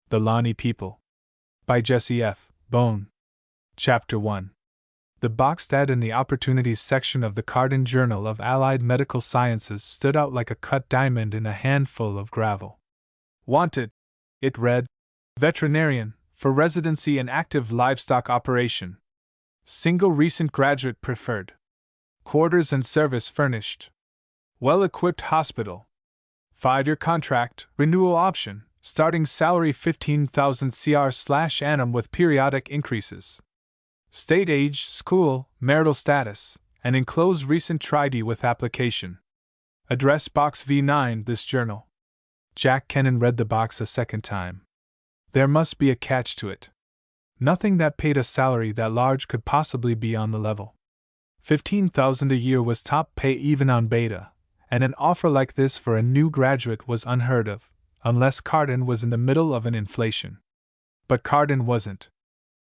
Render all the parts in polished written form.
The Lani People. By Jesse F. Bone. Chapter 1. The boxed ad in the Opportunities section of the Carden Journal of Allied Medical Sciences stood out like a cut diamond in a handful of gravel. Wanted, it read, veterinarian, for residency in active livestock operation. Single recent graduate preferred. Quarters and service furnished. Well-equipped hospital. 5-year contract, renewal option, starting salary 15,000 CR/annum with periodic increases. State age, school, marital status, and enclosed recent tri-D with application. Address Box V9, this journal. Jack Kennan read the box a second time. There must be a catch to it. Nothing that paid a salary that large could possibly be on the level. 15,000 a year was top pay even on beta, and an offer like this for a new graduate was unheard of, unless Carden was in the middle of an inflation. But Carden wasn't.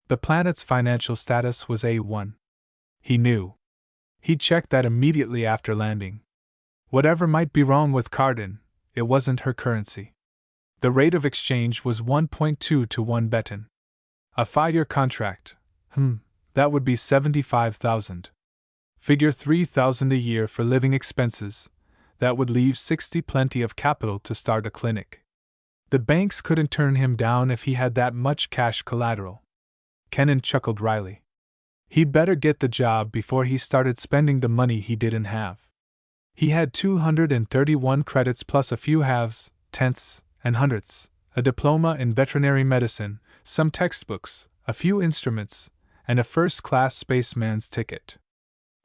The planet's financial status was A1. He knew. He checked that immediately after landing. Whatever might be wrong with Carden, it wasn't her currency. The rate of exchange was 1.2 to 1 beton. A 5-year contract, that would be 75,000. Figure 3,000 a year for living expenses, that would leave 60 plenty of capital to start a clinic. The banks couldn't turn him down if he had that much cash collateral. Kennan chuckled wryly. He'd better get the job before he started spending the money he didn't have. He had 231 credits plus a few halves, tenths, and hundredths, a diploma in veterinary medicine, some textbooks, a few instruments, and a first-class spaceman's ticket.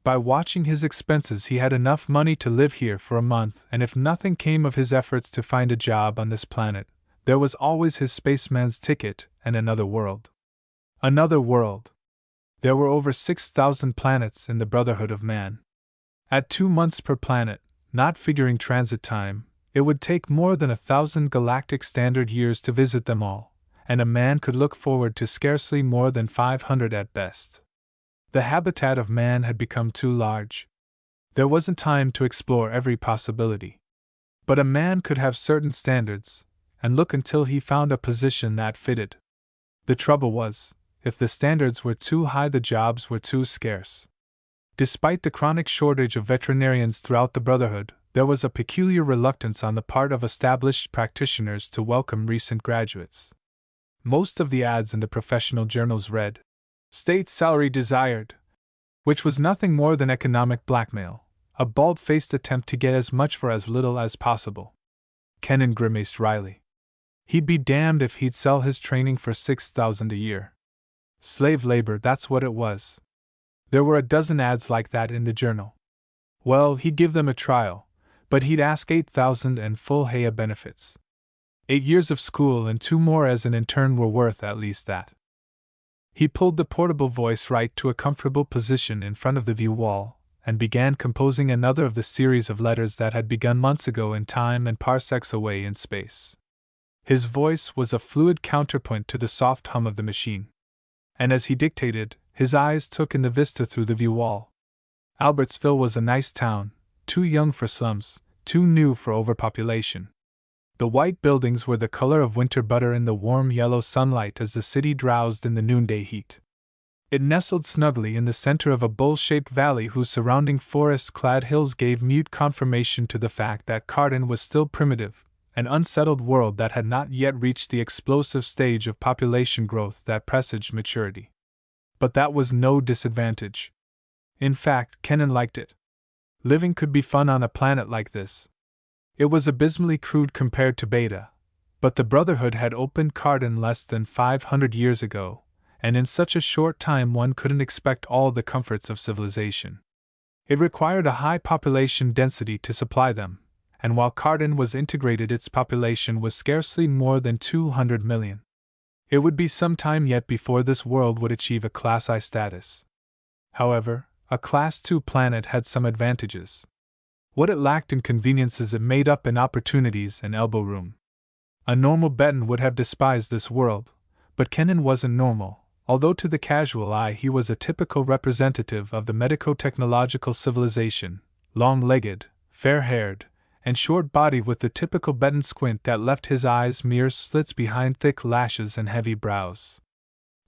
By watching his expenses, he had enough money to live here for a month, and if nothing came of his efforts to find a job on this planet, there was always his spaceman's ticket and another world. Another world. There were over 6,000 planets in the Brotherhood of Man. At 2 months per planet, not figuring transit time, it would take more than 1,000 galactic standard years to visit them all, and a man could look forward to scarcely more than 500 at best. The habitat of man had become too large. There wasn't time to explore every possibility. But a man could have certain standards, and look until he found a position that fitted. The trouble was, if the standards were too high, the jobs were too scarce. Despite the chronic shortage of veterinarians throughout the Brotherhood, there was a peculiar reluctance on the part of established practitioners to welcome recent graduates. Most of the ads in the professional journals read, "State salary desired," which was nothing more than economic blackmail, a bald-faced attempt to get as much for as little as possible. Kennan grimaced wryly. He'd be damned if he'd sell his training for 6,000 a year. Slave labor, that's what it was. There were a dozen ads like that in the journal. Well, he'd give them a trial, but he'd ask 8,000 and full HEA benefits. 8 years of school and 2 more as an intern were worth at least that. He pulled the portable voice right to a comfortable position in front of the view wall, and began composing another of the series of letters that had begun months ago in time and parsecs away in space. His voice was a fluid counterpoint to the soft hum of the machine. And as he dictated, his eyes took in the vista through the view wall. Albertsville was a nice town, too young for slums, too new for overpopulation. The white buildings were the color of winter butter in the warm yellow sunlight as the city drowsed in the noonday heat. It nestled snugly in the center of a bowl-shaped valley whose surrounding forest-clad hills gave mute confirmation to the fact that Carden was still primitive, an unsettled world that had not yet reached the explosive stage of population growth that presaged maturity. But that was no disadvantage. In fact, Kennan liked it. Living could be fun on a planet like this. It was abysmally crude compared to Beta, but the Brotherhood had opened Carden less than 500 years ago, and in such a short time one couldn't expect all the comforts of civilization. It required a high population density to supply them, and while Carden was integrated, its population was scarcely more than 200 million. It would be some time yet before this world would achieve a Class I status. However, a Class II planet had some advantages. What it lacked in conveniences it made up in opportunities and elbow room. A normal Beton would have despised this world, but Kennan wasn't normal, although to the casual eye he was a typical representative of the medico-technological civilization, long-legged, fair-haired, and short-bodied with the typical Benton squint that left his eyes mere slits behind thick lashes and heavy brows.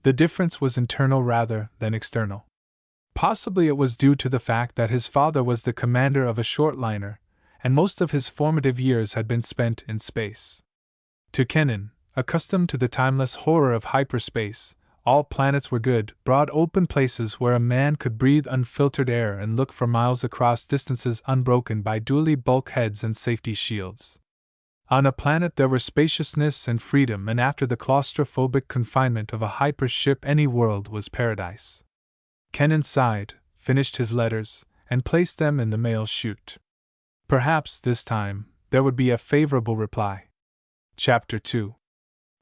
The difference was internal rather than external. Possibly it was due to the fact that his father was the commander of a shortliner, and most of his formative years had been spent in space. To Kennan, accustomed to the timeless horror of hyperspace, all planets were good, broad open places where a man could breathe unfiltered air and look for miles across distances unbroken by dually bulkheads and safety shields. On a planet there were spaciousness and freedom, and after the claustrophobic confinement of a hypership any world was paradise. Kennan sighed, finished his letters, and placed them in the mail chute. Perhaps, this time, there would be a favorable reply. Chapter 2.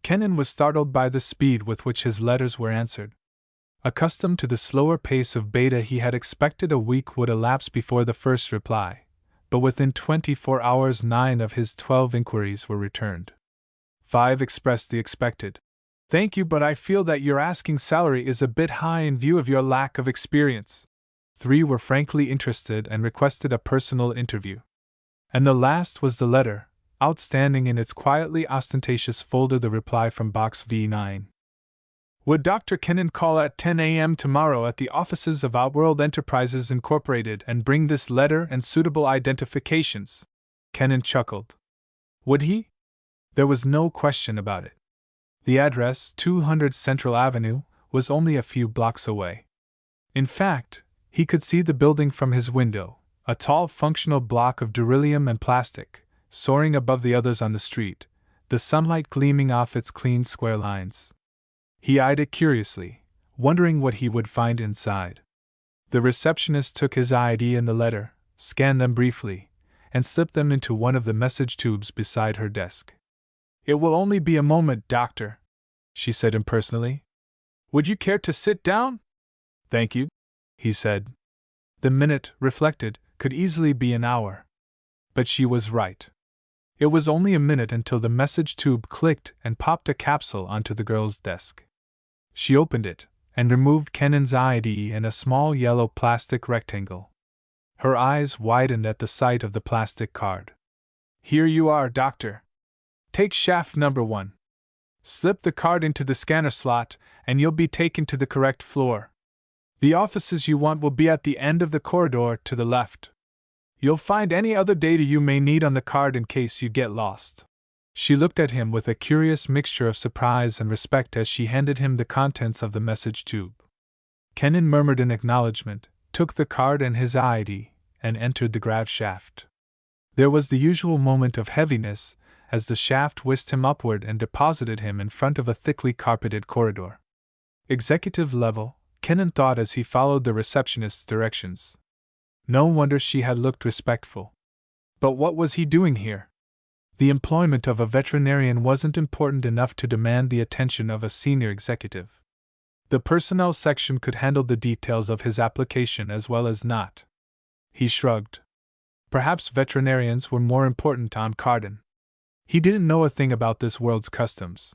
Kennan was startled by the speed with which his letters were answered. Accustomed to the slower pace of Beta, he had expected a week would elapse before the first reply, but within 24 hours 9 of his 12 inquiries were returned. 5 expressed the expected, "Thank you, but I feel that your asking salary is a bit high in view of your lack of experience." 3 were frankly interested and requested a personal interview. And the last was the letter, outstanding in its quietly ostentatious folder, the reply from Box V9. Would Dr. Kennan call at 10 a.m. tomorrow at the offices of Outworld Enterprises Incorporated and bring this letter and suitable identifications? Kennan chuckled. Would he? There was no question about it. The address, 200 Central Avenue, was only a few blocks away. In fact, he could see the building from his window, a tall functional block of beryllium and plastic, soaring above the others on the street, the sunlight gleaming off its clean square lines. He eyed it curiously, wondering what he would find inside. The receptionist took his ID and the letter, scanned them briefly, and slipped them into one of the message tubes beside her desk. "It will only be a moment, Doctor," she said impersonally. "Would you care to sit down?" "Thank you," he said. The minute, reflected, could easily be an hour. But she was right. It was only a minute until the message tube clicked and popped a capsule onto the girl's desk. She opened it, and removed Kennan's ID and a small yellow plastic rectangle. Her eyes widened at the sight of the plastic card. "Here you are, Doctor. Take shaft number 1. Slip the card into the scanner slot, and you'll be taken to the correct floor. The offices you want will be at the end of the corridor to the left. You'll find any other data you may need on the card in case you get lost." She looked at him with a curious mixture of surprise and respect as she handed him the contents of the message tube. Kennan murmured an acknowledgement, took the card and his ID, and entered the grav shaft. There was the usual moment of heaviness as the shaft whisked him upward and deposited him in front of a thickly carpeted corridor. Executive level, Kennan thought as he followed the receptionist's directions. No wonder she had looked respectful. But what was he doing here? The employment of a veterinarian wasn't important enough to demand the attention of a senior executive. The personnel section could handle the details of his application as well as not. He shrugged. Perhaps veterinarians were more important on Cardin. He didn't know a thing about this world's customs.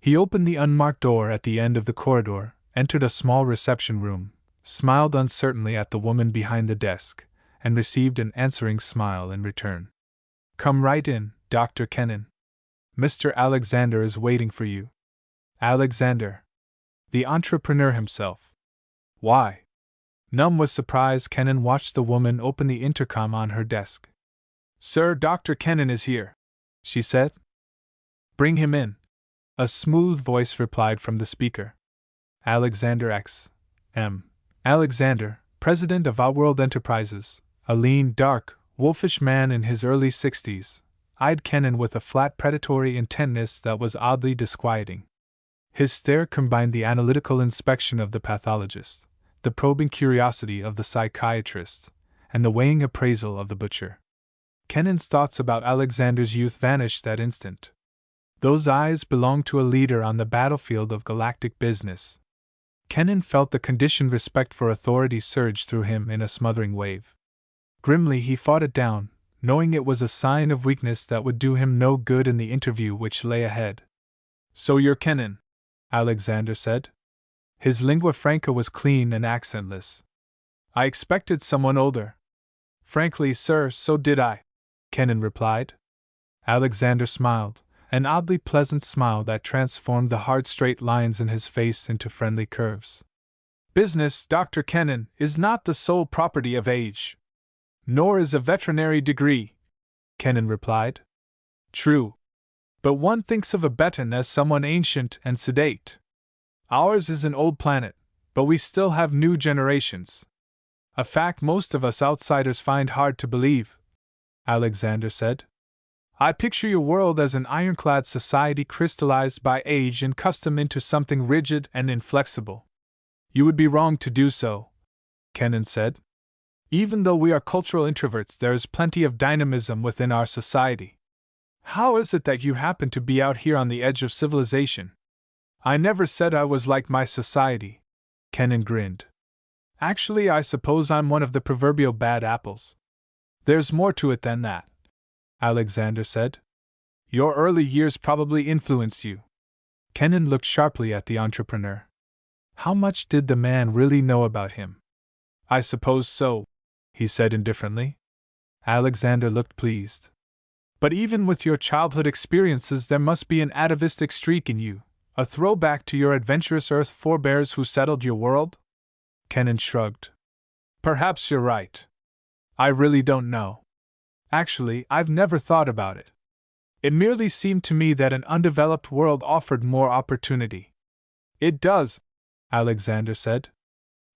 He opened the unmarked door at the end of the corridor, entered a small reception room, smiled uncertainly at the woman behind the desk, and received an answering smile in return. "Come right in, Dr. Kennan. Mr. Alexander is waiting for you." Alexander. The entrepreneur himself. Why? Numb with surprise, Kennan watched the woman open the intercom on her desk. "Sir, Dr. Kennan is here," she said. "Bring him in," a smooth voice replied from the speaker. Alexander X. M. Alexander, president of Outworld Enterprises, a lean, dark, wolfish man in his early 60s, eyed Kennan with a flat predatory intentness that was oddly disquieting. His stare combined the analytical inspection of the pathologist, the probing curiosity of the psychiatrist, and the weighing appraisal of the butcher. Kennan's thoughts about Alexander's youth vanished that instant. Those eyes belonged to a leader on the battlefield of galactic business. Kennan felt the conditioned respect for authority surge through him in a smothering wave. Grimly he fought it down, knowing it was a sign of weakness that would do him no good in the interview which lay ahead. "So you're Kennan," Alexander said. His lingua franca was clean and accentless. "I expected someone older." "Frankly, sir, so did I," Kennan replied. Alexander smiled, an oddly pleasant smile that transformed the hard straight lines in his face into friendly curves. Business, Dr. Kennan, is not the sole property of age. Nor is a veterinary degree, Kennan replied. True. But one thinks of a Beton as someone ancient and sedate. Ours is an old planet, but we still have new generations. A fact most of us outsiders find hard to believe, Alexander said. I picture your world as an ironclad society crystallized by age and custom into something rigid and inflexible. You would be wrong to do so, Kennan said. Even though we are cultural introverts, there is plenty of dynamism within our society. How is it that you happen to be out here on the edge of civilization? I never said I was like my society, Kennan grinned. Actually, I suppose I'm one of the proverbial bad apples. There's more to it than that, Alexander said. Your early years probably influenced you. Kennan looked sharply at the entrepreneur. How much did the man really know about him? I suppose so, he said indifferently. Alexander looked pleased. But even with your childhood experiences, there must be an atavistic streak in you, a throwback to your adventurous Earth forebears who settled your world? Kennan shrugged. Perhaps you're right. I really don't know. Actually, I've never thought about it. It merely seemed to me that an undeveloped world offered more opportunity. It does, Alexander said.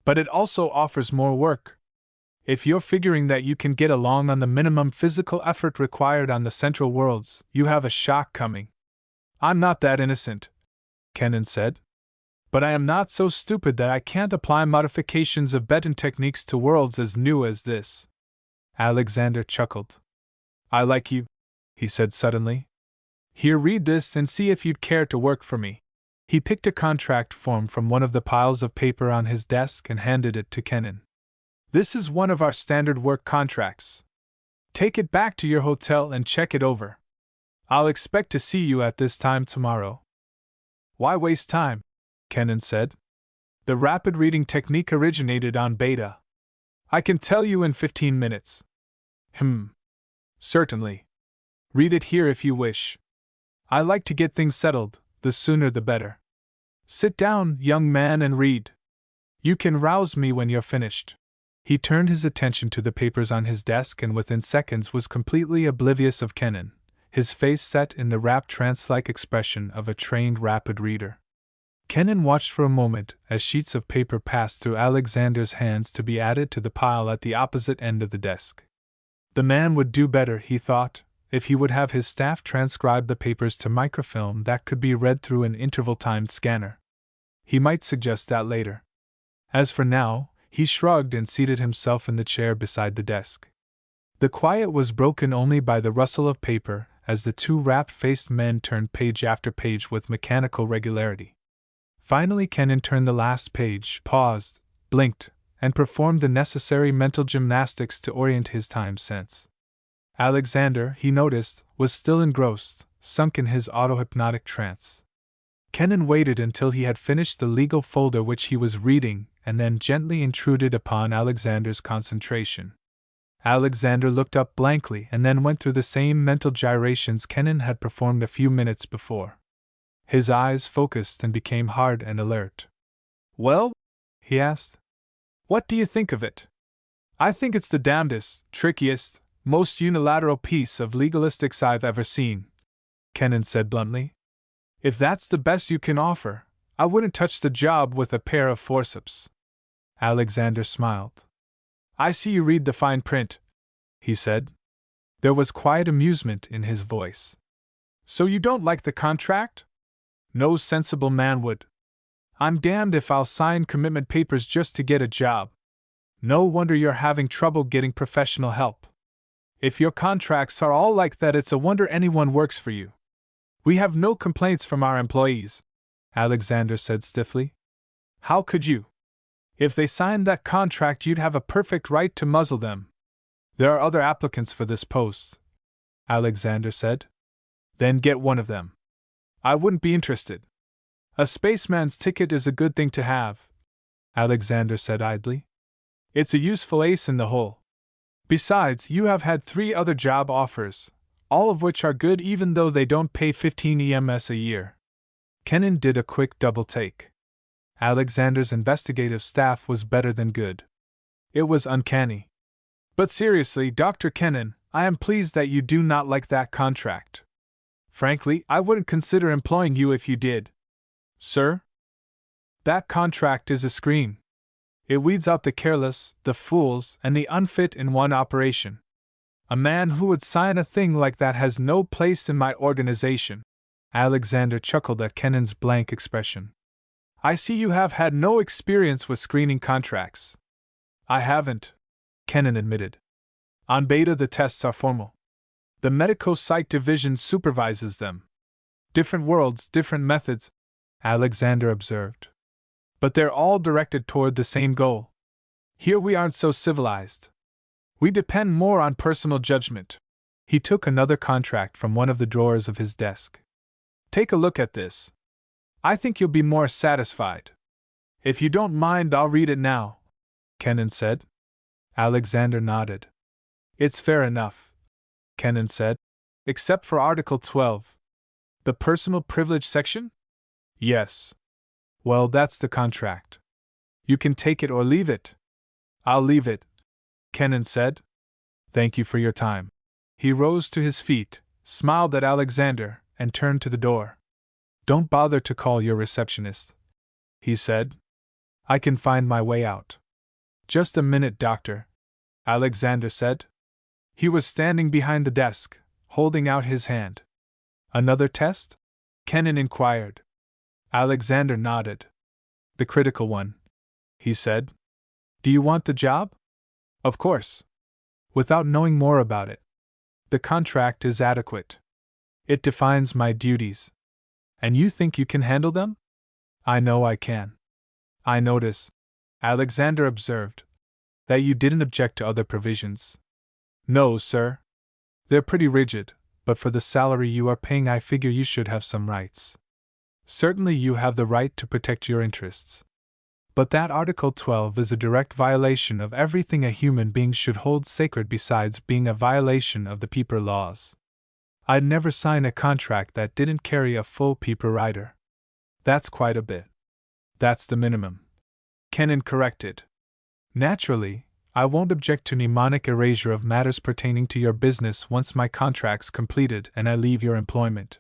But it also offers more work. If you're figuring that you can get along on the minimum physical effort required on the Central Worlds, you have a shock coming. I'm not that innocent, Kennan said. But I am not so stupid that I can't apply modifications of Beton techniques to worlds as new as this. Alexander chuckled. I like you, he said suddenly. Here, read this and see if you'd care to work for me. He picked a contract form from one of the piles of paper on his desk and handed it to Kennan. This is one of our standard work contracts. Take it back to your hotel and check it over. I'll expect to see you at this time tomorrow. Why waste time? Kennan said. The rapid reading technique originated on Beta. I can tell you in 15 minutes. Certainly. Read it here if you wish. I like to get things settled, the sooner the better. Sit down, young man, and read. You can rouse me when you're finished. He turned his attention to the papers on his desk and within seconds was completely oblivious of Kennan, his face set in the rapt trance-like expression of a trained rapid reader. Kennan watched for a moment as sheets of paper passed through Alexander's hands to be added to the pile at the opposite end of the desk. The man would do better, he thought, if he would have his staff transcribe the papers to microfilm that could be read through an interval-timed scanner. He might suggest that later. As for now, he shrugged and seated himself in the chair beside the desk. The quiet was broken only by the rustle of paper as the two rapt-faced men turned page after page with mechanical regularity. Finally, Kennan turned the last page, paused, blinked, and performed the necessary mental gymnastics to orient his time sense. Alexander, he noticed, was still engrossed, sunk in his auto-hypnotic trance. Kennan waited until he had finished the legal folder which he was reading and then gently intruded upon Alexander's concentration. Alexander looked up blankly and then went through the same mental gyrations Kennan had performed a few minutes before. His eyes focused and became hard and alert. Well? He asked. What do you think of it? I think it's the damnedest, trickiest, most unilateral piece of legalistics I've ever seen, Kennan said bluntly. If that's the best you can offer, I wouldn't touch the job with a pair of forceps. Alexander smiled. I see you read the fine print, he said. There was quiet amusement in his voice. So you don't like the contract? No sensible man would. I'm damned if I'll sign commitment papers just to get a job. No wonder you're having trouble getting professional help. If your contracts are all like that, it's a wonder anyone works for you. We have no complaints from our employees, Alexander said stiffly. How could you? If they signed that contract, you'd have a perfect right to muzzle them. There are other applicants for this post, Alexander said. Then get one of them. I wouldn't be interested. A spaceman's ticket is a good thing to have, Alexander said idly. It's a useful ace in the hole. Besides, you have had 3 other job offers, all of which are good even though they don't pay 15 EMS a year. Kennan did a quick double take. Alexander's investigative staff was better than good. It was uncanny. But seriously, Dr. Kennan, I am pleased that you do not like that contract. Frankly, I wouldn't consider employing you if you did. Sir? That contract is a screen. It weeds out the careless, the fools, and the unfit in one operation. A man who would sign a thing like that has no place in my organization. Alexander chuckled at Kennan's blank expression. I see you have had no experience with screening contracts. I haven't, Kennan admitted. On beta, the tests are formal. The medico-psych division supervises them. Different worlds, different methods, Alexander observed. But they're all directed toward the same goal. Here we aren't so civilized. We depend more on personal judgment. He took another contract from one of the drawers of his desk. Take a look at this. I think you'll be more satisfied. If you don't mind, I'll read it now, Kennan said. Alexander nodded. It's fair enough, Kennan said. Except for Article 12. The personal privilege section? Yes. Well, that's the contract. You can take it or leave it. I'll leave it, Kennan said. Thank you for your time. He rose to his feet, smiled at Alexander, and turned to the door. Don't bother to call your receptionist, he said. I can find my way out. Just a minute, doctor, Alexander said. He was standing behind the desk, holding out his hand. Another test? Kennan inquired. Alexander nodded. The critical one, he said. Do you want the job? Of course. Without knowing more about it. The contract is adequate. It defines my duties. And you think you can handle them? I know I can. I notice, Alexander observed, that you didn't object to other provisions. No, sir. They're pretty rigid, but for the salary you are paying, I figure you should have some rights. Certainly you have the right to protect your interests. But that Article 12 is a direct violation of everything a human being should hold sacred besides being a violation of the People laws. I'd never sign a contract that didn't carry a full People rider. That's quite a bit. That's the minimum, Kennan corrected. Naturally, I won't object to mnemonic erasure of matters pertaining to your business once my contract's completed and I leave your employment.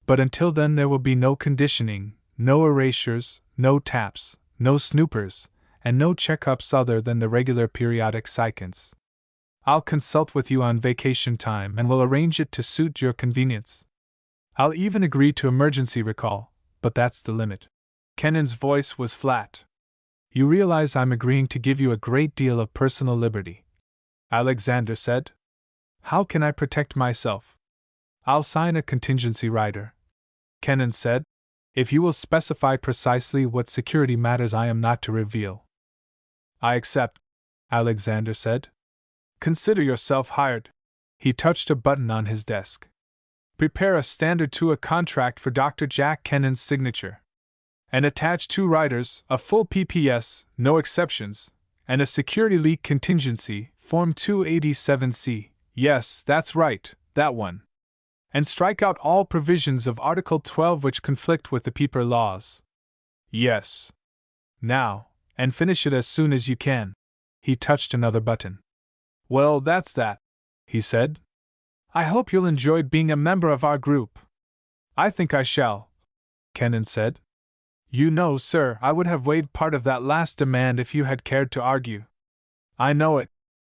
But until then there will be no conditioning, no erasures, no taps, no snoopers, and no checkups other than the regular periodic psychants. I'll consult with you on vacation time and will arrange it to suit your convenience. I'll even agree to emergency recall, but that's the limit. Kennan's voice was flat. You realize I'm agreeing to give you a great deal of personal liberty, Alexander said. How can I protect myself? I'll sign a contingency rider, Kennan said, if you will specify precisely what security matters I am not to reveal. I accept, Alexander said. Consider yourself hired. He touched a button on his desk. Prepare a standard to a contract for Dr. Jack Kennan's signature. And attach 2 riders, a full PPS, no exceptions, and a security leak contingency, Form 287C. Yes, that's right, that one. And strike out all provisions of Article 12 which conflict with the People laws. Yes. Now, and finish it as soon as you can. He touched another button. Well, that's that, he said. I hope you'll enjoy being a member of our group. I think I shall, Kennan said. You know, sir, I would have waived part of that last demand if you had cared to argue. I know it,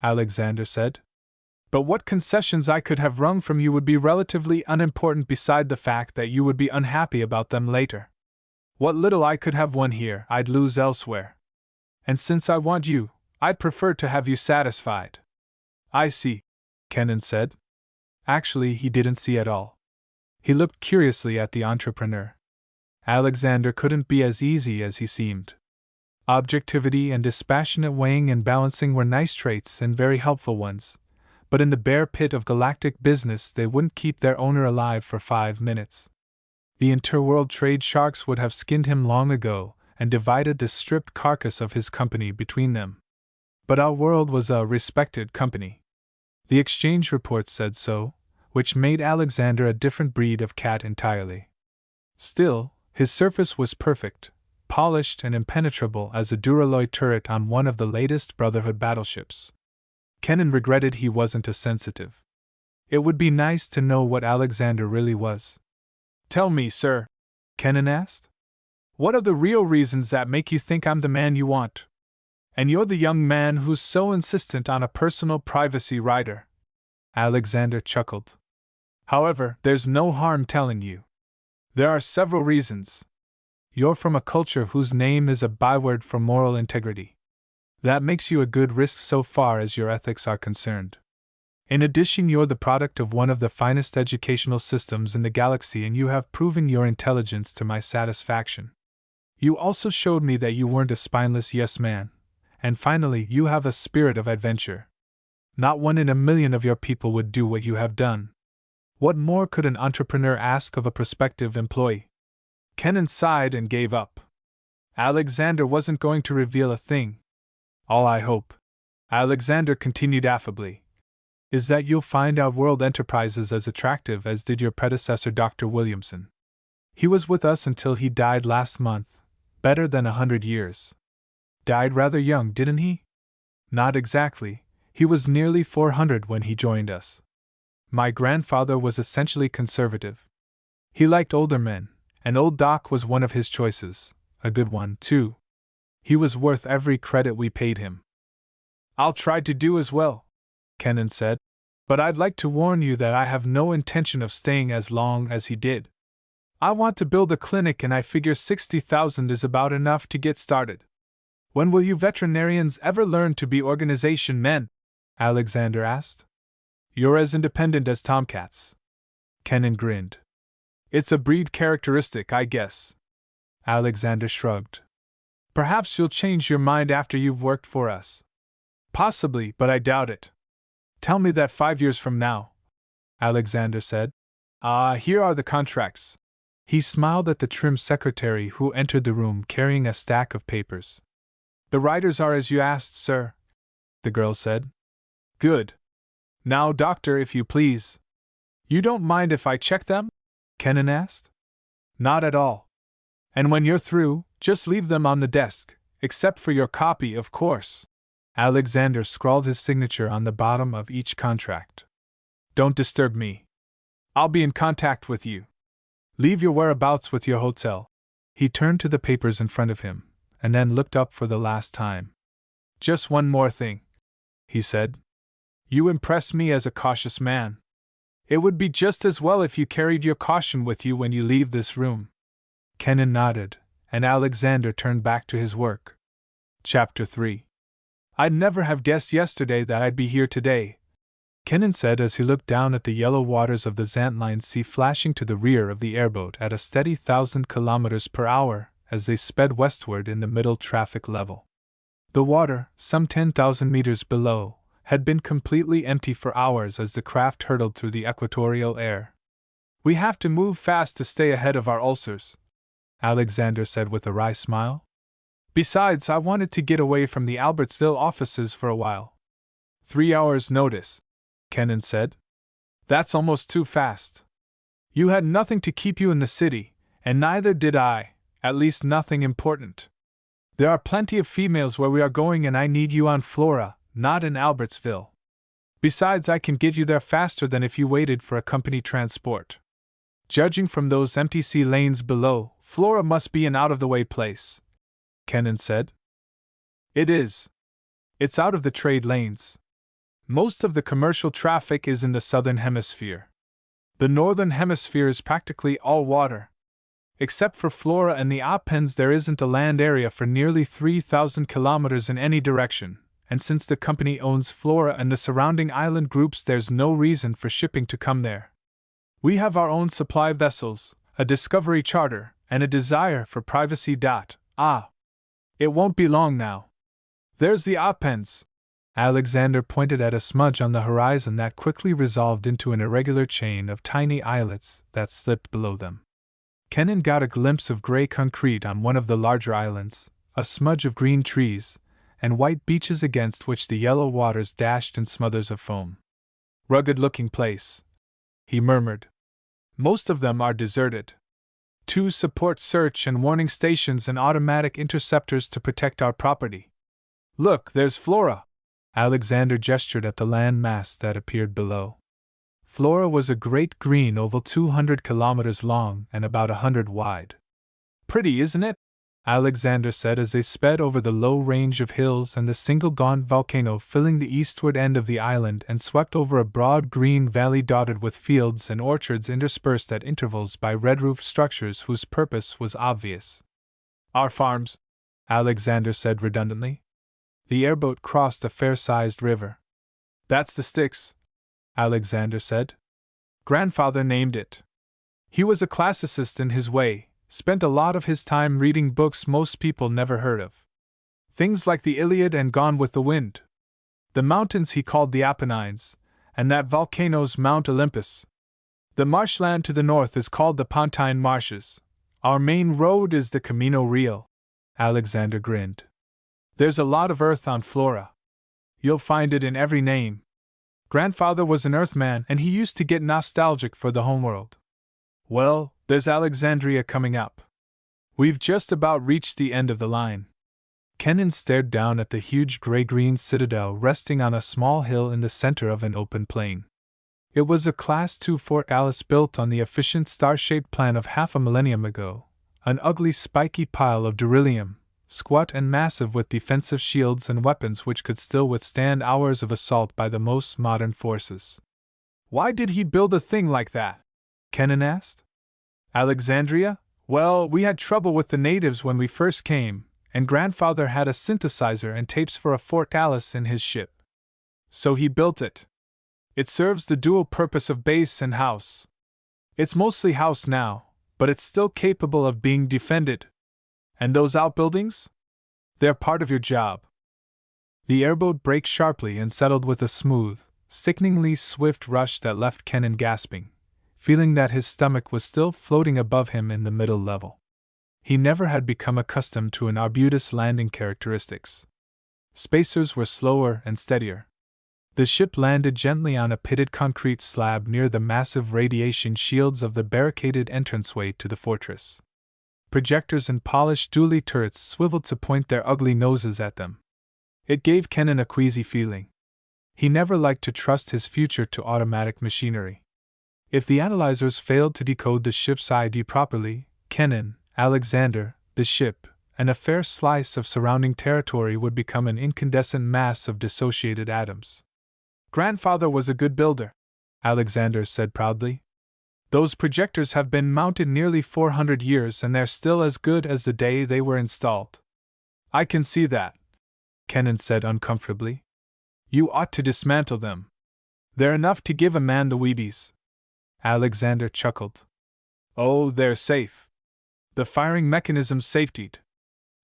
Alexander said. But what concessions I could have wrung from you would be relatively unimportant beside the fact that you would be unhappy about them later. What little I could have won here, I'd lose elsewhere. And since I want you, I'd prefer to have you satisfied. I see, Kennan said. Actually, he didn't see at all. He looked curiously at the entrepreneur. Alexander couldn't be as easy as he seemed. Objectivity and dispassionate weighing and balancing were nice traits and very helpful ones, but in the bare pit of galactic business they wouldn't keep their owner alive for 5 minutes. The interworld trade sharks would have skinned him long ago and divided the stripped carcass of his company between them. But our world was a respected company. The exchange reports said so, which made Alexander a different breed of cat entirely. Still, his surface was perfect, polished and impenetrable as a Duralloy turret on one of the latest Brotherhood battleships. Kennan regretted he wasn't as sensitive. It would be nice to know what Alexander really was. "Tell me, sir," Kennan asked. "What are the real reasons that make you think I'm the man you want? And you're the young man who's so insistent on a personal privacy rider." Alexander chuckled. "However, there's no harm telling you. There are several reasons. You're from a culture whose name is a byword for moral integrity. That makes you a good risk so far as your ethics are concerned. In addition, you're the product of one of the finest educational systems in the galaxy, and you have proven your intelligence to my satisfaction. You also showed me that you weren't a spineless yes man. And finally, you have a spirit of adventure. Not one in a million of your people would do what you have done. What more could an entrepreneur ask of a prospective employee?" Kennan sighed and gave up. Alexander wasn't going to reveal a thing. "All I hope," Alexander continued affably, "is that you'll find Outworld Enterprises as attractive as did your predecessor Dr. Williamson. He was with us until he died last month, better than 100 years. Died rather young, didn't he?" "Not exactly. He was nearly 400 when he joined us. My grandfather was essentially conservative. He liked older men, and old Doc was one of his choices, a good one, too. He was worth every credit we paid him." "I'll try to do as well," Kennan said, "but I'd like to warn you that I have no intention of staying as long as he did. I want to build a clinic, and I figure 60,000 is about enough to get started. When will you veterinarians ever learn to be organization men?" Alexander asked. "You're as independent as tomcats." Kennan grinned. "It's a breed characteristic, I guess." Alexander shrugged. "Perhaps you'll change your mind after you've worked for us." "Possibly, but I doubt it." "Tell me that 5 years from now," Alexander said. Here are the contracts." He smiled at the trim secretary who entered the room carrying a stack of papers. "The riders are as you asked, sir," the girl said. "Good. Now, doctor, if you please." "You don't mind if I check them?" Kennan asked. "Not at all. And when you're through, just leave them on the desk, except for your copy, of course." Alexander scrawled his signature on the bottom of each contract. "Don't disturb me. I'll be in contact with you. Leave your whereabouts with your hotel." He turned to the papers in front of him, and then looked up for the last time. "Just one more thing," he said. "You impress me as a cautious man. It would be just as well if you carried your caution with you when you leave this room." Kennan nodded, and Alexander turned back to his work. Chapter 3. "I'd never have guessed yesterday that I'd be here today," Kennan said as he looked down at the yellow waters of the Xantline Sea flashing to the rear of the airboat at a steady 1,000 kilometers per hour as they sped westward in the middle traffic level. The water, some 10,000 meters below, had been completely empty for hours as the craft hurtled through the equatorial air. "We have to move fast to stay ahead of our ulcers," Alexander said with a wry smile. "Besides, I wanted to get away from the Albertsville offices for a while." 3 hours' notice," Kennan said. "That's almost too fast. You had nothing to keep you in the city, and neither did I, at least nothing important. There are plenty of females where we are going, and I need you on Flora, not in Albertsville. Besides, I can get you there faster than if you waited for a company transport. Judging from those empty sea lanes below, Flora must be an out-of-the-way place," Kennan said. "It is. It's out of the trade lanes. Most of the commercial traffic is in the southern hemisphere. The northern hemisphere is practically all water. Except for Flora and the Appens, there isn't a land area for nearly 3,000 kilometers in any direction, and since the company owns Flora and the surrounding island groups, there's no reason for shipping to come there. We have our own supply vessels, a Discovery charter, and a desire for privacy. It won't be long now. There's the Appens." Alexander pointed at a smudge on the horizon that quickly resolved into an irregular chain of tiny islets that slipped below them. Kennan got a glimpse of gray concrete on one of the larger islands, a smudge of green trees, and white beaches against which the yellow waters dashed in smothers of foam. Rugged-looking place, he murmured. Most of them are deserted. 2 support search and warning stations and automatic interceptors to protect our property. Look, there's Flora. Alexander gestured at the land mass that appeared below. Flora was a great green oval 200 kilometers long and about 100 wide. Pretty, isn't it? Alexander said as they sped over the low range of hills and the single gaunt volcano filling the eastward end of the island and swept over a broad green valley dotted with fields and orchards interspersed at intervals by red-roofed structures whose purpose was obvious. Our farms, Alexander said redundantly. The airboat crossed a fair-sized river. That's the Styx, Alexander said. Grandfather named it. He was a classicist in his way. Spent a lot of his time reading books most people never heard of. Things like the Iliad and Gone with the Wind. The mountains he called the Apennines, and that volcano's Mount Olympus. The marshland to the north is called the Pontine Marshes. Our main road is the Camino Real. Alexander grinned. There's a lot of earth on Flora. You'll find it in every name. Grandfather was an Earthman and he used to get nostalgic for the homeworld. Well, there's Alexandria coming up. We've just about reached the end of the line. Kennan stared down at the huge gray-green citadel resting on a small hill in the center of an open plain. It was a Class II fortalice built on the efficient star-shaped plan of half a millennium ago, an ugly spiky pile of beryllium, squat and massive with defensive shields and weapons which could still withstand hours of assault by the most modern forces. Why did he build a thing like that? Kennan asked. Alexandria? Well, we had trouble with the natives when we first came, and Grandfather had a synthesizer and tapes for a fortalice in his ship. So he built it. It serves the dual purpose of base and house. It's mostly house now, but it's still capable of being defended. And those outbuildings? They're part of your job. The airboat braked sharply and settled with a smooth, sickeningly swift rush that left Kennan gasping, feeling that his stomach was still floating above him in the middle level. He never had become accustomed to an arbutus landing characteristics. Spacers were slower and steadier. The ship landed gently on a pitted concrete slab near the massive radiation shields of the barricaded entranceway to the fortress. Projectors and polished dually turrets swiveled to point their ugly noses at them. It gave Kennan a queasy feeling. He never liked to trust his future to automatic machinery. If the analyzers failed to decode the ship's ID properly, Kennan, Alexander, the ship, and a fair slice of surrounding territory would become an incandescent mass of dissociated atoms. Grandfather was a good builder, Alexander said proudly. Those projectors have been mounted nearly 400 years and they're still as good as the day they were installed. I can see that, Kennan said uncomfortably. You ought to dismantle them. They're enough to give a man the weebies. Alexander chuckled. Oh, they're safe. The firing mechanism's safetied.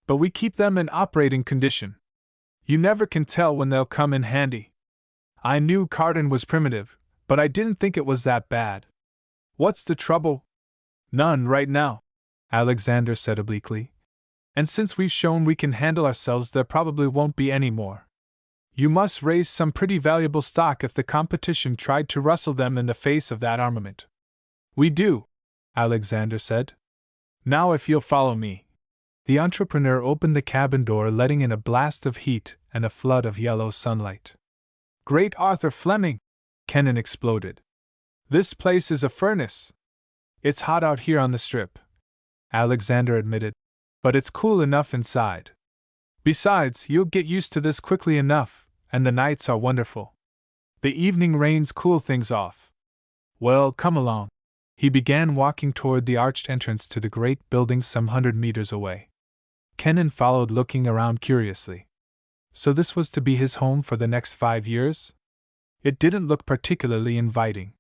But we keep them in operating condition. You never can tell when they'll come in handy. I knew Cardin was primitive, but I didn't think it was that bad. What's the trouble? None right now, Alexander said obliquely. And since we've shown we can handle ourselves, there probably won't be any more. You must raise some pretty valuable stock if the competition tried to rustle them in the face of that armament. We do, Alexander said. Now if you'll follow me. The entrepreneur opened the cabin door, letting in a blast of heat and a flood of yellow sunlight. Great Arthur Fleming! Kennan exploded. This place is a furnace. It's hot out here on the strip, Alexander admitted, but it's cool enough inside. Besides, you'll get used to this quickly enough. And the nights are wonderful. The evening rains cool things off. Well, come along. He began walking toward the arched entrance to the great building some 100 meters away. Kennan followed, looking around curiously. So this was to be his home for the next 5 years? It didn't look particularly inviting.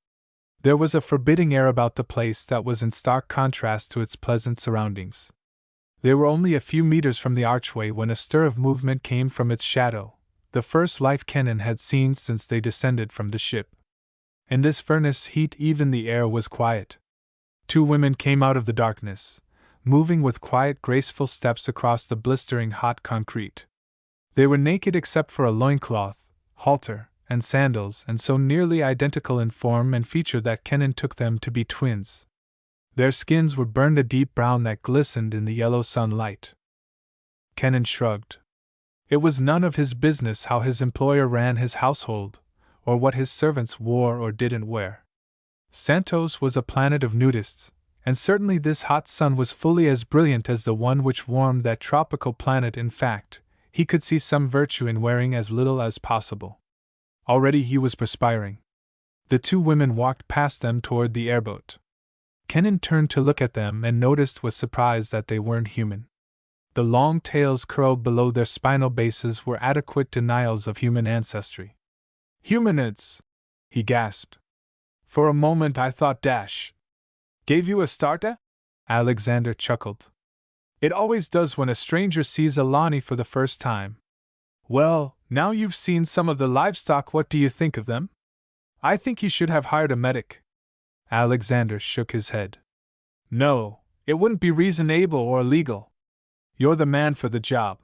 There was a forbidding air about the place that was in stark contrast to its pleasant surroundings. They were only a few meters from the archway when a stir of movement came from its shadow. The first life Kennan had seen since they descended from the ship. In this furnace heat even the air was quiet. 2 women came out of the darkness, moving with quiet, graceful steps across the blistering hot concrete. They were naked except for a loincloth, halter, and sandals, and so nearly identical in form and feature that Kenan took them to be twins. Their skins were burned a deep brown that glistened in the yellow sunlight. Kenan shrugged. It was none of his business how his employer ran his household, or what his servants wore or didn't wear. Santos was a planet of nudists, and certainly this hot sun was fully as brilliant as the one which warmed that tropical planet. In fact, he could see some virtue in wearing as little as possible. Already he was perspiring. The two women walked past them toward the airboat. Kenan turned to look at them and noticed with surprise that they weren't human. The long tails curled below their spinal bases were adequate denials of human ancestry. "Humanids!" he gasped. "For a moment I thought Dash gave you a start, eh?" Alexander chuckled. "It always does when a stranger sees a Lani for the first time. Well, now you've seen some of the livestock, what do you think of them? I think you should have hired a medic." Alexander shook his head. "No, it wouldn't be reasonable or legal. You're the man for the job.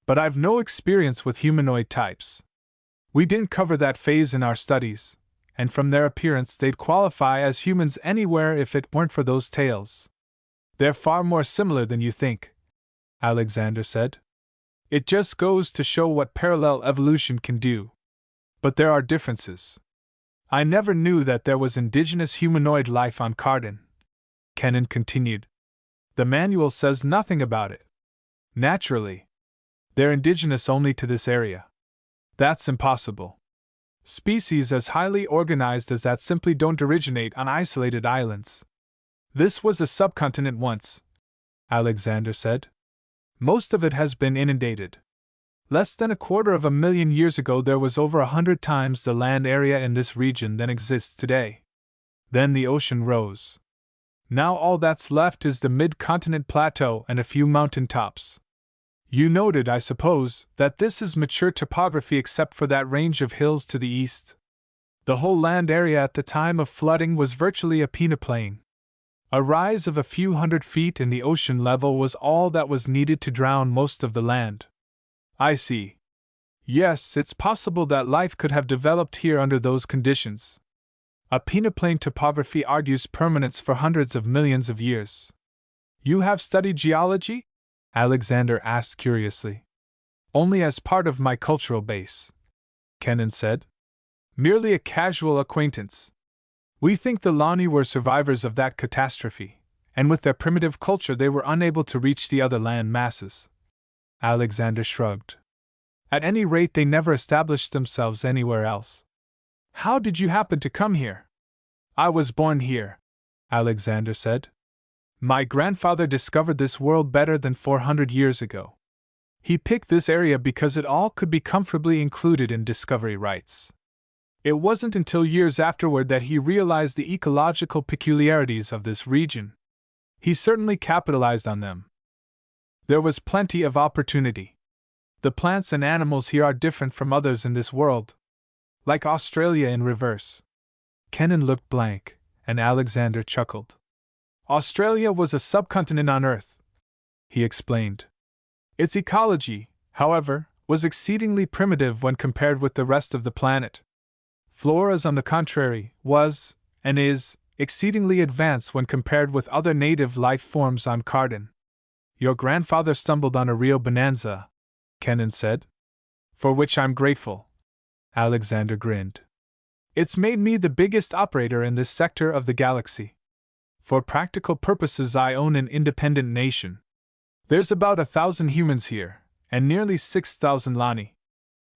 But I've no experience with humanoid types. We didn't cover that phase in our studies, and from their appearance they'd qualify as humans anywhere if it weren't for those tails. They're far more similar than you think," Alexander said. "It just goes to show what parallel evolution can do. But there are differences. I never knew that there was indigenous humanoid life on Cardin," Kenan continued. "The manual says nothing about it. Naturally, they're indigenous only to this area. That's impossible. Species as highly organized as that simply don't originate on isolated islands. This was a subcontinent once," Alexander said. "Most of it has been inundated. Less than 250,000 years ago there was over 100 times the land area in this region than exists today. Then the ocean rose. Now all that's left is the mid-continent plateau and a few mountain tops. You noted, I suppose, that this is mature topography except for that range of hills to the east. The whole land area at the time of flooding was virtually a peneplain. A rise of a few hundred feet in the ocean level was all that was needed to drown most of the land." "I see. Yes, it's possible that life could have developed here under those conditions. A peneplain topography argues permanence for hundreds of millions of years." "You have studied geology?" Alexander asked curiously. "Only as part of my cultural base," Kenan said. "Merely a casual acquaintance. We think the Lani were survivors of that catastrophe, and with their primitive culture they were unable to reach the other land masses." Alexander shrugged. "At any rate, they never established themselves anywhere else." "How did you happen to come here?" "I was born here," Alexander said. "My grandfather discovered this world better than 400 years ago. He picked this area because it all could be comfortably included in discovery rights. It wasn't until years afterward that he realized the ecological peculiarities of this region. He certainly capitalized on them. There was plenty of opportunity. The plants and animals here are different from others in this world. Like Australia in reverse." Kenan looked blank, and Alexander chuckled. "Australia was a subcontinent on Earth," he explained. "Its ecology, however, was exceedingly primitive when compared with the rest of the planet. Flora's, on the contrary, was, and is, exceedingly advanced when compared with other native life forms on Cardin." "Your grandfather stumbled on a real bonanza," Kenan said. "For which I'm grateful." Alexander grinned. "It's made me the biggest operator in this sector of the galaxy. For practical purposes I own an independent nation. There's about 1,000 humans here, and nearly 6,000 Lani.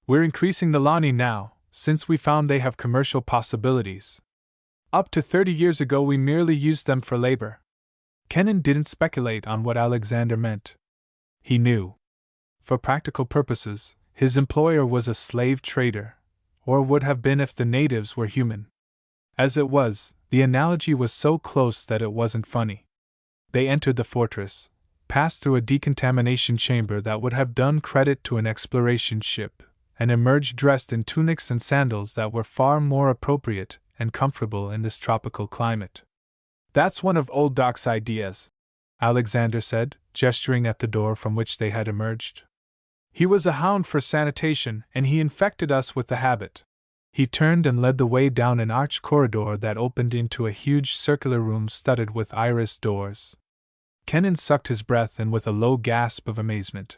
We're increasing the Lani now, since we found they have commercial possibilities. Up to 30 years ago we merely used them for labor." Kenan didn't speculate on what Alexander meant. He knew. For practical purposes, his employer was a slave trader, or would have been if the natives were human. As it was, the analogy was so close that it wasn't funny. They entered the fortress, passed through a decontamination chamber that would have done credit to an exploration ship, and emerged dressed in tunics and sandals that were far more appropriate and comfortable in this tropical climate. "That's one of old Doc's ideas," Alexander said, gesturing at the door from which they had emerged. "He was a hound for sanitation, and he infected us with the habit. He turned and led the way down an arched corridor that opened into a huge circular room studded with iris doors. Kenan sucked his breath in with a low gasp of amazement.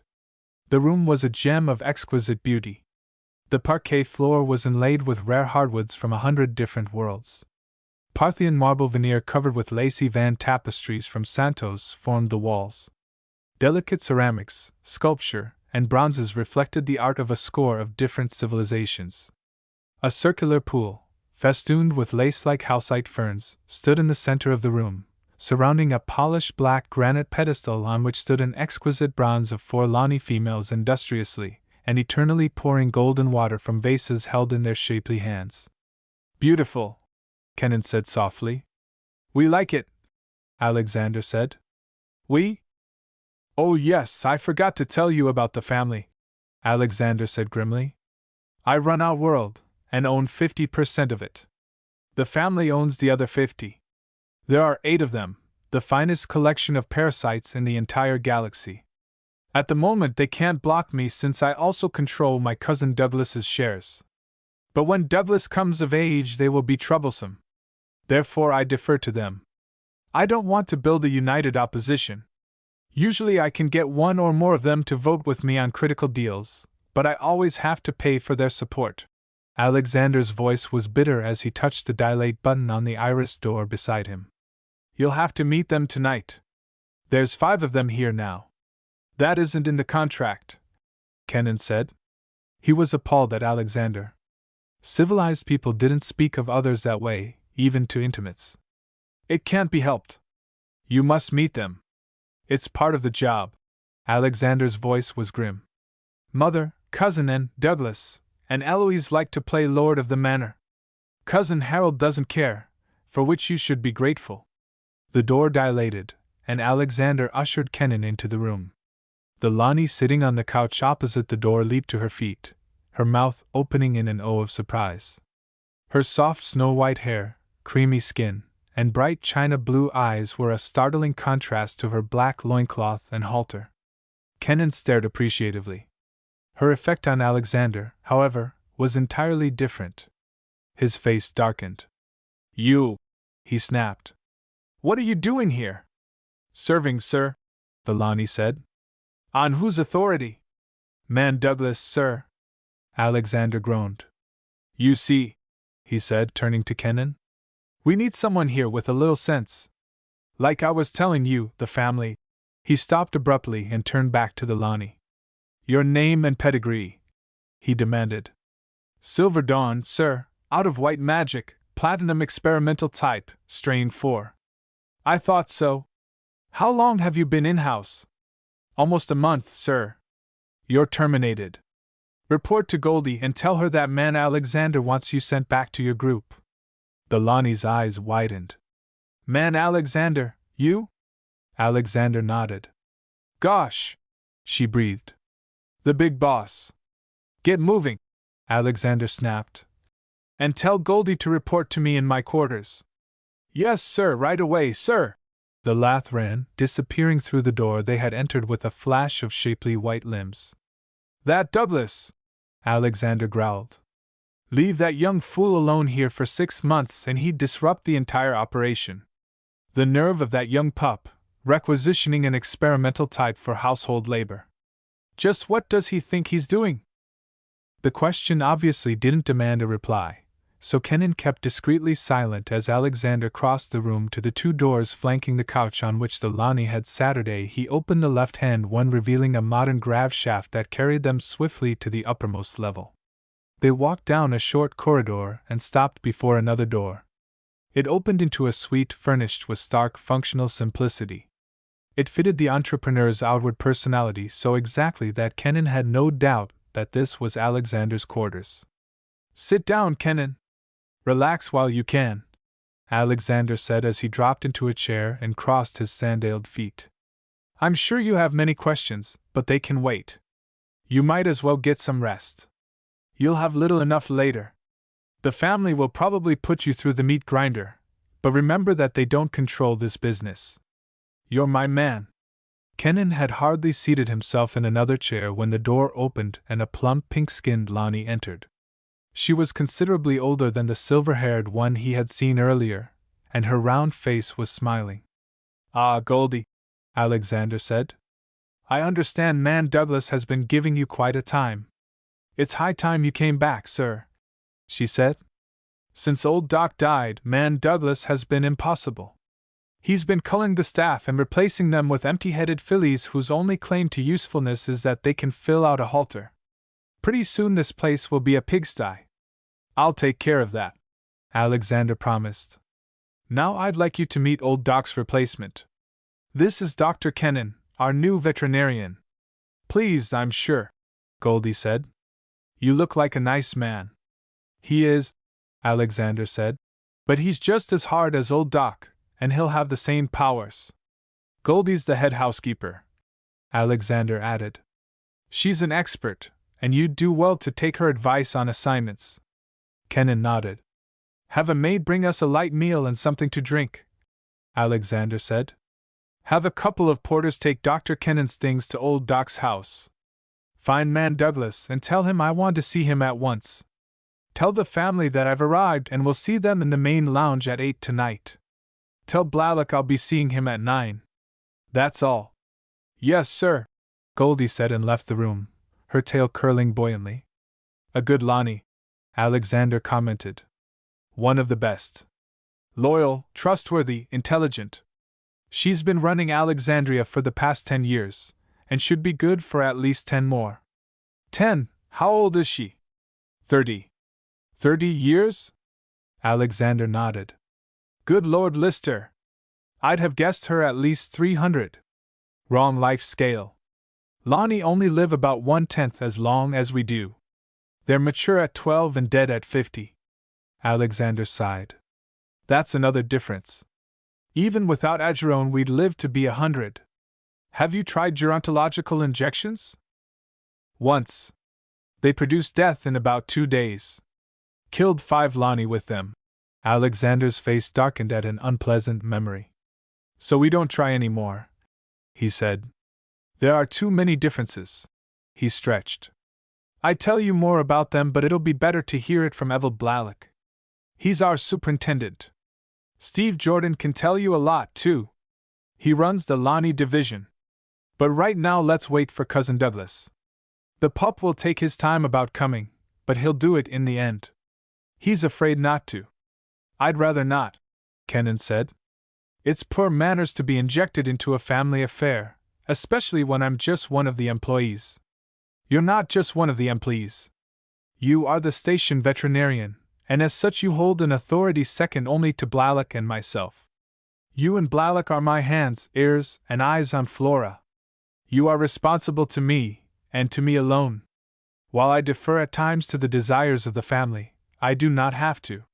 The room was a gem of exquisite beauty. The parquet floor was inlaid with rare hardwoods from 100 different worlds. Parthian marble veneer covered with lacy van tapestries from Santos formed the walls. Delicate ceramics, sculpture, and bronzes reflected the art of a score of different civilizations. A circular pool, festooned with lace-like halcite ferns, stood in the center of the room, surrounding a polished black granite pedestal on which stood an exquisite bronze of 4 Lani females industriously and eternally pouring golden water from vases held in their shapely hands. "Beautiful," Kenan said softly. "We like it," Alexander said. "We? Oh yes, I forgot to tell you about the family," Alexander said grimly. "I run our world, and own 50% of it. The family owns the other 50. There are 8 of them, the finest collection of parasites in the entire galaxy. At the moment they can't block me since I also control my cousin Douglas's shares. But when Douglas comes of age they will be troublesome. Therefore I defer to them. I don't want to build a united opposition. Usually I can get one or more of them to vote with me on critical deals, but I always have to pay for their support." Alexander's voice was bitter as he touched the dilate button on the iris door beside him. "You'll have to meet them tonight. There's 5 of them here now. That isn't in the contract," Kenan said. He was appalled at Alexander. Civilized people didn't speak of others that way, even to intimates. "It can't be helped. You must meet them. It's part of the job." Alexander's voice was grim. "Mother, cousin, and Douglas, and Eloise like to play lord of the manor. Cousin Harold doesn't care, for which you should be grateful." The door dilated, and Alexander ushered Kenan into the room. The Lani sitting on the couch opposite the door leaped to her feet, her mouth opening in an O of surprise. Her soft snow-white hair, creamy skin, and bright china blue eyes were a startling contrast to her black loincloth and halter. Kenan stared appreciatively. Her effect on Alexander, however, was entirely different. His face darkened. "You!" he snapped. "What are you doing here?" "Serving, sir," the Lani said. "On whose authority?" "Man Douglas, sir." Alexander groaned. "You see," he said, turning to Kenan, "we need someone here with a little sense. Like I was telling you, the family." He stopped abruptly and turned back to the Lani. "Your name and pedigree?" he demanded. "Silver Dawn, sir, out of white magic, platinum experimental type, strain 4. "I thought so. How long have you been in-house?" "Almost a month, sir." "You're terminated. Report to Goldie and tell her that man Alexander wants you sent back to your group." The Lani's eyes widened. "Man Alexander, you?" Alexander nodded. "Gosh!" she breathed. "The big boss." "Get moving," Alexander snapped. "And tell Goldie to report to me in my quarters." "Yes, sir, right away, sir." The lath ran, disappearing through the door they had entered with a flash of shapely white limbs. "That Douglas!" Alexander growled. "Leave that young fool alone here for 6 months and he'd disrupt the entire operation. The nerve of that young pup, requisitioning an experimental type for household labor. Just what does he think he's doing?" The question obviously didn't demand a reply, so Kenan kept discreetly silent as Alexander crossed the room to the 2 doors flanking the couch on which the Lani had Saturday. He opened the left-hand one, revealing a modern grav shaft that carried them swiftly to the uppermost level. They walked down a short corridor and stopped before another door. It opened into a suite furnished with stark functional simplicity. It fitted the entrepreneur's outward personality so exactly that Kenan had no doubt that this was Alexander's quarters. "Sit down, Kenan. Relax while you can," Alexander said as he dropped into a chair and crossed his sandaled feet. "I'm sure you have many questions, but they can wait. You might as well get some rest. You'll have little enough later. The family will probably put you through the meat grinder, but remember that they don't control this business. You're my man." Kenan had hardly seated himself in another chair when the door opened and a plump, pink-skinned Lani entered. She was considerably older than the silver-haired one he had seen earlier, and her round face was smiling. "Ah, Goldie," Alexander said. "I understand Man Douglas has been giving you quite a time." "It's high time you came back, sir," she said. "Since old Doc died, Man Douglas has been impossible. He's been culling the staff and replacing them with empty-headed fillies whose only claim to usefulness is that they can fill out a halter. Pretty soon this place will be a pigsty." "I'll take care of that," Alexander promised. "Now I'd like you to meet old Doc's replacement. This is Dr. Kennan, our new veterinarian." "Pleased, I'm sure," Goldie said. "You look like a nice man." "He is," Alexander said. "But he's just as hard as old Doc, and he'll have the same powers." "Goldie's the head housekeeper," Alexander added. "She's an expert, and you'd do well to take her advice on assignments." Kennan nodded. "Have a maid bring us a light meal and something to drink," Alexander said. "Have a couple of porters take Dr. Kennan's things to old Doc's house. Find Man Douglas and tell him I want to see him at once. Tell the family that I've arrived and will see them in the main lounge at 8 tonight. Tell Blalock I'll be seeing him at 9. That's all." "Yes, sir," Goldie said and left the room, her tail curling buoyantly. "A good Lani," Alexander commented. "One of the best. Loyal, trustworthy, intelligent. She's been running Alexandria for the past 10 years, and should be good for at least 10 more." "10? How old is she?" 30. 30 years? Alexander nodded. "Good Lord, Lister! I'd have guessed her at least 300. Wrong life scale. Lani only live about 1/10 as long as we do. They're mature at 12 and dead at 50. Alexander sighed. "That's another difference. Even without Agerone we'd live to be 100. Have you tried gerontological injections?" "Once. They produced death in about 2 days. Killed 5 Lani with them." Alexander's face darkened at an unpleasant memory. "So we don't try any more," he said. "There are too many differences." He stretched. "I'd tell you more about them, but it'll be better to hear it from Evil Blalock. He's our superintendent. Steve Jordan can tell you a lot, too. He runs the Lani division. But right now let's wait for Cousin Douglas. The pup will take his time about coming, but he'll do it in the end. He's afraid not to." "I'd rather not," Kennan said. "It's poor manners to be injected into a family affair, especially when I'm just one of the employees." "You're not just one of the employees. You are the station veterinarian, and as such you hold an authority second only to Blalock and myself. You and Blalock are my hands, ears, and eyes on Flora. You are responsible to me, and to me alone. While I defer at times to the desires of the family, I do not have to.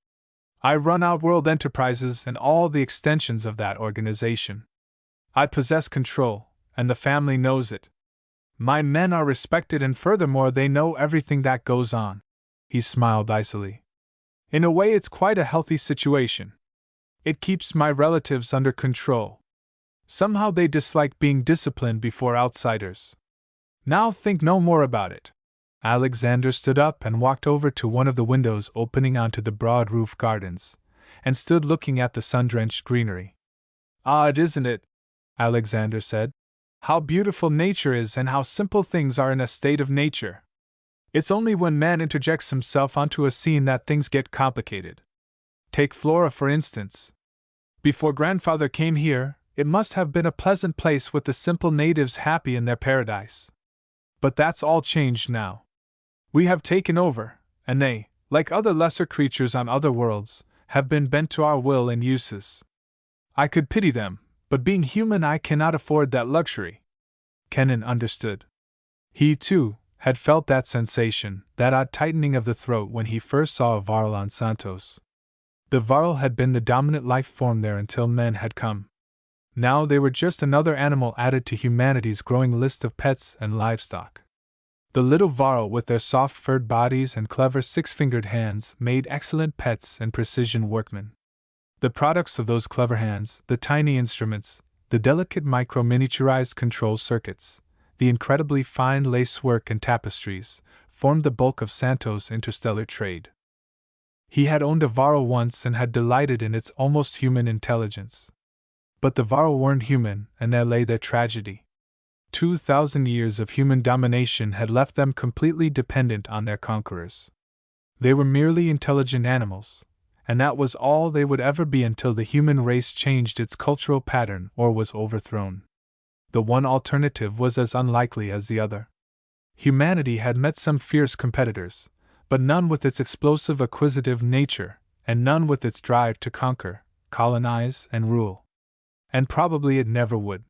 I run Outworld Enterprises and all the extensions of that organization. I possess control, and the family knows it. My men are respected, and furthermore they know everything that goes on." He smiled icily. "In a way it's quite a healthy situation. It keeps my relatives under control. Somehow they dislike being disciplined before outsiders. Now think no more about it." Alexander stood up and walked over to one of the windows opening onto the broad roof gardens, and stood looking at the sun-drenched greenery. "Odd, isn't it?" Alexander said. "How beautiful nature is and how simple things are in a state of nature. It's only when man interjects himself onto a scene that things get complicated. Take Flora, for instance. Before grandfather came here, it must have been a pleasant place with the simple natives happy in their paradise. But that's all changed now. We have taken over, and they, like other lesser creatures on other worlds, have been bent to our will and uses. I could pity them, but being human I cannot afford that luxury." Kennan understood. He, too, had felt that sensation, that odd tightening of the throat when he first saw a varl on Santos. The varl had been the dominant life form there until men had come. Now they were just another animal added to humanity's growing list of pets and livestock. The little varl, with their soft furred bodies and clever six-fingered hands, made excellent pets and precision workmen. The products of those clever hands, the tiny instruments, the delicate micro-miniaturized control circuits, the incredibly fine lace work and tapestries, formed the bulk of Santo's interstellar trade. He had owned a Varl once and had delighted in its almost human intelligence. But the Varl weren't human, and there lay their tragedy. 2,000 years of human domination had left them completely dependent on their conquerors. They were merely intelligent animals, and that was all they would ever be until the human race changed its cultural pattern or was overthrown. The one alternative was as unlikely as the other. Humanity had met some fierce competitors, but none with its explosive acquisitive nature, and none with its drive to conquer, colonize, and rule. And probably it never would.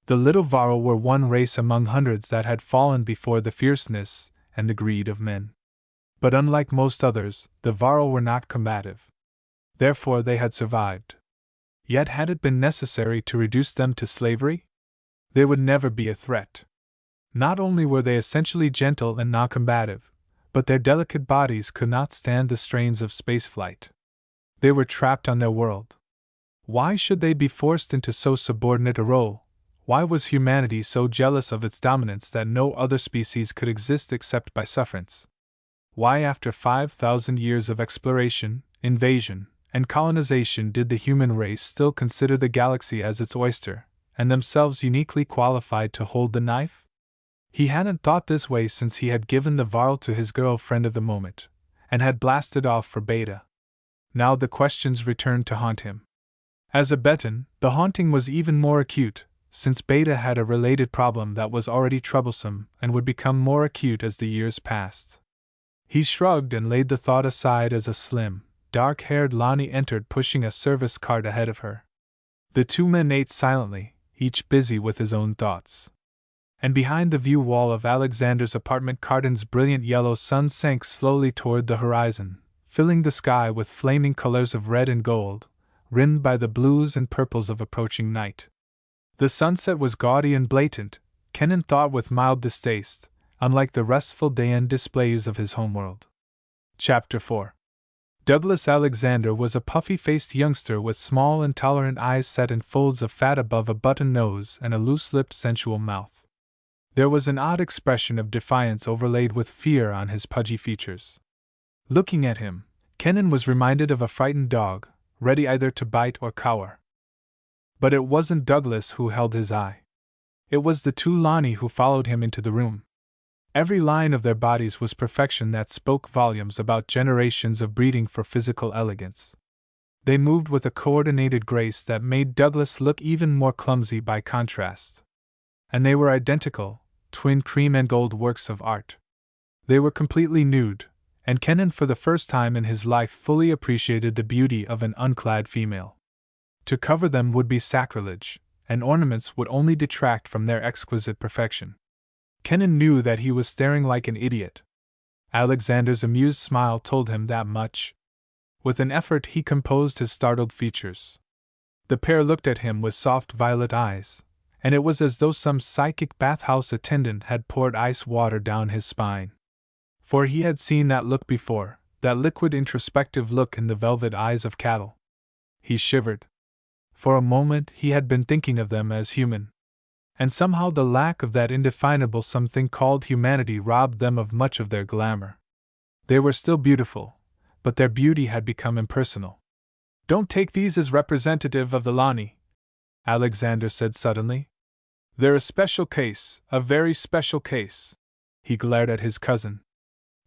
The little Varl were one race among hundreds that had fallen before the fierceness and the greed of men. But unlike most others, the Varl were not combative. Therefore they had survived. Yet had it been necessary to reduce them to slavery? They would never be a threat. Not only were they essentially gentle and non-combative, but their delicate bodies could not stand the strains of spaceflight. They were trapped on their world. Why should they be forced into so subordinate a role? Why was humanity so jealous of its dominance that no other species could exist except by sufferance? Why, after 5,000 years of exploration, invasion, and colonization, did the human race still consider the galaxy as its oyster, and themselves uniquely qualified to hold the knife? He hadn't thought this way since he had given the Varl to his girlfriend of the moment, and had blasted off for Beta. Now the questions returned to haunt him. As a Betan, the haunting was even more acute, since Beta had a related problem that was already troublesome and would become more acute as the years passed. He shrugged and laid the thought aside as a slim, dark-haired Lani entered pushing a service cart ahead of her. The two men ate silently, each busy with his own thoughts. And behind the view wall of Alexander's apartment, Cardin's brilliant yellow sun sank slowly toward the horizon, filling the sky with flaming colors of red and gold, rimmed by the blues and purples of approaching night. The sunset was gaudy and blatant, Kenan thought with mild distaste, unlike the restful day-end displays of his homeworld. Chapter 4. Douglas Alexander was a puffy-faced youngster with small intolerant eyes set in folds of fat above a button nose and a loose-lipped sensual mouth. There was an odd expression of defiance overlaid with fear on his pudgy features. Looking at him, Kenan was reminded of a frightened dog, ready either to bite or cower. But it wasn't Douglas who held his eye. It was the two Lani who followed him into the room. Every line of their bodies was perfection that spoke volumes about generations of breeding for physical elegance. They moved with a coordinated grace that made Douglas look even more clumsy by contrast. And they were identical, twin cream and gold works of art. They were completely nude, and Kenan for the first time in his life fully appreciated the beauty of an unclad female. To cover them would be sacrilege, and ornaments would only detract from their exquisite perfection. Kenan knew that he was staring like an idiot. Alexander's amused smile told him that much. With an effort he composed his startled features. The pair looked at him with soft violet eyes, and it was as though some psychic bathhouse attendant had poured ice water down his spine. For he had seen that look before, that liquid introspective look in the velvet eyes of cattle. He shivered. For a moment he had been thinking of them as human. And somehow the lack of that indefinable something called humanity robbed them of much of their glamour. They were still beautiful, but their beauty had become impersonal. "Don't take these as representative of the Lani," Alexander said suddenly. "They're a special case, a very special case." He glared at his cousin.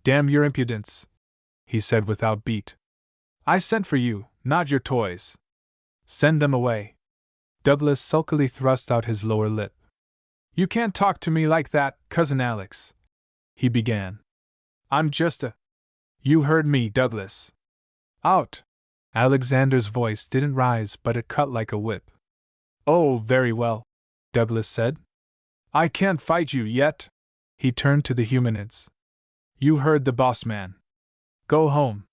"Damn your impudence," he said without beat. "I sent for you, not your toys. Send them away." Douglas sulkily thrust out his lower lip. "You can't talk to me like that, Cousin Alex," he began. "I'm just a—" "You heard me, Douglas. Out!" Alexander's voice didn't rise, but it cut like a whip. "Oh, very well," Douglas said. "I can't fight you yet." He turned to the humanids. "You heard the boss man. Go home."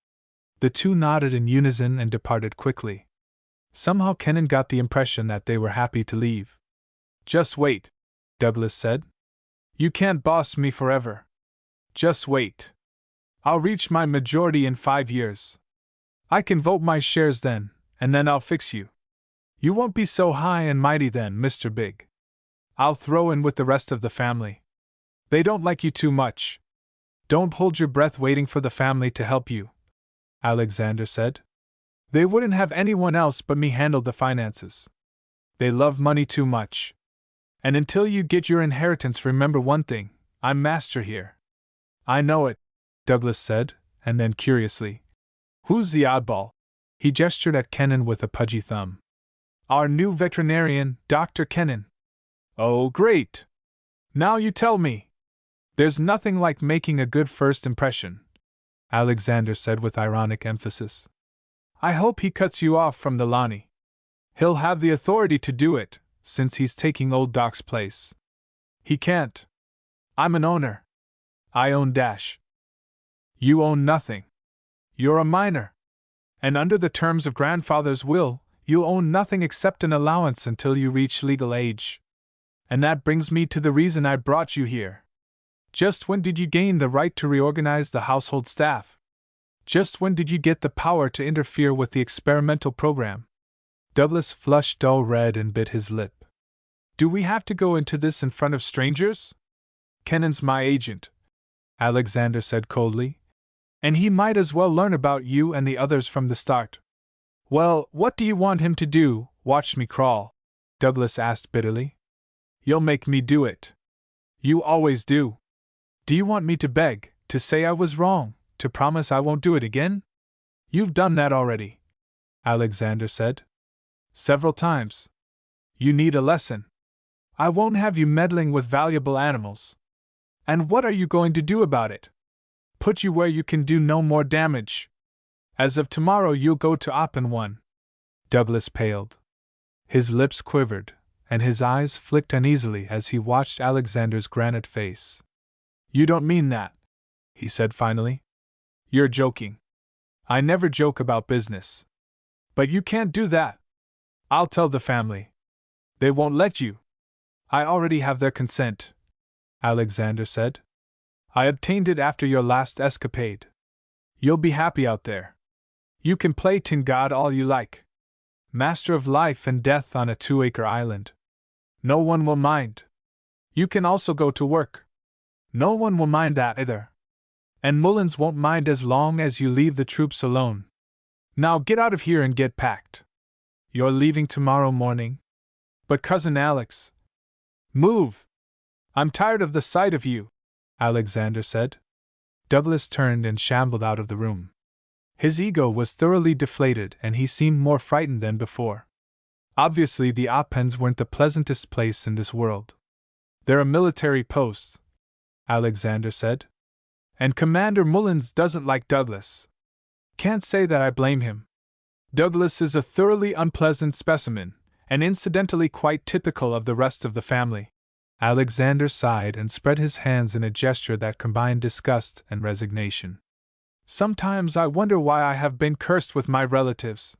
The two nodded in unison and departed quickly. Somehow Kenan got the impression that they were happy to leave. "Just wait," Douglas said. "You can't boss me forever. Just wait. I'll reach my majority in 5 years. I can vote my shares then, and then I'll fix you. You won't be so high and mighty then, Mr. Big. I'll throw in with the rest of the family. They don't like you too much." Don't hold your breath waiting for the family to help you, Alexander said. They wouldn't have anyone else but me handle the finances. They love money too much. And until you get your inheritance, remember one thing, I'm master here. I know it, Douglas said, and then curiously, who's the oddball? He gestured at Kennan with a pudgy thumb. Our new veterinarian, Dr. Kennan. Oh, great! Now you tell me. There's nothing like making a good first impression, Alexander said with ironic emphasis. I hope he cuts you off from the Lani. He'll have the authority to do it, since he's taking old Doc's place. He can't. I'm an owner. I own Dash. You own nothing. You're a minor. And under the terms of grandfather's will, you'll own nothing except an allowance until you reach legal age. And that brings me to the reason I brought you here. Just when did you gain the right to reorganize the household staff? Just when did you get the power to interfere with the experimental program? Douglas flushed dull red and bit his lip. Do we have to go into this in front of strangers? Kennan's my agent, Alexander said coldly. And he might as well learn about you and the others from the start. Well, what do you want him to do, watch me crawl? Douglas asked bitterly. You'll make me do it. You always do. Do you want me to beg, to say I was wrong, to promise I won't do it again? You've done that already, Alexander said. Several times. You need a lesson. I won't have you meddling with valuable animals. And what are you going to do about it? Put you where you can do no more damage. As of tomorrow you'll go to Oppen 1. Douglas paled. His lips quivered, and his eyes flicked uneasily as he watched Alexander's granite face. You don't mean that, he said finally. You're joking. I never joke about business. But you can't do that. I'll tell the family. They won't let you. I already have their consent, Alexander said. I obtained it after your last escapade. You'll be happy out there. You can play Tin God all you like. Master of life and death on a 2-acre island. No one will mind. You can also go to work. No one will mind that either. And Mullins won't mind as long as you leave the troops alone. Now get out of here and get packed. You're leaving tomorrow morning? But Cousin Alex. Move! I'm tired of the sight of you, Alexander said. Douglas turned and shambled out of the room. His ego was thoroughly deflated and he seemed more frightened than before. Obviously the Oppens weren't the pleasantest place in this world. They're a military post, Alexander said. And Commander Mullins doesn't like Douglas. Can't say that I blame him. Douglas is a thoroughly unpleasant specimen, and incidentally quite typical of the rest of the family. Alexander sighed and spread his hands in a gesture that combined disgust and resignation. Sometimes I wonder why I have been cursed with my relatives.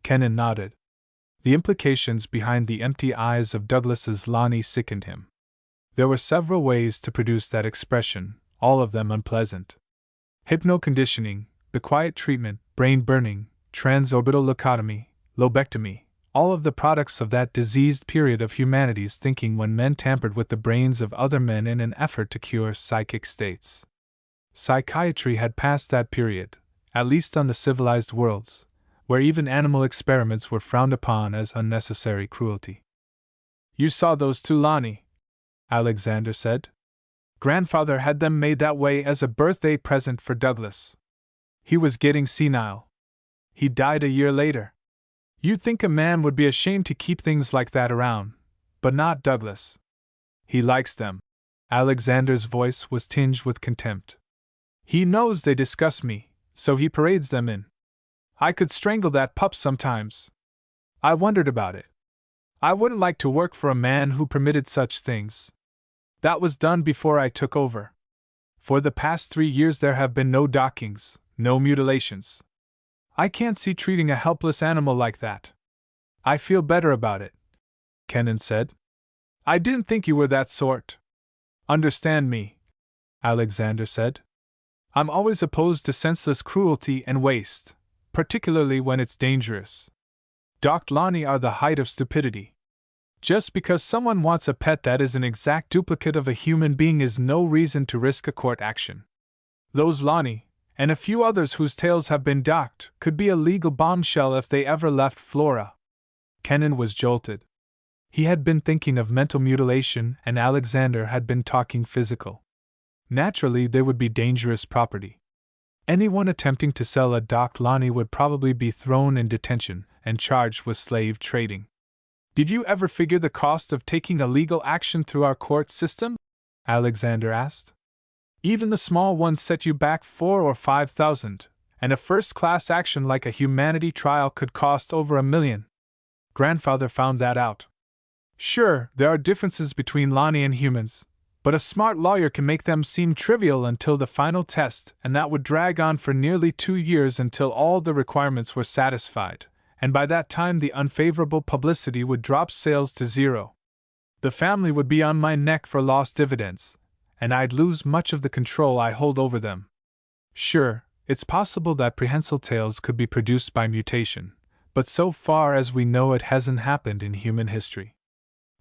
Kennan nodded. The implications behind the empty eyes of Douglas's Lani sickened him. There were several ways to produce that expression, all of them unpleasant. Hypnoconditioning, the quiet treatment, brain burning, transorbital lobotomy, lobectomy, all of the products of that diseased period of humanity's thinking when men tampered with the brains of other men in an effort to cure psychic states. Psychiatry had passed that period, at least on the civilized worlds, where even animal experiments were frowned upon as unnecessary cruelty. You saw those two Lani, Alexander said. Grandfather had them made that way as a birthday present for Douglas. He was getting senile. He died a year later. You'd think a man would be ashamed to keep things like that around, but not Douglas. He likes them. Alexander's voice was tinged with contempt. He knows they disgust me, so he parades them in. I could strangle that pup sometimes. I wondered about it. I wouldn't like to work for a man who permitted such things. That was done before I took over. For the past 3 years there have been no dockings, no mutilations. I can't see treating a helpless animal like that. I feel better about it, Kennan said. I didn't think you were that sort. Understand me, Alexander said. I'm always opposed to senseless cruelty and waste, particularly when it's dangerous. Docked Lani are the height of stupidity. Just because someone wants a pet that is an exact duplicate of a human being is no reason to risk a court action. Those Lani, and a few others whose tails have been docked, could be a legal bombshell if they ever left Flora. Kenan was jolted. He had been thinking of mental mutilation, and Alexander had been talking physical. Naturally, they would be dangerous property. Anyone attempting to sell a docked Lani would probably be thrown in detention and charged with slave trading. Did you ever figure the cost of taking a legal action through our court system? Alexander asked. Even the small ones set you back 4,000 or 5,000, and a first-class action like a humanity trial could cost over $1 million. Grandfather found that out. Sure, there are differences between Lani and humans, but a smart lawyer can make them seem trivial until the final test, and that would drag on for nearly 2 years until all the requirements were satisfied, and by that time the unfavorable publicity would drop sales to zero. The family would be on my neck for lost dividends, and I'd lose much of the control I hold over them. Sure, it's possible that prehensile tails could be produced by mutation, but so far as we know it hasn't happened in human history.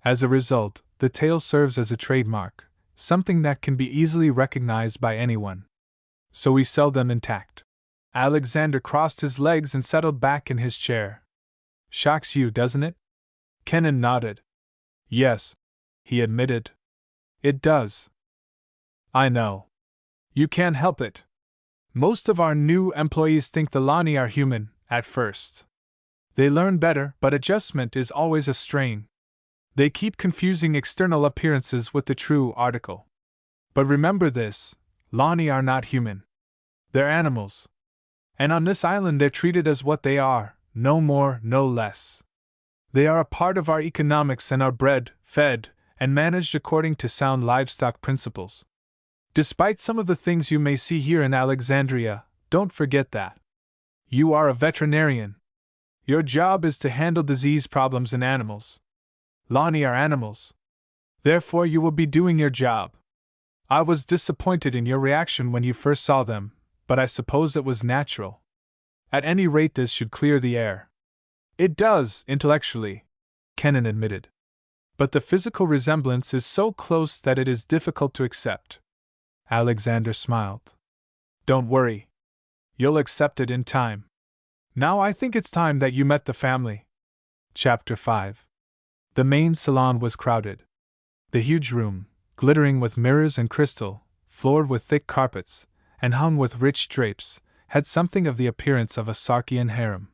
As a result, the tail serves as a trademark, something that can be easily recognized by anyone. So we sell them intact. Alexander crossed his legs and settled back in his chair. Shocks you, doesn't it? Kenan nodded. Yes, he admitted. It does. I know. You can't help it. Most of our new employees think the Lani are human, at first. They learn better, but adjustment is always a strain. They keep confusing external appearances with the true article. But remember this, Lani are not human. They're animals. And on this island they're treated as what they are, no more, no less. They are a part of our economics and are bred, fed, and managed according to sound livestock principles. Despite some of the things you may see here in Alexandria, don't forget that. You are a veterinarian. Your job is to handle disease problems in animals. Lani are animals. Therefore, you will be doing your job. I was disappointed in your reaction when you first saw them, but I suppose it was natural. At any rate, this should clear the air. It does, intellectually, Kenan admitted. But the physical resemblance is so close that it is difficult to accept. Alexander smiled. Don't worry. You'll accept it in time. Now I think it's time that you met the family. Chapter 5. The main salon was crowded. The huge room, glittering with mirrors and crystal, floored with thick carpets, and hung with rich drapes, had something of the appearance of a Sarkian harem.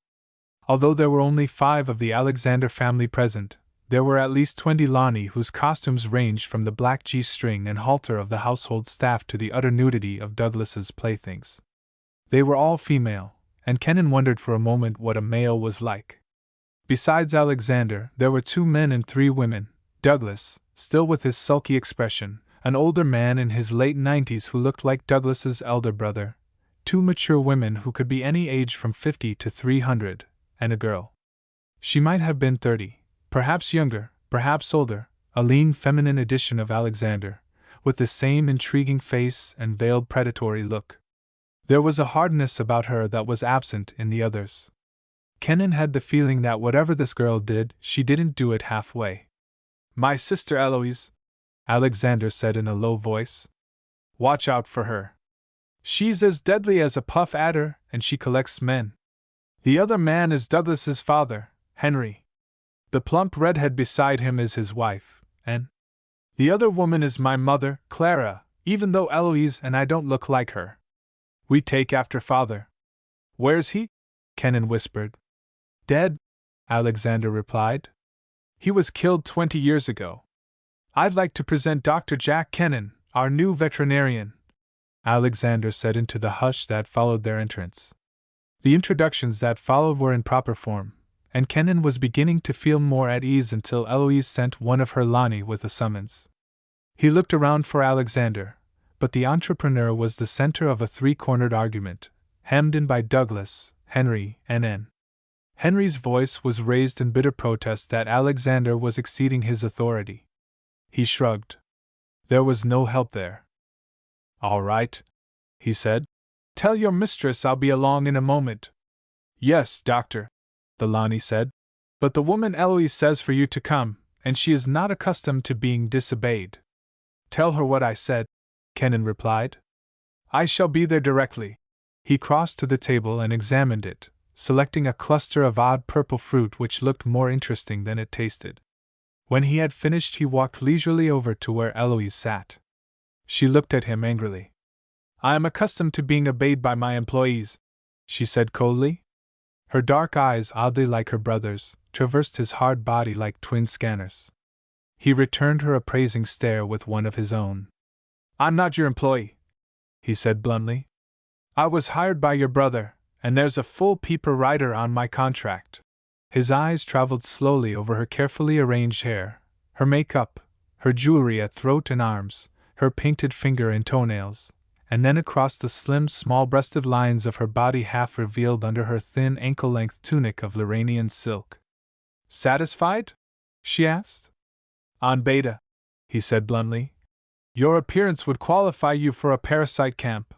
Although there were only 5 of the Alexander family present, there were at least 20 Lani whose costumes ranged from the black G-string and halter of the household staff to the utter nudity of Douglas's playthings. They were all female, and Kenan wondered for a moment what a male was like. Besides Alexander, there were 2 men and 3 women, Douglas, still with his sulky expression, an older man in his late 90s who looked like Douglas's elder brother, 2 mature women who could be any age from 50 to 300, and a girl. She might have been 30, perhaps younger, perhaps older, a lean feminine edition of Alexander, with the same intriguing face and veiled predatory look. There was a hardness about her that was absent in the others. Kenan had the feeling that whatever this girl did, she didn't do it halfway. My sister Eloise, Alexander said in a low voice. Watch out for her. She's as deadly as a puff adder, and she collects men. The other man is Douglas's father, Henry. The plump redhead beside him is his wife, and the other woman is my mother, Clara, even though Eloise and I don't look like her. We take after father. Where's he? Kenan whispered. Dead, Alexander replied. He was killed 20 years ago. I'd like to present Dr. Jack Kenan, our new veterinarian, Alexander said into the hush that followed their entrance. The introductions that followed were in proper form, and Kenan was beginning to feel more at ease until Eloise sent one of her Lani with a summons. He looked around for Alexander, but the entrepreneur was the center of a 3-cornered argument, hemmed in by Douglas, Henry, and N. Henry's voice was raised in bitter protest that Alexander was exceeding his authority. He shrugged. There was no help there. All right, he said. Tell your mistress I'll be along in a moment. Yes, doctor, the Lani said. But the woman Eloise says for you to come, and she is not accustomed to being disobeyed. Tell her what I said, Kenan replied. I shall be there directly. He crossed to the table and examined it, selecting a cluster of odd purple fruit which looked more interesting than it tasted. When he had finished, he walked leisurely over to where Eloise sat. She looked at him angrily. I am accustomed to being obeyed by my employees, she said coldly. Her dark eyes, oddly like her brother's, traversed his hard body like twin scanners. He returned her appraising stare with one of his own. I'm not your employee, he said bluntly. I was hired by your brother, and there's a full paper rider on my contract. His eyes traveled slowly over her carefully arranged hair, her makeup, her jewelry at throat and arms, her painted finger and toenails, and then across the slim, small-breasted lines of her body half revealed under her thin ankle-length tunic of Lorrainian silk. Satisfied? She asked. On beta, he said bluntly. Your appearance would qualify you for a parasite camp.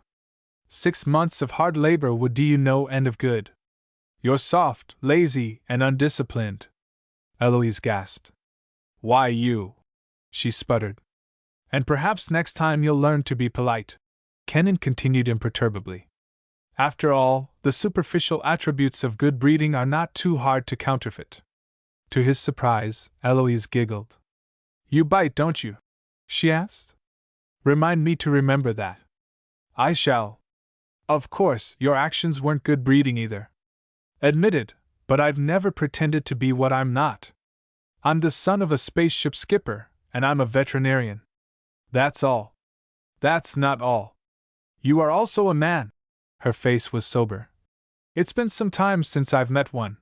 6 months of hard labor would do you no end of good. You're soft, lazy, and undisciplined. Eloise gasped. Why you? She sputtered. And perhaps next time you'll learn to be polite. Kennan continued imperturbably. After all, the superficial attributes of good breeding are not too hard to counterfeit. To his surprise, Eloise giggled. You bite, don't you? She asked. Remind me to remember that. I shall. Of course, your actions weren't good breeding either. Admitted, but I've never pretended to be what I'm not. I'm the son of a spaceship skipper, and I'm a veterinarian. That's all. That's not all. You are also a man. Her face was sober. It's been some time since I've met one.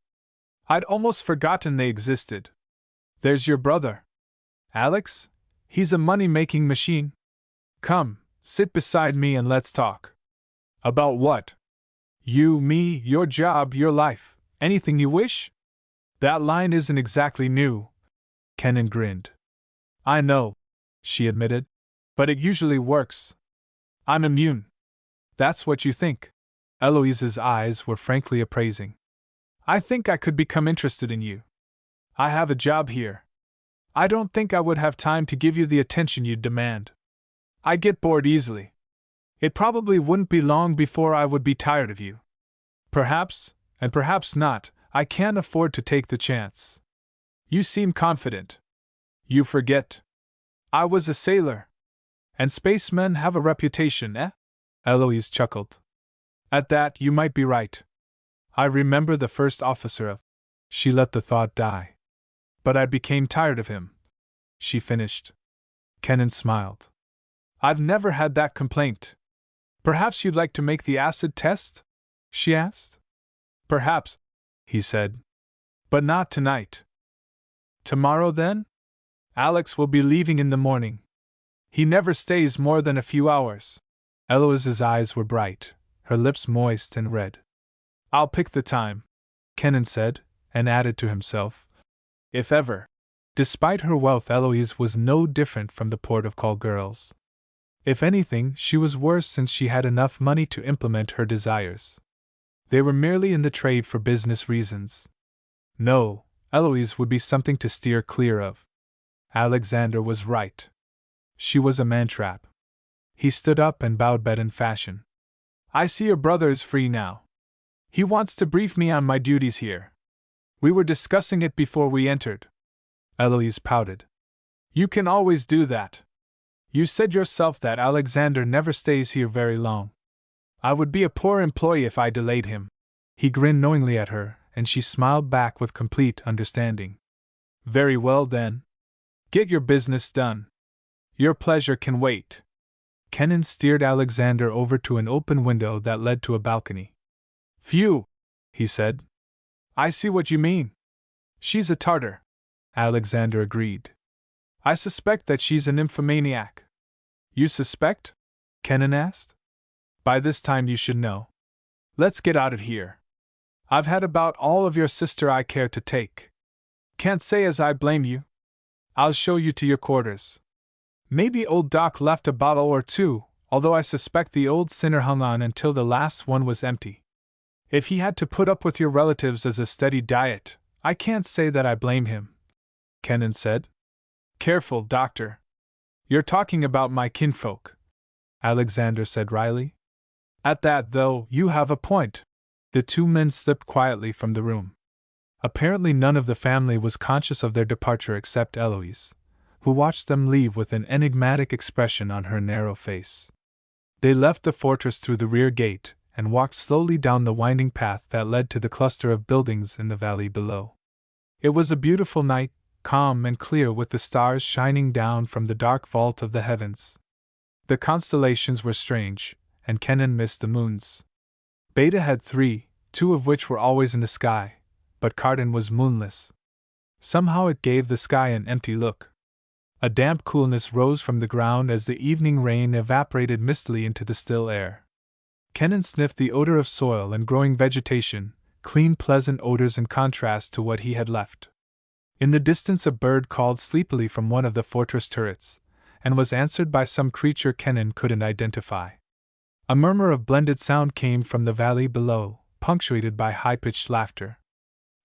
I'd almost forgotten they existed. There's your brother. Alex? He's a money-making machine. Come, sit beside me and let's talk. About what? You, me, your job, your life, anything you wish? That line isn't exactly new. Kennan grinned. I know, she admitted, but it usually works. I'm immune. That's what you think. Eloise's eyes were frankly appraising. I think I could become interested in you. I have a job here. I don't think I would have time to give you the attention you'd demand. I get bored easily. It probably wouldn't be long before I would be tired of you. Perhaps, and perhaps not, I can't afford to take the chance. You seem confident. You forget. I was a sailor. And spacemen have a reputation, eh? Eloise chuckled. At that, you might be right. I remember the first officer of. She let the thought die. But I became tired of him. She finished. Kennan smiled. I've never had that complaint. Perhaps you'd like to make the acid test? She asked. Perhaps, he said. But not tonight. Tomorrow, then? Alex will be leaving in the morning. He never stays more than a few hours. Eloise's eyes were bright, her lips moist and red. I'll pick the time, Kennan said, and added to himself. If ever. Despite her wealth, Eloise was no different from the port of call girls. If anything, she was worse since she had enough money to implement her desires. They were merely in the trade for business reasons. No, Eloise would be something to steer clear of. Alexander was right. She was a man-trap. He stood up and bowed Bedouin fashion. I see your brother is free now. He wants to brief me on my duties here. We were discussing it before we entered. Eloise pouted. You can always do that. You said yourself that Alexander never stays here very long. I would be a poor employee if I delayed him. He grinned knowingly at her, and she smiled back with complete understanding. Very well then. Get your business done. Your pleasure can wait. Kennan steered Alexander over to an open window that led to a balcony. Phew, he said. I see what you mean. She's a Tartar. Alexander agreed. I suspect that she's an nymphomaniac. You suspect? Kennan asked. By this time you should know. Let's get out of here. I've had about all of your sister I care to take. Can't say as I blame you. I'll show you to your quarters. Maybe old Doc left a bottle or two, although I suspect the old sinner hung on until the last one was empty. If he had to put up with your relatives as a steady diet, I can't say that I blame him, Kennan said. Careful, Doctor. You're talking about my kinfolk, Alexander said wryly. At that, though, you have a point. The two men slipped quietly from the room. Apparently none of the family was conscious of their departure except Eloise, who watched them leave with an enigmatic expression on her narrow face. They left the fortress through the rear gate and walked slowly down the winding path that led to the cluster of buildings in the valley below. It was a beautiful night, calm and clear, with the stars shining down from the dark vault of the heavens. The constellations were strange, and Kenan missed the moons. Beta had 3, 2 of which were always in the sky, but Cardan was moonless. Somehow it gave the sky an empty look. A damp coolness rose from the ground as the evening rain evaporated mistily into the still air. Kenan sniffed the odor of soil and growing vegetation, clean, pleasant odors in contrast to what he had left. In the distance a bird called sleepily from one of the fortress turrets, and was answered by some creature Kenan couldn't identify. A murmur of blended sound came from the valley below, punctuated by high-pitched laughter.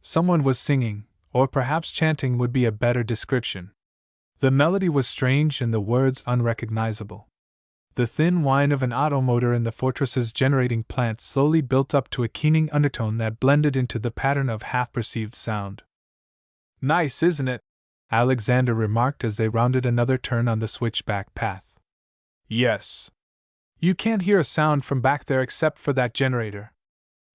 Someone was singing, or perhaps chanting would be a better description. The melody was strange and the words unrecognizable. The thin whine of an automotor in the fortress's generating plant slowly built up to a keening undertone that blended into the pattern of half-perceived sound. "Nice, isn't it?" Alexander remarked as they rounded another turn on the switchback path. "Yes. You can't hear a sound from back there except for that generator.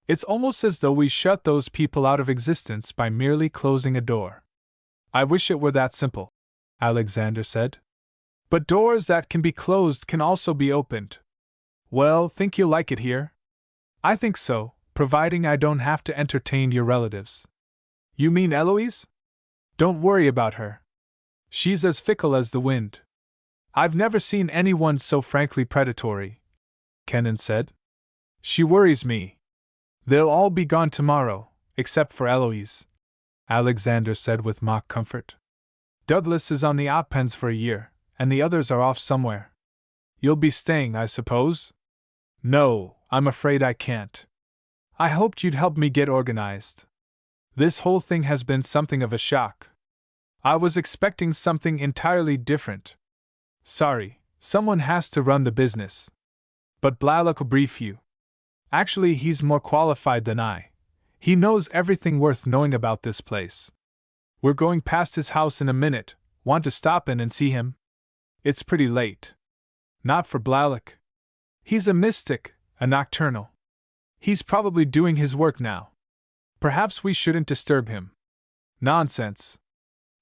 It's almost as though we shut those people out of existence by merely closing a door." "I wish it were that simple," Alexander said. "But doors that can be closed can also be opened." "Well, think you'll like it here?" "I think so, providing I don't have to entertain your relatives." "You mean Eloise?" "Don't worry about her. She's as fickle as the wind." "I've never seen anyone so frankly predatory," Kenan said. "She worries me." "They'll all be gone tomorrow, except for Eloise," Alexander said with mock comfort. "Douglas is on the outpens for a year, and the others are off somewhere. You'll be staying, I suppose?" "No, I'm afraid I can't. I hoped you'd help me get organized. This whole thing has been something of a shock. I was expecting something entirely different. Sorry, someone has to run the business. But Blalock'll brief you. Actually, he's more qualified than I. He knows everything worth knowing about this place. We're going past his house in a minute. Want to stop in and see him?" "It's pretty late." "Not for Blalock. He's a mystic, a nocturnal. He's probably doing his work now. Perhaps we shouldn't disturb him." "Nonsense.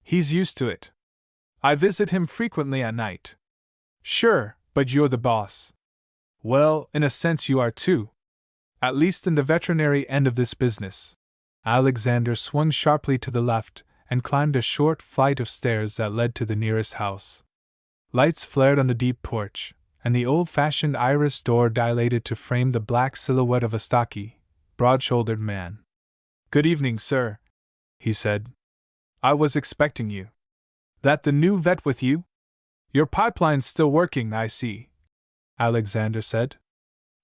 He's used to it. I visit him frequently at night." "Sure, but you're the boss." "Well, in a sense you are too. At least in the veterinary end of this business." Alexander swung sharply to the left and climbed a short flight of stairs that led to the nearest house. Lights flared on the deep porch, and the old-fashioned iris door dilated to frame the black silhouette of a stocky, broad-shouldered man. "Good evening, sir," he said. "I was expecting you." "That the new vet with you? Your pipeline's still working, I see," Alexander said.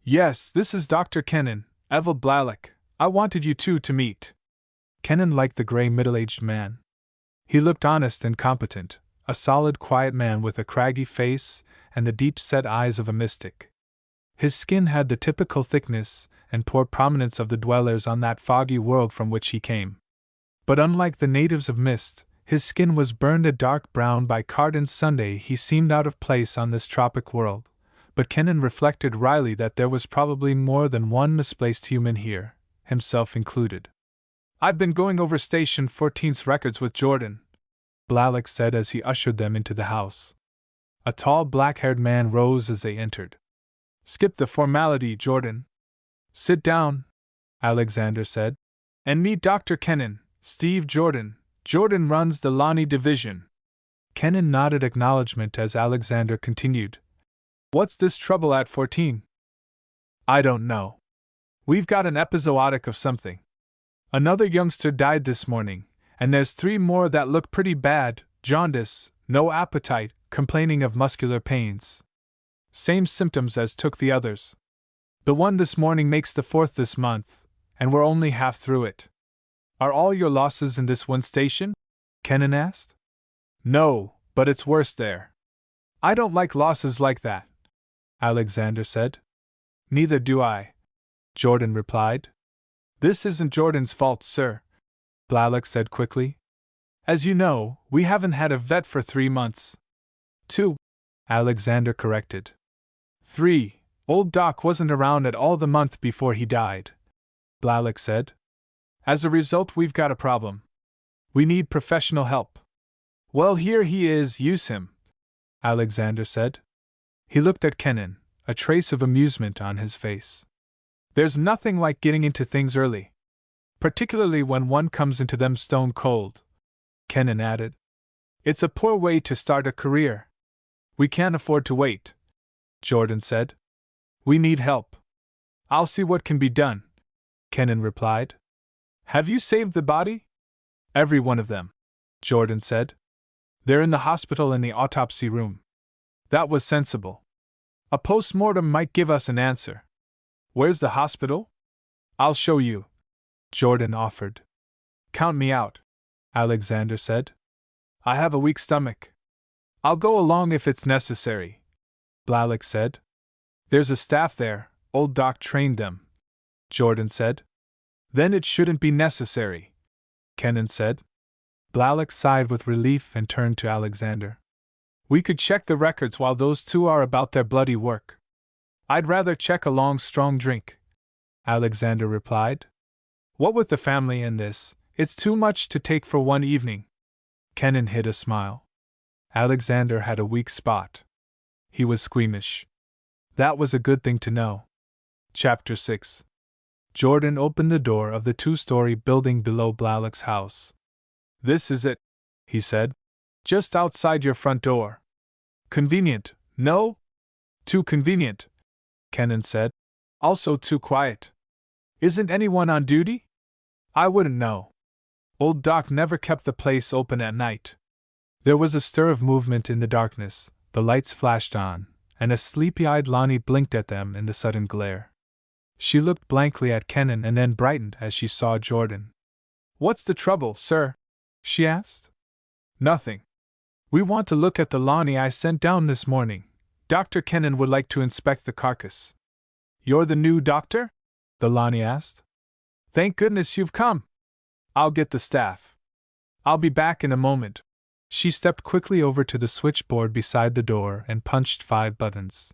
"Yes, this is Dr. Kenan, Evil Blalock. I wanted you two to meet." Kenan liked the gray middle-aged man. He looked honest and competent, a solid, quiet man with a craggy face and the deep-set eyes of a mystic. His skin had the typical thickness and poor prominence of the dwellers on that foggy world from which he came. But unlike the natives of Mist, his skin was burned a dark brown by Cardan's Sunday. He seemed out of place on this tropic world, but Kenan reflected wryly that there was probably more than one misplaced human here, himself included. "I've been going over Station 14's records with Jordan," Blalock said as he ushered them into the house. A tall black-haired man rose as they entered. "Skip the formality, Jordan. Sit down," Alexander said. "And meet Dr. Kenan, Steve Jordan. Jordan runs the Lani division." Kenan nodded acknowledgement as Alexander continued. "What's this trouble at 14? "I don't know. We've got an epizootic of something. Another youngster died this morning, and there's 3 more that look pretty bad: jaundice, no appetite, complaining of muscular pains. Same symptoms as took the others. The one this morning makes the 4th this month, and we're only half through it." "Are all your losses in this one station?" Kenan asked. "No, but it's worse there." "I don't like losses like that," Alexander said. Neither do I, Jordan replied. This isn't Jordan's fault, sir, Blalock said quickly. As you know, we haven't had a vet for 3 months. 2, Alexander corrected. 3, old Doc wasn't around at all the month before he died, Blalock said. As a result, we've got a problem. We need professional help. Well, here he is, use him, Alexander said. He looked at Kenan, a trace of amusement on his face. There's nothing like getting into things early, particularly when one comes into them stone cold, Kenan added. It's a poor way to start a career. We can't afford to wait, Jordan said. We need help. I'll see what can be done, Kenan replied. Have you saved the body? Every one of them, Jordan said. They're in the hospital in the autopsy room. That was sensible. A post-mortem might give us an answer. Where's the hospital? I'll show you, Jordan offered. Count me out, Alexander said. I have a weak stomach. I'll go along if it's necessary, Blalock said. There's a staff there, old Doc trained them, Jordan said. Then it shouldn't be necessary, Kenan said. Blalock sighed with relief and turned to Alexander. We could check the records while those two are about their bloody work. I'd rather check a long, strong drink, Alexander replied. What with the family and this, it's too much to take for one evening. Kenan hid a smile. Alexander had a weak spot. He was squeamish. That was a good thing to know. Chapter 6. Jordan opened the door of the 2-story building below Blalock's house. This is it, he said. Just outside your front door. Convenient, no? Too convenient, Kenan said. Also too quiet. Isn't anyone on duty? I wouldn't know. Old Doc never kept the place open at night. There was a stir of movement in the darkness, the lights flashed on, and a sleepy-eyed Lani blinked at them in the sudden glare. She looked blankly at Kenan and then brightened as she saw Jordan. What's the trouble, sir? She asked. Nothing. We want to look at the Lani I sent down this morning. Dr. Kenan would like to inspect the carcass. You're the new doctor? The Lani asked. Thank goodness you've come. I'll get the staff. I'll be back in a moment. She stepped quickly over to the switchboard beside the door and punched 5 buttons.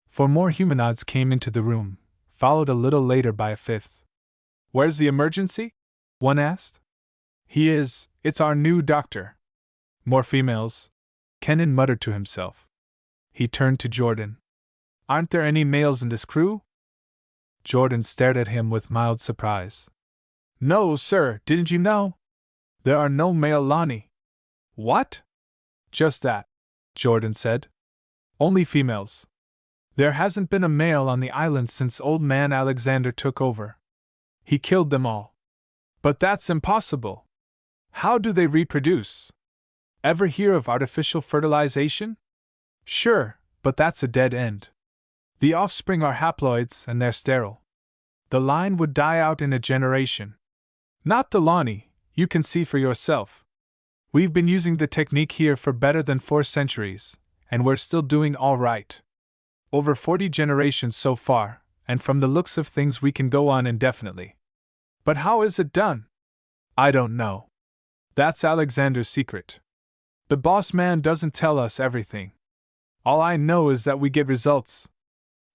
4 more humanoids came into the room, followed a little later by a 5th. Where's the emergency? One asked. It's our new doctor. More females, Kenan muttered to himself. He turned to Jordan. Aren't there any males in this crew? Jordan stared at him with mild surprise. No, sir, didn't you know? There are no male Lani. What? Just that, Jordan said. Only females. There hasn't been a male on the island since old man Alexander took over. He killed them all. But that's impossible. How do they reproduce? Ever hear of artificial fertilization? Sure, but that's a dead end. The offspring are haploids and they're sterile. The line would die out in a generation. Not the Lani, you can see for yourself. We've been using the technique here for better than 4 centuries, and we're still doing all right. Over 40 generations so far, and from the looks of things we can go on indefinitely. But how is it done? I don't know. That's Alexander's secret. The boss man doesn't tell us everything. All I know is that we get results.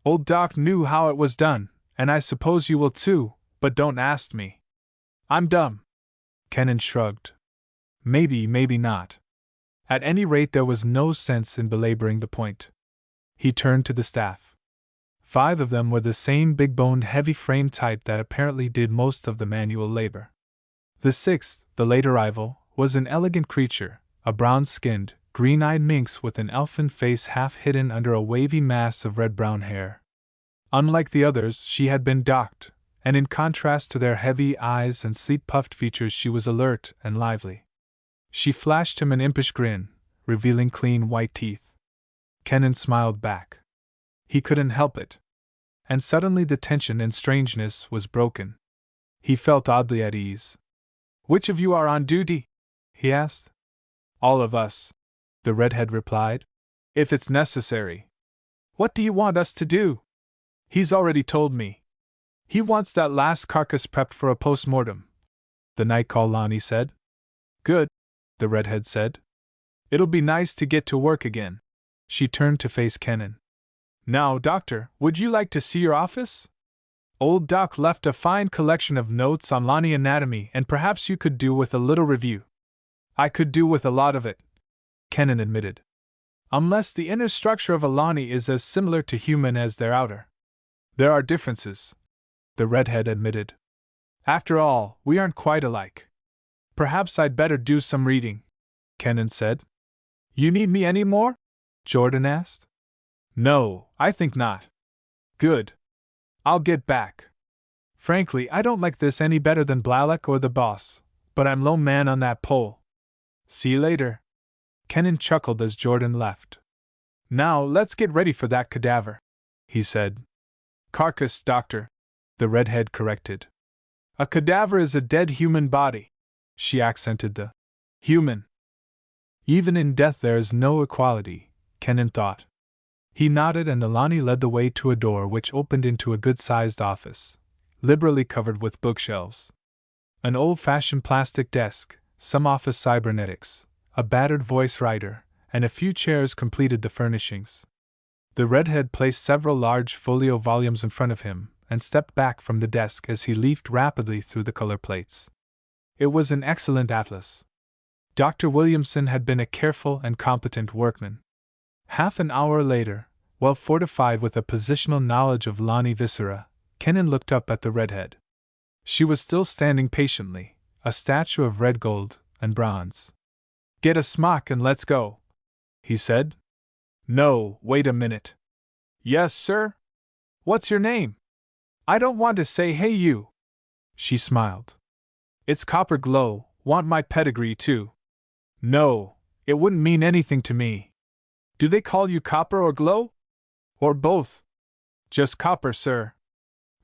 Old Doc knew how it was done, and I suppose you will too, but don't ask me. I'm dumb. Kenan shrugged. Maybe not. At any rate, there was no sense in belaboring the point. He turned to the staff. 5 of them were the same big-boned, heavy-framed type that apparently did most of the manual labor. The 6th, the late arrival, was an elegant creature, a brown-skinned, green-eyed minx with an elfin face half hidden under a wavy mass of red-brown hair. Unlike the others, she had been docked, and in contrast to their heavy eyes and sleep-puffed features, she was alert and lively. She flashed him an impish grin, revealing clean white teeth. Kenan smiled back. He couldn't help it. And suddenly the tension and strangeness was broken. He felt oddly at ease. Which of you are on duty? He asked. All of us, the redhead replied. If it's necessary. What do you want us to do? He's already told me. He wants that last carcass prepped for a post-mortem, the night call Lani said. Good, the redhead said. It'll be nice to get to work again. She turned to face Kenan. Now, Doctor, would you like to see your office? Old Doc left a fine collection of notes on Lani anatomy, and perhaps you could do with a little review. I could do with a lot of it, Kenan admitted. Unless the inner structure of a Lani is as similar to human as their outer. There are differences, the redhead admitted. After all, we aren't quite alike. Perhaps I'd better do some reading, Kenan said. You need me any more? Jordan asked. No, I think not. Good. I'll get back. Frankly, I don't like this any better than Blalek or the boss, but I'm low man on that pole. See you later. Kenan chuckled as Jordan left. Now let's get ready for that cadaver, he said. Carcass, Doctor, the redhead corrected. A cadaver is a dead human body. She accented the human. Even in death there is no equality, Kenan thought. He nodded and the Lani led the way to a door which opened into a good-sized office, liberally covered with bookshelves. An old-fashioned plastic desk, some office cybernetics, a battered voice writer, and a few chairs completed the furnishings. The redhead placed several large folio volumes in front of him and stepped back from the desk as he leafed rapidly through the color plates. It was an excellent atlas. Dr. Williamson had been a careful and competent workman. Half an hour later, well fortified with a positional knowledge of Lani viscera, Kenan looked up at the redhead. She was still standing patiently, a statue of red gold and bronze. Get a smock and let's go, he said. No, wait a minute. Yes, sir? What's your name? I don't want to say hey you. She smiled. It's Copper Glow, want my pedigree too. No, it wouldn't mean anything to me. Do they call you Copper or Glow? Or both? Just Copper, sir.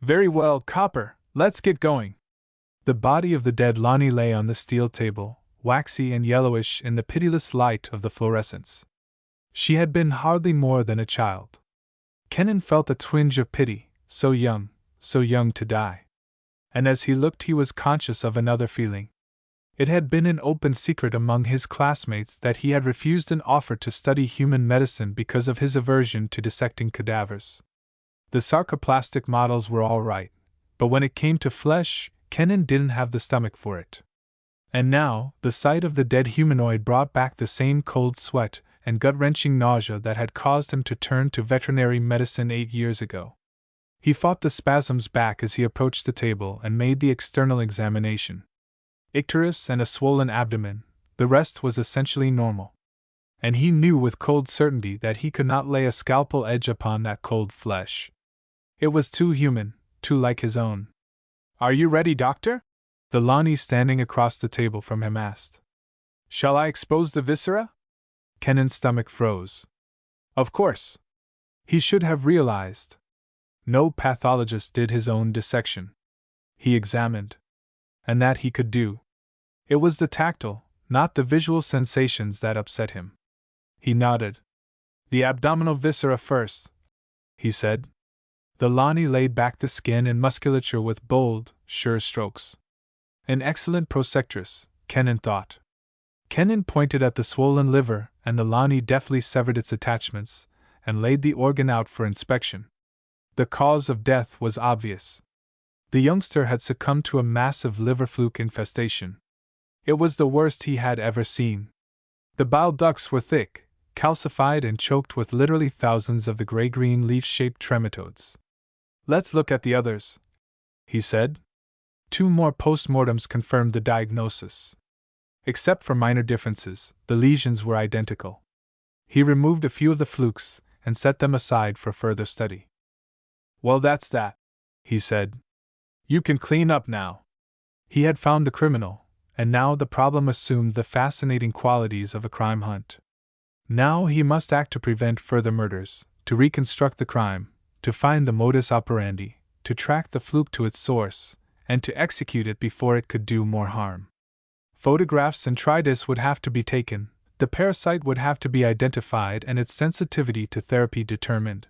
Very well, Copper, let's get going. The body of the dead Lani lay on the steel table, waxy and yellowish in the pitiless light of the fluorescence. She had been hardly more than a child. Kenan felt a twinge of pity, so young to die. And as he looked he was conscious of another feeling. It had been an open secret among his classmates that he had refused an offer to study human medicine because of his aversion to dissecting cadavers. The sarcoplastic models were all right, but when it came to flesh, Kenan didn't have the stomach for it. And now, the sight of the dead humanoid brought back the same cold sweat and gut-wrenching nausea that had caused him to turn to veterinary medicine 8 years ago. He fought the spasms back as he approached the table and made the external examination. Icterus and a swollen abdomen, the rest was essentially normal. And he knew with cold certainty that he could not lay a scalpel edge upon that cold flesh. It was too human, too like his own. Are you ready, Doctor? The Lani standing across the table from him asked. Shall I expose the viscera? Kenan's stomach froze. Of course. He should have realized. No pathologist did his own dissection. He examined. And that he could do. It was the tactile, not the visual sensations that upset him. He nodded. The abdominal viscera first, he said. The Lani laid back the skin and musculature with bold, sure strokes. An excellent prosectress, Kenan thought. Kenan pointed at the swollen liver, and the Lani deftly severed its attachments, and laid the organ out for inspection. The cause of death was obvious. The youngster had succumbed to a massive liver fluke infestation. It was the worst he had ever seen. The bile ducts were thick, calcified and choked with literally thousands of the gray-green leaf-shaped trematodes. Let's look at the others, he said. 2 more postmortems confirmed the diagnosis. Except for minor differences, the lesions were identical. He removed a few of the flukes and set them aside for further study. Well, that's that, he said. You can clean up now. He had found the criminal, and now the problem assumed the fascinating qualities of a crime hunt. Now he must act to prevent further murders, to reconstruct the crime, to find the modus operandi, to track the fluke to its source, and to execute it before it could do more harm. Photographs and tridis would have to be taken, the parasite would have to be identified and its sensitivity to therapy determined.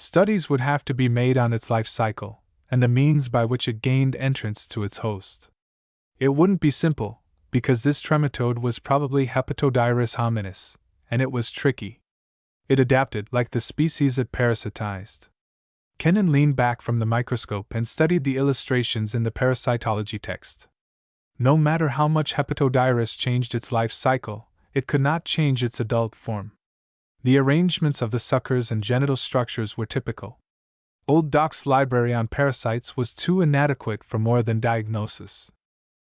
Studies would have to be made on its life cycle, and the means by which it gained entrance to its host. It wouldn't be simple, because this trematode was probably Hepatodyrus hominis, and it was tricky. It adapted like the species it parasitized. Kennan leaned back from the microscope and studied the illustrations in the parasitology text. No matter how much Hepatodyrus changed its life cycle, it could not change its adult form. The arrangements of the suckers and genital structures were typical. Old Doc's library on parasites was too inadequate for more than diagnosis.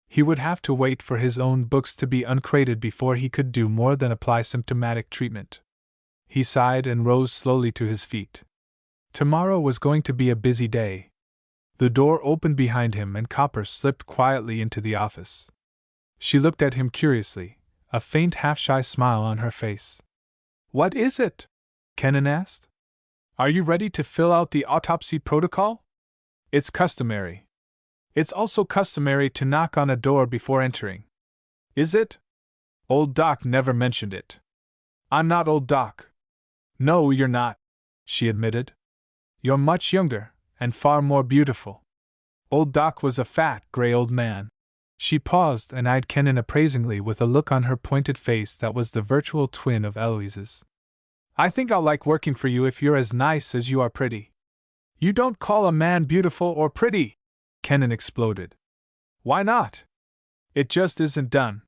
He would have to wait for his own books to be uncrated before he could do more than apply symptomatic treatment. He sighed and rose slowly to his feet. Tomorrow was going to be a busy day. The door opened behind him and Copper slipped quietly into the office. She looked at him curiously, a faint half-shy smile on her face. "What is it?" Kennan asked. "Are you ready to fill out the autopsy protocol?" "It's customary." "It's also customary to knock on a door before entering." "Is it?" "Old Doc never mentioned it." "I'm not Old Doc." "No, you're not," she admitted. "You're much younger, and far more beautiful." Old Doc was a fat, gray old man. She paused and eyed Kennan appraisingly with a look on her pointed face that was the virtual twin of Eloise's. "I think I'll like working for you if you're as nice as you are pretty." "You don't call a man beautiful or pretty!" Kennan exploded. "Why not? It just isn't done."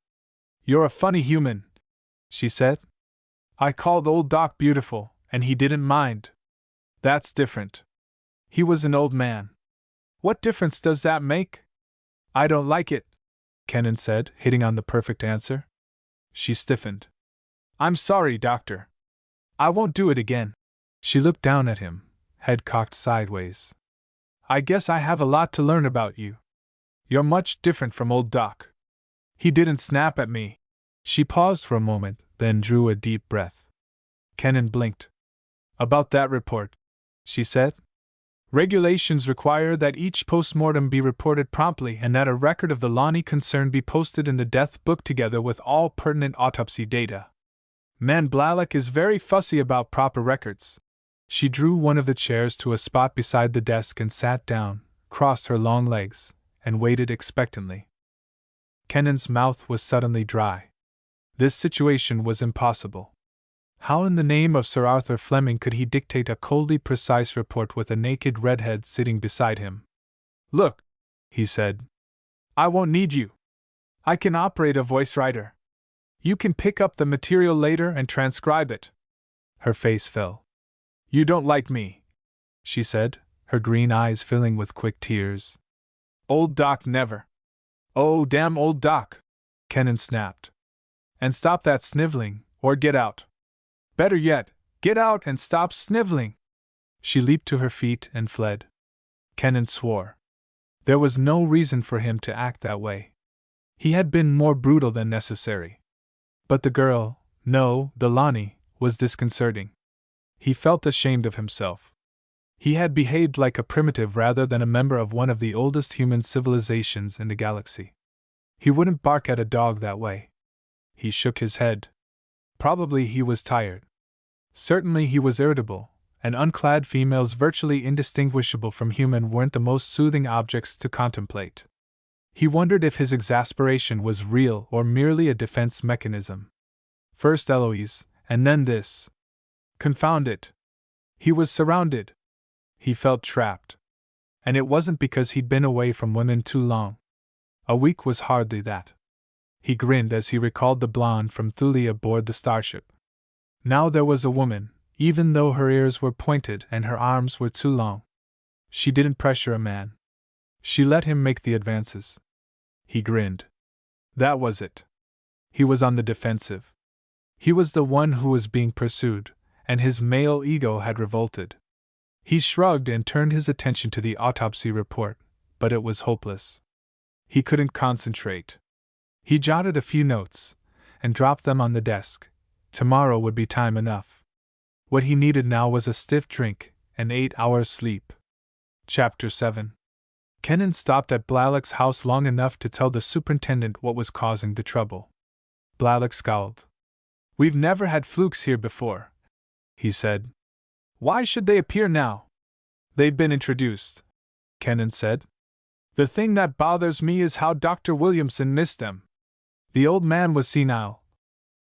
"You're a funny human," she said. "I called Old Doc beautiful, and he didn't mind." "That's different. He was an old man." "What difference does that make?" "I don't like it," Kennan said, hitting on the perfect answer. She stiffened. "I'm sorry, Doctor. I won't do it again." She looked down at him, head cocked sideways. "I guess I have a lot to learn about you. You're much different from Old Doc. He didn't snap at me." She paused for a moment, then drew a deep breath. Kennan blinked. "About that report," she said. "Regulations require that each postmortem be reported promptly and that a record of the Lani concern be posted in the death book together with all pertinent autopsy data. Man Blalock is very fussy about proper records." She drew one of the chairs to a spot beside the desk and sat down, crossed her long legs, and waited expectantly. Kennan's mouth was suddenly dry. This situation was impossible. How in the name of Sir Arthur Fleming could he dictate a coldly precise report with a naked redhead sitting beside him? "Look," he said. "I won't need you. I can operate a voice writer. You can pick up the material later and transcribe it." Her face fell. "You don't like me," she said, her green eyes filling with quick tears. "Old Doc never." "Oh, damn Old Doc!" Kennan snapped. "And stop that sniveling, or get out. Better yet, get out and stop sniveling." She leaped to her feet and fled. Kennan swore. There was no reason for him to act that way. He had been more brutal than necessary. But the girl, no, the Lani, was disconcerting. He felt ashamed of himself. He had behaved like a primitive rather than a member of one of the oldest human civilizations in the galaxy. He wouldn't bark at a dog that way. He shook his head. Probably he was tired. Certainly he was irritable, and unclad females virtually indistinguishable from human weren't the most soothing objects to contemplate. He wondered if his exasperation was real or merely a defense mechanism. First Eloise, and then this. Confound it. He was surrounded. He felt trapped. And it wasn't because he'd been away from women too long. A week was hardly that. He grinned as he recalled the blonde from Thule aboard the starship. Now there was a woman, even though her ears were pointed and her arms were too long. She didn't pressure a man. She let him make the advances. He grinned. That was it. He was on the defensive. He was the one who was being pursued, and his male ego had revolted. He shrugged and turned his attention to the autopsy report, but it was hopeless. He couldn't concentrate. He jotted a few notes, and dropped them on the desk. Tomorrow would be time enough. What he needed now was a stiff drink and 8 hours sleep. Chapter 7. Kennan stopped at Blalock's house long enough to tell the superintendent what was causing the trouble. Blalock scowled. "We've never had flukes here before," he said. Why should they appear now? They've been introduced, Kennan said. The thing that bothers me is how Dr. Williamson missed them. The old man was senile,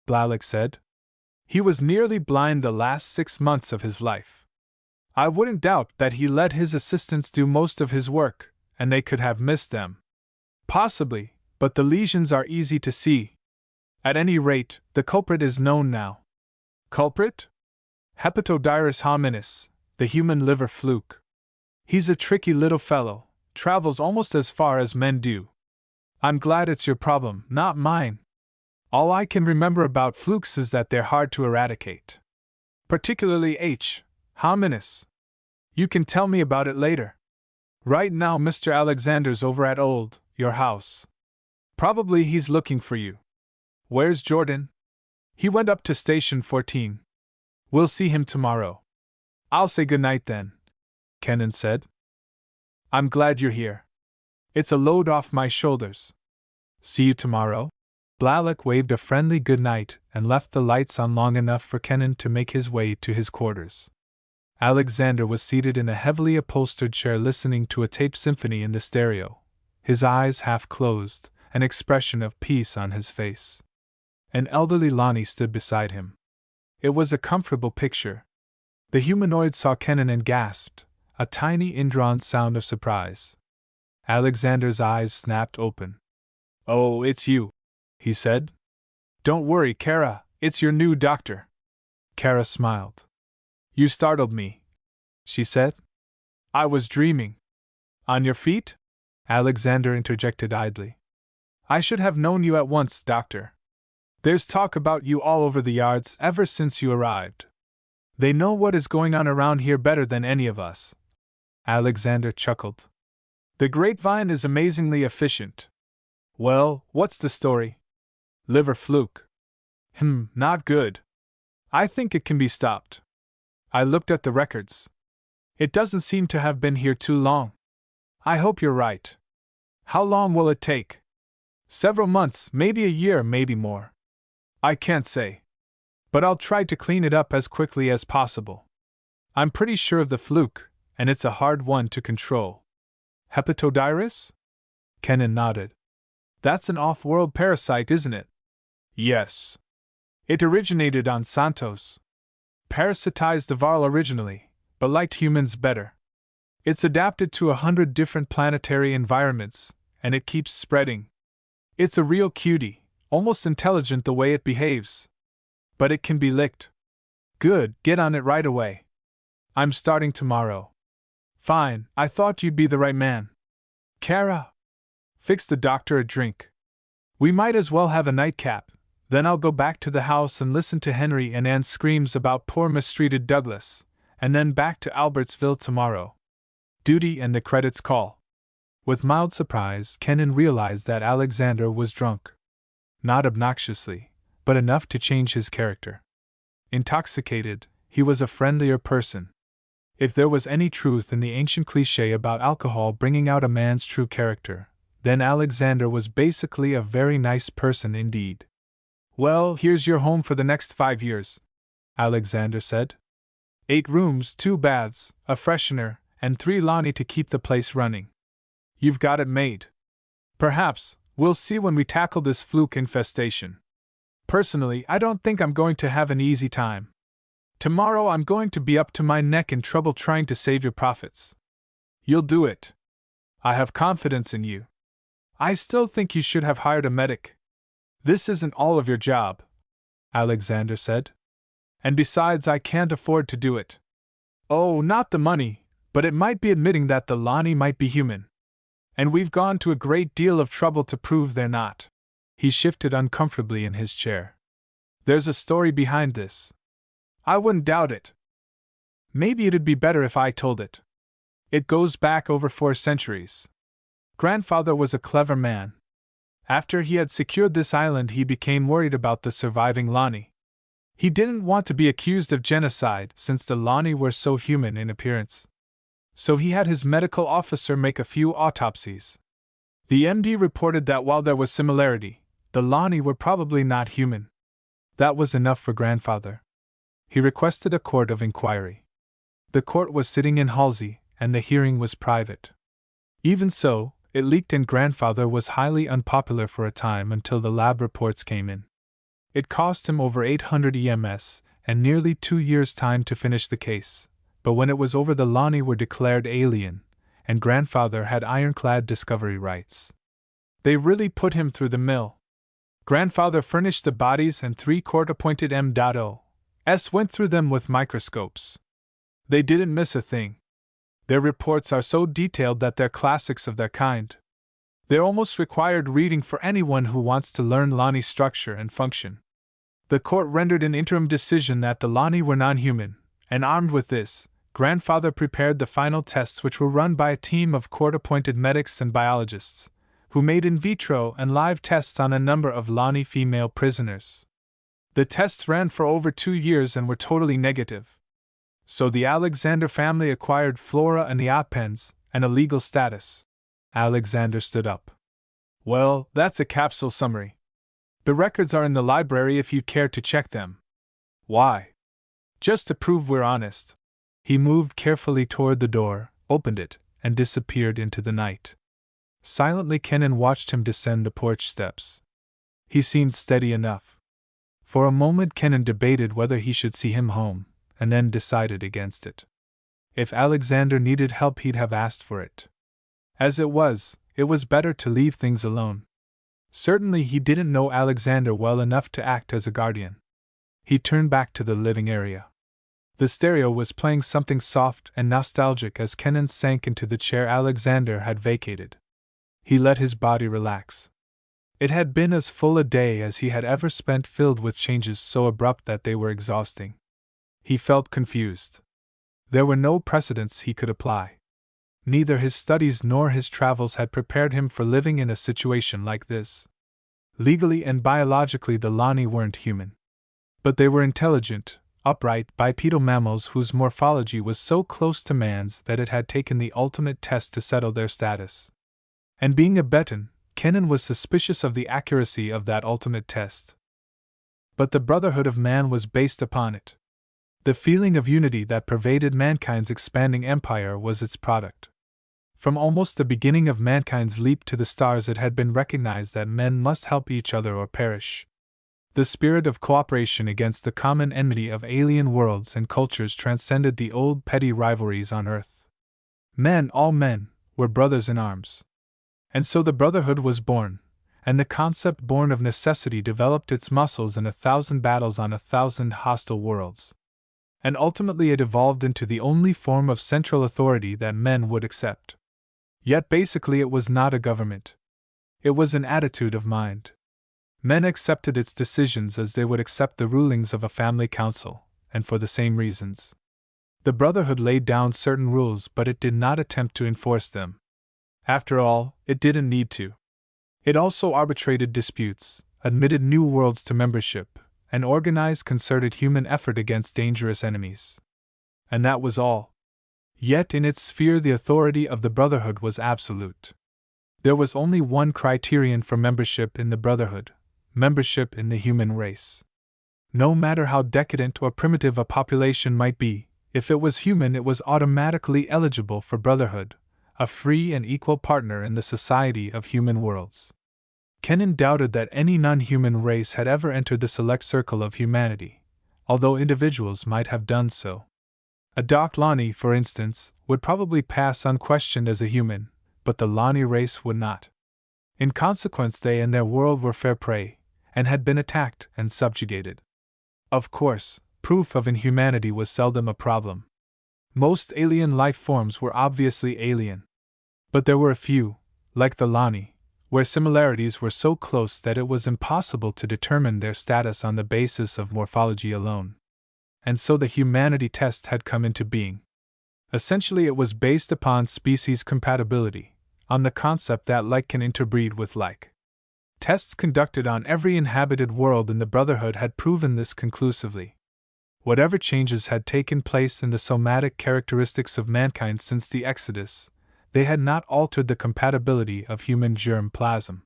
Blalock said. He was nearly blind the last 6 months of his life. I wouldn't doubt that he let his assistants do most of his work, and they could have missed them. Possibly, but the lesions are easy to see. At any rate, the culprit is known now. Culprit? Hepatodyrus hominis, the human liver fluke. He's a tricky little fellow, travels almost as far as men do. I'm glad it's your problem, not mine. All I can remember about flukes is that they're hard to eradicate. Particularly H. hominis. You can tell me about it later. Right now Mr. Alexander's over at your house. Probably he's looking for you. Where's Jordan? He went up to Station 14. We'll see him tomorrow. I'll say goodnight then, Kennan said. I'm glad you're here. It's a load off my shoulders. See you tomorrow? Blalock waved a friendly goodnight and left the lights on long enough for Kennan to make his way to his quarters. Alexander was seated in a heavily upholstered chair listening to a taped symphony in the stereo, his eyes half closed, an expression of peace on his face. An elderly Lani stood beside him. It was a comfortable picture. The humanoid saw Kennan and gasped, a tiny indrawn sound of surprise. Alexander's eyes snapped open. Oh, it's you, he said. Don't worry, Kara, it's your new doctor. Kara smiled. You startled me, she said. I was dreaming. On your feet? Alexander interjected idly. I should have known you at once, doctor. There's talk about you all over the yards ever since you arrived. They know what is going on around here better than any of us. Alexander chuckled. The grapevine is amazingly efficient. Well, what's the story? Liver fluke. Not good. I think it can be stopped. I looked at the records. It doesn't seem to have been here too long. I hope you're right. How long will it take? Several months, maybe a year, maybe more. I can't say. But I'll try to clean it up as quickly as possible. I'm pretty sure of the fluke, and it's a hard one to control. Hepatodyrus? Kennan nodded. That's an off-world parasite, isn't it? Yes. It originated on Santos. Parasitized the Varl originally, but liked humans better. It's adapted to 100 different planetary environments, and it keeps spreading. It's a real cutie, almost intelligent the way it behaves. But it can be licked. Good, get on it right away. I'm starting tomorrow. Fine, I thought you'd be the right man. Kara, fix the doctor a drink. We might as well have a nightcap, then I'll go back to the house and listen to Henry and Anne's screams about poor mistreated Douglas, and then back to Albertsville tomorrow. Duty and the credits call. With mild surprise, Kennan realized that Alexander was drunk. Not obnoxiously, but enough to change his character. Intoxicated, he was a friendlier person. If there was any truth in the ancient cliché about alcohol bringing out a man's true character, then Alexander was basically a very nice person indeed. Well, here's your home for the next 5 years, Alexander said. 8 rooms, 2 baths, a freshener, and 3 Lani to keep the place running. You've got it made. Perhaps, we'll see when we tackle this fluke infestation. Personally, I don't think I'm going to have an easy time. Tomorrow I'm going to be up to my neck in trouble trying to save your profits. You'll do it. I have confidence in you. I still think you should have hired a medic. This isn't all of your job, Alexander said. And besides, I can't afford to do it. Oh, not the money, but it might be admitting that the Lani might be human. And we've gone to a great deal of trouble to prove they're not. He shifted uncomfortably in his chair. There's a story behind this. I wouldn't doubt it. Maybe it'd be better if I told it. It goes back over 4 centuries. Grandfather was a clever man. After he had secured this island, he became worried about the surviving Lani. He didn't want to be accused of genocide since the Lani were so human in appearance. So he had his medical officer make a few autopsies. The MD reported that while there was similarity, the Lani were probably not human. That was enough for Grandfather. He requested a court of inquiry. The court was sitting in Halsey, and the hearing was private. Even so, it leaked, and grandfather was highly unpopular for a time until the lab reports came in. It cost him over 800 EMS and nearly 2 years' time to finish the case, but when it was over, the Lani were declared alien, and grandfather had ironclad discovery rights. They really put him through the mill. Grandfather furnished the bodies, and 3 court-appointed M.O.s went through them with microscopes. They didn't miss a thing. Their reports are so detailed that they're classics of their kind. They're almost required reading for anyone who wants to learn Lani's structure and function. The court rendered an interim decision that the Lani were non-human, and armed with this, grandfather prepared the final tests, which were run by a team of court-appointed medics and biologists, who made in vitro and live tests on a number of Lani female prisoners. The tests ran for over 2 years and were totally negative. So the Alexander family acquired Flora and the Appens, and a legal status. Alexander stood up. Well, that's a capsule summary. The records are in the library if you'd care to check them. Why? Just to prove we're honest. He moved carefully toward the door, opened it, and disappeared into the night. Silently, Kenan watched him descend the porch steps. He seemed steady enough. For a moment Kenan debated whether he should see him home, and then decided against it. If Alexander needed help, he'd have asked for it. As it was better to leave things alone. Certainly he didn't know Alexander well enough to act as a guardian. He turned back to the living area. The stereo was playing something soft and nostalgic as Kenan sank into the chair Alexander had vacated. He let his body relax. It had been as full a day as he had ever spent, filled with changes so abrupt that they were exhausting. He felt confused. There were no precedents he could apply. Neither his studies nor his travels had prepared him for living in a situation like this. Legally and biologically, the Lani weren't human. But they were intelligent, upright, bipedal mammals whose morphology was so close to man's that it had taken the ultimate test to settle their status. And being a Betan, Kenan was suspicious of the accuracy of that ultimate test. But the brotherhood of man was based upon it. The feeling of unity that pervaded mankind's expanding empire was its product. From almost the beginning of mankind's leap to the stars, it had been recognized that men must help each other or perish. The spirit of cooperation against the common enmity of alien worlds and cultures transcended the old petty rivalries on Earth. Men, all men, were brothers in arms. And so the Brotherhood was born, and the concept born of necessity developed its muscles in 1,000 battles on 1,000 hostile worlds. And ultimately it evolved into the only form of central authority that men would accept. Yet basically it was not a government. It was an attitude of mind. Men accepted its decisions as they would accept the rulings of a family council, and for the same reasons. The Brotherhood laid down certain rules, but it did not attempt to enforce them. After all, it didn't need to. It also arbitrated disputes, admitted new worlds to membership, and organized concerted human effort against dangerous enemies. And that was all. Yet in its sphere the authority of the Brotherhood was absolute. There was only one criterion for membership in the Brotherhood: membership in the human race. No matter how decadent or primitive a population might be, if it was human, it was automatically eligible for Brotherhood, a free and equal partner in the society of human worlds. Kenan doubted that any non-human race had ever entered the select circle of humanity, although individuals might have done so. A Doc Lani, for instance, would probably pass unquestioned as a human, but the Lani race would not. In consequence, they and their world were fair prey, and had been attacked and subjugated. Of course, proof of inhumanity was seldom a problem. Most alien life forms were obviously alien. But there were a few, like the Lani, where similarities were so close that it was impossible to determine their status on the basis of morphology alone. And so the humanity test had come into being. Essentially, it was based upon species compatibility, on the concept that like can interbreed with like. Tests conducted on every inhabited world in the Brotherhood had proven this conclusively. Whatever changes had taken place in the somatic characteristics of mankind since the Exodus, they had not altered the compatibility of human germ plasm.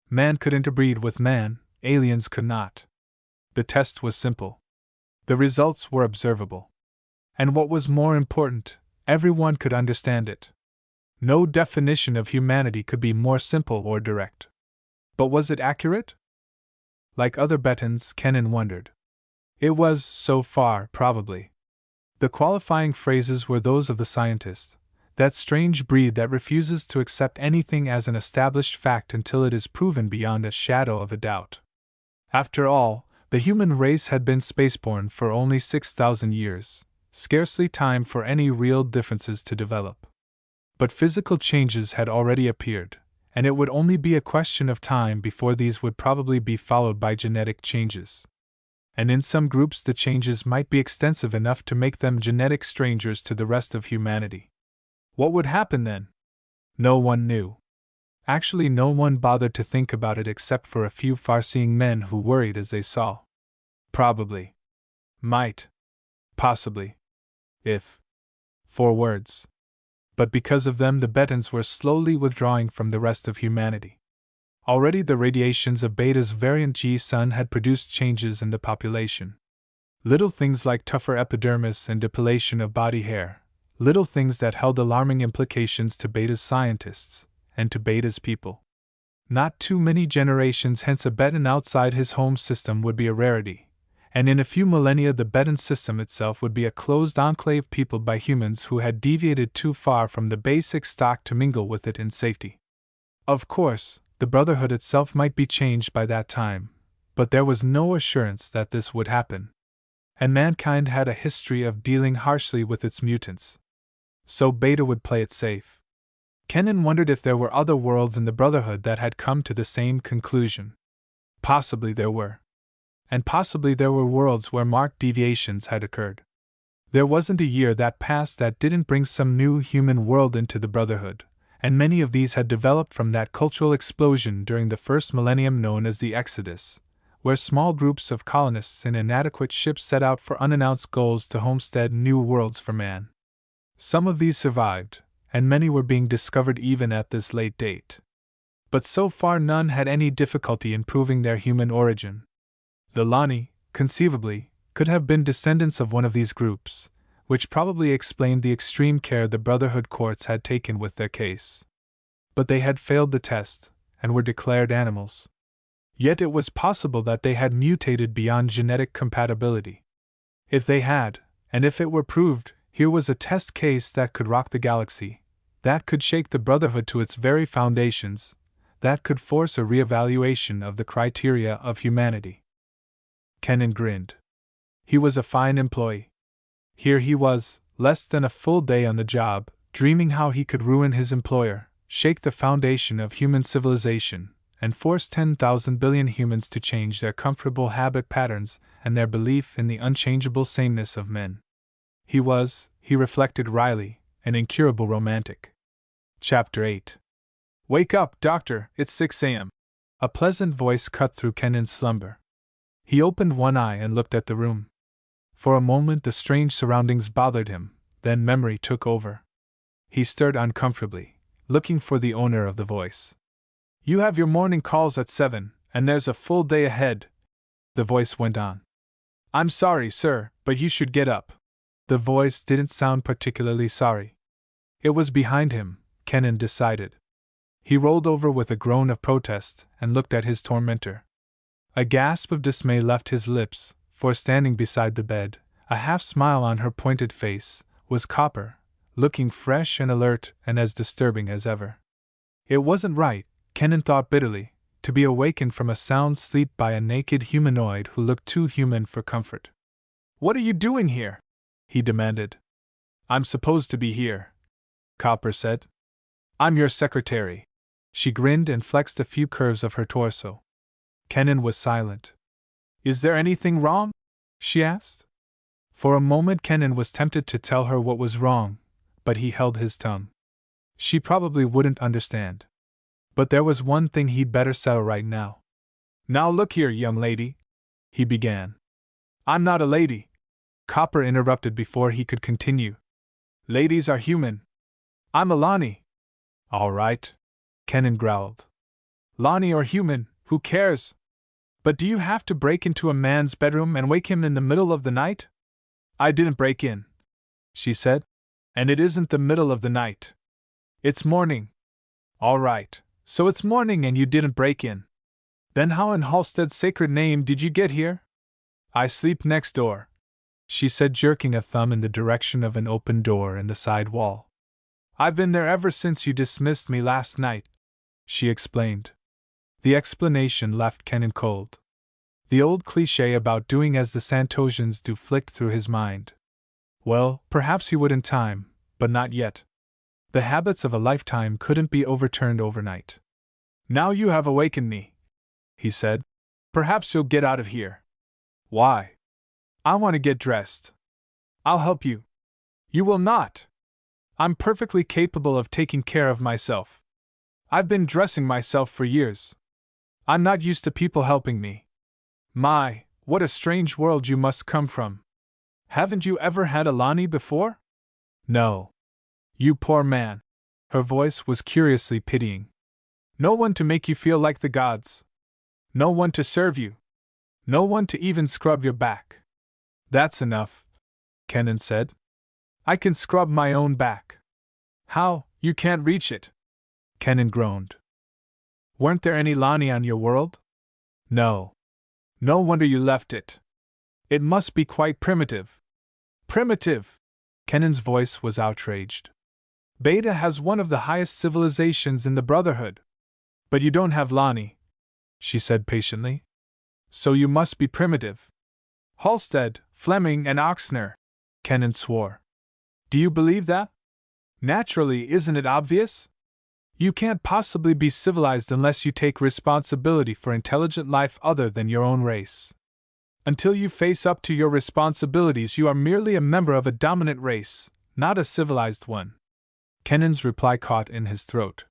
Man could interbreed with man, aliens could not. The test was simple. The results were observable. And what was more important, everyone could understand it. No definition of humanity could be more simple or direct. But was it accurate? Like other Betons, Kenan wondered. It was, so far, probably. The qualifying phrases were those of the scientist, that strange breed that refuses to accept anything as an established fact until it is proven beyond a shadow of a doubt. After all, the human race had been spaceborne for only 6,000 years, scarcely time for any real differences to develop. But physical changes had already appeared, and it would only be a question of time before these would probably be followed by genetic changes. And in some groups the changes might be extensive enough to make them genetic strangers to the rest of humanity. What would happen then? No one knew. Actually, no one bothered to think about it except for a few far-seeing men who worried as they saw. Probably. Might. Possibly. If. 4 words. But because of them the Betons were slowly withdrawing from the rest of humanity. Already the radiations of Beta's variant G-Sun had produced changes in the population. Little things like tougher epidermis and depilation of body hair, little things that held alarming implications to Beta's scientists, and to Beta's people. Not too many generations hence a Beton outside his home system would be a rarity, and in a few millennia the Beton system itself would be a closed enclave peopled by humans who had deviated too far from the basic stock to mingle with it in safety. Of course, the Brotherhood itself might be changed by that time, but there was no assurance that this would happen. And mankind had a history of dealing harshly with its mutants. So Beta would play it safe. Kenan wondered if there were other worlds in the Brotherhood that had come to the same conclusion. Possibly there were. And possibly there were worlds where marked deviations had occurred. There wasn't a year that passed that didn't bring some new human world into the Brotherhood, and many of these had developed from that cultural explosion during the first millennium known as the Exodus, where small groups of colonists in inadequate ships set out for unannounced goals to homestead new worlds for man. Some of these survived, and many were being discovered even at this late date. But so far none had any difficulty in proving their human origin. The Lani, conceivably, could have been descendants of one of these groups, which probably explained the extreme care the Brotherhood courts had taken with their case. But they had failed the test, and were declared animals. Yet it was possible that they had mutated beyond genetic compatibility. If they had, and if it were proved, here was a test case that could rock the galaxy, that could shake the Brotherhood to its very foundations, that could force a reevaluation of the criteria of humanity. Kenan grinned. He was a fine employee. Here he was, less than a full day on the job, dreaming how he could ruin his employer, shake the foundation of human civilization, and force 10,000 billion humans to change their comfortable habit patterns and their belief in the unchangeable sameness of men. He was, he reflected wryly, an incurable romantic. Chapter 8. Wake up, Doctor, it's 6 a.m. A pleasant voice cut through Kenan's slumber. He opened one eye and looked at the room. For a moment the strange surroundings bothered him, then memory took over. He stirred uncomfortably, looking for the owner of the voice. You have your morning calls at 7, and there's a full day ahead. The voice went on. I'm sorry, sir, but you should get up. The voice didn't sound particularly sorry. It was behind him, Kenan decided. He rolled over with a groan of protest and looked at his tormentor. A gasp of dismay left his lips, for standing beside the bed, a half-smile on her pointed face, was Copper, looking fresh and alert and as disturbing as ever. It wasn't right, Kenan thought bitterly, to be awakened from a sound sleep by a naked humanoid who looked too human for comfort. What are you doing here? He demanded. I'm supposed to be here, Copper said. I'm your secretary. She grinned and flexed a few curves of her torso. Kenan was silent. Is there anything wrong? She asked. For a moment Kenan was tempted to tell her what was wrong, but he held his tongue. She probably wouldn't understand. But there was one thing he'd better settle right now. Now look here, young lady, he began. I'm not a lady, Copper interrupted before he could continue. Ladies are human. I'm a Lani. All right, Kenan growled. Lani or human, who cares? But do you have to break into a man's bedroom and wake him in the middle of the night? I didn't break in, she said. And it isn't the middle of the night. It's morning. All right, so it's morning and you didn't break in. Then how in Halstead's sacred name did you get here? I sleep next door, she said, jerking a thumb in the direction of an open door in the side wall. I've been there ever since you dismissed me last night, she explained. The explanation left Kennan cold. The old cliché about doing as the Santosians do flicked through his mind. Well, perhaps he would in time, but not yet. The habits of a lifetime couldn't be overturned overnight. Now you have awakened me, he said. Perhaps you'll get out of here. Why? I want to get dressed. I'll help you. You will not. I'm perfectly capable of taking care of myself. I've been dressing myself for years. I'm not used to people helping me. My, what a strange world you must come from. Haven't you ever had a Lani before? No. You poor man. Her voice was curiously pitying. No one to make you feel like the gods. No one to serve you. No one to even scrub your back. That's enough, Kennan said. I can scrub my own back. How, you can't reach it? Kennan groaned. Weren't there any Lani on your world? No. No wonder you left it. It must be quite primitive. Primitive! Kennan's voice was outraged. Beta has one of the highest civilizations in the Brotherhood. But you don't have Lani, she said patiently. So you must be primitive. Halstead, Fleming, and Oxner, Kennan swore. Do you believe that? Naturally, isn't it obvious? You can't possibly be civilized unless you take responsibility for intelligent life other than your own race. Until you face up to your responsibilities, you are merely a member of a dominant race, not a civilized one. Kennan's reply caught in his throat.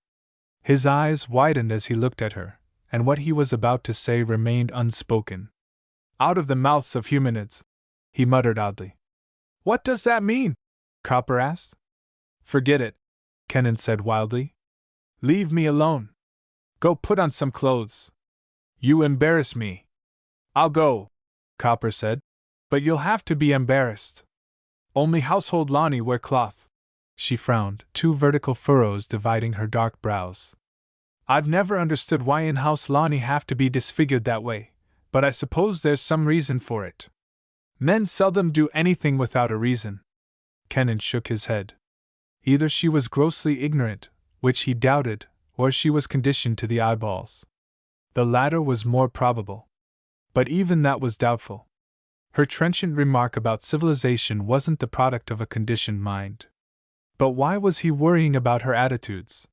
His eyes widened as he looked at her, and what he was about to say remained unspoken. Out of the mouths of humanids, he muttered oddly. What does that mean? Copper asked. Forget it, Kennan said wildly. Leave me alone. Go put on some clothes. You embarrass me. I'll go, Copper said, but you'll have to be embarrassed. Only household Lani wear cloth. She frowned, two vertical furrows dividing her dark brows. I've never understood why in-house Lani have to be disfigured that way, but I suppose there's some reason for it. Men seldom do anything without a reason. Kennan shook his head. Either she was grossly ignorant, which he doubted, or she was conditioned to the eyeballs. The latter was more probable. But even that was doubtful. Her trenchant remark about civilization wasn't the product of a conditioned mind. But why was he worrying about her attitudes?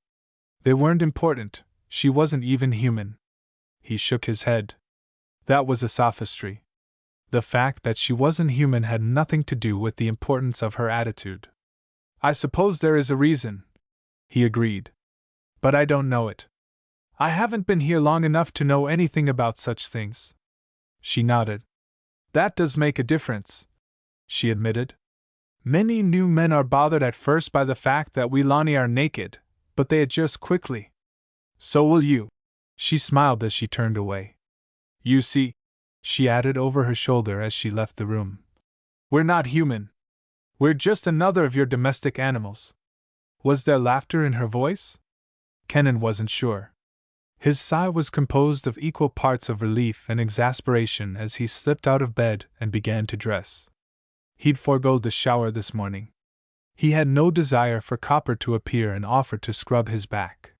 They weren't important, she wasn't even human. He shook his head. That was a sophistry. The fact that she wasn't human had nothing to do with the importance of her attitude. I suppose there is a reason, he agreed. But I don't know it. I haven't been here long enough to know anything about such things. She nodded. That does make a difference, she admitted. Many new men are bothered at first by the fact that we Lani are naked, but they adjust quickly. So will you. She smiled as she turned away. You see, she added over her shoulder as she left the room. We're not human. We're just another of your domestic animals. Was there laughter in her voice? Kennan wasn't sure. His sigh was composed of equal parts of relief and exasperation as he slipped out of bed and began to dress. He'd forego the shower this morning. He had no desire for Copper to appear and offer to scrub his back.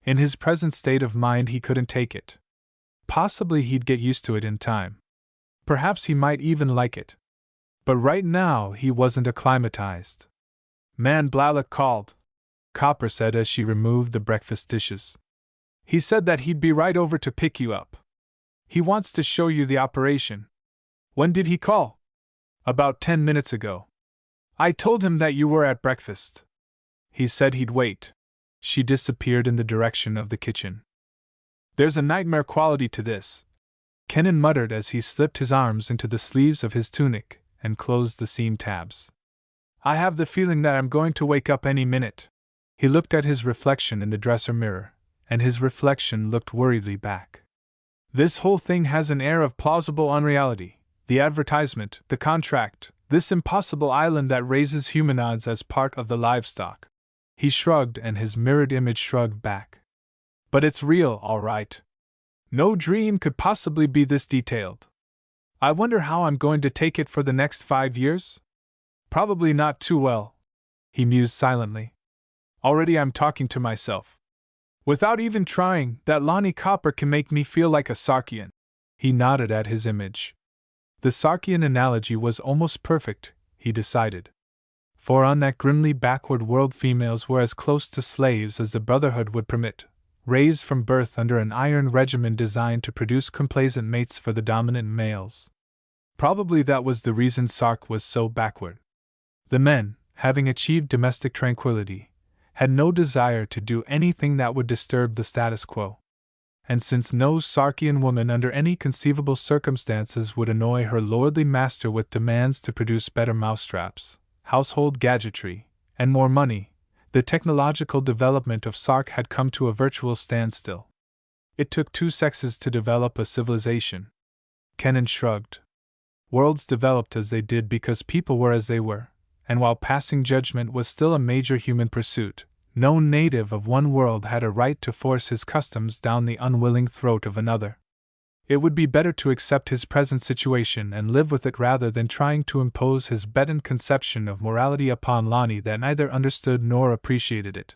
In his present state of mind, he couldn't take it. Possibly he'd get used to it in time. Perhaps he might even like it. But right now he wasn't acclimatized. Man Blalock called, Copper said as she removed the breakfast dishes. He said that he'd be right over to pick you up. He wants to show you the operation. When did he call? About 10 minutes ago. I told him that you were at breakfast. He said he'd wait. She disappeared in the direction of the kitchen. There's a nightmare quality to this, Kennan muttered as he slipped his arms into the sleeves of his tunic and closed the seam tabs. I have the feeling that I'm going to wake up any minute. He looked at his reflection in the dresser mirror, and his reflection looked worriedly back. This whole thing has an air of plausible unreality. The advertisement, the contract, This impossible island that raises humanoids as part of the livestock. He shrugged and his mirrored image shrugged back. But it's real, all right. No dream could possibly be this detailed. I wonder how I'm going to take it for the next 5 years? Probably not too well, he mused silently. Already I'm talking to myself. Without even trying, that Lani copper can make me feel like a Sarkian. He nodded at his image. The Sarkian analogy was almost perfect, he decided. For on that grimly backward world females were as close to slaves as the Brotherhood would permit, raised from birth under an iron regimen designed to produce complaisant mates for the dominant males. Probably that was the reason Sark was so backward. The men, having achieved domestic tranquility, had no desire to do anything that would disturb the status quo. And since no Sarkian woman under any conceivable circumstances would annoy her lordly master with demands to produce better mousetraps, household gadgetry, and more money, the technological development of Sark had come to a virtual standstill. It took 2 sexes to develop a civilization. Kenan shrugged. Worlds developed as they did because people were as they were, and while passing judgment was still a major human pursuit, no native of one world had a right to force his customs down the unwilling throat of another. It would be better to accept his present situation and live with it rather than trying to impose his Bedan conception of morality upon Lani that neither understood nor appreciated it.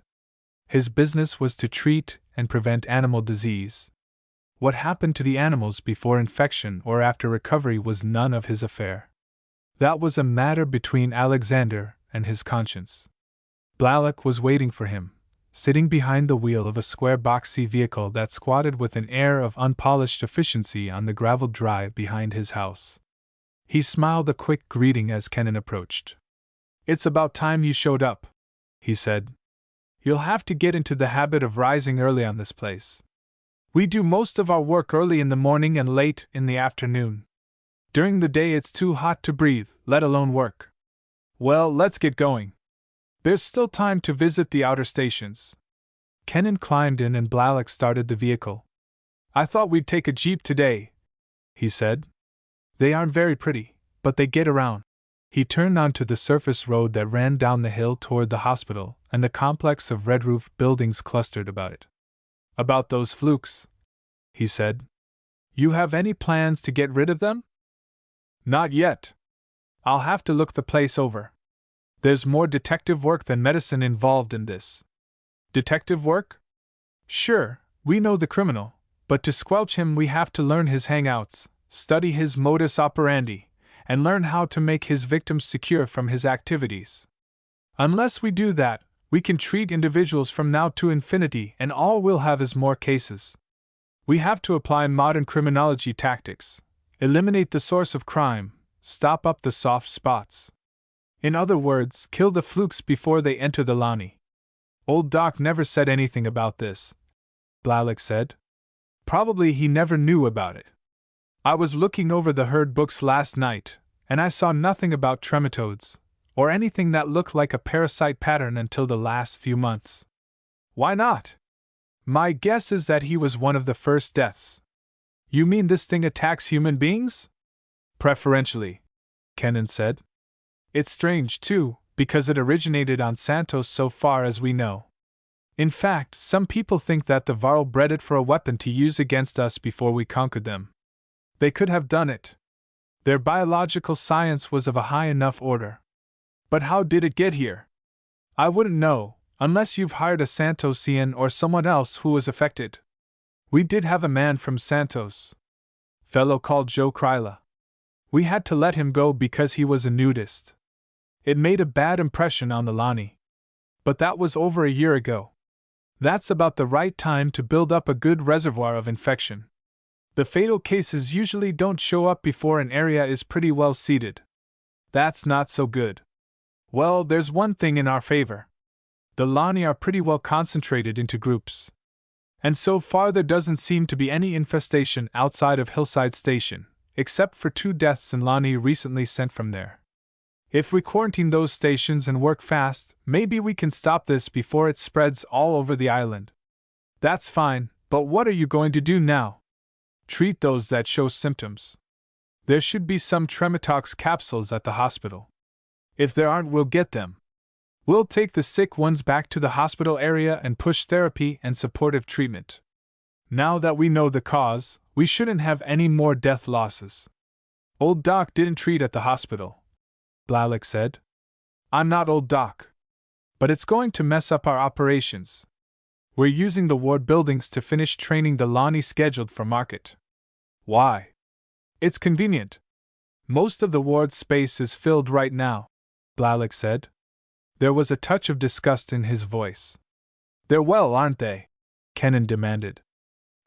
His business was to treat and prevent animal disease. What happened to the animals before infection or after recovery was none of his affair. That was a matter between Alexander and his conscience. Blalak was waiting for him, sitting behind the wheel of a square boxy vehicle that squatted with an air of unpolished efficiency on the graveled drive behind his house. He smiled a quick greeting as Kenan approached. "It's about time you showed up," he said. "You'll have to get into the habit of rising early on this place. We do most of our work early in the morning and late in the afternoon. During the day it's too hot to breathe, let alone work. Well, let's get going. There's still time to visit the outer stations." Kenan climbed in and Blalak started the vehicle. "I thought we'd take a jeep today," he said. "They aren't very pretty, but they get around." He turned onto the surface road that ran down the hill toward the hospital and the complex of red-roof buildings clustered about it. "About those flukes," he said. "You have any plans to get rid of them?" "Not yet. I'll have to look the place over. There's more detective work than medicine involved in this." "Detective work?" "Sure, we know the criminal, but to squelch him we have to learn his hangouts, study his modus operandi, and learn how to make his victims secure from his activities. Unless we do that, we can treat individuals from now to infinity and all we'll have is more cases. We have to apply modern criminology tactics, eliminate the source of crime, stop up the soft spots. In other words, kill the flukes before they enter the Lani." "Old Doc never said anything about this," Blalak said. "Probably he never knew about it. I was looking over the herd books last night, and I saw nothing about trematodes, or anything that looked like a parasite pattern until the last few months." "Why not?" "My guess is that he was one of the first deaths." "You mean this thing attacks human beings?" "Preferentially," Kenan said. "It's strange, too, because it originated on Santos so far as we know. In fact, some people think that the Varl bred it for a weapon to use against us before we conquered them. They could have done it. Their biological science was of a high enough order. But how did it get here? I wouldn't know, unless you've hired a Santosian or someone else who was affected. We did have a man from Santos. Fellow called Joe Kryla. We had to let him go because he was a nudist. It made a bad impression on the Lani. But that was over a year ago. That's about the right time to build up a good reservoir of infection. The fatal cases usually don't show up before an area is pretty well seeded. That's not so good. Well, there's one thing in our favor. The Lani are pretty well concentrated into groups. And so far there doesn't seem to be any infestation outside of Hillside Station, except for 2 deaths in Lani recently sent from there. If we quarantine those stations and work fast, maybe we can stop this before it spreads all over the island." "That's fine, but what are you going to do now?" "Treat those that show symptoms. There should be some Trematox capsules at the hospital. If there aren't, we'll get them. We'll take the sick ones back to the hospital area and push therapy and supportive treatment. Now that we know the cause, we shouldn't have any more death losses. Old Doc didn't treat at the hospital, Blalock said. I'm not Old Doc. But it's going to mess up our operations. We're using the ward buildings to finish training the Lani scheduled for market. Why? It's convenient. Most of the ward space is filled right now, Blalock said. There was a touch of disgust in his voice. They're well, aren't they? Kennan demanded.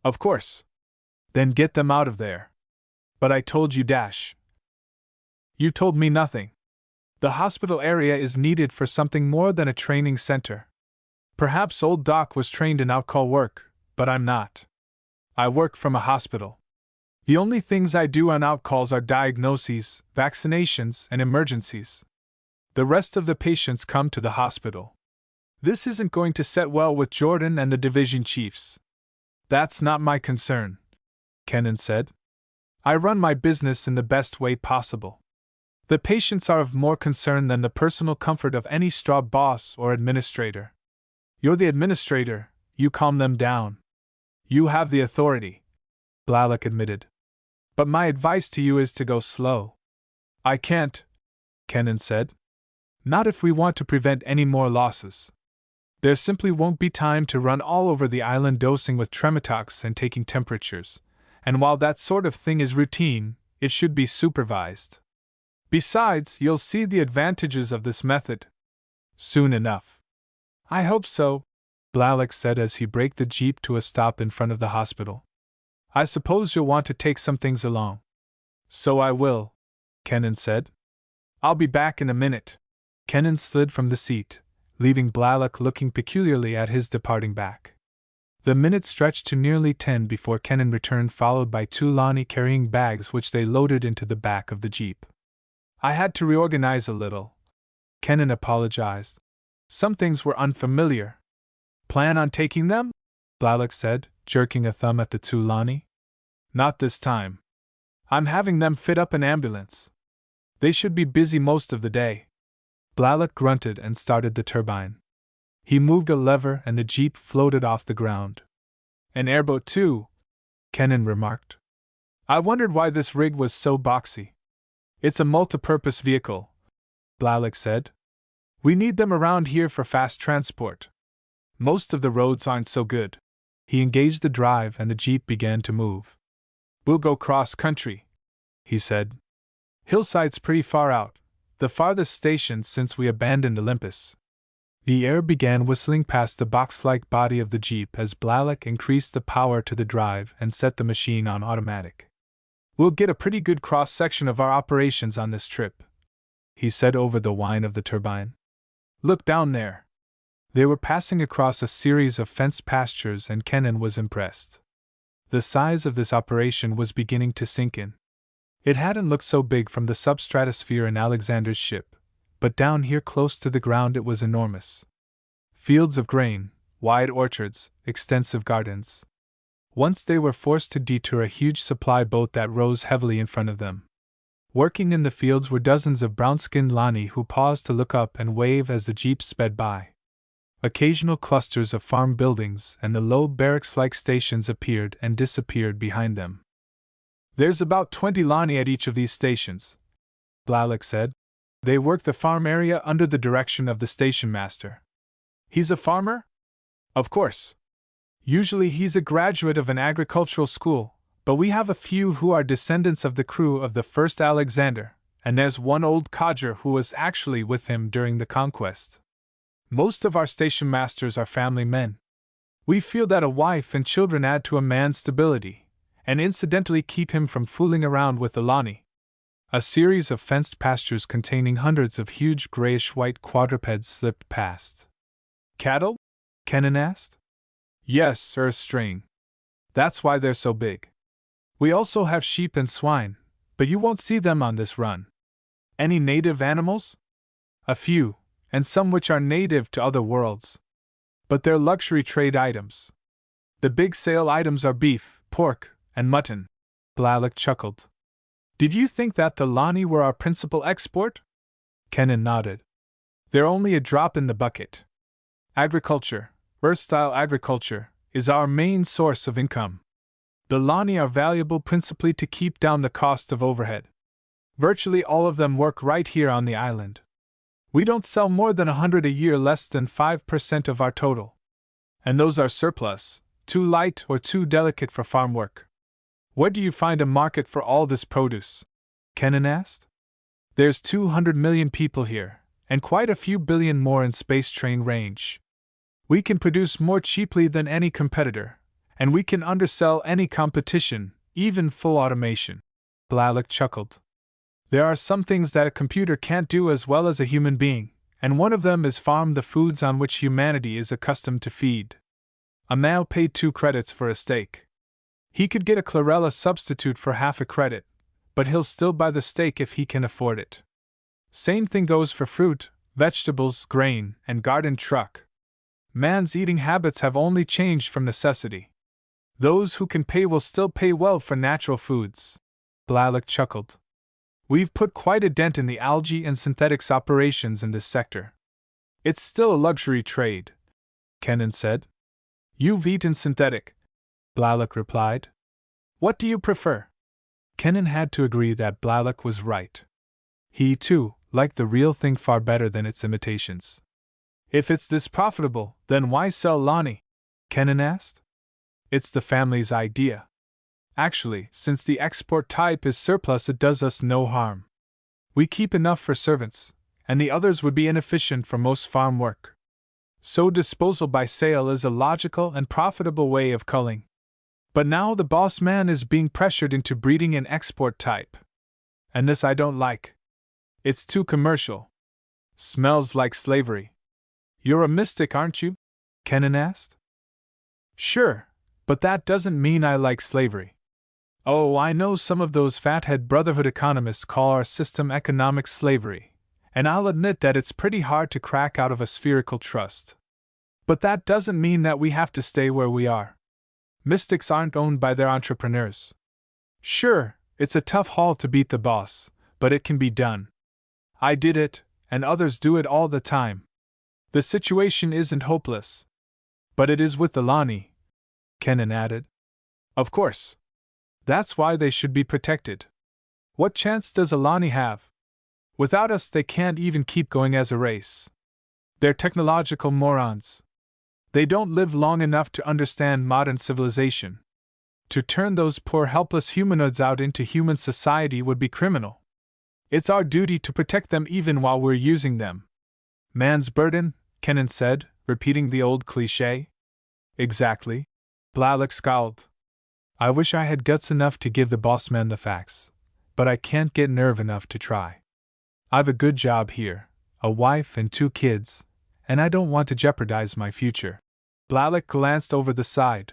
Of course. Then get them out of there. But I told you, Dash. You told me nothing. The hospital area is needed for something more than a training center. Perhaps Old Doc was trained in outcall work, but I'm not. I work from a hospital. The only things I do on outcalls are diagnoses, vaccinations, and emergencies. The rest of the patients come to the hospital. This isn't going to set well with Jordan and the division chiefs. That's not my concern, Kennan said. I run my business in the best way possible. The patients are of more concern than the personal comfort of any straw boss or administrator. You're the administrator, you calm them down. You have the authority, Blalock admitted. But my advice to you is to go slow. I can't, Kennan said. Not if we want to prevent any more losses. There simply won't be time to run all over the island dosing with Trematox and taking temperatures, and while that sort of thing is routine, it should be supervised. Besides, you'll see the advantages of this method soon enough. I hope so, Blalock said as he braked the jeep to a stop in front of the hospital. I suppose you'll want to take some things along. So I will, Kennan said. I'll be back in a minute. Kennan slid from the seat, leaving Blalock looking peculiarly at his departing back. The minutes stretched to nearly 10 before Kennan returned, followed by 2 Lani carrying bags which they loaded into the back of the jeep. I had to reorganize a little, Kennan apologized. Some things were unfamiliar. Plan on taking them? Blalock said, jerking a thumb at the 2 Lani. Not this time. I'm having them fit up an ambulance. They should be busy most of the day. Blalock grunted and started the turbine. He moved a lever and the jeep floated off the ground. An airboat too, Kennan remarked. I wondered why this rig was so boxy. It's a multipurpose vehicle, Blalock said. We need them around here for fast transport. Most of the roads aren't so good. He engaged the drive and the jeep began to move. We'll go cross-country, he said. Hillside's pretty far out, the farthest station since we abandoned Olympus. The air began whistling past the box-like body of the jeep as Blalock increased the power to the drive and set the machine on automatic. We'll get a pretty good cross-section of our operations on this trip, he said over the whine of the turbine. Look down there. They were passing across a series of fenced pastures and Kennan was impressed. The size of this operation was beginning to sink in. It hadn't looked so big from the substratosphere in Alexander's ship, but down here close to the ground it was enormous. Fields of grain, wide orchards, extensive gardens. Once they were forced to detour a huge supply boat that rose heavily in front of them. Working in the fields were dozens of brown-skinned Lani who paused to look up and wave as the jeep sped by. Occasional clusters of farm buildings and the low barracks-like stations appeared and disappeared behind them. There's about 20 Lani at each of these stations, Blalock said. They work the farm area under the direction of the station master. He's a farmer? Of course. Usually he's a graduate of an agricultural school, but we have a few who are descendants of the crew of the first Alexander, and there's one old codger who was actually with him during the conquest. Most of our station masters are family men. We feel that a wife and children add to a man's stability, and incidentally keep him from fooling around with the Lani. A series of fenced pastures containing hundreds of huge grayish-white quadrupeds slipped past. Cattle? Kennan asked. Yes, strain. That's why they're so big. We also have sheep and swine, but you won't see them on this run. Any native animals? A few, and some which are native to other worlds. But they're luxury trade items. The big sale items are beef, pork, and mutton. Blalock chuckled. Did you think that the Lani were our principal export? Kenan nodded. They're only a drop in the bucket. Agriculture, Earth-style agriculture, is our main source of income. The Lani are valuable principally to keep down the cost of overhead. Virtually all of them work right here on the island. We don't sell more than 100 a year, less than 5% of our total. And those are surplus, too light or too delicate for farm work. Where do you find a market for all this produce? Kenan asked. There's 200 million people here, and quite a few billion more in space train range. We can produce more cheaply than any competitor, and we can undersell any competition, even full automation. Blalock chuckled. There are some things that a computer can't do as well as a human being, and one of them is farm the foods on which humanity is accustomed to feed. A male paid 2 credits for a steak. He could get a chlorella substitute for half a credit, but he'll still buy the steak if he can afford it. Same thing goes for fruit, vegetables, grain, and garden truck. Man's eating habits have only changed from necessity. Those who can pay will still pay well for natural foods. Blalock chuckled. We've put quite a dent in the algae and synthetics operations in this sector. It's still a luxury trade, Kenan said. You've eaten synthetic, Blalock replied. What do you prefer? Kenan had to agree that Blalock was right. He, too, liked the real thing far better than its imitations. If it's this profitable, then why sell Lani? Kenan asked. It's the family's idea. Actually, since the export type is surplus, it does us no harm. We keep enough for servants, and the others would be inefficient for most farm work. So disposal by sale is a logical and profitable way of culling. But now the boss man is being pressured into breeding an export type. And this I don't like. It's too commercial. Smells like slavery. You're a mystic, aren't you? Kenan asked. Sure, but that doesn't mean I like slavery. Oh, I know some of those fathead Brotherhood economists call our system economic slavery, and I'll admit that it's pretty hard to crack out of a spherical trust. But that doesn't mean that we have to stay where we are. Mystics aren't owned by their entrepreneurs. Sure, it's a tough haul to beat the boss, but it can be done. I did it, and others do it all the time. The situation isn't hopeless. But it is with the Lani, Kenan added. Of course. That's why they should be protected. What chance does a Lani have? Without us, they can't even keep going as a race. They're technological morons. They don't live long enough to understand modern civilization. To turn those poor helpless humanoids out into human society would be criminal. It's our duty to protect them even while we're using them. Man's burden, Kenan said, repeating the old cliché. Exactly. Blalock scowled. I wish I had guts enough to give the boss man the facts, but I can't get nerve enough to try. I've a good job here, a wife and 2 kids, and I don't want to jeopardize my future. Blalock glanced over the side.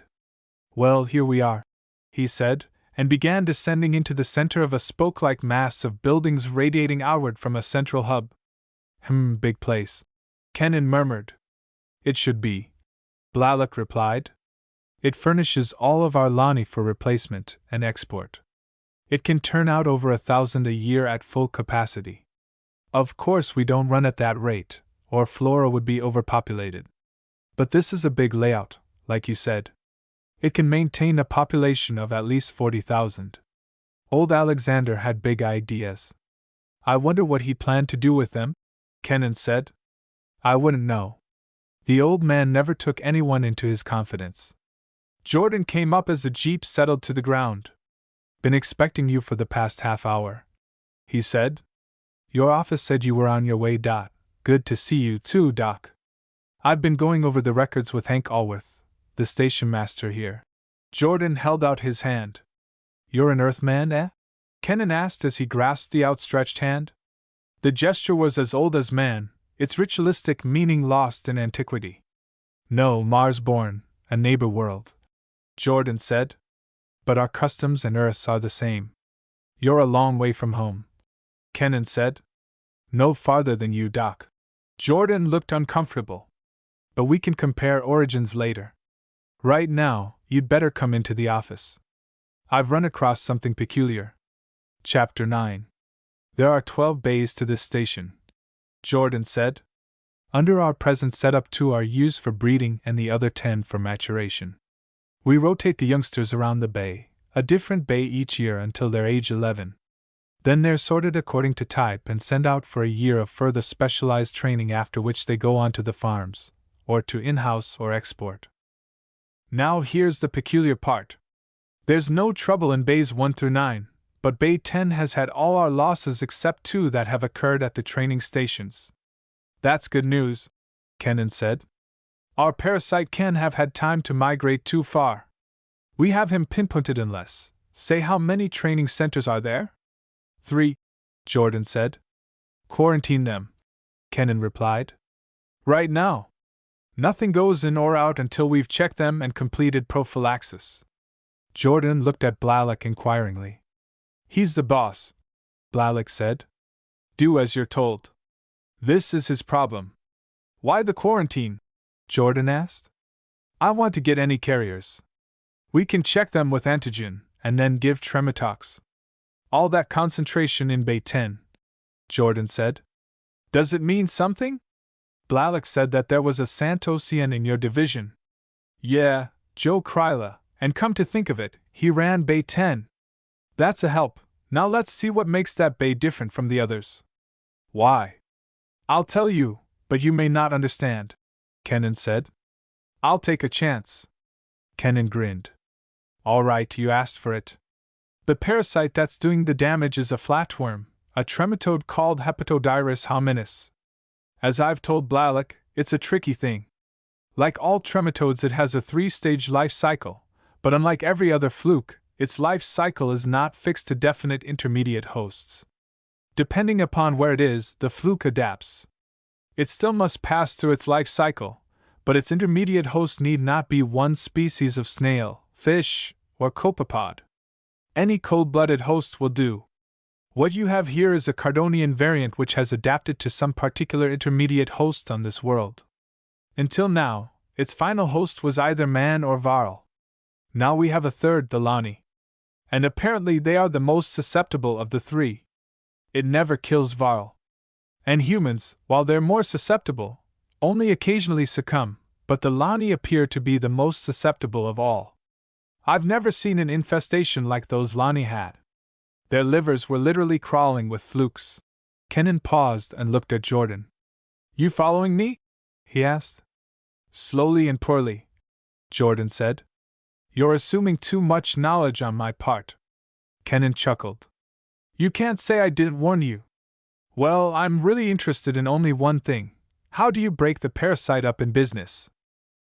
Well, here we are, he said, and began descending into the center of a spoke-like mass of buildings radiating outward from a central hub. Big place, Kenan murmured. It should be, Blalock replied. It furnishes all of our Lani for replacement and export. It can turn out over 1,000 a year at full capacity. Of course, we don't run at that rate, or Flora would be overpopulated. But this is a big layout, like you said. It can maintain a population of at least 40,000. Old Alexander had big ideas. I wonder what he planned to do with them, Kenan said. I wouldn't know. The old man never took anyone into his confidence. Jordan came up as the jeep settled to the ground. Been expecting you for the past half hour, he said. Your office said you were on your way, Dot. Good to see you too, Doc. I've been going over the records with Hank Allworth, the station master here. Jordan held out his hand. You're an Earthman, eh? Kenan asked as he grasped the outstretched hand. The gesture was as old as man, its ritualistic meaning lost in antiquity. No, Mars-born, a neighbor world, Jordan said. But our customs and Earth's are the same. You're a long way from home, Kenan said. No farther than you, Doc. Jordan looked uncomfortable. But we can compare origins later. Right now, you'd better come into the office. I've run across something peculiar. Chapter 9. There are 12 bays to this station, Jordan said. Under our present setup, 2 are used for breeding and the other 10 for maturation. We rotate the youngsters around the bay, a different bay each year until they're age 11. Then they're sorted according to type and sent out for a year of further specialized training, after which they go on to the farms, or to in-house or export. Now here's the peculiar part. There's no trouble in bays 1 through 9, but bay 10 has had all our losses except 2 that have occurred at the training stations. That's good news, Kenan said. Our parasite can have had time to migrate too far. We have him pinpointed in less. Say, how many training centers are there? 3, Jordan said. Quarantine them, Kenan replied. Right now. Nothing goes in or out until we've checked them and completed prophylaxis. Jordan looked at Blalock inquiringly. He's the boss, Blalock said. Do as you're told. This is his problem. Why the quarantine? Jordan asked. I want to get any carriers. We can check them with antigen, and then give Trematox. All that concentration in Bay 10, Jordan said. Does it mean something? Blalock said that there was a Santosian in your division. Yeah, Joe Kryla, and come to think of it, he ran Bay 10. That's a help. Now let's see what makes that bay different from the others. Why? I'll tell you, but you may not understand, Kenan said. I'll take a chance. Kenan grinned. All right, you asked for it. The parasite that's doing the damage is a flatworm, a trematode called Hepatodyrus hominis. As I've told Blalock, it's a tricky thing. Like all trematodes, it has a 3-stage life cycle, but unlike every other fluke, its life cycle is not fixed to definite intermediate hosts. Depending upon where it is, the fluke adapts. It still must pass through its life cycle, but its intermediate host need not be one species of snail, fish, or copepod. Any cold-blooded host will do. What you have here is a Cardonian variant which has adapted to some particular intermediate host on this world. Until now, its final host was either man or varl. Now we have a third, the Lani. And apparently they are the most susceptible of the 3. It never kills varl. And humans, while they're more susceptible, only occasionally succumb, but the Lani appear to be the most susceptible of all. I've never seen an infestation like those Lani had. Their livers were literally crawling with flukes. Kenan paused and looked at Jordan. You following me? He asked. Slowly and poorly, Jordan said. You're assuming too much knowledge on my part. Kenan chuckled. You can't say I didn't warn you. Well, I'm really interested in only one thing. How do you break the parasite up in business?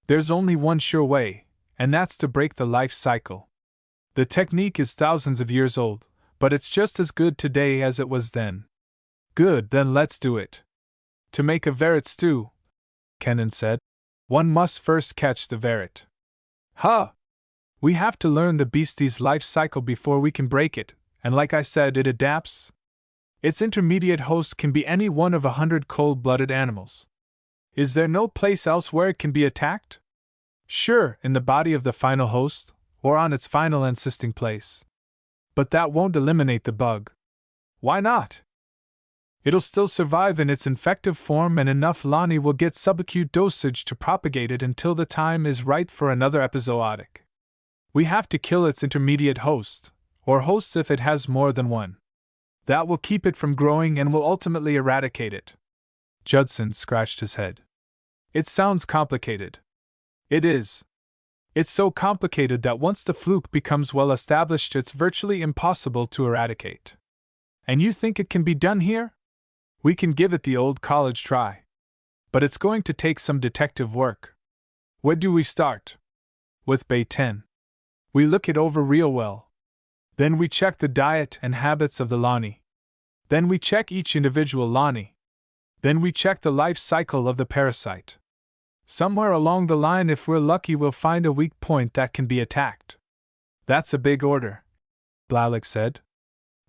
There's only one sure way, and that's to break the life cycle. The technique is thousands of years old, but it's just as good today as it was then. Good, then let's do it. To make a verret stew, Kenan said, one must first catch the verret. Huh! We have to learn the beastie's life cycle before we can break it, and like I said, it adapts. Its intermediate host can be any one of 100 cold-blooded animals. Is there no place else where it can be attacked? Sure, in the body of the final host, or on its final encysting place. But that won't eliminate the bug. Why not? It'll still survive in its infective form, and enough Lani will get subacute dosage to propagate it until the time is right for another epizootic. We have to kill its intermediate host, or hosts if it has more than one. That will keep it from growing and will ultimately eradicate it. Judson scratched his head. It sounds complicated. It is. It's so complicated that once the fluke becomes well established, it's virtually impossible to eradicate. And you think it can be done here? We can give it the old college try. But it's going to take some detective work. Where do we start? With Bay 10. We look it over real well. Then we check the diet and habits of the Lani. Then we check each individual Lani. Then we check the life cycle of the parasite. Somewhere along the line, if we're lucky, we'll find a weak point that can be attacked. That's a big order, Blalock said.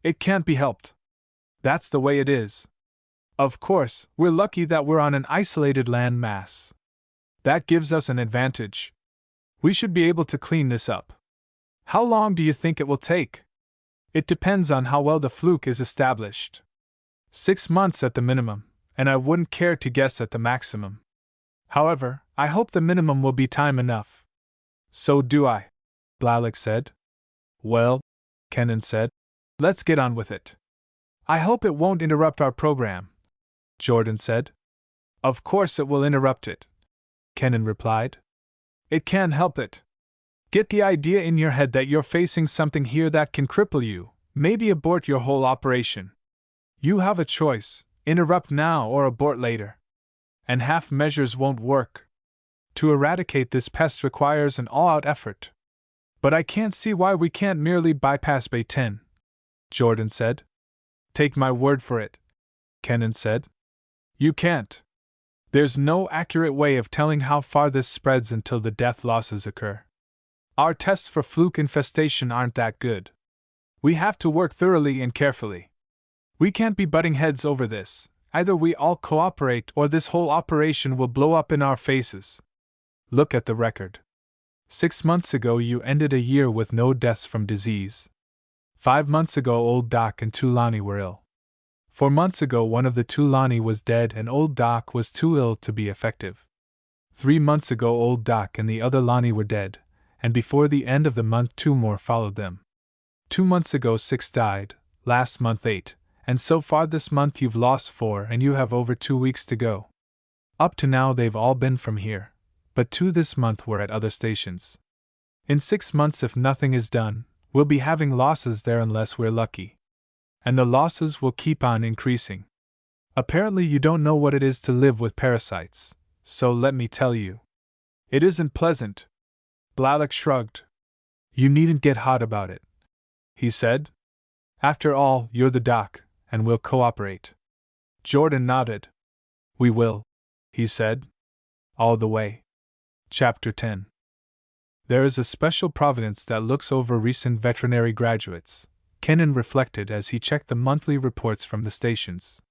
It can't be helped. That's the way it is. Of course, we're lucky that we're on an isolated land mass. That gives us an advantage. We should be able to clean this up. How long do you think it will take? It depends on how well the fluke is established. 6 months at the minimum, and I wouldn't care to guess at the maximum. However, I hope the minimum will be time enough. So do I, Blalock said. Well, Kennan said, let's get on with it. I hope it won't interrupt our program, Jordan said. Of course it will interrupt it, Kennan replied. It can't help it. Get the idea in your head that you're facing something here that can cripple you, maybe abort your whole operation. You have a choice, interrupt now or abort later. And half measures won't work. To eradicate this pest requires an all-out effort. But I can't see why we can't merely bypass Bay 10, Jordan said. Take my word for it, Kennan said. You can't. There's no accurate way of telling how far this spreads until the death losses occur. Our tests for fluke infestation aren't that good. We have to work thoroughly and carefully. We can't be butting heads over this. Either we all cooperate or this whole operation will blow up in our faces. Look at the record. 6 months ago you ended a year with no deaths from disease. 5 months ago old Doc and 2 Lani were ill. 4 months ago one of the 2 Lani was dead and old Doc was too ill to be effective. 3 months ago old Doc and the other Lani were dead, and before the end of the month 2 more followed them. 2 months ago 6 died, last month 8, and so far this month you've lost 4 and you have over 2 weeks to go. Up to now they've all been from here, but 2 this month were at other stations. In 6 months if nothing is done, we'll be having losses there unless we're lucky. And the losses will keep on increasing. Apparently you don't know what it is to live with parasites, so let me tell you. It isn't pleasant. Blalock shrugged. You needn't get hot about it, he said. After all, you're the doc, and we'll cooperate. Jordan nodded. We will, he said. All the way. Chapter 10. There is a special providence that looks over recent veterinary graduates, Kennan reflected as he checked the monthly reports from the stations.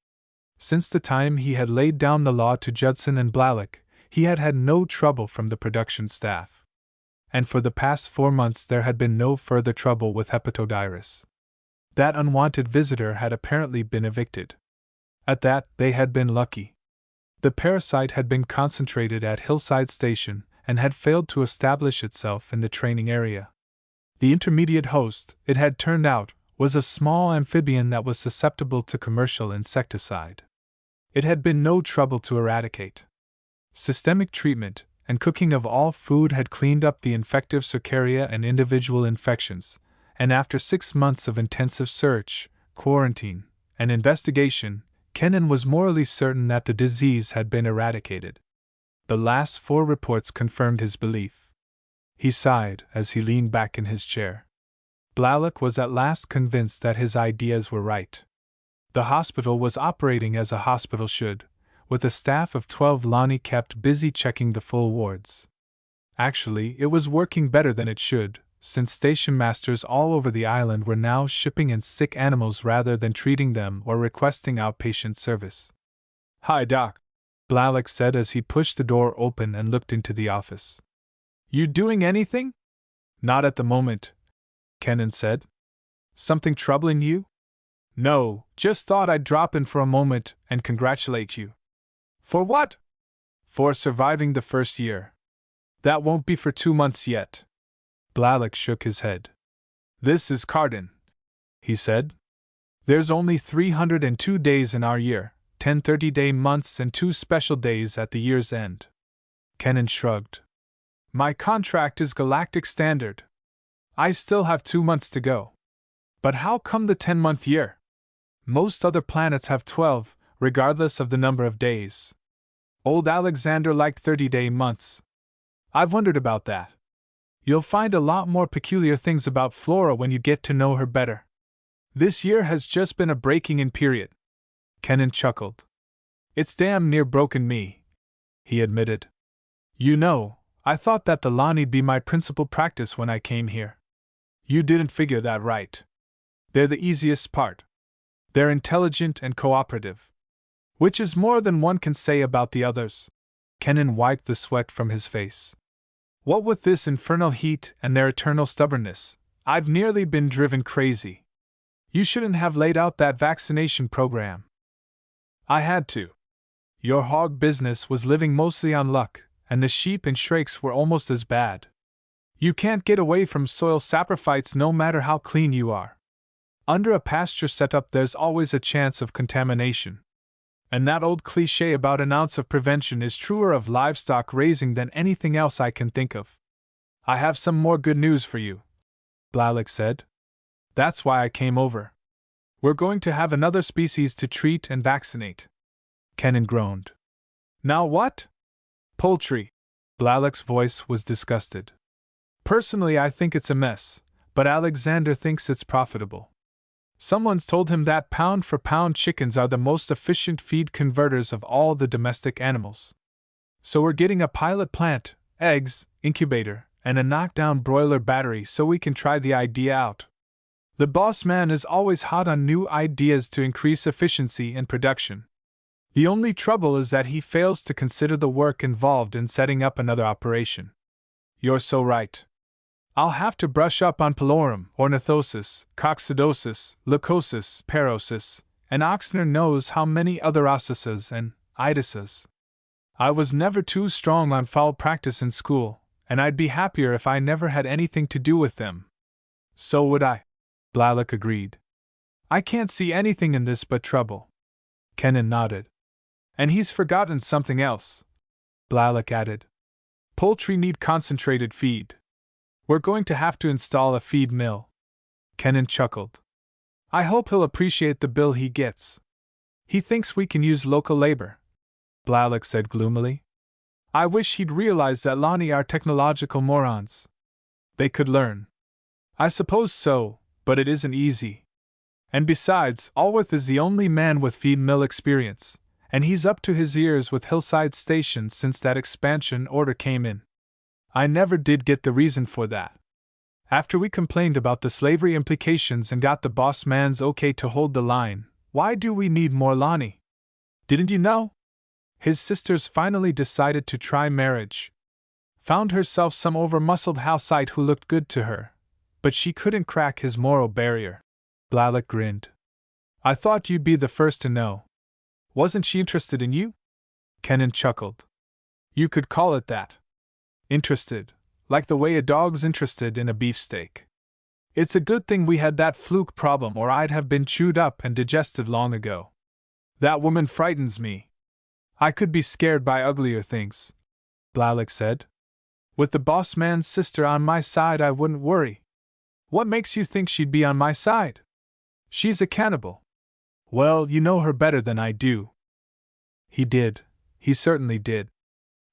Since the time he had laid down the law to Judson and Blalock, he had had no trouble from the production staff. And for the past 4 months there had been no further trouble with Hepatodiris. That unwanted visitor had apparently been evicted. At that, they had been lucky. The parasite had been concentrated at Hillside Station and had failed to establish itself in the training area. The intermediate host, it had turned out, was a small amphibian that was susceptible to commercial insecticide. It had been no trouble to eradicate. Systemic treatment and cooking of all food had cleaned up the infective cercaria and individual infections, and after 6 months of intensive search, quarantine, and investigation, Kennan was morally certain that the disease had been eradicated. The last 4 reports confirmed his belief. He sighed as he leaned back in his chair. Blalock was at last convinced that his ideas were right. The hospital was operating as a hospital should, with a staff of 12 Lani kept busy checking the full wards. Actually, it was working better than it should, since station masters all over the island were now shipping in sick animals rather than treating them or requesting outpatient service. Hi, Doc, Blalock said as he pushed the door open and looked into the office. You doing anything? Not at the moment, Kennan said. Something troubling you? No, just thought I'd drop in for a moment and congratulate you. For what? For surviving the first year. That won't be for 2 months yet. Blalock shook his head. This is Cardin, he said. There's only 302 days in our year, 10 30-day months and 2 special days at the year's end. Kennan shrugged. My contract is galactic standard. I still have 2 months to go. But how come the 10-month year? Most other planets have 12, regardless of the number of days. Old Alexander liked 30-day months. I've wondered about that. You'll find a lot more peculiar things about Flora when you get to know her better. This year has just been a breaking-in period. Kennan chuckled. It's damn near broken me, he admitted. You know, I thought that the Lani'd be my principal practice when I came here. You didn't figure that right. They're the easiest part. They're intelligent and cooperative. Which is more than one can say about the others. Kennan wiped the sweat from his face. What with this infernal heat and their eternal stubbornness, I've nearly been driven crazy. You shouldn't have laid out that vaccination program. I had to. Your hog business was living mostly on luck, and the sheep and shrakes were almost as bad. You can't get away from soil saprophytes no matter how clean you are. Under a pasture setup, there's always a chance of contamination. And that old cliché about an ounce of prevention is truer of livestock raising than anything else I can think of. I have some more good news for you, Blalock said. That's why I came over. We're going to have another species to treat and vaccinate. Kennan groaned. Now what? Poultry. Blalock's voice was disgusted. Personally, I think it's a mess, but Alexander thinks it's profitable. Someone's told him that pound-for-pound chickens are the most efficient feed converters of all the domestic animals. So we're getting a pilot plant, eggs, incubator, and a knockdown broiler battery so we can try the idea out. The boss man is always hot on new ideas to increase efficiency and production. The only trouble is that he fails to consider the work involved in setting up another operation. You're so right. I'll have to brush up on pylori, ornithosis, coccidosis, leucosis, parosis, and Oxner knows how many other ossises and itises. I was never too strong on foul practice in school, and I'd be happier if I never had anything to do with them. So would I, Blalock agreed. I can't see anything in this but trouble. Kennan nodded. And he's forgotten something else, Blalock added. Poultry need concentrated feed. We're going to have to install a feed mill. Kennan chuckled. I hope he'll appreciate the bill he gets. He thinks we can use local labor, Blalock said gloomily. I wish he'd realize that Lani are technological morons. They could learn. I suppose so, but it isn't easy. And besides, Alworth is the only man with feed mill experience, and he's up to his ears with Hillside Station since that expansion order came in. I never did get the reason for that. After we complained about the slavery implications and got the boss man's okay to hold the line, why do we need more Lani? Didn't you know? His sisters finally decided to try marriage. Found herself some over-muscled Halsite who looked good to her, but she couldn't crack his moral barrier. Blalock grinned. I thought you'd be the first to know. Wasn't she interested in you? Kennan chuckled. You could call it that. Interested, like the way a dog's interested in a beefsteak. It's a good thing we had that fluke problem, or I'd have been chewed up and digested long ago. That woman frightens me. I could be scared by uglier things, Blalock said. With the boss man's sister on my side, I wouldn't worry. What makes you think she'd be on my side? She's a cannibal. Well, you know her better than I do. He did. He certainly did.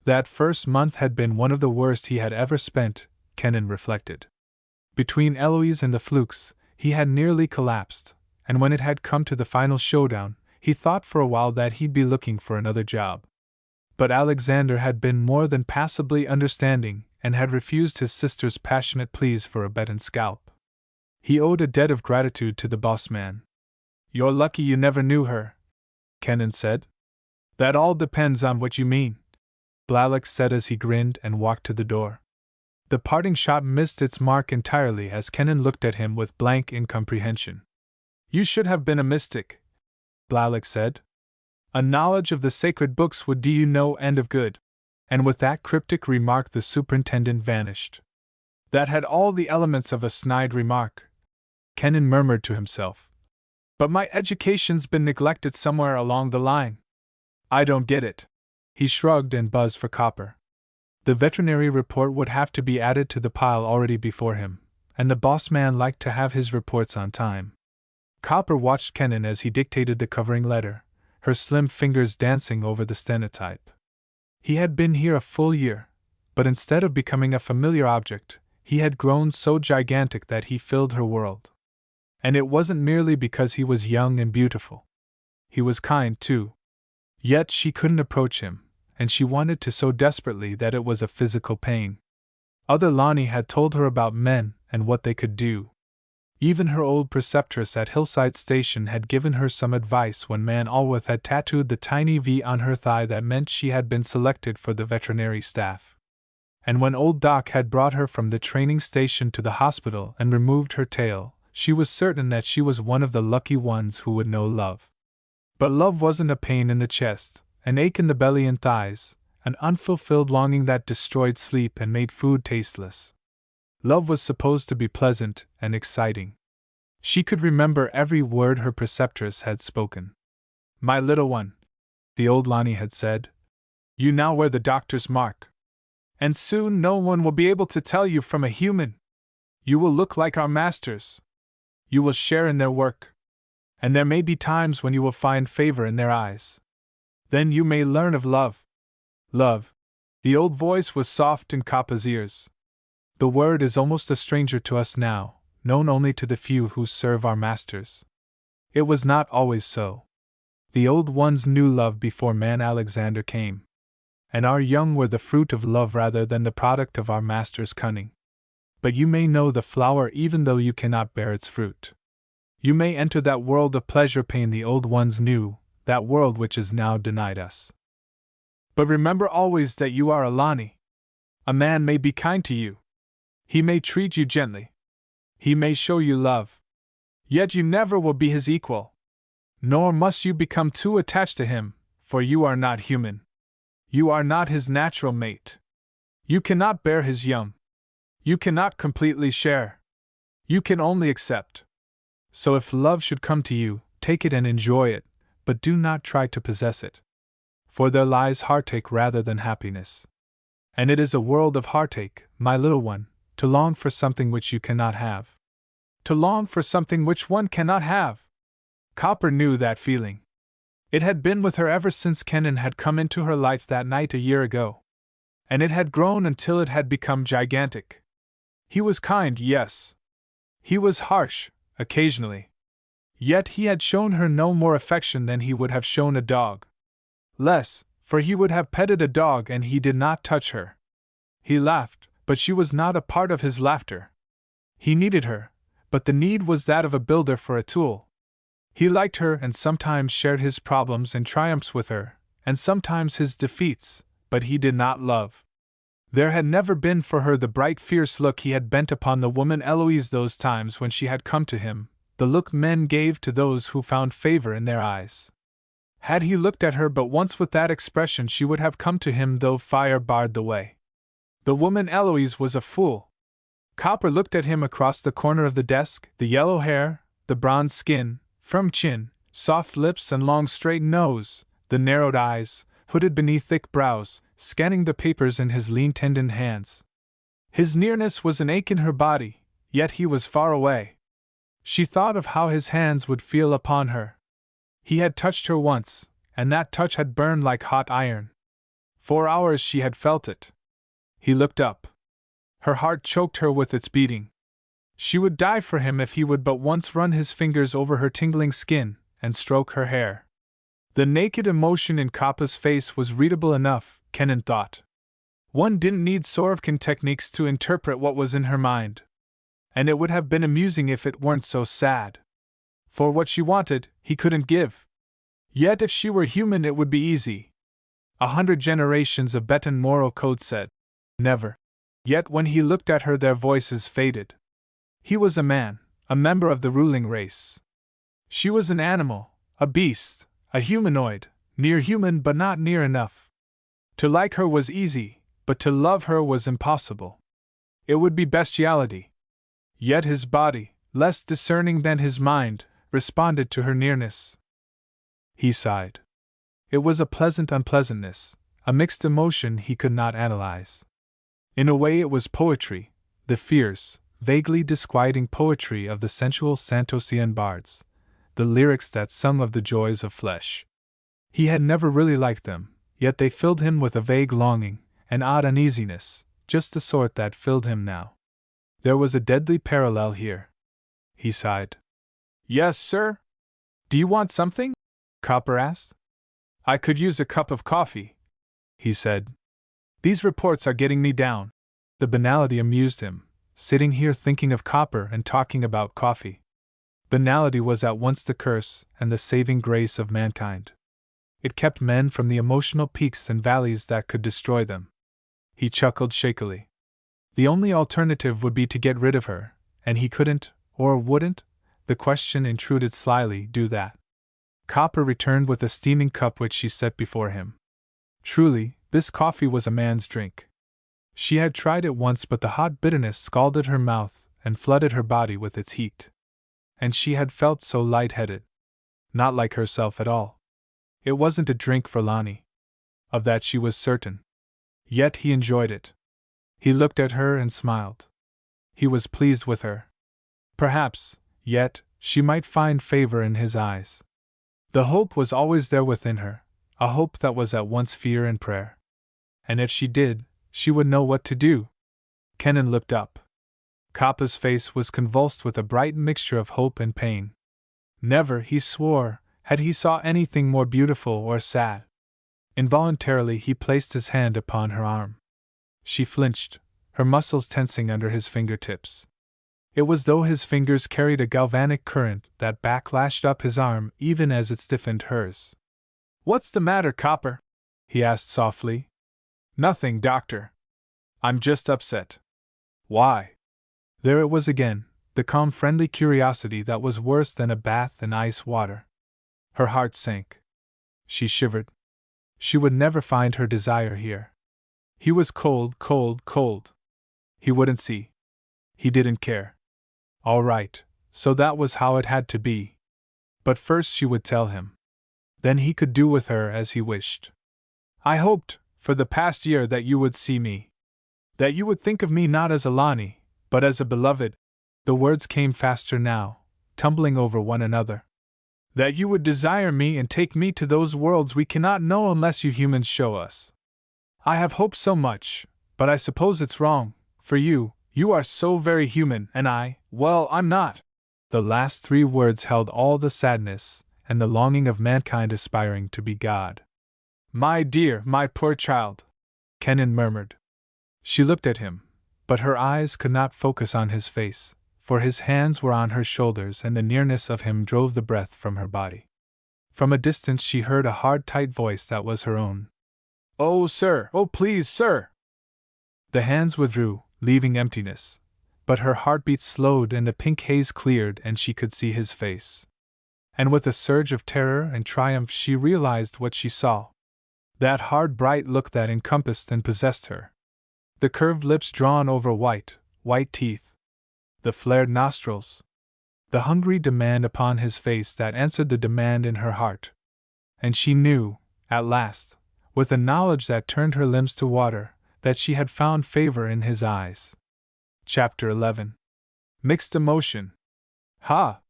That first month had been one of the worst he had ever spent, Kennan reflected. Between Eloise and the flukes, he had nearly collapsed, and when it had come to the final showdown, he thought for a while that he'd be looking for another job. But Alexander had been more than passably understanding and had refused his sister's passionate pleas for a bed and scalp. He owed a debt of gratitude to the boss man. You're lucky you never knew her, Kennan said. That all depends on what you mean, Blalock said as he grinned and walked to the door. The parting shot missed its mark entirely as Kennan looked at him with blank incomprehension. You should have been a mystic, Blalock said. A knowledge of the sacred books would do you no end of good. And with that cryptic remark the superintendent vanished. That had all the elements of a snide remark, Kennan murmured to himself. But my education's been neglected somewhere along the line. I don't get it. He shrugged and buzzed for copper. The veterinary report would have to be added to the pile already before him, and the boss man liked to have his reports on time. Copper watched Kennan as he dictated the covering letter, her slim fingers dancing over the stenotype. He had been here a full year, but instead of becoming a familiar object, he had grown so gigantic that he filled her world. And it wasn't merely because he was young and beautiful. He was kind, too. Yet she couldn't approach him, and she wanted to so desperately that it was a physical pain. Other Lani had told her about men and what they could do. Even her old preceptress at Hillside Station had given her some advice when Man Alworth had tattooed the tiny V on her thigh that meant she had been selected for the veterinary staff. And when old Doc had brought her from the training station to the hospital and removed her tail, She was certain that she was one of the lucky ones who would know love. But love wasn't a pain in the chest, an ache in the belly and thighs, an unfulfilled longing that destroyed sleep and made food tasteless. Love was supposed to be pleasant and exciting. She could remember every word her preceptress had spoken. "My little one," the old Lani had said, "you now wear the doctor's mark. And soon no one will be able to tell you from a human. You will look like our masters. You will share in their work. And there may be times when you will find favor in their eyes. Then you may learn of love." Love. The old voice was soft in Kappa's ears. The word is almost a stranger to us now, known only to the few who serve our masters. It was not always so. The old ones knew love before man Alexander came. And our young were the fruit of love rather than the product of our master's cunning. But you may know the flower even though you cannot bear its fruit. You may enter that world of pleasure-pain the old ones knew, that world which is now denied us. But remember always that you are a Lani. A man may be kind to you. He may treat you gently. He may show you love. Yet you never will be his equal. Nor must you become too attached to him, for you are not human. You are not his natural mate. You cannot bear his young. You cannot completely share. You can only accept. So if love should come to you, take it and enjoy it, but do not try to possess it. For there lies heartache rather than happiness. And it is a world of heartache, my little one, to long for something which you cannot have. To long for something which one cannot have. Copper knew that feeling. It had been with her ever since Kenan had come into her life that night a year ago. And it had grown until it had become gigantic. He was kind, yes. He was harsh, occasionally. Yet he had shown her no more affection than he would have shown a dog. Less, for he would have petted a dog and he did not touch her. He laughed, but she was not a part of his laughter. He needed her, but the need was that of a builder for a tool. He liked her and sometimes shared his problems and triumphs with her, and sometimes his defeats, but he did not love. There had never been for her the bright fierce look he had bent upon the woman Eloise those times when she had come to him, the look men gave to those who found favor in their eyes. Had he looked at her but once with that expression she would have come to him though fire barred the way. The woman Eloise was a fool. Copper looked at him across the corner of the desk, the yellow hair, the bronze skin, firm chin, soft lips and long straight nose, the narrowed eyes, hooded beneath thick brows, scanning the papers in his lean tendoned hands. His nearness was an ache in her body, yet he was far away. She thought of how his hands would feel upon her. He had touched her once, and that touch had burned like hot iron. 4 hours she had felt it. He looked up. Her heart choked her with its beating. She would die for him if he would but once run his fingers over her tingling skin and stroke her hair. The naked emotion in Kappa's face was readable enough, Kenan thought. One didn't need Sorvkin techniques to interpret what was in her mind. And it would have been amusing if it weren't so sad. For what she wanted, he couldn't give. Yet if she were human it would be easy. 100 generations of Betan moral code said, never. Yet when he looked at her their voices faded. He was a man, a member of the ruling race. She was an animal, a beast, a humanoid, near human but not near enough. To like her was easy, but to love her was impossible. It would be bestiality. Yet his body, less discerning than his mind, responded to her nearness. He sighed. It was a pleasant unpleasantness, a mixed emotion he could not analyze. In a way it was poetry, the fierce, vaguely disquieting poetry of the sensual Santosian bards, the lyrics that sung of the joys of flesh. He had never really liked them, yet they filled him with a vague longing, an odd uneasiness, just the sort that filled him now. There was a deadly parallel here. He sighed. Yes, sir? Do you want something? Copper asked. I could use a cup of coffee, he said. These reports are getting me down. The banality amused him, sitting here thinking of Copper and talking about coffee. Banality was at once the curse and the saving grace of mankind. It kept men from the emotional peaks and valleys that could destroy them. He chuckled shakily. The only alternative would be to get rid of her, and he couldn't, or wouldn't, The question intruded slyly, do that. Copper returned with a steaming cup which she set before him. Truly, this coffee was a man's drink. She had tried it once, but the hot bitterness scalded her mouth and flooded her body with its heat. And she had felt so light-headed. Not like herself at all. It wasn't a drink for Lani. Of that she was certain. Yet he enjoyed it. He looked at her and smiled. He was pleased with her. Perhaps, yet, she might find favor in his eyes. The hope was always there within her, a hope that was at once fear and prayer. And if she did, she would know what to do. Kenan looked up. Kappa's face was convulsed with a bright mixture of hope and pain. Never, he swore, had he saw anything more beautiful or sad. Involuntarily he placed his hand upon her arm. She flinched, her muscles tensing under his fingertips. It was though his fingers carried a galvanic current that backlashed up his arm even as it stiffened hers. "What's the matter, Copper?" he asked softly. "Nothing, Doctor. I'm just upset." "Why?" There it was again, the calm friendly curiosity that was worse than a bath in ice water. Her heart sank. She shivered. She would never find her desire here. He was cold, cold, cold. He wouldn't see. He didn't care. All right, so that was how it had to be. But first she would tell him. Then he could do with her as he wished. "I hoped, for the past year, that you would see me. That you would think of me not as a Lani, but as a beloved." The words came faster now, tumbling over one another. "That you would desire me and take me to those worlds we cannot know unless you humans show us. I have hoped so much, but I suppose it's wrong, for you are so very human, and well, I'm not." The last three words held all the sadness and the longing of mankind aspiring to be God. "My dear, my poor child," Kenan murmured. She looked at him, but her eyes could not focus on his face, for his hands were on her shoulders and the nearness of him drove the breath from her body. From a distance she heard a hard, tight voice that was her own. "Oh, sir! Oh, please, sir!" The hands withdrew, leaving emptiness, but her heartbeat slowed and the pink haze cleared and she could see his face. And with a surge of terror and triumph she realized what she saw. That hard, bright look that encompassed and possessed her. The curved lips drawn over white teeth. The flared nostrils. The hungry demand upon his face that answered the demand in her heart. And she knew, at last, with a knowledge that turned her limbs to water, that she had found favor in his eyes. Chapter 11. Mixed Emotion. Ha!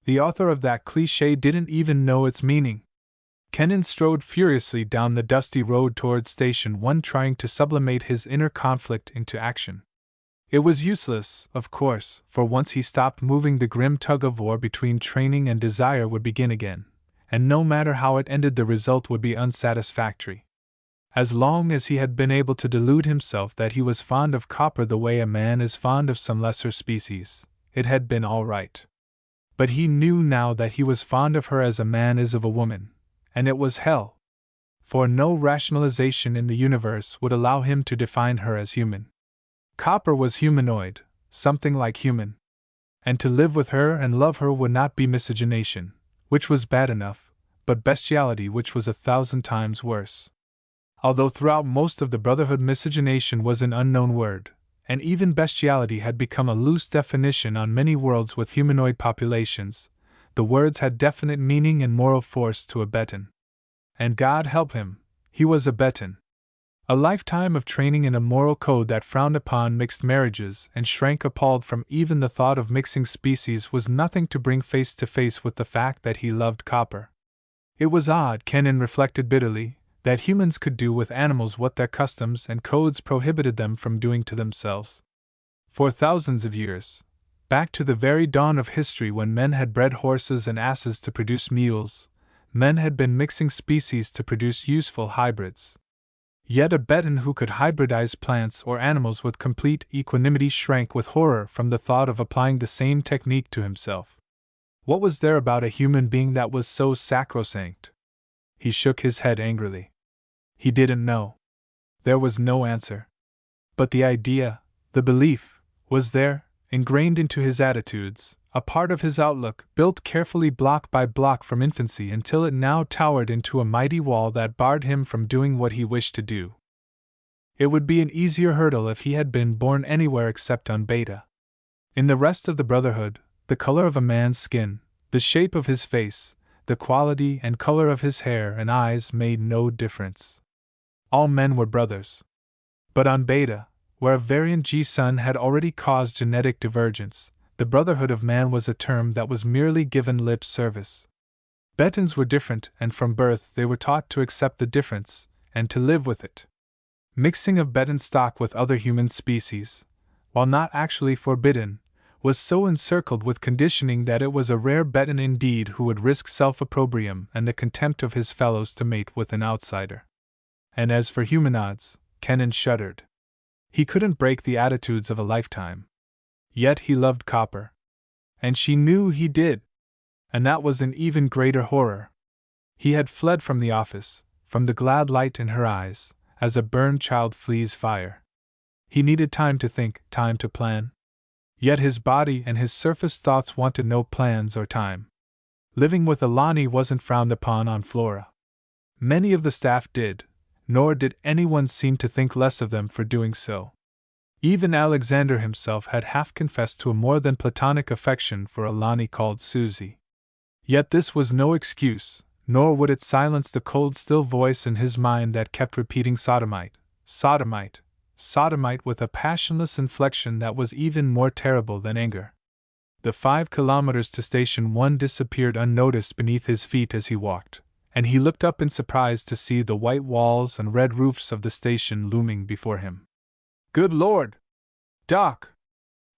The author of that cliché didn't even know its meaning. Kenan strode furiously down the dusty road towards Station 1, trying to sublimate his inner conflict into action. It was useless, of course, for once he stopped moving, the grim tug-of-war between training and desire would begin again, and no matter how it ended the result would be unsatisfactory. As long as he had been able to delude himself that he was fond of Copper the way a man is fond of some lesser species, it had been all right. But he knew now that he was fond of her as a man is of a woman, and it was hell. For no rationalization in the universe would allow him to define her as human. Copper was humanoid, something like human. And to live with her and love her would not be miscegenation, which was bad enough, but bestiality, which was 1,000 times worse. Although throughout most of the Brotherhood miscegenation was an unknown word, and even bestiality had become a loose definition on many worlds with humanoid populations, the words had definite meaning and moral force to a Betan. And God help him, he was a Betan. A lifetime of training in a moral code that frowned upon mixed marriages and shrank appalled from even the thought of mixing species was nothing to bring face to face with the fact that he loved Copper. It was odd, Kenan reflected bitterly, that humans could do with animals what their customs and codes prohibited them from doing to themselves. For thousands of years, back to the very dawn of history when men had bred horses and asses to produce mules, men had been mixing species to produce useful hybrids. Yet a Betan who could hybridize plants or animals with complete equanimity shrank with horror from the thought of applying the same technique to himself. What was there about a human being that was so sacrosanct? He shook his head angrily. He didn't know. There was no answer. But the idea, the belief, was there, ingrained into his attitudes, a part of his outlook, built carefully block by block from infancy until it now towered into a mighty wall that barred him from doing what he wished to do. It would be an easier hurdle if he had been born anywhere except on Beta. In the rest of the Brotherhood, the color of a man's skin, the shape of his face, the quality and color of his hair and eyes made no difference. All men were brothers. But on Beta, where a variant G-son had already caused genetic divergence, the brotherhood of man was a term that was merely given lip service. Betans were different, and from birth they were taught to accept the difference, and to live with it. Mixing of Betan stock with other human species, while not actually forbidden, was so encircled with conditioning that it was a rare Betan indeed who would risk self-opprobrium and the contempt of his fellows to mate with an outsider. And as for humanoids, Kenan shuddered. He couldn't break the attitudes of a lifetime. Yet he loved Copper. And she knew he did. And that was an even greater horror. He had fled from the office, from the glad light in her eyes, as a burned child flees fire. He needed time to think, time to plan. Yet his body and his surface thoughts wanted no plans or time. Living with Lani wasn't frowned upon on Flora. Many of the staff did, nor did anyone seem to think less of them for doing so. Even Alexander himself had half confessed to a more than platonic affection for a Lani called Susie. Yet this was no excuse, nor would it silence the cold still voice in his mind that kept repeating sodomite, sodomite, sodomite with a passionless inflection that was even more terrible than anger. The 5 kilometers to Station 1 disappeared unnoticed beneath his feet as he walked, and he looked up in surprise to see the white walls and red roofs of the station looming before him. "Good Lord! Doc!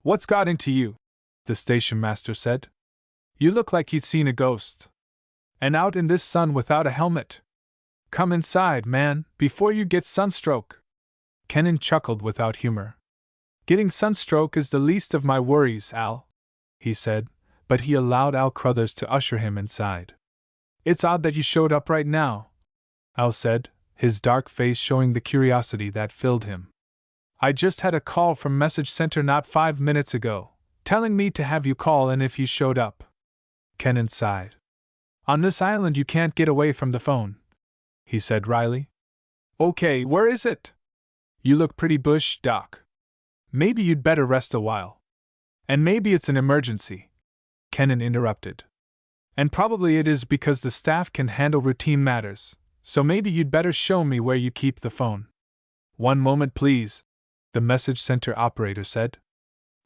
What's got into you?" the station master said. "You look like you'd seen a ghost. And out in this sun without a helmet. Come inside, man, before you get sunstroke." Kenan chuckled without humor. "Getting sunstroke is the least of my worries, Al," he said, but he allowed Al Crothers to usher him inside. "It's odd that you showed up right now," Al said, his dark face showing the curiosity that filled him. "I just had a call from Message Center not 5 minutes ago, telling me to have you call in if you showed up." Kenan sighed. "On this island you can't get away from the phone," he said wryly. "Okay, where is it? You look pretty bush, Doc. Maybe you'd better rest a while." "And maybe it's an emergency," Kenan interrupted. "And probably it is because the staff can handle routine matters, so maybe you'd better show me where you keep the phone." "One moment, please," the message center operator said.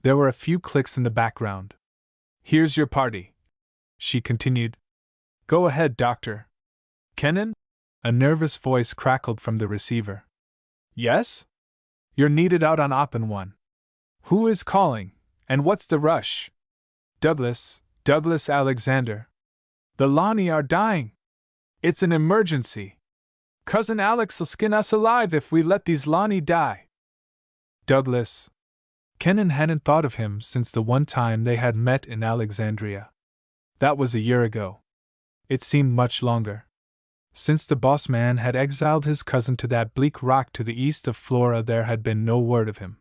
There were a few clicks in the background. "Here's your party," she continued. "Go ahead, Doctor." "Kenan?" A nervous voice crackled from the receiver. "Yes? You're needed out on Oppen 1. Who is calling, and what's the rush?" Douglas Alexander. "The Lani are dying. It's an emergency. Cousin Alex'll skin us alive if we let these Lani die." Douglas. Kenan hadn't thought of him since the one time they had met in Alexandria. That was a year ago. It seemed much longer. Since the boss man had exiled his cousin to that bleak rock to the east of Flora, there had been no word of him.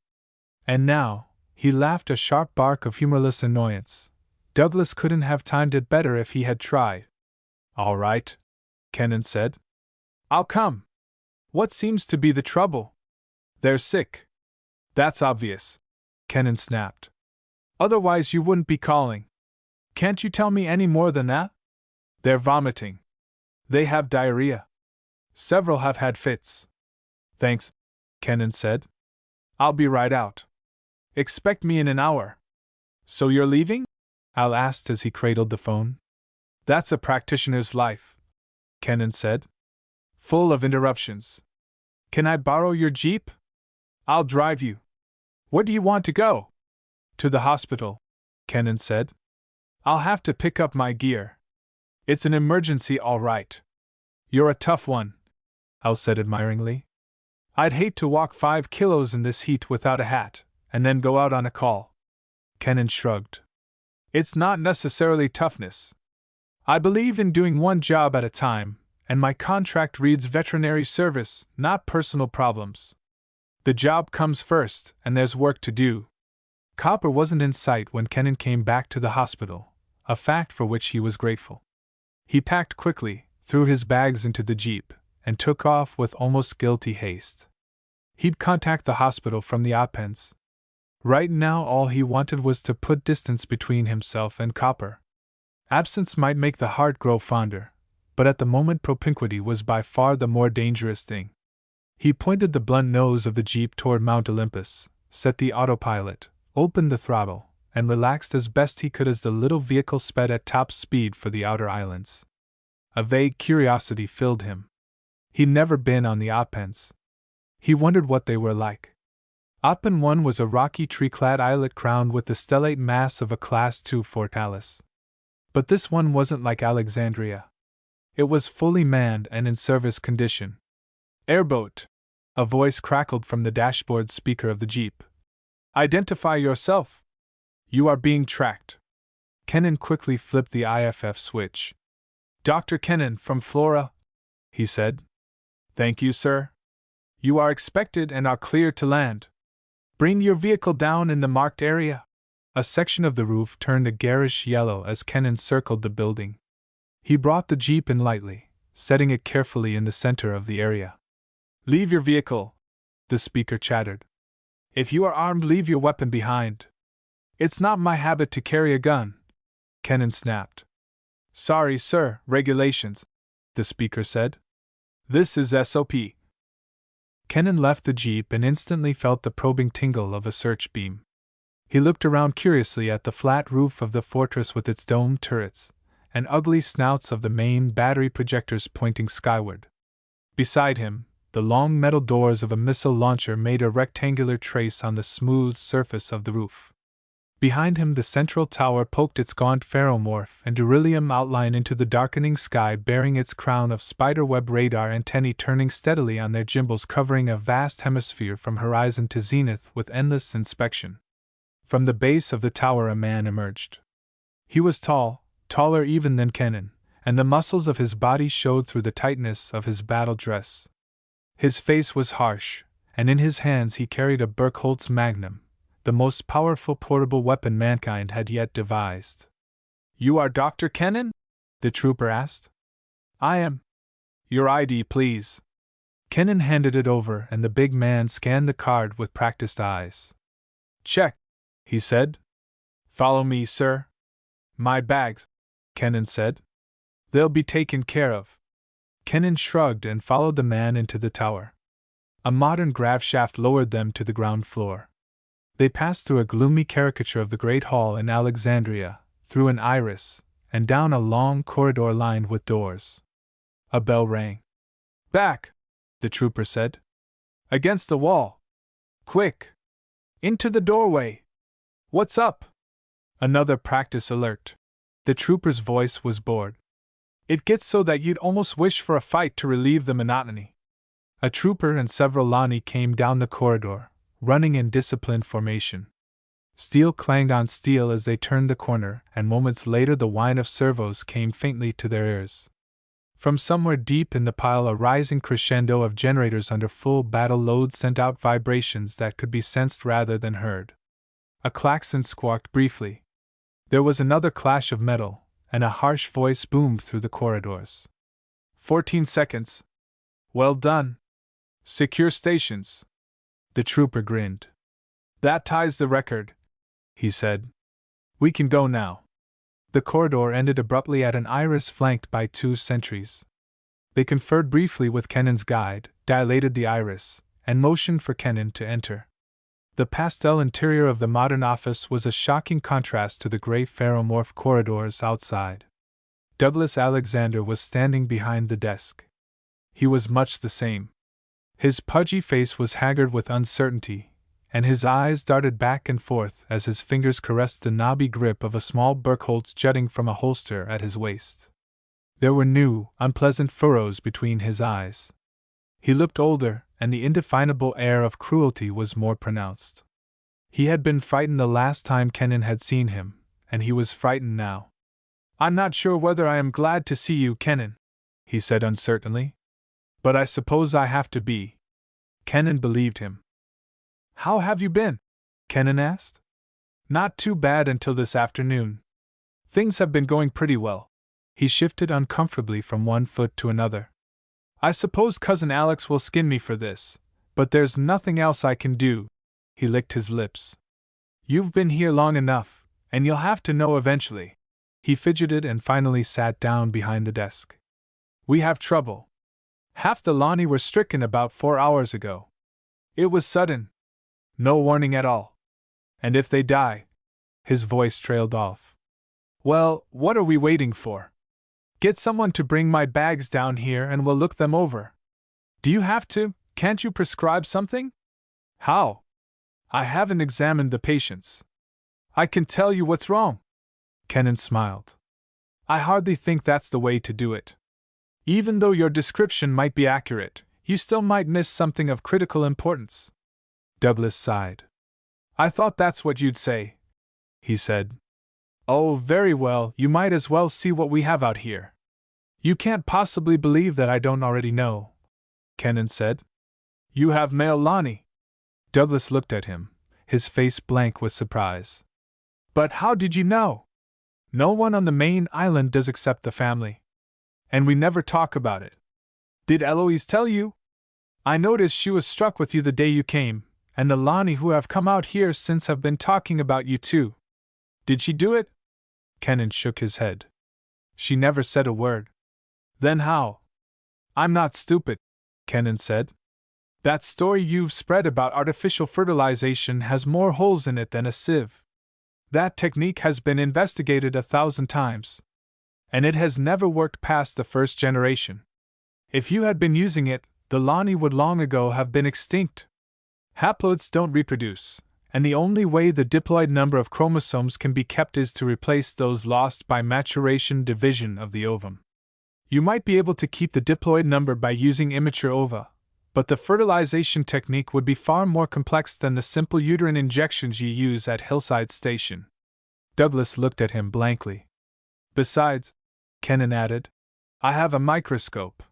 And now, he laughed a sharp bark of humorless annoyance. Douglas couldn't have timed it better if he had tried. "All right," Kenan said. "I'll come. What seems to be the trouble?" "They're sick." "That's obvious," Kenan snapped. "Otherwise you wouldn't be calling. Can't you tell me any more than that?" "They're vomiting. They have diarrhea. Several have had fits." "Thanks," Kenan said. "I'll be right out. Expect me in an hour." "So you're leaving?" Al asked as he cradled the phone. "That's a practitioner's life," Kenan said. "Full of interruptions. Can I borrow your Jeep? I'll drive you." "Where do you want to go?" "To the hospital," Kenan said. "I'll have to pick up my gear. It's an emergency, all right." "You're a tough one," Al said admiringly. "I'd hate to walk 5 kilos in this heat without a hat, and then go out on a call." Kenan shrugged. "It's not necessarily toughness. I believe in doing one job at a time, and my contract reads veterinary service, not personal problems. The job comes first, and there's work to do." Copper wasn't in sight when Kennan came back to the hospital, a fact for which he was grateful. He packed quickly, threw his bags into the jeep, and took off with almost guilty haste. He'd contact the hospital from the Opens. Right now all he wanted was to put distance between himself and Copper. Absence might make the heart grow fonder, but at the moment propinquity was by far the more dangerous thing. He pointed the blunt nose of the jeep toward Mount Olympus, set the autopilot, opened the throttle, and relaxed as best he could as the little vehicle sped at top speed for the outer islands. A vague curiosity filled him. He'd never been on the Opens. He wondered what they were like. Oppen 1 was a rocky tree-clad islet crowned with the stellate mass of a Class II fortalice. But this one wasn't like Alexandria. It was fully manned and in service condition. "Airboat!" a voice crackled from the dashboard speaker of the jeep. "Identify yourself! You are being tracked." Kennan quickly flipped the IFF switch. "Dr. Kennan from Flora," he said. "Thank you, sir. You are expected and are clear to land. Bring your vehicle down in the marked area." A section of the roof turned a garish yellow as Kennan circled the building. He brought the jeep in lightly, setting it carefully in the center of the area. "Leave your vehicle," the speaker chattered. "If you are armed, leave your weapon behind." "It's not my habit to carry a gun," Kennan snapped. "Sorry, sir, regulations," the speaker said. "This is SOP." Kennan left the jeep and instantly felt the probing tingle of a search beam. He looked around curiously at the flat roof of the fortress with its domed turrets, and ugly snouts of the main battery projectors pointing skyward. Beside him, the long metal doors of a missile launcher made a rectangular trace on the smooth surface of the roof. Behind him the central tower poked its gaunt ferromorph and beryllium outline into the darkening sky, bearing its crown of spiderweb radar antennae turning steadily on their gimbals, covering a vast hemisphere from horizon to zenith with endless inspection. From the base of the tower a man emerged. He was tall, taller even than Kennan, and the muscles of his body showed through the tightness of his battle dress. His face was harsh, and in his hands he carried a Burkholz Magnum, the most powerful portable weapon mankind had yet devised. "You are Dr. Kennan?" the trooper asked. "I am." "Your ID, please." Kennan handed it over, and the big man scanned the card with practiced eyes. "Check," he said. "Follow me, sir." "My bags," Kennan said. "They'll be taken care of." Kennan shrugged and followed the man into the tower. A modern grav shaft lowered them to the ground floor. They passed through a gloomy caricature of the Great Hall in Alexandria, through an iris, and down a long corridor lined with doors. A bell rang. "Back," the trooper said. "Against the wall. Quick! Into the doorway! What's up?" Another practice alert. The trooper's voice was bored. "It gets so that you'd almost wish for a fight to relieve the monotony." A trooper and several Lani came down the corridor, running in disciplined formation. Steel clanged on steel as they turned the corner, and moments later the whine of servos came faintly to their ears. From somewhere deep in the pile a rising crescendo of generators under full battle load sent out vibrations that could be sensed rather than heard. A klaxon squawked briefly. There was another clash of metal, and a harsh voice boomed through the corridors. 14 seconds. Well done. Secure stations. The trooper grinned. That ties the record, he said. We can go now. The corridor ended abruptly at an iris flanked by 2 sentries. They conferred briefly with Kennan's guide, dilated the iris, and motioned for Kennan to enter. The pastel interior of the modern office was a shocking contrast to the gray ferromorph corridors outside. Douglas Alexander was standing behind the desk. He was much the same. His pudgy face was haggard with uncertainty, and his eyes darted back and forth as his fingers caressed the knobby grip of a small Burkholz jutting from a holster at his waist. There were new, unpleasant furrows between his eyes. He looked older, and the indefinable air of cruelty was more pronounced. He had been frightened the last time Kennan had seen him, and he was frightened now. I'm not sure whether I am glad to see you, Kennan, he said uncertainly. But I suppose I have to be. Kennan believed him. How have you been? Kennan asked. Not too bad until this afternoon. Things have been going pretty well. He shifted uncomfortably from one foot to another. I suppose Cousin Alex will skin me for this, but there's nothing else I can do. He licked his lips. You've been here long enough, and you'll have to know eventually. He fidgeted and finally sat down behind the desk. We have trouble. Half the Lani were stricken about 4 hours ago. It was sudden. No warning at all. And if they die... His voice trailed off. Well, what are we waiting for? Get someone to bring my bags down here and we'll look them over. Do you have to? Can't you prescribe something? How? I haven't examined the patients. I can tell you what's wrong. Kennan smiled. I hardly think that's the way to do it. Even though your description might be accurate, you still might miss something of critical importance. Douglas sighed. I thought that's what you'd say, he said. Oh, very well, you might as well see what we have out here. You can't possibly believe that I don't already know, Kennan said. You have male Lani. Douglas looked at him, his face blank with surprise. But how did you know? No one on the main island does except the family. And we never talk about it. Did Eloise tell you? I noticed she was struck with you the day you came, and the Lani who have come out here since have been talking about you too. Did she do it? Kennan shook his head. She never said a word. Then how? I'm not stupid, Kennan said. That story you've spread about artificial fertilization has more holes in it than a sieve. That technique has been investigated 1,000 times. And it has never worked past the first generation. If you had been using it, the Lani would long ago have been extinct. Haploids don't reproduce, and the only way the diploid number of chromosomes can be kept is to replace those lost by maturation division of the ovum. You might be able to keep the diploid number by using immature ova, but the fertilization technique would be far more complex than the simple uterine injections you use at Hillside Station. Douglas looked at him blankly. Besides, Kennan added, I have a microscope.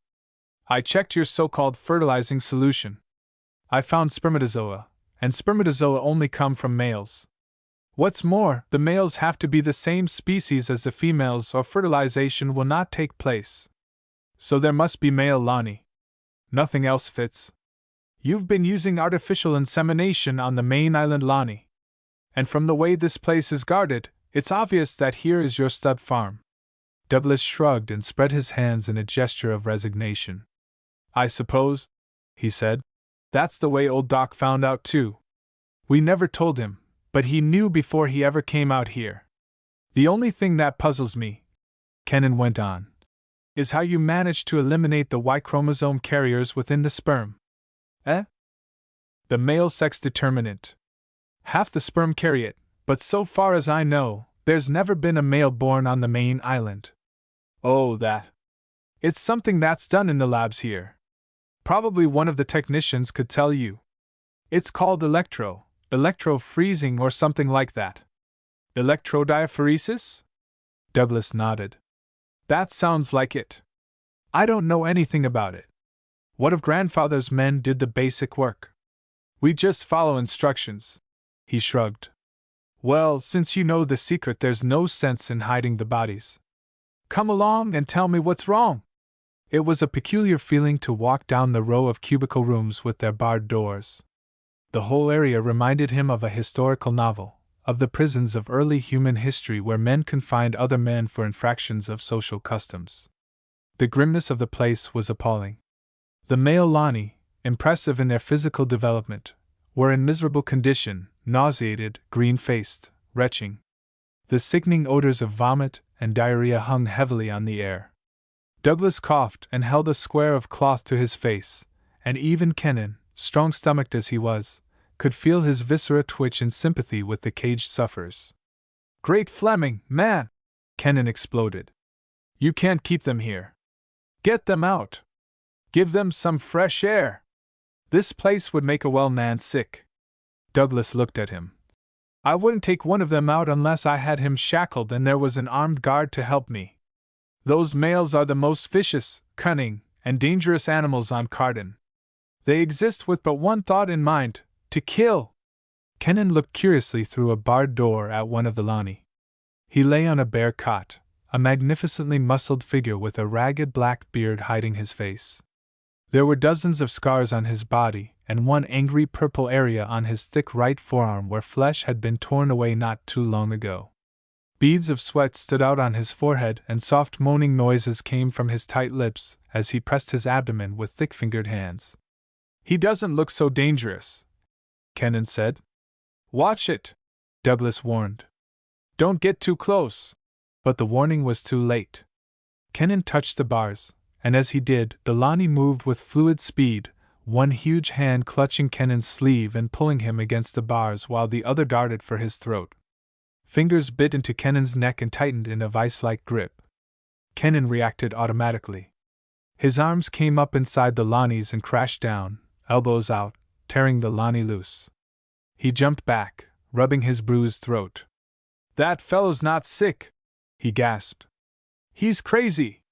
I checked your so-called fertilizing solution. I found spermatozoa, and spermatozoa only come from males. What's more, the males have to be the same species as the females or fertilization will not take place. So there must be male Lani. Nothing else fits. You've been using artificial insemination on the main island Lani. And from the way this place is guarded, it's obvious that here is your stud farm. Douglas shrugged and spread his hands in a gesture of resignation. I suppose, he said, that's the way old Doc found out too. We never told him, but he knew before he ever came out here. The only thing that puzzles me, Kennan went on, is how you managed to eliminate the Y chromosome carriers within the sperm. Eh? The male sex determinant. Half the sperm carry it, but so far as I know, there's never been a male born on the main island. Oh, that. It's something that's done in the labs here. Probably one of the technicians could tell you. It's called electro-freezing or something like that. Electrodiaphoresis? Douglas nodded. That sounds like it. I don't know anything about it. What if grandfather's men did the basic work? We just follow instructions. He shrugged. Well, since you know the secret, there's no sense in hiding the bodies. Come along and tell me what's wrong. It was a peculiar feeling to walk down the row of cubicle rooms with their barred doors. The whole area reminded him of a historical novel, of the prisons of early human history where men confined other men for infractions of social customs. The grimness of the place was appalling. The male Lani, impressive in their physical development, were in miserable condition, nauseated, green-faced, retching. The sickening odors of vomit and diarrhea hung heavily on the air. Douglas coughed and held a square of cloth to his face, and even Kennan, strong-stomached as he was, could feel his viscera twitch in sympathy with the caged sufferers. Great Fleming, man! Kennan exploded. You can't keep them here. Get them out. Give them some fresh air. This place would make a well man sick. Douglas looked at him. I wouldn't take one of them out unless I had him shackled and there was an armed guard to help me. Those males are the most vicious, cunning, and dangerous animals on Cardin. They exist with but one thought in mind, to kill. Kenan looked curiously through a barred door at one of the Lani. He lay on a bare cot, a magnificently muscled figure with a ragged black beard hiding his face. There were dozens of scars on his body, and one angry purple area on his thick right forearm where flesh had been torn away not too long ago. Beads of sweat stood out on his forehead, and soft moaning noises came from his tight lips as he pressed his abdomen with thick-fingered hands. "He doesn't look so dangerous," Kenan said. "Watch it," Douglas warned. "Don't get too close." But the warning was too late. Kenan touched the bars, and as he did, the Lani moved with fluid speed, one huge hand clutching Kenan's sleeve and pulling him against the bars while the other darted for his throat. Fingers bit into Kenan's neck and tightened in a vice-like grip. Kenan reacted automatically. His arms came up inside the Lani's and crashed down, elbows out, tearing the Lani loose. He jumped back, rubbing his bruised throat. "That fellow's not sick," he gasped. "He's crazy."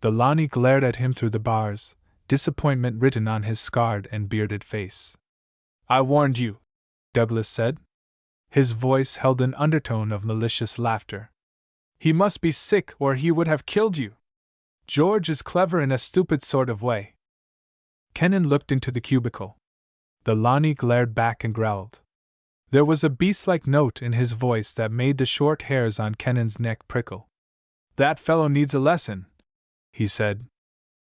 The Lani glared at him through the bars, disappointment written on his scarred and bearded face. "I warned you," Douglas said. His voice held an undertone of malicious laughter. "He must be sick or he would have killed you. George is clever in a stupid sort of way." Kenan looked into the cubicle. The Lani glared back and growled. There was a beast-like note in his voice that made the short hairs on Kenan's neck prickle. "That fellow needs a lesson," he said.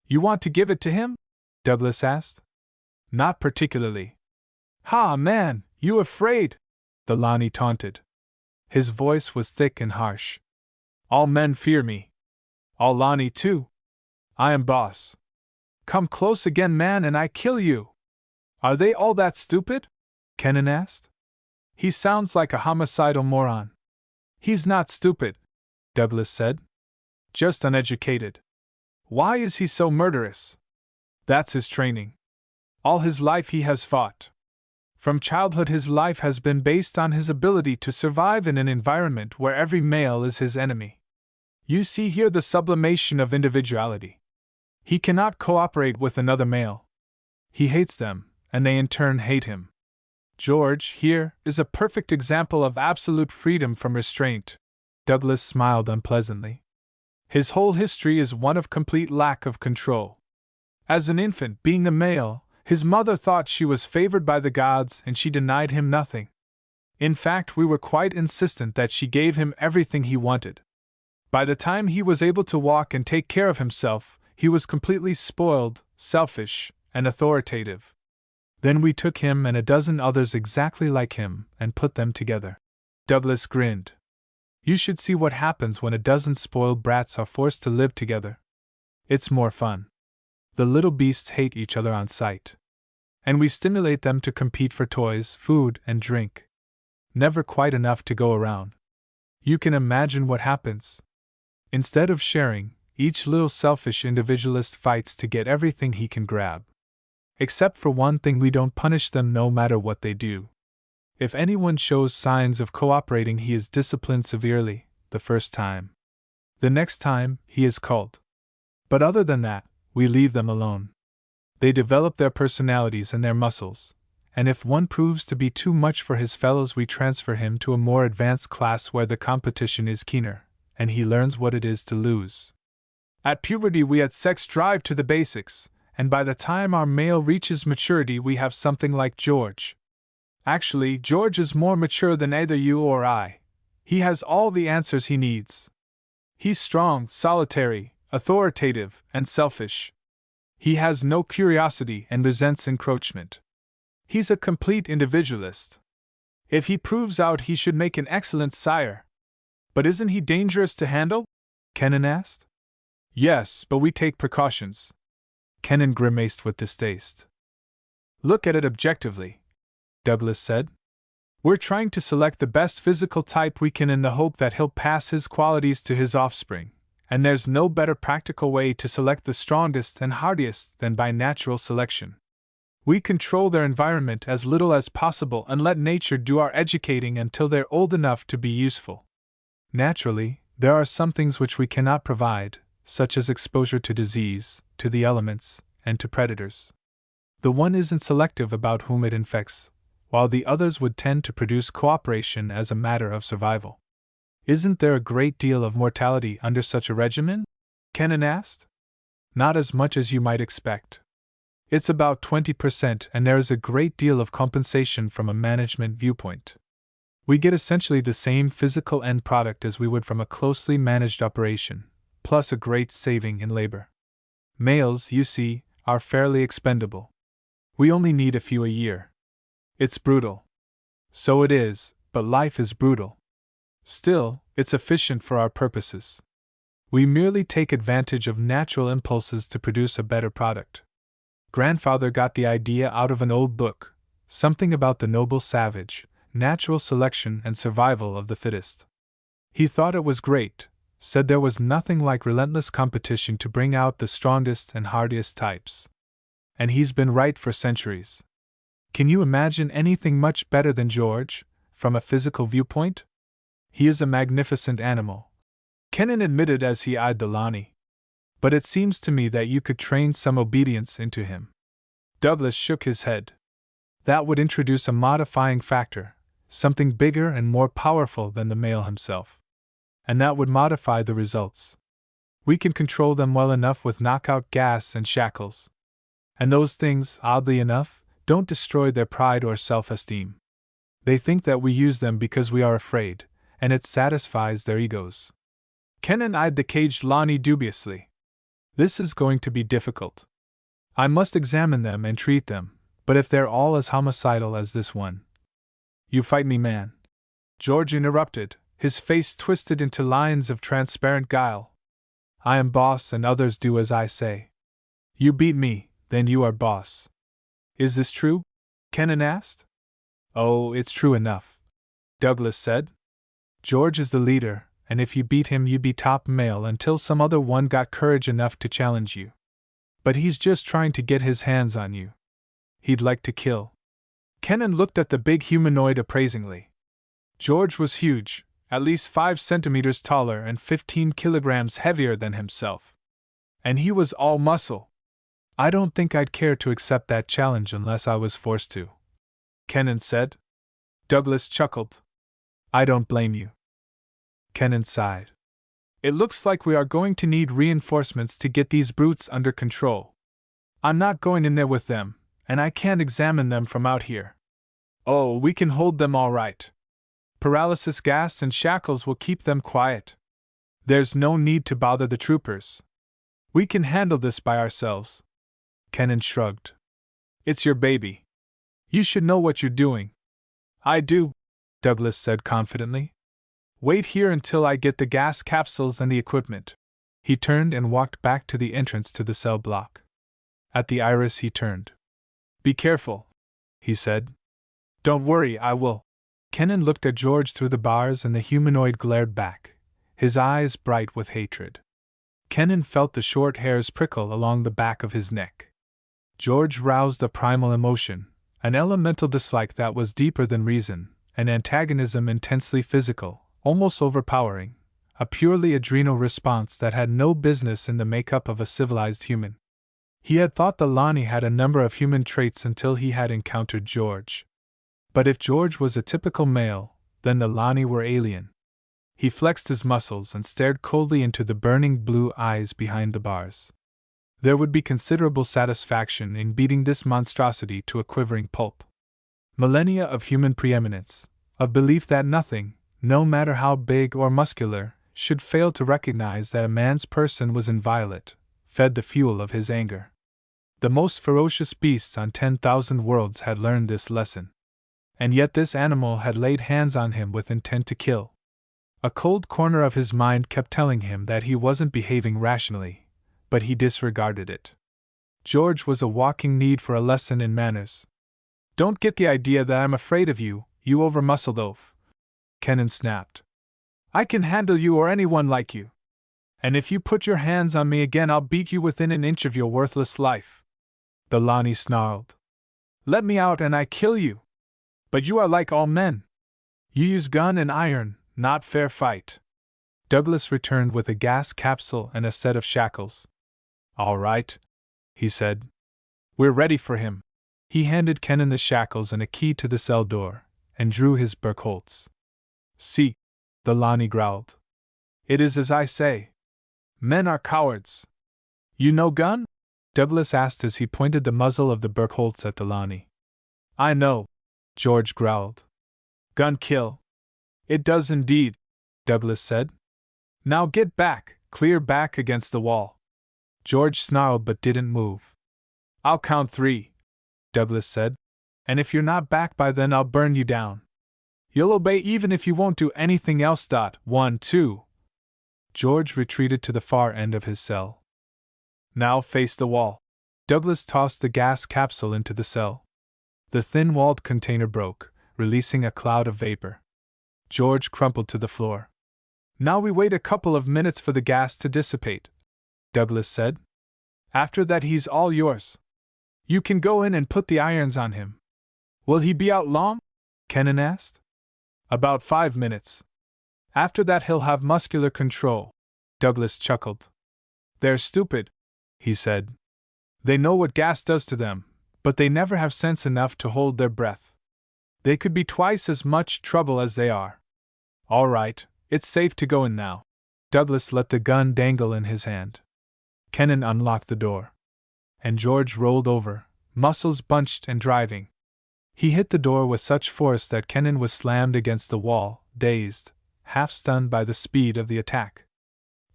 "You want to give it to him?" Douglas asked. "Not particularly." "Ha, man, you afraid?" the Lani taunted. His voice was thick and harsh. "All men fear me. All Lani too. I am boss. Come close again, man, and I kill you." "Are they all that stupid?" Kenan asked. "He sounds like a homicidal moron." "He's not stupid," Douglas said. "Just uneducated." "Why is he so murderous?" "That's his training. All his life he has fought. From childhood his life has been based on his ability to survive in an environment where every male is his enemy. You see here the sublimation of individuality. He cannot cooperate with another male. He hates them, and they in turn hate him. George, here, is a perfect example of absolute freedom from restraint." Douglas smiled unpleasantly. "His whole history is one of complete lack of control. As an infant, being a male, his mother thought she was favored by the gods and she denied him nothing. In fact, we were quite insistent that she gave him everything he wanted. By the time he was able to walk and take care of himself, he was completely spoiled, selfish, and authoritative. Then we took him and a dozen others exactly like him and put them together." Douglas grinned. "You should see what happens when a dozen spoiled brats are forced to live together. It's more fun. The little beasts hate each other on sight. And we stimulate them to compete for toys, food, and drink. Never quite enough to go around. You can imagine what happens. Instead of sharing, each little selfish individualist fights to get everything he can grab. Except for one thing, we don't punish them no matter what they do. If anyone shows signs of cooperating, he is disciplined severely, the first time. The next time, he is culled. But other than that, we leave them alone. They develop their personalities and their muscles, and if one proves to be too much for his fellows, we transfer him to a more advanced class where the competition is keener, and he learns what it is to lose. At puberty, we add sex drive to the basics, and by the time our male reaches maturity, we have something like George. Actually, George is more mature than either you or I. He has all the answers he needs. He's strong, solitary, authoritative, and selfish. He has no curiosity and resents encroachment. He's a complete individualist. If he proves out, he should make an excellent sire. But isn't he dangerous to handle? Kenan asked. Yes, but we take precautions. Kenan grimaced with distaste. Look at it objectively, Douglas said. We're trying to select the best physical type we can in the hope that he'll pass his qualities to his offspring, and there's no better practical way to select the strongest and hardiest than by natural selection. We control their environment as little as possible and let nature do our educating until they're old enough to be useful. Naturally, there are some things which we cannot provide, such as exposure to disease, to the elements, and to predators. The one isn't selective about whom it infects, while the others would tend to produce cooperation as a matter of survival. Isn't there a great deal of mortality under such a regimen? Kennan asked. Not as much as you might expect. It's about 20%, and there is a great deal of compensation from a management viewpoint. We get essentially the same physical end product as we would from a closely managed operation, plus a great saving in labor. Males, you see, are fairly expendable. We only need a few a year. It's brutal. So it is, but life is brutal. Still, it's efficient for our purposes. We merely take advantage of natural impulses to produce a better product. Grandfather got the idea out of an old book, something about the noble savage, natural selection and survival of the fittest. He thought it was great, said there was nothing like relentless competition to bring out the strongest and hardiest types. And he's been right for centuries. Can you imagine anything much better than George, from a physical viewpoint? He is a magnificent animal, Kennan admitted as he eyed the Lani. But it seems to me that you could train some obedience into him. Douglas shook his head. That would introduce a modifying factor, something bigger and more powerful than the male himself. And that would modify the results. We can control them well enough with knockout gas and shackles. And those things, oddly enough, don't destroy their pride or self-esteem. They think that we use them because we are afraid, and it satisfies their egos. Kennan eyed the caged Lani dubiously. This is going to be difficult. I must examine them and treat them, but if they're all as homicidal as this one. You fight me, man. George interrupted, his face twisted into lines of transparent guile. I am boss and others do as I say. You beat me, then you are boss. Is this true? Kennan asked. Oh, it's true enough, Douglas said. George is the leader, and if you beat him you'd be top male until some other one got courage enough to challenge you. But he's just trying to get his hands on you. He'd like to kill. Kennan looked at the big humanoid appraisingly. George was huge, at least 5 centimeters taller and 15 kilograms heavier than himself. And he was all muscle. I don't think I'd care to accept that challenge unless I was forced to, Kennan said. Douglas chuckled. I don't blame you. Kennan sighed. It looks like we are going to need reinforcements to get these brutes under control. I'm not going in there with them, and I can't examine them from out here. Oh, we can hold them all right. Paralysis gas and shackles will keep them quiet. There's no need to bother the troopers. We can handle this by ourselves. Kennan shrugged. It's your baby. You should know what you're doing. I do, Douglas said confidently. Wait here until I get the gas capsules and the equipment. He turned and walked back to the entrance to the cell block. At the iris he turned. Be careful, he said. Don't worry, I will. Kennan looked at George through the bars and the humanoid glared back, his eyes bright with hatred. Kennan felt the short hairs prickle along the back of his neck. George roused a primal emotion, an elemental dislike that was deeper than reason, an antagonism intensely physical, almost overpowering, a purely adrenal response that had no business in the makeup of a civilized human. He had thought the Lani had a number of human traits until he had encountered George. But if George was a typical male, then the Lani were alien. He flexed his muscles and stared coldly into the burning blue eyes behind the bars. There would be considerable satisfaction in beating this monstrosity to a quivering pulp. Millennia of human preeminence, of belief that nothing, no matter how big or muscular, should fail to recognize that a man's person was inviolate, fed the fuel of his anger. The most ferocious beasts on 10,000 worlds had learned this lesson. And yet this animal had laid hands on him with intent to kill. A cold corner of his mind kept telling him that he wasn't behaving rationally, but he disregarded it. George was a walking need for a lesson in manners. Don't get the idea that I'm afraid of you, you over-muscled oaf, Kennan snapped. I can handle you or anyone like you. And if you put your hands on me again, I'll beat you within an inch of your worthless life. The Lani snarled. Let me out and I kill you. But you are like all men. You use gun and iron, not fair fight. Douglas returned with a gas capsule and a set of shackles. All right, he said. We're ready for him. He handed Kennan the shackles and a key to the cell door, and drew his Burkholz. "See," the Lani growled. "It is as I say. Men are cowards." "You know gun?" Douglas asked as he pointed the muzzle of the Burkholz at the Lani. "I know," George growled. "Gun kill." "It does indeed," Douglas said. "Now get back, clear back against the wall." George snarled but didn't move. "I'll count 3," Douglas said, "and if you're not back by then I'll burn you down. You'll obey even if you won't do anything else. 1, 2. George retreated to the far end of his cell. "Now face the wall." Douglas tossed the gas capsule into the cell. The thin-walled container broke, releasing a cloud of vapor. George crumpled to the floor. "Now we wait a couple of minutes for the gas to dissipate," Douglas said. "After that he's all yours. You can go in and put the irons on him." "Will he be out long?" Kennan asked. "About 5 minutes. After that he'll have muscular control," Douglas chuckled. "They're stupid," he said. "They know what gas does to them, but they never have sense enough to hold their breath. They could be twice as much trouble as they are. All right, it's safe to go in now." Douglas let the gun dangle in his hand. Kennan unlocked the door. And George rolled over, muscles bunched and driving. He hit the door with such force that Kennan was slammed against the wall, dazed, half-stunned by the speed of the attack.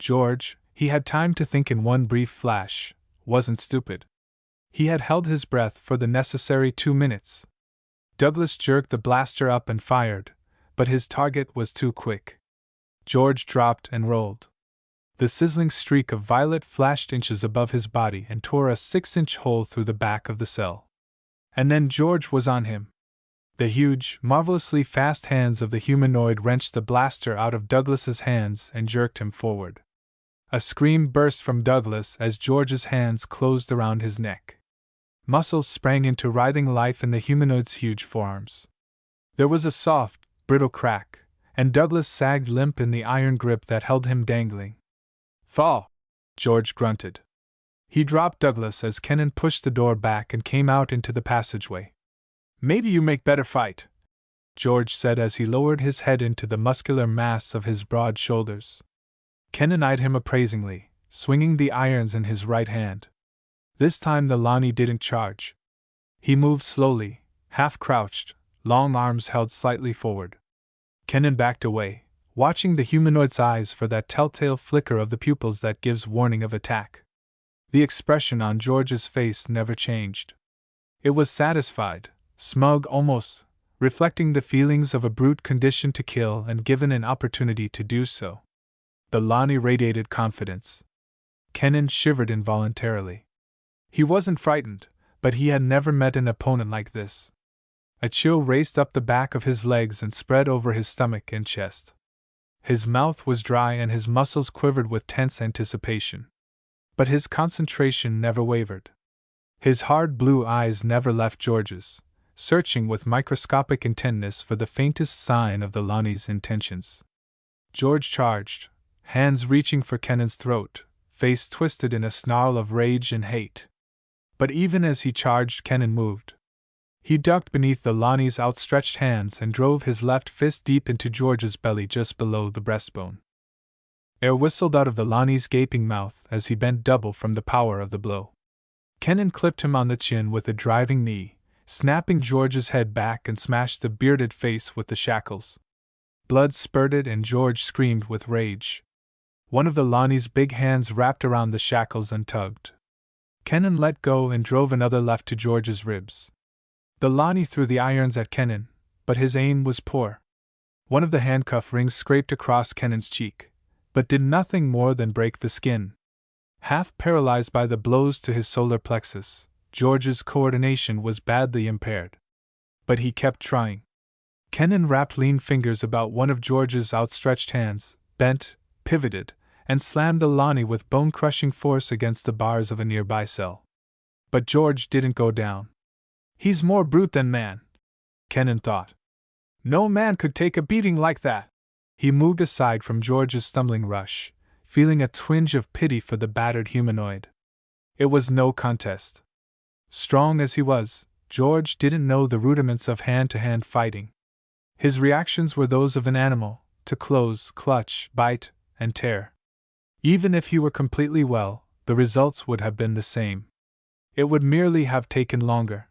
George, he had time to think in one brief flash, wasn't stupid. He had held his breath for the necessary 2 minutes. Douglas jerked the blaster up and fired, but his target was too quick. George dropped and rolled. The sizzling streak of violet flashed inches above his body and tore a 6-inch hole through the back of the cell. And then George was on him. The huge, marvelously fast hands of the humanoid wrenched the blaster out of Douglas's hands and jerked him forward. A scream burst from Douglas as George's hands closed around his neck. Muscles sprang into writhing life in the humanoid's huge forearms. There was a soft, brittle crack, and Douglas sagged limp in the iron grip that held him dangling. "Thaw!" George grunted. He dropped Douglas as Kennan pushed the door back and came out into the passageway. "Maybe you make better fight," George said as he lowered his head into the muscular mass of his broad shoulders. Kennan eyed him appraisingly, swinging the irons in his right hand. This time the Lani didn't charge. He moved slowly, half-crouched, long arms held slightly forward. Kennan backed away, watching the humanoid's eyes for that telltale flicker of the pupils that gives warning of attack. The expression on George's face never changed. It was satisfied, smug almost, reflecting the feelings of a brute conditioned to kill and given an opportunity to do so. The Lani radiated confidence. Kennan shivered involuntarily. He wasn't frightened, but he had never met an opponent like this. A chill raced up the back of his legs and spread over his stomach and chest. His mouth was dry and his muscles quivered with tense anticipation. But his concentration never wavered. His hard blue eyes never left George's, searching with microscopic intentness for the faintest sign of the Lani's intentions. George charged, hands reaching for Kennan's throat, face twisted in a snarl of rage and hate. But even as he charged, Kennan moved. He ducked beneath the Lani's outstretched hands and drove his left fist deep into George's belly just below the breastbone. Air whistled out of the Lani's gaping mouth as he bent double from the power of the blow. Kennan clipped him on the chin with a driving knee, snapping George's head back and smashed the bearded face with the shackles. Blood spurted and George screamed with rage. One of the Lani's big hands wrapped around the shackles and tugged. Kennan let go and drove another left to George's ribs. The Lani threw the irons at Kennan, but his aim was poor. One of the handcuff rings scraped across Kennan's cheek, but did nothing more than break the skin. Half paralyzed by the blows to his solar plexus, George's coordination was badly impaired. But he kept trying. Kennan wrapped lean fingers about one of George's outstretched hands, bent, pivoted, and slammed the Lani with bone-crushing force against the bars of a nearby cell. But George didn't go down. He's more brute than man, Kennan thought. No man could take a beating like that. He moved aside from George's stumbling rush, feeling a twinge of pity for the battered humanoid. It was no contest. Strong as he was, George didn't know the rudiments of hand-to-hand fighting. His reactions were those of an animal, to close, clutch, bite, and tear. Even if he were completely well, the results would have been the same. It would merely have taken longer.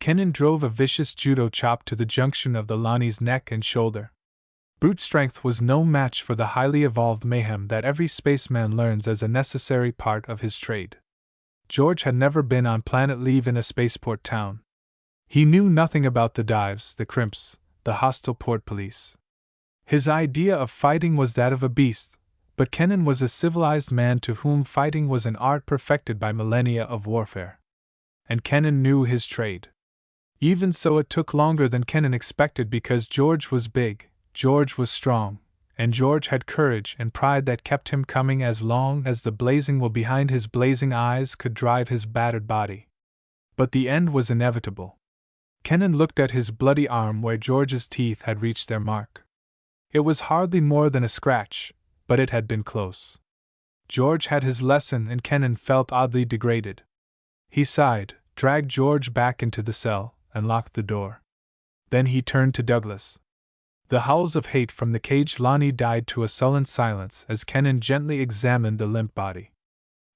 Kenan drove a vicious judo chop to the junction of the Lani's neck and shoulder. Brute strength was no match for the highly evolved mayhem that every spaceman learns as a necessary part of his trade. George had never been on planet leave in a spaceport town. He knew nothing about the dives, the crimps, the hostile port police. His idea of fighting was that of a beast, but Kenan was a civilized man to whom fighting was an art perfected by millennia of warfare. And Kenan knew his trade. Even so, it took longer than Kenan expected because George was big, George was strong, and George had courage and pride that kept him coming as long as the blazing will behind his blazing eyes could drive his battered body. But the end was inevitable. Kenan looked at his bloody arm where George's teeth had reached their mark. It was hardly more than a scratch, but it had been close. George had his lesson and Kenan felt oddly degraded. He sighed, dragged George back into the cell, and locked the door. Then he turned to Douglas. The howls of hate from the caged Lani died to a sullen silence as Kenan gently examined the limp body.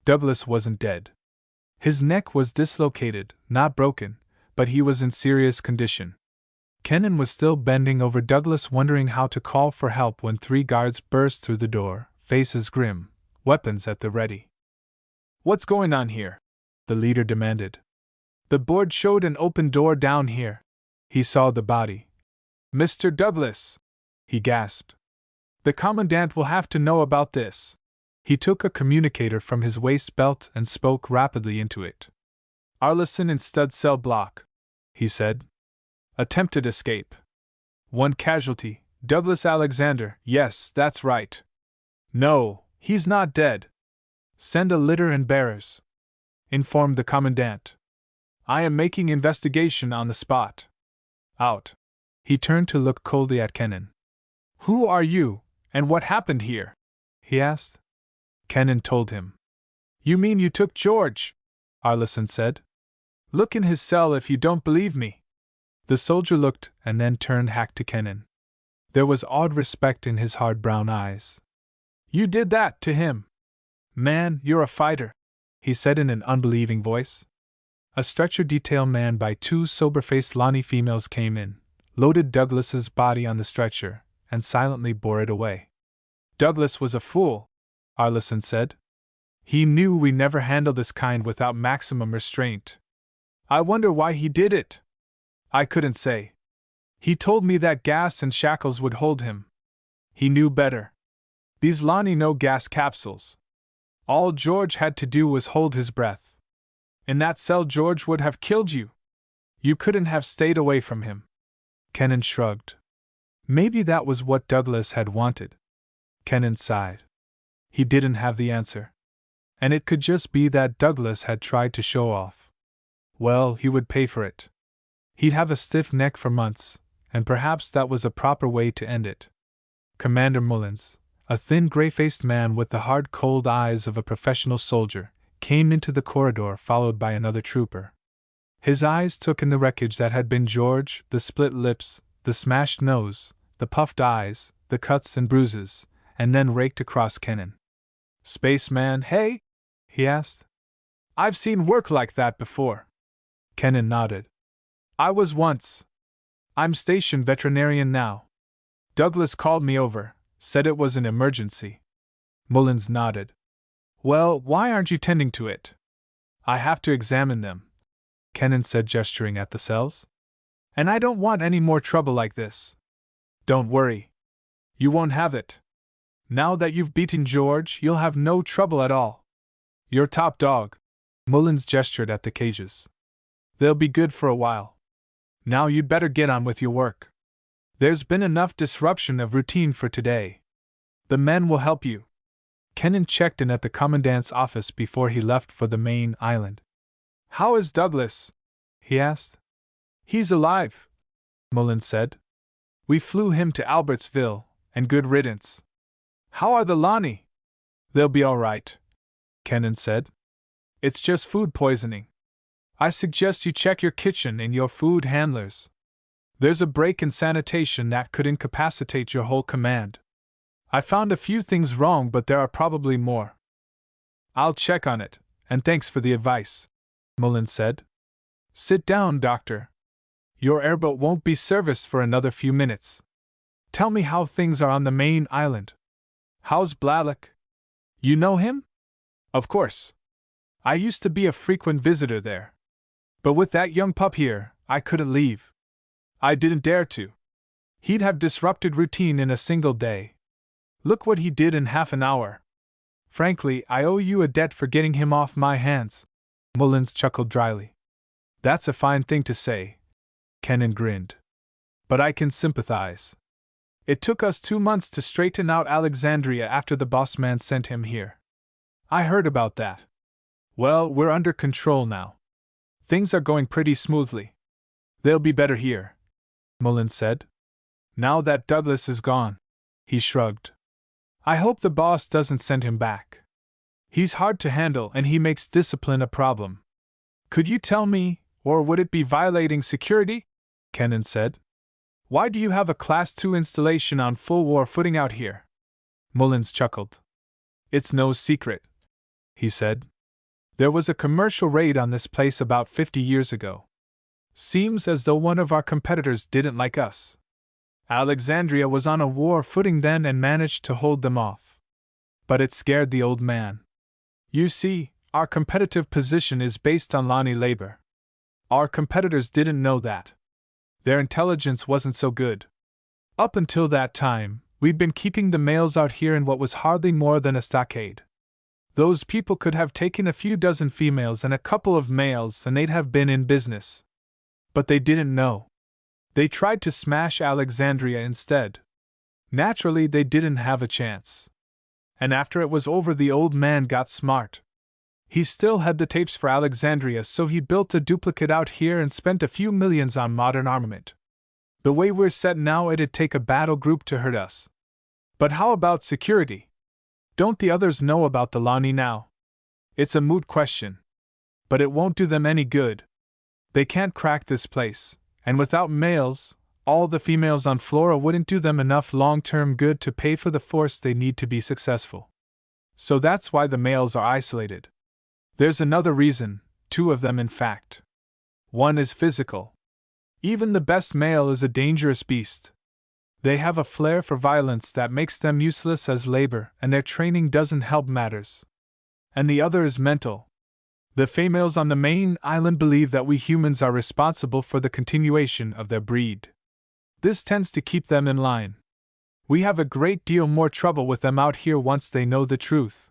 Douglas wasn't dead. His neck was dislocated, not broken, but he was in serious condition. Kenan was still bending over Douglas, wondering how to call for help when 3 guards burst through the door, faces grim, weapons at the ready. "What's going on here?" the leader demanded. "The board showed an open door down here." He saw the body. "Mr. Douglas!" he gasped. "The commandant will have to know about this." He took a communicator from his waist belt and spoke rapidly into it. "Arleson in stud cell block," he said. "Attempted escape. 1 casualty, Douglas Alexander." "Yes, that's right." "No, he's not dead." "Send a litter and bearers," informed the commandant. "I am making investigation on the spot." "Out." He turned to look coldly at Kenan. "Who are you, and what happened here?" he asked. Kenan told him. "You mean you took George?" Arleson said. "Look in his cell if you don't believe me." The soldier looked and then turned back to Kenan. There was awed respect in his hard brown eyes. "You did that to him? Man, you're a fighter," he said in an unbelieving voice. A stretcher detail manned by 2 sober-faced Lani females came in, loaded Douglas's body on the stretcher, and silently bore it away. "Douglas was a fool," Arleson said. "He knew we never handle this kind without maximum restraint. I wonder why he did it." "I couldn't say. He told me that gas and shackles would hold him. He knew better. These Lani know gas capsules. All George had to do was hold his breath. In that cell George would have killed you. You couldn't have stayed away from him." Kenan shrugged. Maybe that was what Douglas had wanted. Kenan sighed. He didn't have the answer. And it could just be that Douglas had tried to show off. Well, he would pay for it. He'd have a stiff neck for months, and perhaps that was a proper way to end it. Commander Mullins, a thin gray-faced man with the hard cold eyes of a professional soldier, came into the corridor followed by another trooper. His eyes took in the wreckage that had been George, the split lips, the smashed nose, the puffed eyes, the cuts and bruises, and then raked across Kenan. "Spaceman, hey?" he asked. "I've seen work like that before." Kenan nodded. "I was once. I'm station veterinarian now. Douglas called me over, said it was an emergency." Mullins nodded. "Well, why aren't you tending to it?" "I have to examine them," Kenan said, gesturing at the cells. "And I don't want any more trouble like this." "Don't worry. You won't have it. Now that you've beaten George, you'll have no trouble at all. You're top dog." Mullins gestured at the cages. "They'll be good for a while. Now you'd better get on with your work. There's been enough disruption of routine for today. The men will help you." Kenan checked in at the commandant's office before he left for the main island. "How is Douglas?" he asked. "He's alive," Mullins said. "We flew him to Albertsville, and good riddance." "How are the Lani?" "They'll be all right," Kenan said. "It's just food poisoning." I suggest you check your kitchen and your food handlers. There's a break in sanitation that could incapacitate your whole command. I found a few things wrong, but there are probably more. I'll check on it, and thanks for the advice, Mullins said. Sit down, Doctor. Your airboat won't be serviced for another few minutes. Tell me how things are on the main island. How's Blalock? You know him? Of course. I used to be a frequent visitor there. But with that young pup here, I couldn't leave. I didn't dare to. He'd have disrupted routine in a single day. Look what he did in half an hour. Frankly, I owe you a debt for getting him off my hands. Mullins chuckled dryly. That's a fine thing to say. Kennan grinned. But I can sympathize. It took us 2 months to straighten out Alexandria after the boss man sent him here. I heard about that. Well, we're under control now. Things are going pretty smoothly. They'll be better here, Mullins said. Now that Douglas is gone. He shrugged. I hope the boss doesn't send him back. He's hard to handle and he makes discipline a problem. Could you tell me, or would it be violating security? Kennan said. Why do you have a Class 2 installation on full war footing out here? Mullins chuckled. It's no secret, he said. There was a commercial raid on this place about 50 years ago. Seems as though one of our competitors didn't like us. Alexandria was on a war footing then and managed to hold them off. But it scared the old man. You see, our competitive position is based on Lani labor. Our competitors didn't know that. Their intelligence wasn't so good. Up until that time, we'd been keeping the males out here in what was hardly more than a stockade. Those people could have taken a few dozen females and a couple of males and they'd have been in business. But they didn't know. They tried to smash Alexandria instead. Naturally, they didn't have a chance. And after it was over, the old man got smart. He still had the tapes for Alexandria, so he built a duplicate out here and spent a few millions on modern armament. The way we're set now, it'd take a battle group to hurt us. But how about security? Don't the others know about the Lani now? It's a moot question. But it won't do them any good. They can't crack this place, and without males, all the females on Flora wouldn't do them enough long-term good to pay for the force they need to be successful. So that's why the males are isolated. There's another reason, 2 of them in fact. One is physical. Even the best male is a dangerous beast. They have a flair for violence that makes them useless as labor, and their training doesn't help matters. And the other is mental. The females on the main island believe that we humans are responsible for the continuation of their breed. This tends to keep them in line. We have a great deal more trouble with them out here once they know the truth.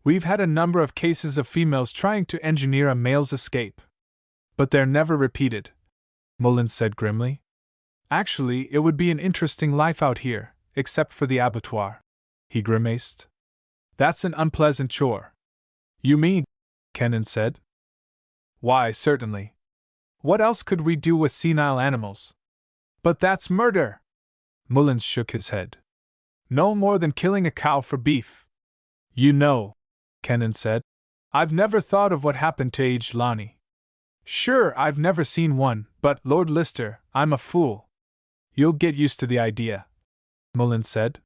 We've had a number of cases of females trying to engineer a male's escape. But they're never repeated, Mullins said grimly. Actually, it would be an interesting life out here, except for the abattoir. He grimaced. That's an unpleasant chore. You mean? Kennan said. Why, certainly. What else could we do with senile animals? But that's murder! Mullins shook his head. No more than killing a cow for beef. You know, Kennan said, I've never thought of what happened to aged Lani. Sure, I've never seen one, but, Lord Lister, I'm a fool. You'll get used to the idea, Mullins said.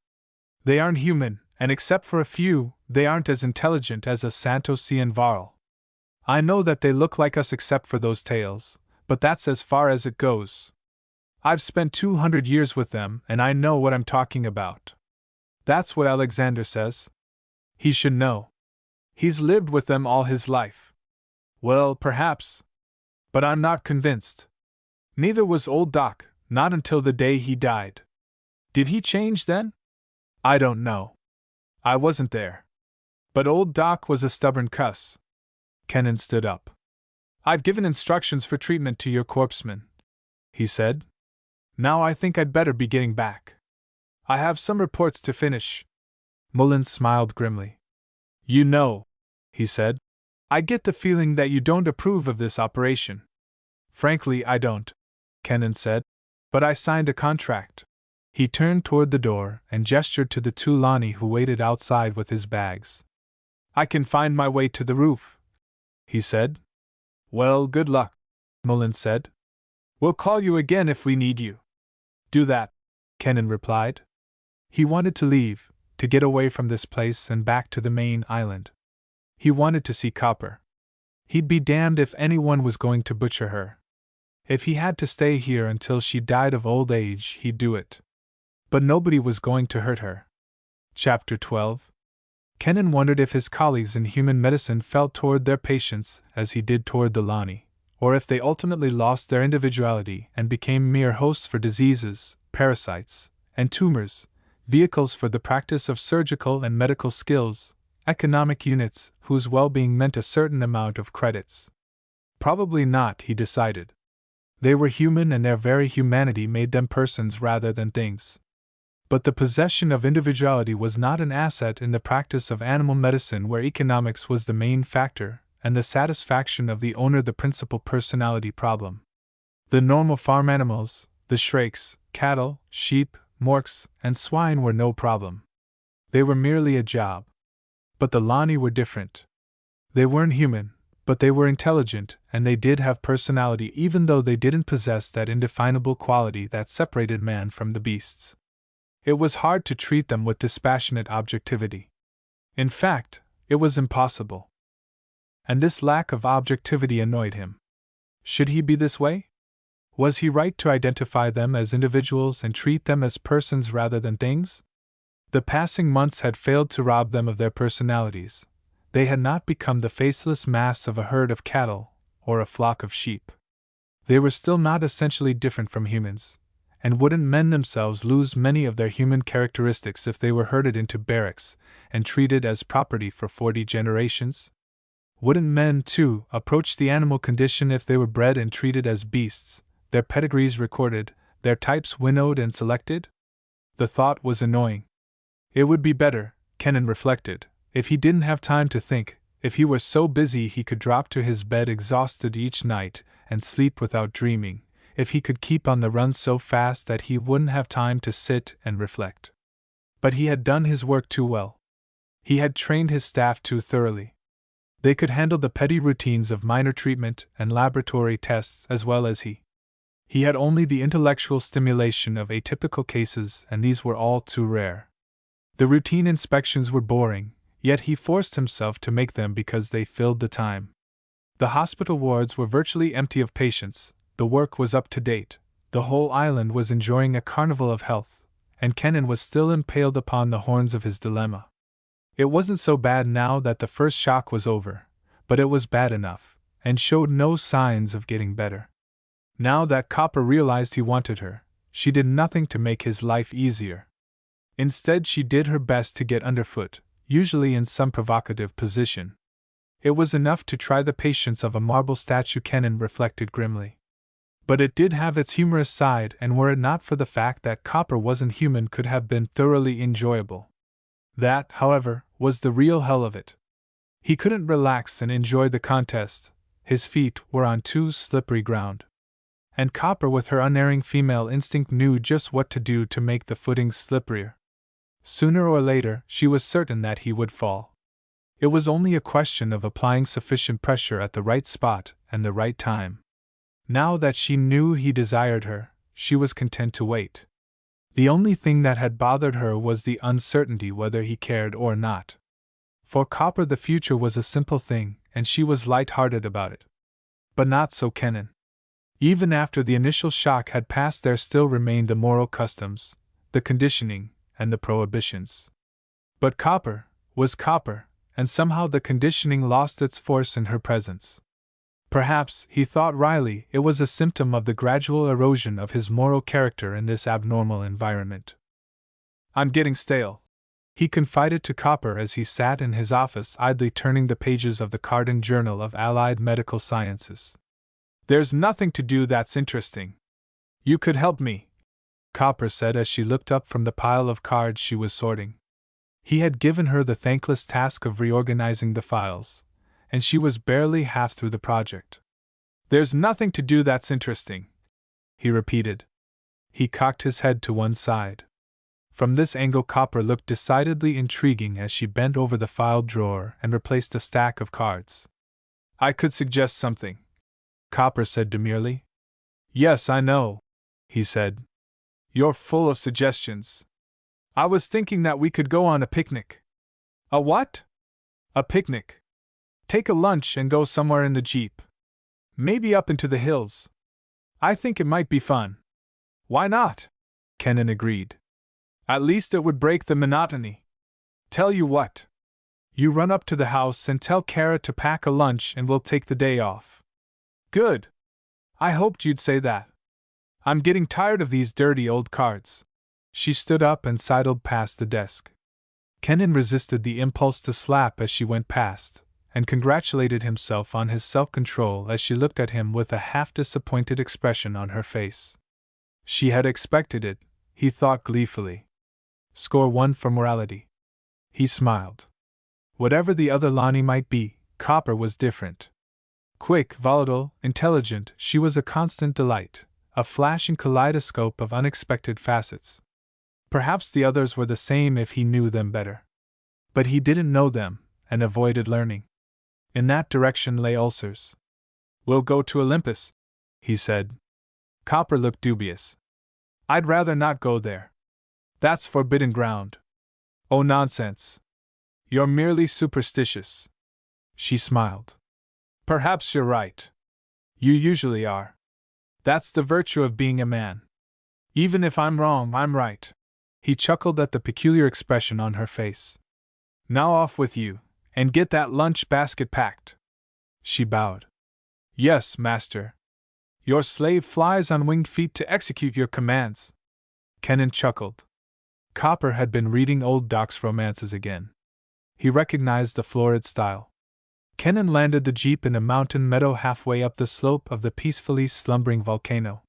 They aren't human, and except for a few, they aren't as intelligent as a Santosi and Varl. I know that they look like us except for those tails, but that's as far as it goes. I've spent 200 years with them, and I know what I'm talking about. That's what Alexander says. He should know. He's lived with them all his life. Well, perhaps. But I'm not convinced. Neither was old Doc, not until the day he died. Did he change then? I don't know. I wasn't there. But old Doc was a stubborn cuss. Kennan stood up. I've given instructions for treatment to your corpsman, he said. Now I think I'd better be getting back. I have some reports to finish. Mullins smiled grimly. You know, he said, I get the feeling that you don't approve of this operation. Frankly, I don't, Kennan said, but I signed a contract. He turned toward the door and gestured to the 2 Lani who waited outside with his bags. I can find my way to the roof, he said. Well, good luck, Mullen said. We'll call you again if we need you. Do that, Kennan replied. He wanted to leave, to get away from this place and back to the main island. He wanted to see Copper. He'd be damned if anyone was going to butcher her. If he had to stay here until she died of old age, he'd do it. But nobody was going to hurt her. Chapter 12. Kennan wondered if his colleagues in human medicine felt toward their patients as he did toward the Lani, or if they ultimately lost their individuality and became mere hosts for diseases, parasites, and tumors, vehicles for the practice of surgical and medical skills, economic units whose well-being meant a certain amount of credits. Probably not, he decided. They were human and their very humanity made them persons rather than things. But the possession of individuality was not an asset in the practice of animal medicine where economics was the main factor, and the satisfaction of the owner the principal personality problem. The normal farm animals, the shrikes, cattle, sheep, morks, and swine were no problem. They were merely a job. But the Lani were different. They weren't human, but they were intelligent, and they did have personality even though they didn't possess that indefinable quality that separated man from the beasts. It was hard to treat them with dispassionate objectivity. In fact, it was impossible. And this lack of objectivity annoyed him. Should he be this way? Was he right to identify them as individuals and treat them as persons rather than things? The passing months had failed to rob them of their personalities. They had not become the faceless mass of a herd of cattle or a flock of sheep. They were still not essentially different from humans, and wouldn't men themselves lose many of their human characteristics if they were herded into barracks and treated as property for 40 generations? Wouldn't men, too, approach the animal condition if they were bred and treated as beasts, their pedigrees recorded, their types winnowed and selected? The thought was annoying. It would be better, Kennan reflected, if he didn't have time to think, if he were so busy he could drop to his bed exhausted each night and sleep without dreaming, if he could keep on the run so fast that he wouldn't have time to sit and reflect. But he had done his work too well. He had trained his staff too thoroughly. They could handle the petty routines of minor treatment and laboratory tests as well as he. He had only the intellectual stimulation of atypical cases, and these were all too rare. The routine inspections were boring, yet he forced himself to make them because they filled the time. The hospital wards were virtually empty of patients, the work was up to date, the whole island was enjoying a carnival of health, and Kennan was still impaled upon the horns of his dilemma. It wasn't so bad now that the first shock was over, but it was bad enough, and showed no signs of getting better. Now that Copper realized he wanted her, she did nothing to make his life easier. Instead, she did her best to get underfoot, usually in some provocative position. It was enough to try the patience of a marble statue, Kennan reflected grimly. But it did have its humorous side, and were it not for the fact that Copper wasn't human, could have been thoroughly enjoyable. That, however, was the real hell of it. He couldn't relax and enjoy the contest, his feet were on too slippery ground. And Copper, with her unerring female instinct, knew just what to do to make the footing slipperier. Sooner or later, she was certain that he would fall. It was only a question of applying sufficient pressure at the right spot and the right time. Now that she knew he desired her, she was content to wait. The only thing that had bothered her was the uncertainty whether he cared or not. For Copper the future was a simple thing, and she was light-hearted about it. But not so Kennan. Even after the initial shock had passed, there still remained the moral customs, the conditioning, and the prohibitions. But Copper was Copper, and somehow the conditioning lost its force in her presence. Perhaps, he thought wryly, it was a symptom of the gradual erosion of his moral character in this abnormal environment. "I'm getting stale," he confided to Copper as he sat in his office idly turning the pages of the Cardan Journal of Allied Medical Sciences. "There's nothing to do that's interesting." "You could help me," Copper said as she looked up from the pile of cards she was sorting. He had given her the thankless task of reorganizing the files, and she was barely half through the project. "There's nothing to do that's interesting," he repeated. He cocked his head to one side. From this angle, Copper looked decidedly intriguing as she bent over the file drawer and replaced a stack of cards. "I could suggest something," Copper said demurely. Yes, I know, he said. You're full of suggestions. I was thinking that we could go on a picnic. A what? A picnic. Take a lunch and go somewhere in the Jeep. Maybe up into the hills. I think it might be fun. Why not? Kenan agreed. At least it would break the monotony. Tell you what. You run up to the house and tell Kara to pack a lunch and we'll take the day off. Good. I hoped you'd say that. I'm getting tired of these dirty old cards. She stood up and sidled past the desk. Kenan resisted the impulse to slap as she went past, and congratulated himself on his self-control as she looked at him with a half-disappointed expression on her face. She had expected it, he thought gleefully. Score 1 for morality. He smiled. Whatever the other Lani might be, Copper was different. Quick, volatile, intelligent, she was a constant delight, a flashing kaleidoscope of unexpected facets. Perhaps the others were the same if he knew them better. But he didn't know them, and avoided learning. In that direction lay ulcers. We'll go to Olympus, he said. Copper looked dubious. I'd rather not go there. That's forbidden ground. Oh, nonsense. You're merely superstitious. She smiled. Perhaps you're right. You usually are. That's the virtue of being a man. Even if I'm wrong, I'm right. He chuckled at the peculiar expression on her face. Now off with you, and get that lunch basket packed. She bowed. Yes, master. Your slave flies on winged feet to execute your commands. Kenan chuckled. Copper had been reading old Doc's romances again. He recognized the florid style. Kenan landed the jeep in a mountain meadow halfway up the slope of the peacefully slumbering volcano.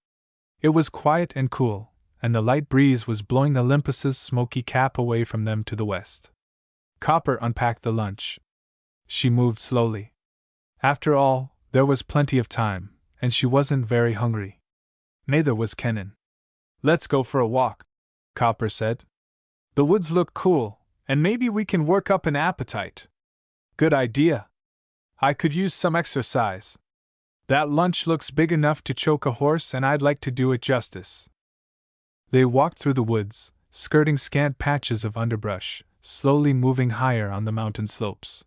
It was quiet and cool, and the light breeze was blowing Olympus's smoky cap away from them to the west. Copper unpacked the lunch. She moved slowly. After all, there was plenty of time, and she wasn't very hungry. Neither was Kenan. Let's go for a walk, Copper said. The woods look cool, and maybe we can work up an appetite. Good idea. I could use some exercise. That lunch looks big enough to choke a horse, and I'd like to do it justice. They walked through the woods, skirting scant patches of underbrush, slowly moving higher on the mountain slopes.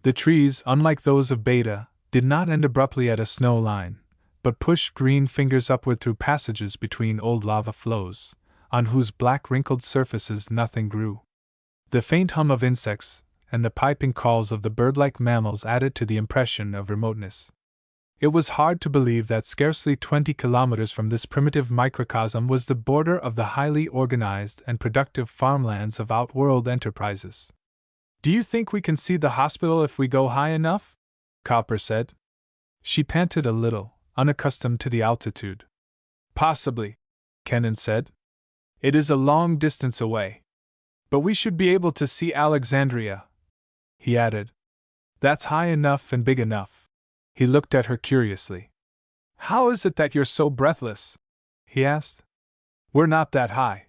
The trees, unlike those of Beta, did not end abruptly at a snow line, but pushed green fingers upward through passages between old lava flows, on whose black wrinkled surfaces nothing grew. The faint hum of insects, and the piping calls of the bird-like mammals added to the impression of remoteness. It was hard to believe that scarcely 20 kilometers from this primitive microcosm was the border of the highly organized and productive farmlands of Outworld Enterprises. Do you think we can see the hospital if we go high enough? Copper said. She panted a little, unaccustomed to the altitude. Possibly, Kenan said. It is a long distance away. But we should be able to see Alexandria, he added. That's high enough and big enough. He looked at her curiously. How is it that you're so breathless? He asked. We're not that high.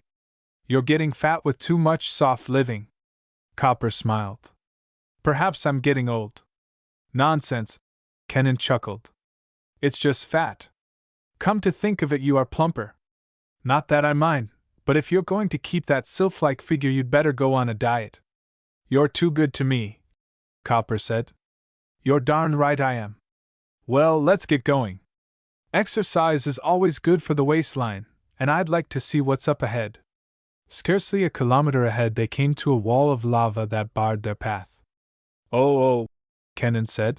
You're getting fat with too much soft living. Copper smiled. Perhaps I'm getting old. Nonsense, Kenan chuckled. It's just fat. Come to think of it, you are plumper. Not that I mind, but if you're going to keep that sylph-like figure, you'd better go on a diet. You're too good to me, Copper said. You're darn right I am. Well, let's get going. Exercise is always good for the waistline, and I'd like to see what's up ahead. Scarcely a kilometer ahead they came to a wall of lava that barred their path. Oh, Kenan said.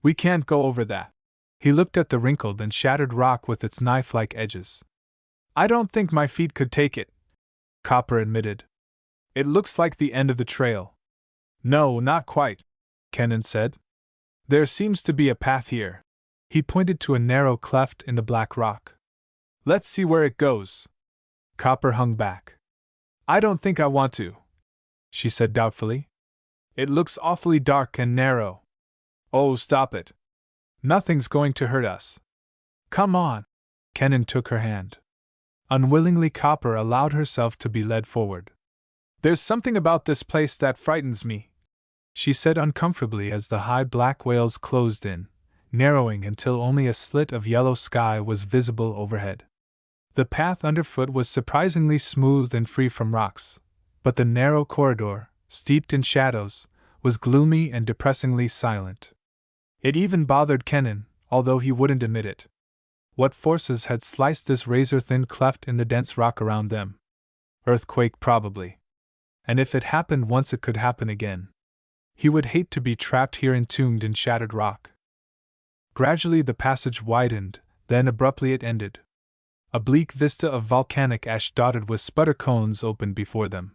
We can't go over that. He looked at the wrinkled and shattered rock with its knife-like edges. I don't think my feet could take it, Copper admitted. It looks like the end of the trail. No, not quite, Kenan said. There seems to be a path here. He pointed to a narrow cleft in the black rock. Let's see where it goes. Copper hung back. I don't think I want to, she said doubtfully. It looks awfully dark and narrow. Oh, stop it. Nothing's going to hurt us. Come on. Kenan took her hand. Unwillingly, Copper allowed herself to be led forward. There's something about this place that frightens me, she said uncomfortably as the high black whales closed in, narrowing until only a slit of yellow sky was visible overhead. The path underfoot was surprisingly smooth and free from rocks, but the narrow corridor, steeped in shadows, was gloomy and depressingly silent. It even bothered Kenan, although he wouldn't admit it. What forces had sliced this razor-thin cleft in the dense rock around them? Earthquake, probably. And if it happened once, it could happen again. He would hate to be trapped here entombed in shattered rock. Gradually the passage widened, then abruptly it ended. A bleak vista of volcanic ash dotted with sputter cones opened before them.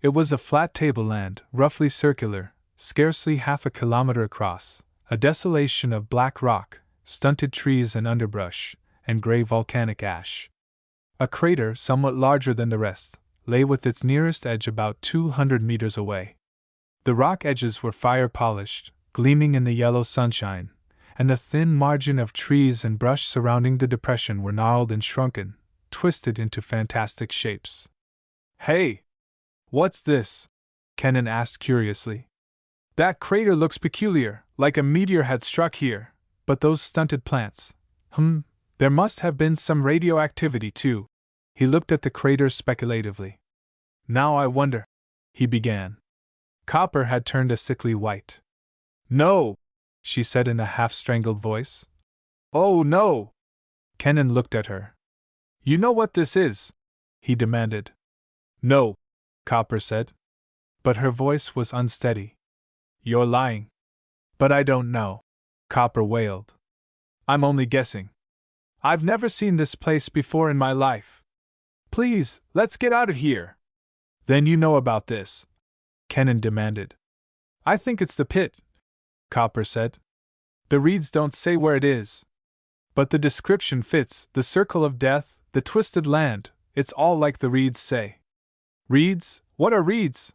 It was a flat tableland, roughly circular, scarcely half a kilometer across, a desolation of black rock, stunted trees and underbrush, and gray volcanic ash. A crater, somewhat larger than the rest, lay with its nearest edge about 200 meters away. The rock edges were fire-polished, gleaming in the yellow sunshine, and the thin margin of trees and brush surrounding the depression were gnarled and shrunken, twisted into fantastic shapes. "Hey! What's this?" Kenan asked curiously. "That crater looks peculiar, like a meteor had struck here, but those stunted plants. There must have been some radioactivity too." He looked at the crater speculatively. "Now I wonder," he began. Copper had turned a sickly white. "No!" she said in a half-strangled voice. "Oh, no!" Kenan looked at her. "You know what this is?" he demanded. "No," Copper said. But her voice was unsteady. "You're lying." "But I don't know," Copper wailed. "I'm only guessing. I've never seen this place before in my life. Please, let's get out of here." "Then you know about this?" Kenan demanded. "I think it's the pit," Copper said. "The reeds don't say where it is. But the description fits, the circle of death, the twisted land, it's all like the reeds say." "Reeds? What are reeds?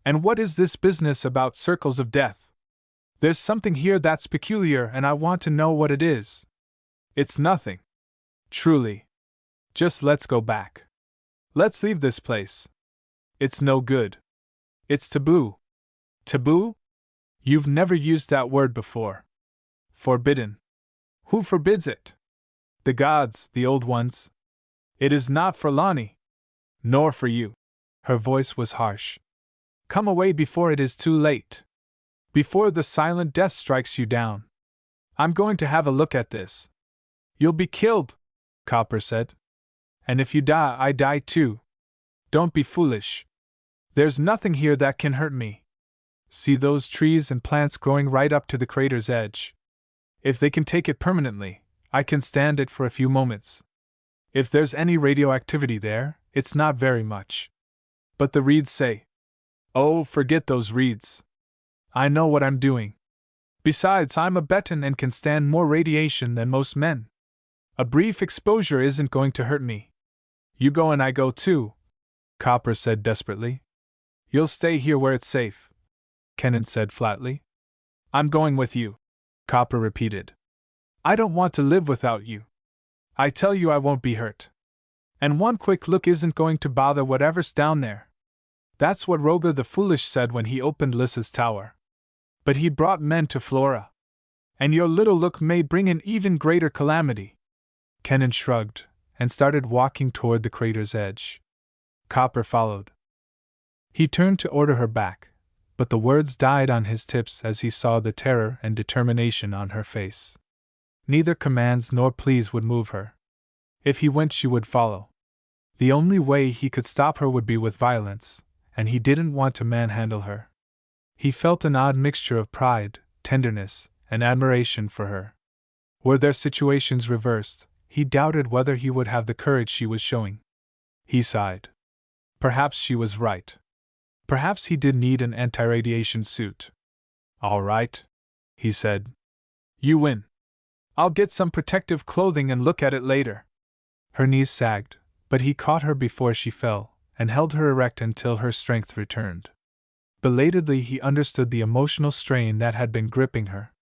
And what is this business about circles of death? There's something here that's peculiar and I want to know what it is." "It's nothing. Truly. Just let's go back. Let's leave this place. It's no good. It's taboo." "Taboo? You've never used that word before." "Forbidden." "Who forbids it?" "The gods, the old ones. It is not for Lani. Nor for you." Her voice was harsh. "Come away before it is too late. Before the silent death strikes you down. I'm going to have a look at this." "You'll be killed," Copper said. "And if you die, I die too. Don't be foolish. There's nothing here that can hurt me. See those trees and plants growing right up to the crater's edge? If they can take it permanently, I can stand it for a few moments. If there's any radioactivity there, it's not very much. But the reeds say, oh, forget those reeds. I know what I'm doing. Besides, I'm a Betan and can stand more radiation than most men. A brief exposure isn't going to hurt me. You go and I go too," Copper said desperately. "You'll stay here where it's safe," Kenan said flatly. "I'm going with you," Copper repeated. "I don't want to live without you. I tell you I won't be hurt. And one quick look isn't going to bother whatever's down there. That's what Roga the Foolish said when he opened Lyssa's tower. But he'd brought men to Flora. And your little look may bring an even greater calamity." Kenan shrugged, and started walking toward the crater's edge. Copper followed. He turned to order her back, but the words died on his lips as he saw the terror and determination on her face. Neither commands nor pleas would move her. If he went, she would follow. The only way he could stop her would be with violence, and he didn't want to manhandle her. He felt an odd mixture of pride, tenderness, and admiration for her. Were their situations reversed, he doubted whether he would have the courage she was showing. He sighed. Perhaps she was right. Perhaps he did need an anti-radiation suit. "All right," he said. "You win. I'll get some protective clothing and look at it later." Her knees sagged, but he caught her before she fell, and held her erect until her strength returned. Belatedly he understood the emotional strain that had been gripping her.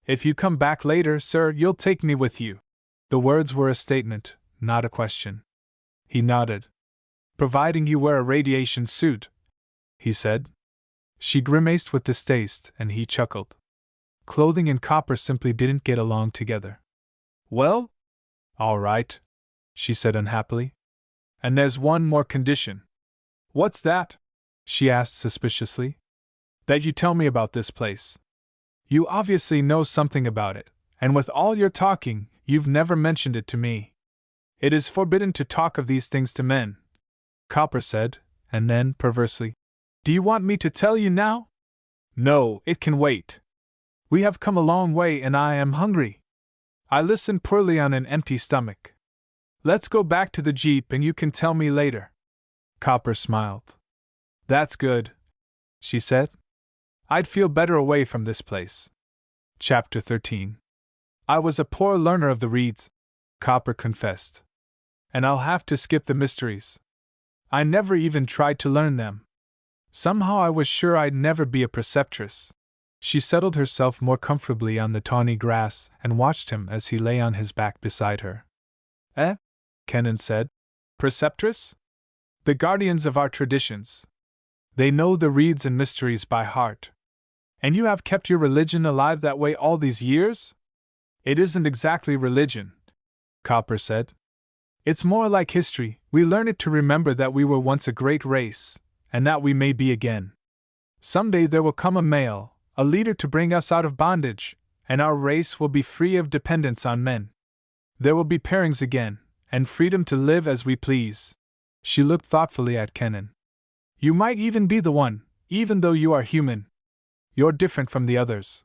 "If you come back later, sir, you'll take me with you." The words were a statement, not a question. He nodded. "Providing you wear a radiation suit," he said. She grimaced with distaste, and he chuckled. clothing and Copper simply didn't get along together. Well? All right, she said unhappily. And there's one more condition. What's that? She asked suspiciously. That you tell me about this place. You obviously know something about it, and with all your talking, you've never mentioned it to me. It is forbidden to talk of these things to men, Copper said, and then, perversely, do you want me to tell you now? No, it can wait. We have come a long way and I am hungry. I listen poorly on an empty stomach. Let's go back to the jeep and you can tell me later. Copper smiled. That's good, she said. I'd feel better away from this place. Chapter 13. I was a poor learner of the reeds, Copper confessed. And I'll have to skip the mysteries. I never even tried to learn them. Somehow I was sure I'd never be a preceptress. She settled herself more comfortably on the tawny grass and watched him as he lay on his back beside her. Eh? Kennan said. Preceptress? The guardians of our traditions. They know the reeds and mysteries by heart. And you have kept your religion alive that way all these years? It isn't exactly religion, Copper said. It's more like history. We learn it to remember that we were once a great race, and that we may be again. Someday there will come a male, a leader to bring us out of bondage, and our race will be free of dependence on men. There will be pairings again, and freedom to live as we please. She looked thoughtfully at Kennan. You might even be the one, even though you are human. You're different from the others.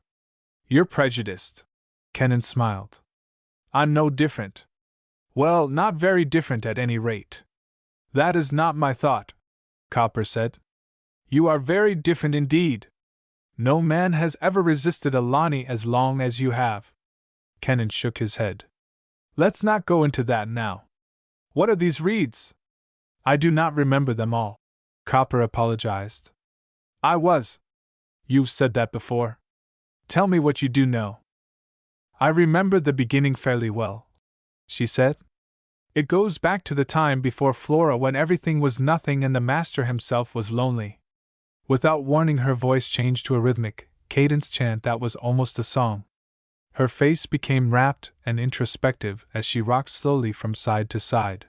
You're prejudiced. Kennan smiled. I'm no different. Well, not very different at any rate. That is not my thought, Copper said. You are very different indeed. No man has ever resisted a Lani as long as you have. Kennan shook his head. Let's not go into that now. What are these reeds? I do not remember them all, Copper apologized. I was. You've said that before. Tell me what you do know. I remember the beginning fairly well, she said. It goes back to the time before Flora when everything was nothing and the master himself was lonely. Without warning, her voice changed to a rhythmic, cadenced chant that was almost a song. Her face became rapt and introspective as she rocked slowly from side to side.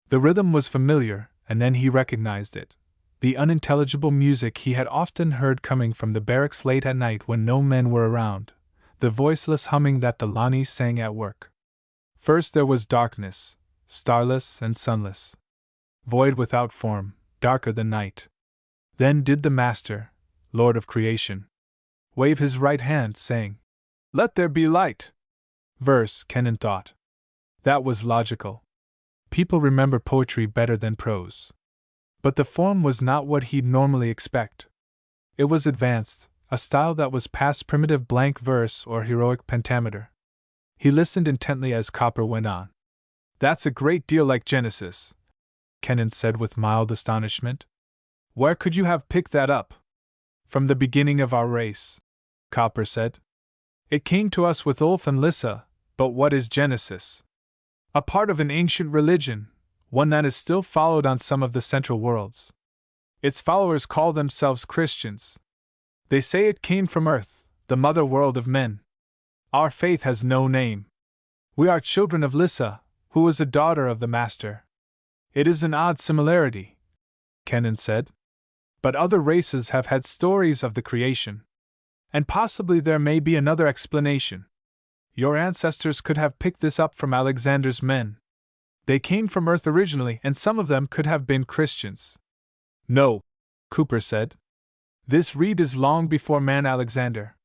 The rhythm was familiar, and then he recognized it. The unintelligible music he had often heard coming from the barracks late at night when no men were around, the voiceless humming that the Lanis sang at work. First there was darkness, starless and sunless. Void without form, darker than night. Then did the Master, Lord of Creation, wave his right hand, saying, Let there be light. Verse, Kennan thought. That was logical. People remember poetry better than prose. But the form was not what he'd normally expect. It was advanced, a style that was past primitive blank verse or heroic pentameter. He listened intently as Copper went on. That's a great deal like Genesis, Kennan said with mild astonishment. Where could you have picked that up? From the beginning of our race, Copper said. It came to us with Ulf and Lissa, but what is Genesis? A part of an ancient religion, one that is still followed on some of the Central worlds. Its followers call themselves Christians. They say it came from Earth, the mother world of men. Our faith has no name. We are children of Lissa, who was a daughter of the Master. It is an odd similarity, Kennan said. But other races have had stories of the creation. And possibly there may be another explanation. Your ancestors could have picked this up from Alexander's men. They came from Earth originally, and some of them could have been Christians. No, Cooper said. This reed is long before man Alexander.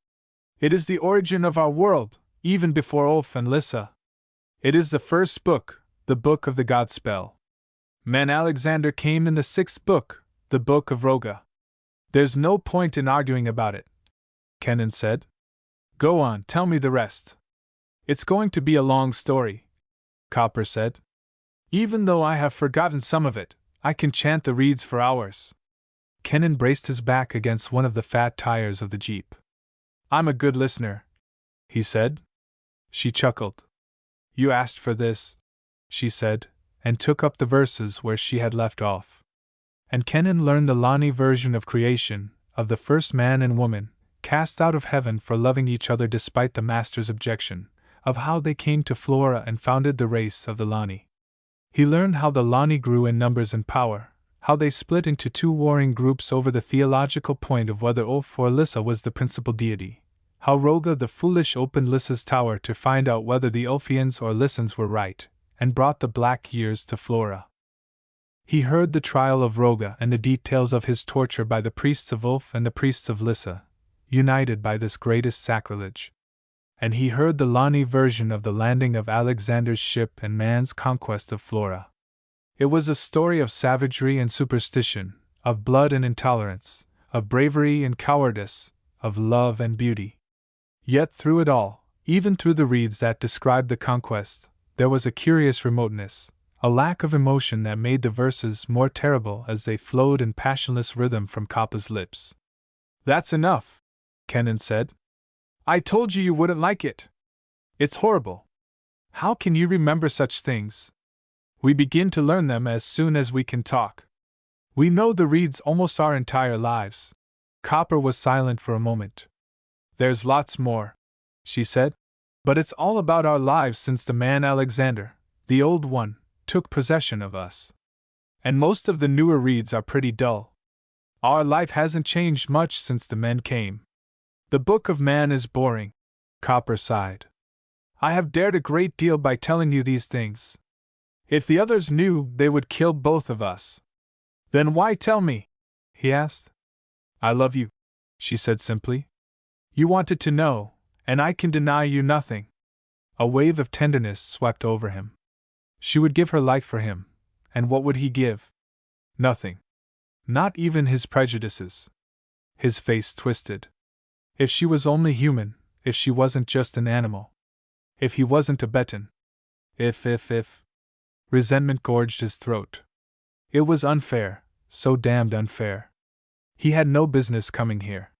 It is the origin of our world, even before Ulf and Lissa. It is the first book, the Book of the Godspell. Man Alexander came in the 6th book, the Book of Roga. There's no point in arguing about it, Kennan said. Go on, tell me the rest. It's going to be a long story, Copper said. Even though I have forgotten some of it, I can chant the reeds for hours. Kennan braced his back against one of the fat tires of the jeep. I'm a good listener, he said. She chuckled. You asked for this, she said, and took up the verses where she had left off. And Kennan learned the Lani version of creation, of the first man and woman, cast out of heaven for loving each other despite the master's objection, of how they came to Flora and founded the race of the Lani. He learned how the Lani grew in numbers and power, how they split into two warring groups over the theological point of whether Ulf or Lissa was the principal deity, how Roga the Foolish opened Lissa's tower to find out whether the Ulfians or Lissans were right, and brought the Black Years to Flora. He heard the trial of Roga and the details of his torture by the priests of Ulf and the priests of Lissa, united by this greatest sacrilege. And he heard the Lani version of the landing of Alexander's ship and man's conquest of Flora. It was a story of savagery and superstition, of blood and intolerance, of bravery and cowardice, of love and beauty. Yet through it all, even through the reeds that described the conquest, there was a curious remoteness, a lack of emotion that made the verses more terrible as they flowed in passionless rhythm from Kappa's lips. "That's enough," Kenan said. "I told you wouldn't like it. It's horrible. How can you remember such things? We begin to learn them as soon as we can talk. We know the reeds almost our entire lives." Kappa was silent for a moment. "There's lots more," she said. "But it's all about our lives since the man Alexander, the old one, took possession of us. And most of the newer reeds are pretty dull. Our life hasn't changed much since the men came. The Book of Man is boring." Copper sighed. "I have dared a great deal by telling you these things. If the others knew, they would kill both of us." "Then why tell me?" he asked. "I love you," she said simply. "You wanted to know, and I can deny you nothing." A wave of tenderness swept over him. She would give her life for him, and what would he give? Nothing. Not even his prejudices. His face twisted. If she was only human, if she wasn't just an animal. If he wasn't a Betan. If. Resentment gorged his throat. It was unfair, so damned unfair. He had no business coming here.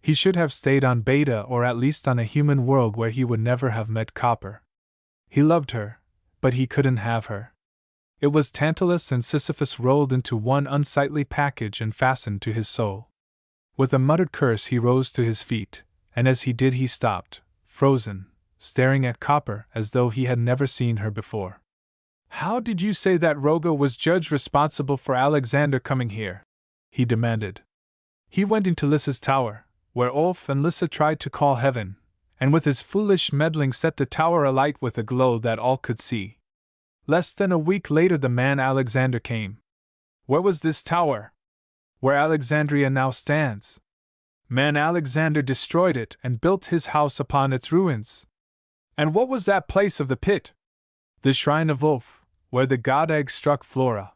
He should have stayed on Beta or at least on a human world where he would never have met Copper. He loved her, but he couldn't have her. It was Tantalus and Sisyphus rolled into one unsightly package and fastened to his soul. With a muttered curse he rose to his feet, and as he did he stopped, frozen, staring at Copper as though he had never seen her before. "How did you say that Roga was judged responsible for Alexander coming here?" he demanded. "He went into Lissa's tower, where Ulf and Lissa tried to call heaven, and with his foolish meddling set the tower alight with a glow that all could see. Less than a week later the man Alexander came. Where was this tower? Where Alexandria now stands. Man Alexander destroyed it and built his house upon its ruins. And what was that place of the pit? The shrine of Ulf, where the god egg struck Flora.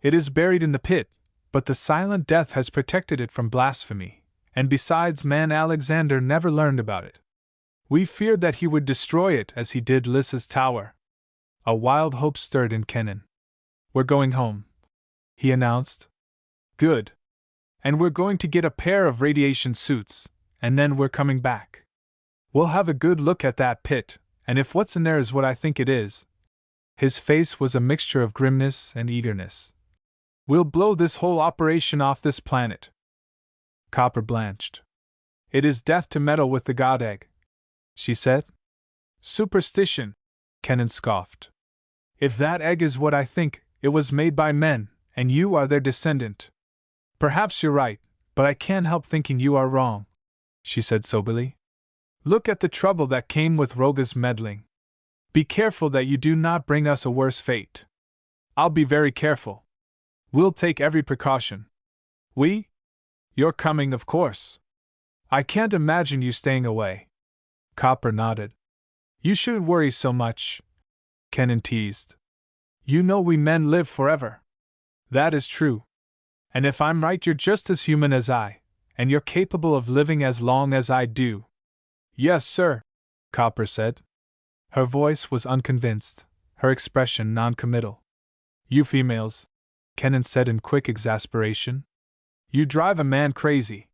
It is buried in the pit, but the silent death has protected it from blasphemy, and besides man Alexander never learned about it. We feared that he would destroy it as he did Lissa's tower." A wild hope stirred in Kenan. "We're going home," he announced. "Good. And we're going to get a pair of radiation suits, and then we're coming back. We'll have a good look at that pit, and if what's in there is what I think it is." His face was a mixture of grimness and eagerness. "We'll blow this whole operation off this planet." Copper blanched. "It is death to meddle with the god egg," she said. "Superstition," Kenan scoffed. "If that egg is what I think, it was made by men, and you are their descendant. Perhaps you're right, but I can't help thinking you are wrong," she said soberly. "Look at the trouble that came with Roga's meddling. Be careful that you do not bring us a worse fate." "I'll be very careful. We'll take every precaution." "We? You're coming, of course. I can't imagine you staying away." Copper nodded. "You shouldn't worry so much," Kenan teased. "You know we men live forever." "That is true. And if I'm right, you're just as human as I, and you're capable of living as long as I do." "Yes, sir," Copper said. Her voice was unconvinced, her expression non-committal. "You females," Kenan said in quick exasperation. "You drive a man crazy.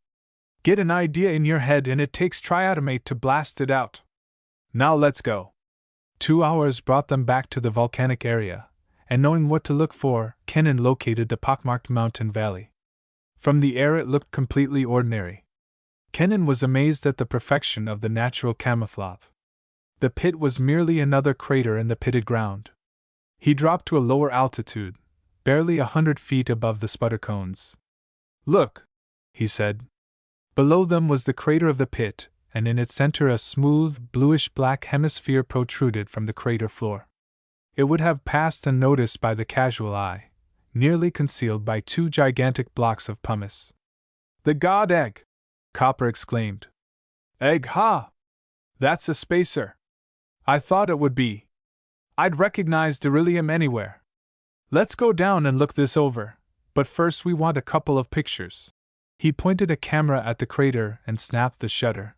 Get an idea in your head and it takes triatomate to blast it out. Now let's go." 2 hours brought them back to the volcanic area, and knowing what to look for, Kenan located the pockmarked mountain valley. From the air it looked completely ordinary. Kenan was amazed at the perfection of the natural camouflage. The pit was merely another crater in the pitted ground. He dropped to a lower altitude, barely 100 feet above the sputter cones. "Look," he said. Below them was the crater of the pit, and in its center a smooth, bluish-black hemisphere protruded from the crater floor. It would have passed unnoticed by the casual eye, nearly concealed by 2 gigantic blocks of pumice. "The god egg!" Copper exclaimed. "Egg, ha! That's a spacer. I thought it would be. I'd recognize beryllium anywhere. Let's go down and look this over, but first we want a couple of pictures." He pointed a camera at the crater and snapped the shutter.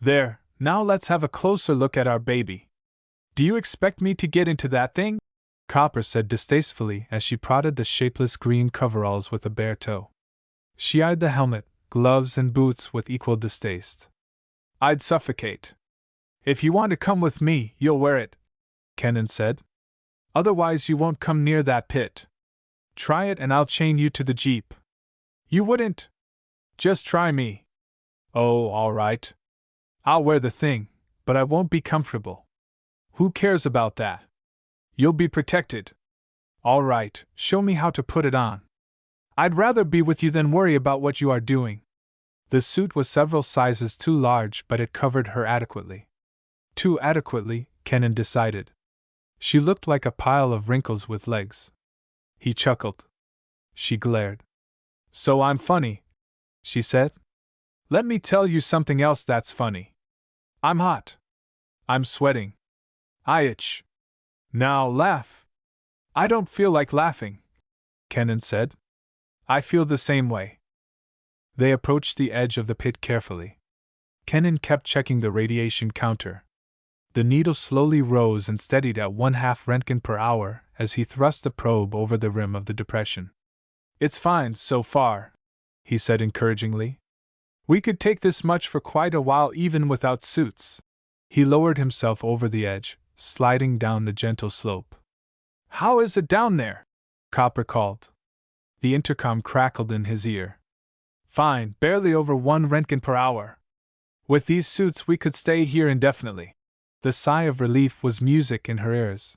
"There, now let's have a closer look at our baby." "Do you expect me to get into that thing?" Copper said distastefully as she prodded the shapeless green coveralls with a bare toe. She eyed the helmet, gloves, and boots with equal distaste. "I'd suffocate." "If you want to come with me, you'll wear it," Kenan said. "Otherwise you won't come near that pit. Try it and I'll chain you to the jeep." "You wouldn't." "Just try me." "Oh, all right. I'll wear the thing, but I won't be comfortable." "Who cares about that? You'll be protected." "All right, show me how to put it on." "I'd rather be with you than worry about what you are doing." The suit was several sizes too large, but it covered her adequately. Too adequately, Kenan decided. She looked like a pile of wrinkles with legs. He chuckled. She glared. "So I'm funny," she said. "Let me tell you something else that's funny. I'm hot. I'm sweating. I itch. Now laugh." "I don't feel like laughing," Kenan said. "I feel the same way." They approached the edge of the pit carefully. Kenan kept checking the radiation counter. The needle slowly rose and steadied at 1/2 Röntgen per hour as he thrust the probe over the rim of the depression. "It's fine so far," he said encouragingly. "We could take this much for quite a while even without suits." He lowered himself over the edge, sliding down the gentle slope. "How is it down there?" Copper called. The intercom crackled in his ear. "Fine, barely over 1 Röntgen per hour. With these suits we could stay here indefinitely." The sigh of relief was music in her ears.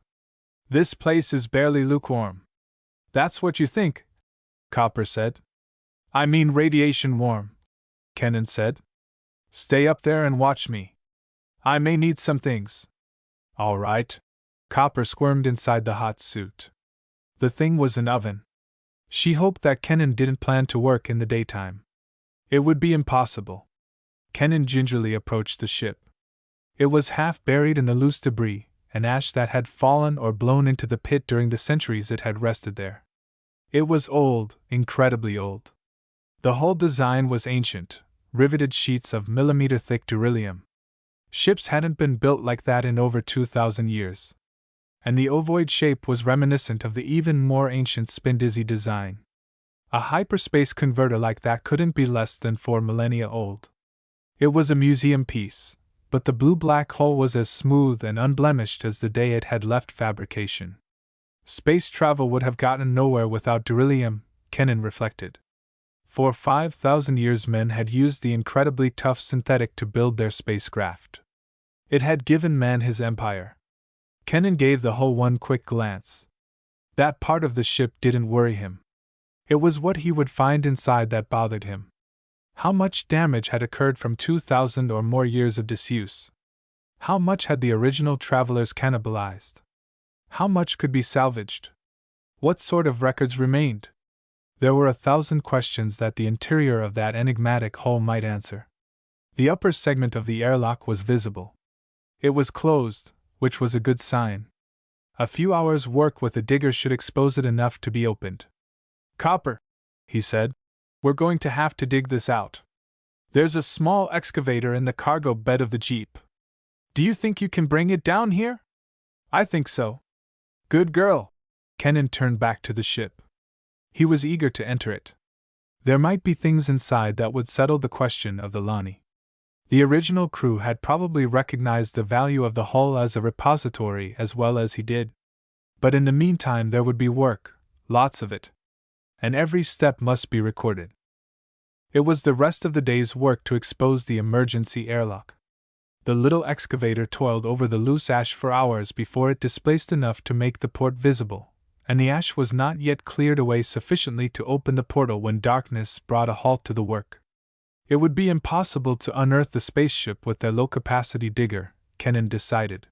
"This place is barely lukewarm." "That's what you think," Copper said. "I mean radiation warm," Kenan said. "Stay up there and watch me. I may need some things." "All right." Copper squirmed inside the hot suit. The thing was an oven. She hoped that Kenan didn't plan to work in the daytime. It would be impossible. Kenan gingerly approached the ship. It was half buried in the loose debris, and ash that had fallen or blown into the pit during the centuries it had rested there. It was old, incredibly old. The whole design was ancient, riveted sheets of millimeter-thick beryllium. Ships hadn't been built like that in over 2,000 years. And the ovoid shape was reminiscent of the even more ancient spin-dizzy design. A hyperspace converter like that couldn't be less than 4 millennia old. It was a museum piece, but the blue black hole was as smooth and unblemished as the day it had left fabrication. Space travel would have gotten nowhere without beryllium, Kenan reflected. For 5,000 years men had used the incredibly tough synthetic to build their spacecraft. It had given man his empire. Kenan gave the hull one quick glance. That part of the ship didn't worry him. It was what he would find inside that bothered him. How much damage had occurred from 2,000 or more years of disuse? How much had the original travelers cannibalized? How much could be salvaged? What sort of records remained? There were 1,000 questions that the interior of that enigmatic hull might answer. The upper segment of the airlock was visible. It was closed, which was a good sign. A few hours' work with the digger should expose it enough to be opened. "Copper," he said, "we're going to have to dig this out. There's a small excavator in the cargo bed of the Jeep. Do you think you can bring it down here?" "I think so." "Good girl." Kenan turned back to the ship. He was eager to enter it. There might be things inside that would settle the question of the Lani. The original crew had probably recognized the value of the hull as a repository as well as he did. But in the meantime there would be work, lots of it. And every step must be recorded. It was the rest of the day's work to expose the emergency airlock. The little excavator toiled over the loose ash for hours before it displaced enough to make the port visible, and the ash was not yet cleared away sufficiently to open the portal when darkness brought a halt to the work. It would be impossible to unearth the spaceship with their low-capacity digger, Kennan decided.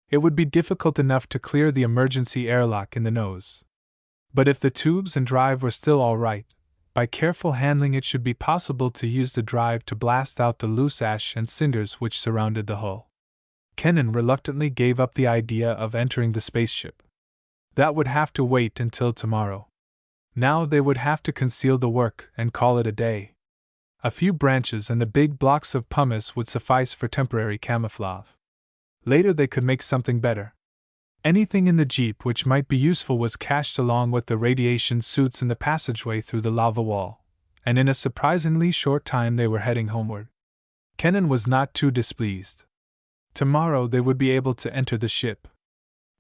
It would be difficult enough to clear the emergency airlock in the nose. But if the tubes and drive were still all right, by careful handling it should be possible to use the drive to blast out the loose ash and cinders which surrounded the hull. Kennan reluctantly gave up the idea of entering the spaceship. That would have to wait until tomorrow. Now they would have to conceal the work and call it a day. A few branches and the big blocks of pumice would suffice for temporary camouflage. Later they could make something better. Anything in the jeep which might be useful was cached along with the radiation suits in the passageway through the lava wall, and in a surprisingly short time they were heading homeward. Kennan was not too displeased. Tomorrow they would be able to enter the ship.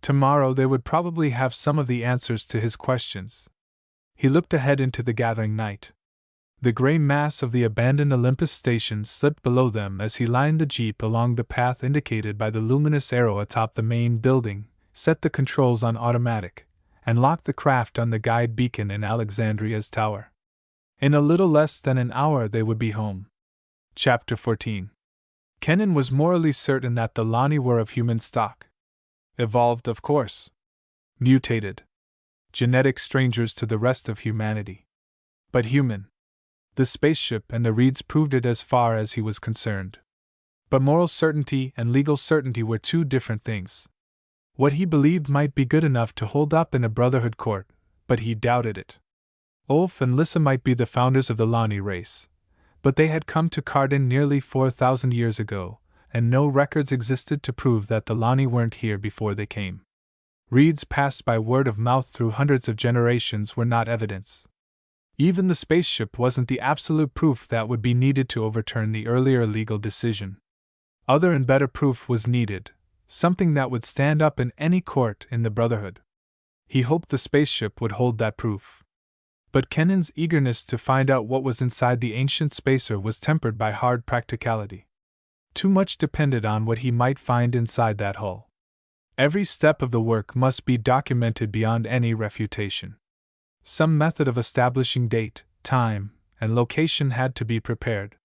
Tomorrow they would probably have some of the answers to his questions. He looked ahead into the gathering night. The gray mass of the abandoned Olympus station slipped below them as he lined the jeep along the path indicated by the luminous arrow atop the main building, set the controls on automatic, and locked the craft on the guide beacon in Alexandria's tower. In a little less than an hour they would be home. Chapter 14. Kennan was morally certain that the Lani were of human stock. Evolved, of course. Mutated. Genetic strangers to the rest of humanity. But human. The spaceship and the reeds proved it as far as he was concerned. But moral certainty and legal certainty were two different things. What he believed might be good enough to hold up in a Brotherhood court, but he doubted it. Ulf and Lissa might be the founders of the Lani race, but they had come to Cardin nearly 4,000 years ago, and no records existed to prove that the Lani weren't here before they came. Reeds passed by word of mouth through hundreds of generations were not evidence. Even the spaceship wasn't the absolute proof that would be needed to overturn the earlier legal decision. Other and better proof was needed, something that would stand up in any court in the Brotherhood. He hoped the spaceship would hold that proof. But Kennan's eagerness to find out what was inside the ancient spacer was tempered by hard practicality. Too much depended on what he might find inside that hull. Every step of the work must be documented beyond any refutation. Some method of establishing date, time, and location had to be prepared.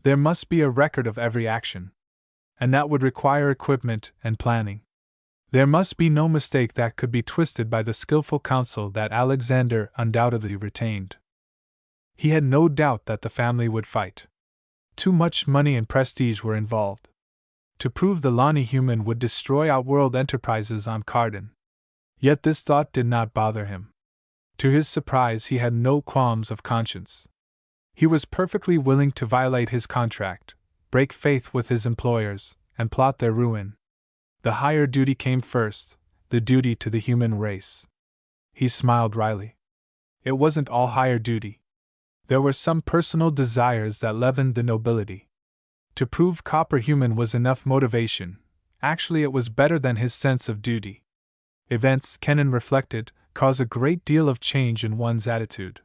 There must be a record of every action. And that would require equipment and planning. There must be no mistake that could be twisted by the skillful counsel that Alexander undoubtedly retained. He had no doubt that the family would fight. Too much money and prestige were involved. To prove the Lani human would destroy Outworld enterprises on Cardin. Yet this thought did not bother him. To his surprise, he had no qualms of conscience. He was perfectly willing to violate his contract, break faith with his employers, and plot their ruin. The higher duty came first, the duty to the human race. He smiled wryly. It wasn't all higher duty. There were some personal desires that leavened the nobility. To prove Copper human was enough motivation. Actually, it was better than his sense of duty. Events, Kennan reflected, cause a great deal of change in one's attitude.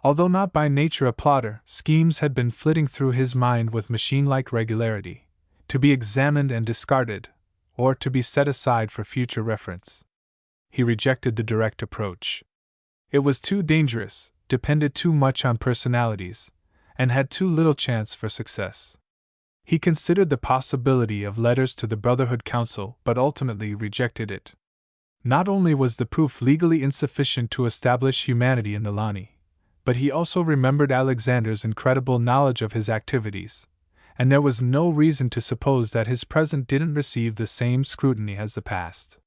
Although not by nature a plotter, schemes had been flitting through his mind with machine-like regularity, to be examined and discarded, or to be set aside for future reference. He rejected the direct approach. It was too dangerous, depended too much on personalities, and had too little chance for success. He considered the possibility of letters to the Brotherhood Council, but ultimately rejected it. Not only was the proof legally insufficient to establish humanity in the Lani, but he also remembered Alexander's incredible knowledge of his activities, and there was no reason to suppose that his present didn't receive the same scrutiny as the past.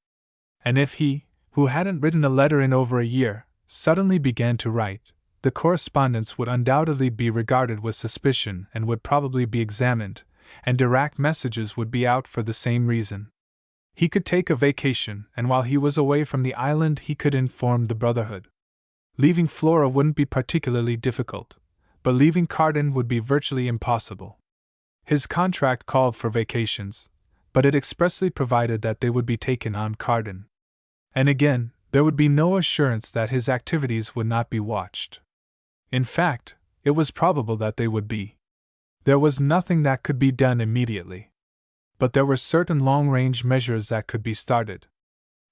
And if he, who hadn't written a letter in over a year, suddenly began to write, the correspondence would undoubtedly be regarded with suspicion and would probably be examined, and direct messages would be out for the same reason. He could take a vacation, and while he was away from the island he could inform the Brotherhood. Leaving Flora wouldn't be particularly difficult, but leaving Cardin would be virtually impossible. His contract called for vacations, but it expressly provided that they would be taken on Cardin. And again, there would be no assurance that his activities would not be watched. In fact, It was probable that they would be. There was nothing that could be done immediately. But there were certain long-range measures that could be started.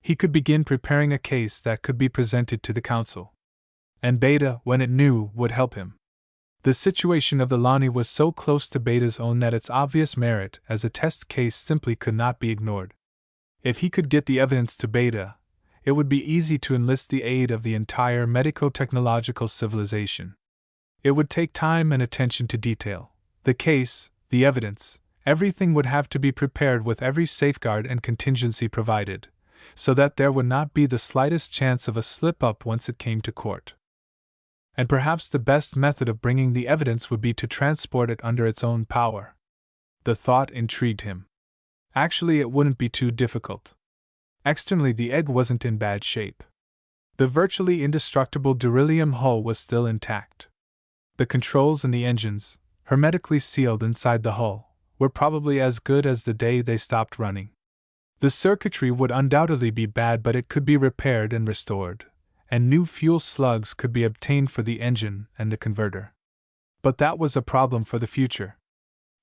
He could begin preparing a case that could be presented to the council. And Beta, when it knew, would help him. The situation of the Lani was so close to Beta's own that its obvious merit as a test case simply could not be ignored. If he could get the evidence to Beta, it would be easy to enlist the aid of the entire medico-technological civilization. It would take time and attention to detail. The case, the evidence, everything would have to be prepared with every safeguard and contingency provided, so that there would not be the slightest chance of a slip-up once it came to court. And perhaps the best method of bringing the evidence would be to transport it under its own power. The thought intrigued him. Actually, it wouldn't be too difficult. Externally, the egg wasn't in bad shape. The virtually indestructible beryllium hull was still intact. The controls and the engines, hermetically sealed inside the hull, were probably as good as the day they stopped running. The circuitry would undoubtedly be bad, but it could be repaired and restored, and new fuel slugs could be obtained for the engine and the converter. But that was a problem for the future.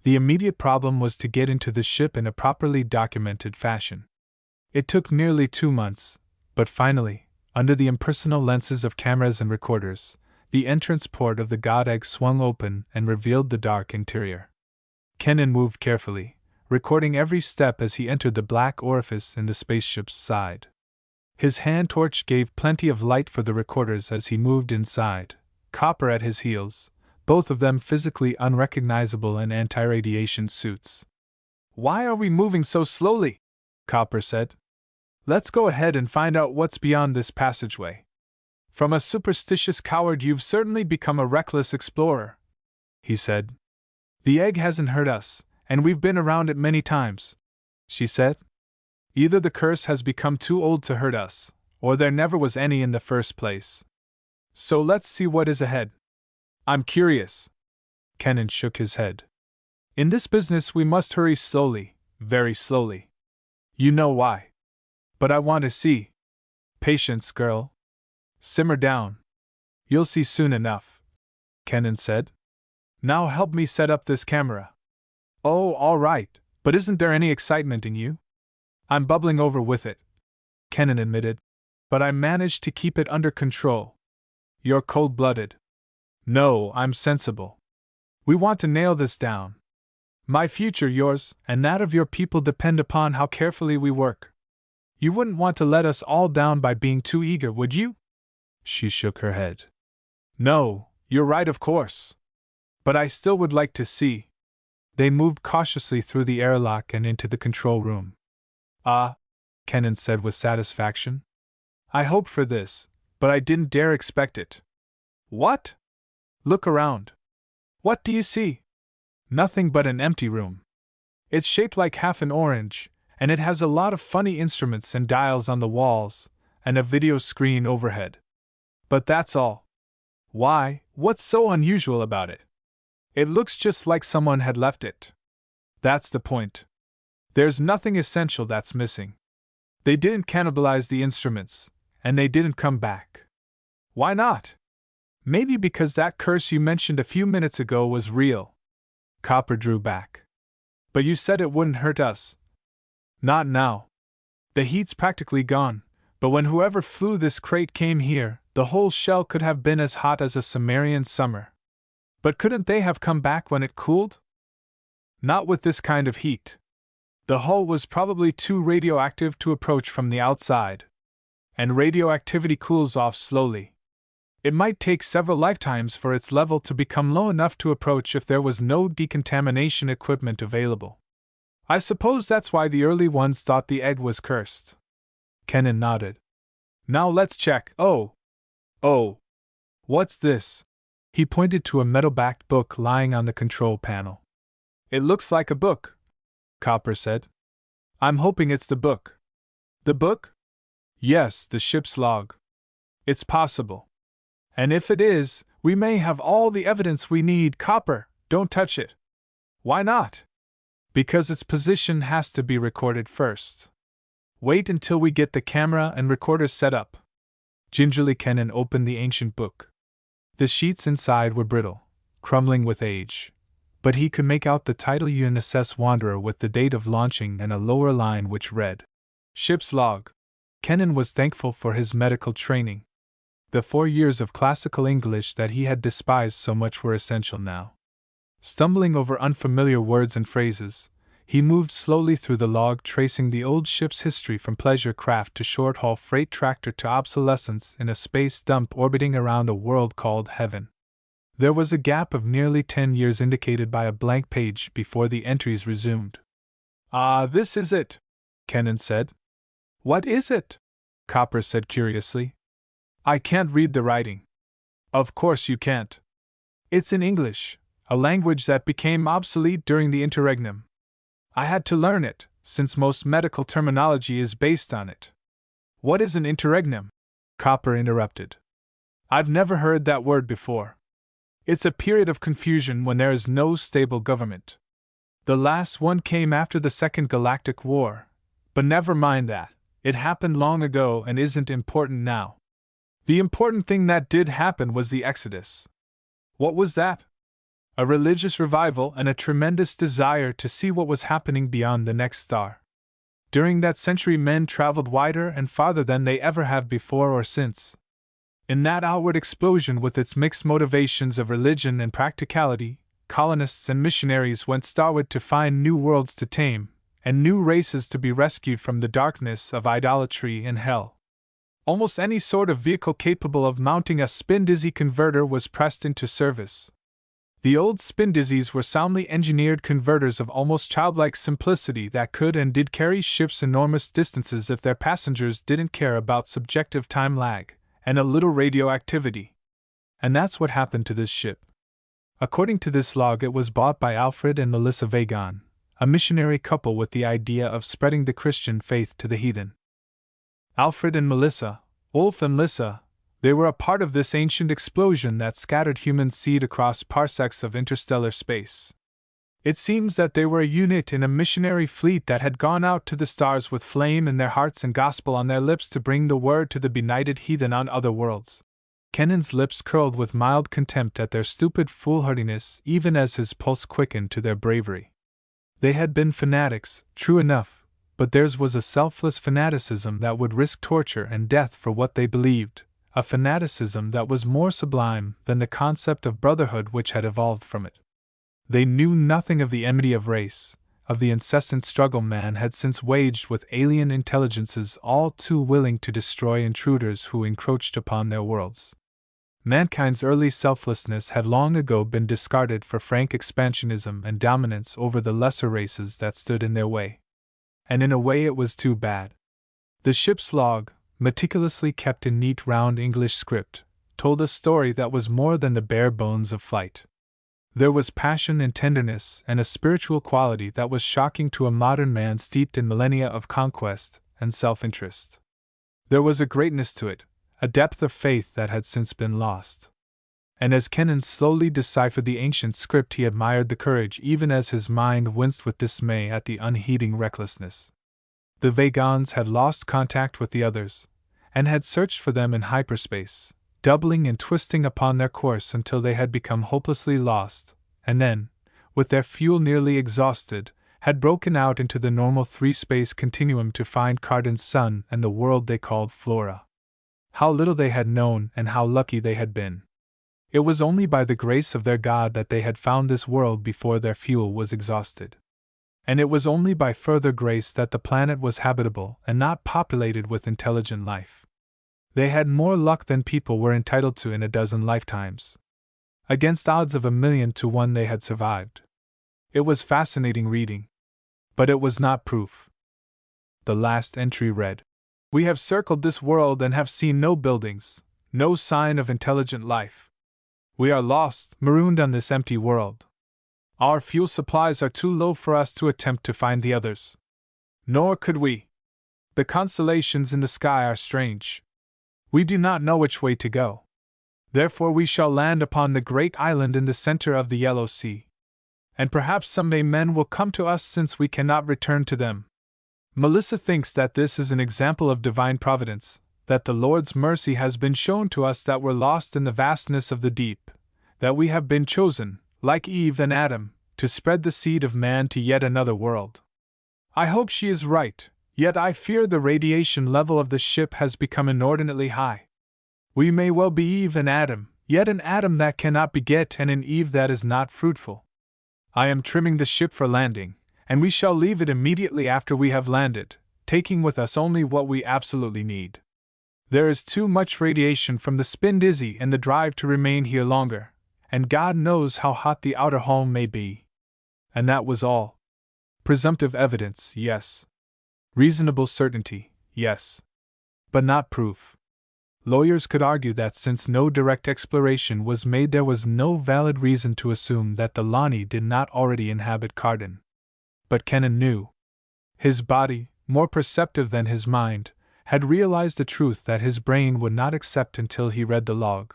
The immediate problem was to get into the ship in a properly documented fashion. It took nearly 2 months, but finally, under the impersonal lenses of cameras and recorders, the entrance port of the God Egg swung open and revealed the dark interior. Kenan moved carefully, recording every step as he entered the black orifice in the spaceship's side. His hand torch gave plenty of light for the recorders as he moved inside, Copper at his heels, both of them physically unrecognizable in anti-radiation suits. "Why are we moving so slowly?" Copper said. "Let's go ahead and find out what's beyond this passageway. From a superstitious coward, you've certainly become a reckless explorer," he said. "The egg hasn't hurt us, and we've been around it many times," she said. "Either the curse has become too old to hurt us, or there never was any in the first place. So let's see what is ahead." "I'm curious." Kenan shook his head. "In this business we must hurry slowly, very slowly. You know why. But I want to see." "Patience, girl. Simmer down. You'll see soon enough," Kenan said. "Now help me set up this camera." "Oh, all right, but isn't there any excitement in you?" "I'm bubbling over with it," Kenan admitted, "but I managed to keep it under control." "You're cold-blooded." "No, I'm sensible. We want to nail this down. My future, yours, and that of your people depend upon how carefully we work. You wouldn't want to let us all down by being too eager, would you?" She shook her head. "No, you're right, of course. But I still would like to see." They moved cautiously through the airlock and into the control room. "Ah," Kenan said with satisfaction. "I hoped for this, but I didn't dare expect it." "What?" "Look around. What do you see?" "Nothing but an empty room. It's shaped like half an orange, and it has a lot of funny instruments and dials on the walls, and a video screen overhead. But that's all." "Why, what's so unusual about it?" "It looks just like someone had left it. That's the point. There's nothing essential that's missing. They didn't cannibalize the instruments, and they didn't come back." "Why not?" "Maybe because that curse you mentioned a few minutes ago was real." Copper drew back. "But you said it wouldn't hurt us." "Not now. The heat's practically gone, but when whoever flew this crate came here, the whole shell could have been as hot as a Sumerian summer." "But couldn't they have come back when it cooled?" "Not with this kind of heat. The hull was probably too radioactive to approach from the outside. And radioactivity cools off slowly. It might take several lifetimes for its level to become low enough to approach if there was no decontamination equipment available. I suppose that's why the early ones thought the egg was cursed." Kenan nodded. "Now let's check." Oh! What's this?" He pointed to a metal-backed book lying on the control panel. "It looks like a book," Copper said. "I'm hoping it's the book." "The book?" "Yes, the ship's log. It's possible. And if it is, we may have all the evidence we need." "Copper, don't touch it." "Why not?" "Because its position has to be recorded first. Wait until we get the camera and recorders set up." Gingerly Kenan opened the ancient book. The sheets inside were brittle, crumbling with age, but he could make out the title UNSS Wanderer with the date of launching and a lower line which read, Ship's Log. Kennan was thankful for his medical training. The 4 years of classical English that he had despised so much were essential now. Stumbling over unfamiliar words and phrases, he moved slowly through the log, tracing the old ship's history from pleasure craft to short-haul freight tractor to obsolescence in a space dump orbiting around a world called Heaven. There was a gap of nearly 10 years indicated by a blank page before the entries resumed. "Ah, this is it," Kennan said. "What is it?" Copper said curiously. "I can't read the writing." "Of course you can't. It's in English, a language that became obsolete during the interregnum. I had to learn it, since most medical terminology is based on it." "What is an interregnum?" Copper interrupted. "I've never heard that word before. It's a period of confusion when there is no stable government. The last one came after the Second Galactic War, but never mind that, it happened long ago and isn't important now. The important thing that did happen was the Exodus." "What was that?" "A religious revival and a tremendous desire to see what was happening beyond the next star. During that century men traveled wider and farther than they ever have before or since. In that outward explosion with its mixed motivations of religion and practicality, colonists and missionaries went starward to find new worlds to tame, and new races to be rescued from the darkness of idolatry and hell. Almost any sort of vehicle capable of mounting a spin-dizzy converter was pressed into service. The old spin-dizzies were soundly engineered converters of almost childlike simplicity that could and did carry ships enormous distances if their passengers didn't care about subjective time lag and a little radioactivity. And that's what happened to this ship. According to this log, it was bought by Alfred and Melissa Vagon, a missionary couple with the idea of spreading the Christian faith to the heathen. Alfred and Melissa, Ulf and Lissa, they were a part of this ancient explosion that scattered human seed across parsecs of interstellar space. It seems that they were a unit in a missionary fleet that had gone out to the stars with flame in their hearts and gospel on their lips to bring the word to the benighted heathen on other worlds. Kennan's lips curled with mild contempt at their stupid foolhardiness, even as his pulse quickened to their bravery. They had been fanatics, true enough, but theirs was a selfless fanaticism that would risk torture and death for what they believed, a fanaticism that was more sublime than the concept of brotherhood which had evolved from it. They knew nothing of the enmity of race, of the incessant struggle man had since waged with alien intelligences all too willing to destroy intruders who encroached upon their worlds. Mankind's early selflessness had long ago been discarded for frank expansionism and dominance over the lesser races that stood in their way. And in a way it was too bad. The ship's log, meticulously kept in neat round English script, told a story that was more than the bare bones of flight. There was passion and tenderness and a spiritual quality that was shocking to a modern man steeped in millennia of conquest and self-interest. There was a greatness to it, a depth of faith that had since been lost. And as Kennan slowly deciphered the ancient script, he admired the courage even as his mind winced with dismay at the unheeding recklessness. The Vagons had lost contact with the others, and had searched for them in hyperspace, doubling and twisting upon their course until they had become hopelessly lost, and then, with their fuel nearly exhausted, had broken out into the normal three-space continuum to find Cardan's sun and the world they called Flora. How little they had known and how lucky they had been. It was only by the grace of their God that they had found this world before their fuel was exhausted. And it was only by further grace that the planet was habitable and not populated with intelligent life. They had more luck than people were entitled to in a dozen lifetimes. Against odds of 1,000,000 to 1 they had survived. It was fascinating reading. But it was not proof. The last entry read, "We have circled this world and have seen no buildings, no sign of intelligent life. We are lost, marooned on this empty world. Our fuel supplies are too low for us to attempt to find the others. Nor could we. The constellations in the sky are strange. We do not know which way to go. Therefore we shall land upon the great island in the center of the Yellow Sea. And perhaps someday men will come to us since we cannot return to them. Melissa thinks that this is an example of divine providence, that the Lord's mercy has been shown to us that were lost in the vastness of the deep, That we have been chosen, like Eve and Adam, to spread the seed of man to yet another world. I hope she is right, yet I fear the radiation level of the ship has become inordinately high. We may well be Eve and Adam, yet an Adam that cannot beget and an Eve that is not fruitful. I am trimming the ship for landing, and we shall leave it immediately after we have landed, taking with us only what we absolutely need. There is too much radiation from the spin dizzy and the drive to remain here longer, and God knows how hot the outer home may be. And that was all. Presumptive evidence, yes. Reasonable certainty, yes. But not proof. Lawyers could argue that since no direct exploration was made, there was no valid reason to assume that the Lani did not already inhabit Carden. But Kennan knew. His body, more perceptive than his mind, had realized a truth that his brain would not accept until he read the log.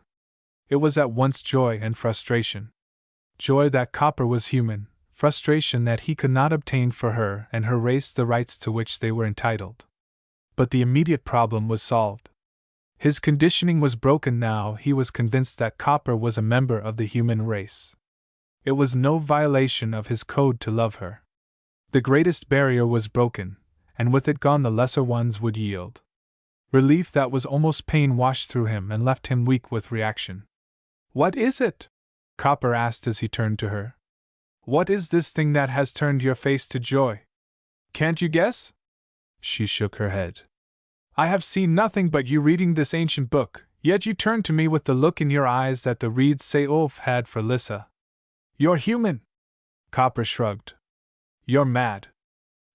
It was at once joy and frustration. Joy that Copper was human, frustration that he could not obtain for her and her race the rights to which they were entitled. But the immediate problem was solved. His conditioning was broken now. He was convinced that Copper was a member of the human race. It was no violation of his code to love her. The greatest barrier was broken, and with it gone the lesser ones would yield. Relief that was almost pain washed through him and left him weak with reaction. "What is it?" Copper asked as he turned to her. "What is this thing that has turned your face to joy? Can't you guess?" She shook her head. "I have seen nothing but you reading this ancient book, yet you turn to me with the look in your eyes that the reeds say Ulf had for Lissa. You're human." Copper shrugged. "You're mad.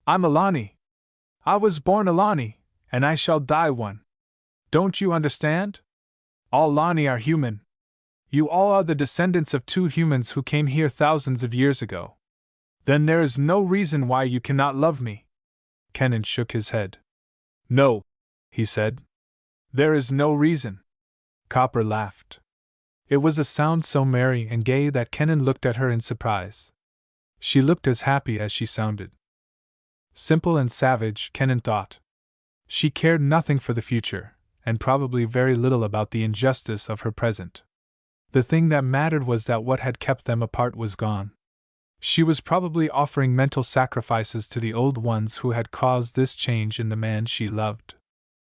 I'm a Lani. I was born a Lani, and I shall die one. Don't you understand? All Lani are human. You all are the descendants of two humans who came here thousands of years ago. Then there is no reason why you cannot love me." Kennan shook his head. "No," he said. "There is no reason." Copper laughed. It was a sound so merry and gay that Kennan looked at her in surprise. She looked as happy as she sounded. Simple and savage, Kennan thought. She cared nothing for the future, and probably very little about the injustice of her present. The thing that mattered was that what had kept them apart was gone. She was probably offering mental sacrifices to the old ones who had caused this change in the man she loved.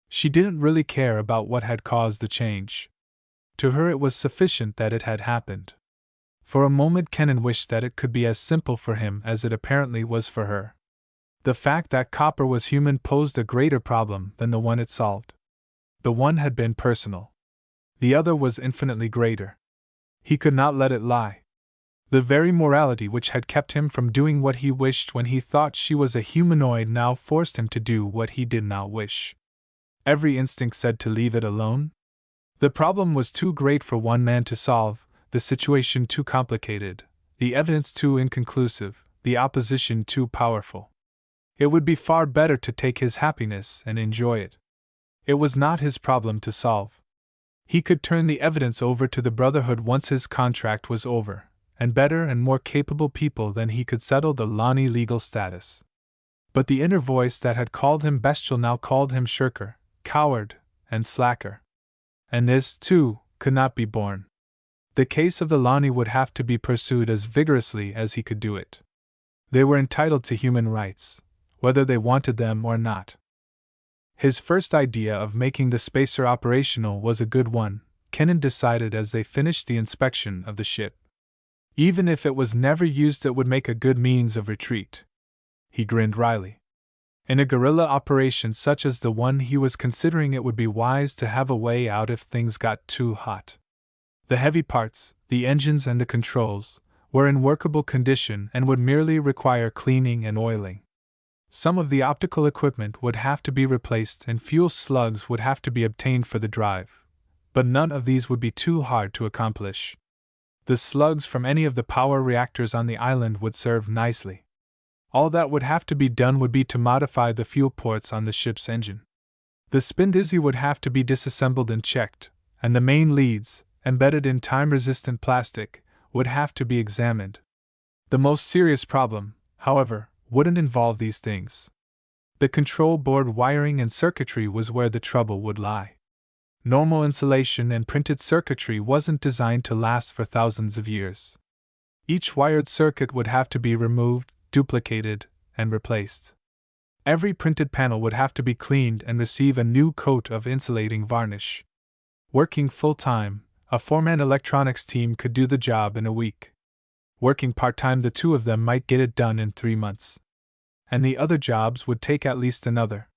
She didn't really care about what had caused the change. To her it was sufficient that it had happened. For a moment Kennan wished that it could be as simple for him as it apparently was for her. The fact that Copper was human posed a greater problem than the one it solved. The one had been personal. The other was infinitely greater. He could not let it lie. The very morality which had kept him from doing what he wished when he thought she was a humanoid now forced him to do what he did not wish. Every instinct said to leave it alone. The problem was too great for one man to solve, the situation too complicated, the evidence too inconclusive, the opposition too powerful. It would be far better to take his happiness and enjoy it. It was not his problem to solve. He could turn the evidence over to the Brotherhood once his contract was over, and better and more capable people than he could settle the Lani legal status. But the inner voice that had called him bestial now called him shirker, coward, and slacker. And this, too, could not be borne. The case of the Lani would have to be pursued as vigorously as he could do it. They were entitled to human rights, whether they wanted them or not. His first idea of making the spacer operational was a good one, Kennan decided as they finished the inspection of the ship. Even if it was never used, it would make a good means of retreat. He grinned wryly. In a guerrilla operation such as the one he was considering, it would be wise to have a way out if things got too hot. The heavy parts, the engines and the controls, were in workable condition and would merely require cleaning and oiling. Some of the optical equipment would have to be replaced and fuel slugs would have to be obtained for the drive, but none of these would be too hard to accomplish. The slugs from any of the power reactors on the island would serve nicely. All that would have to be done would be to modify the fuel ports on the ship's engine. The spindizzy would have to be disassembled and checked, and the main leads, embedded in time-resistant plastic, would have to be examined. The most serious problem, however, wouldn't involve these things. The control board wiring and circuitry was where the trouble would lie. Normal insulation and printed circuitry wasn't designed to last for thousands of years. Each wired circuit would have to be removed, duplicated, and replaced. Every printed panel would have to be cleaned and receive a new coat of insulating varnish. Working full-time, a four-man electronics team could do the job in a week. Working part-time, the two of them might get it done in 3 months. And the other jobs would take at least another.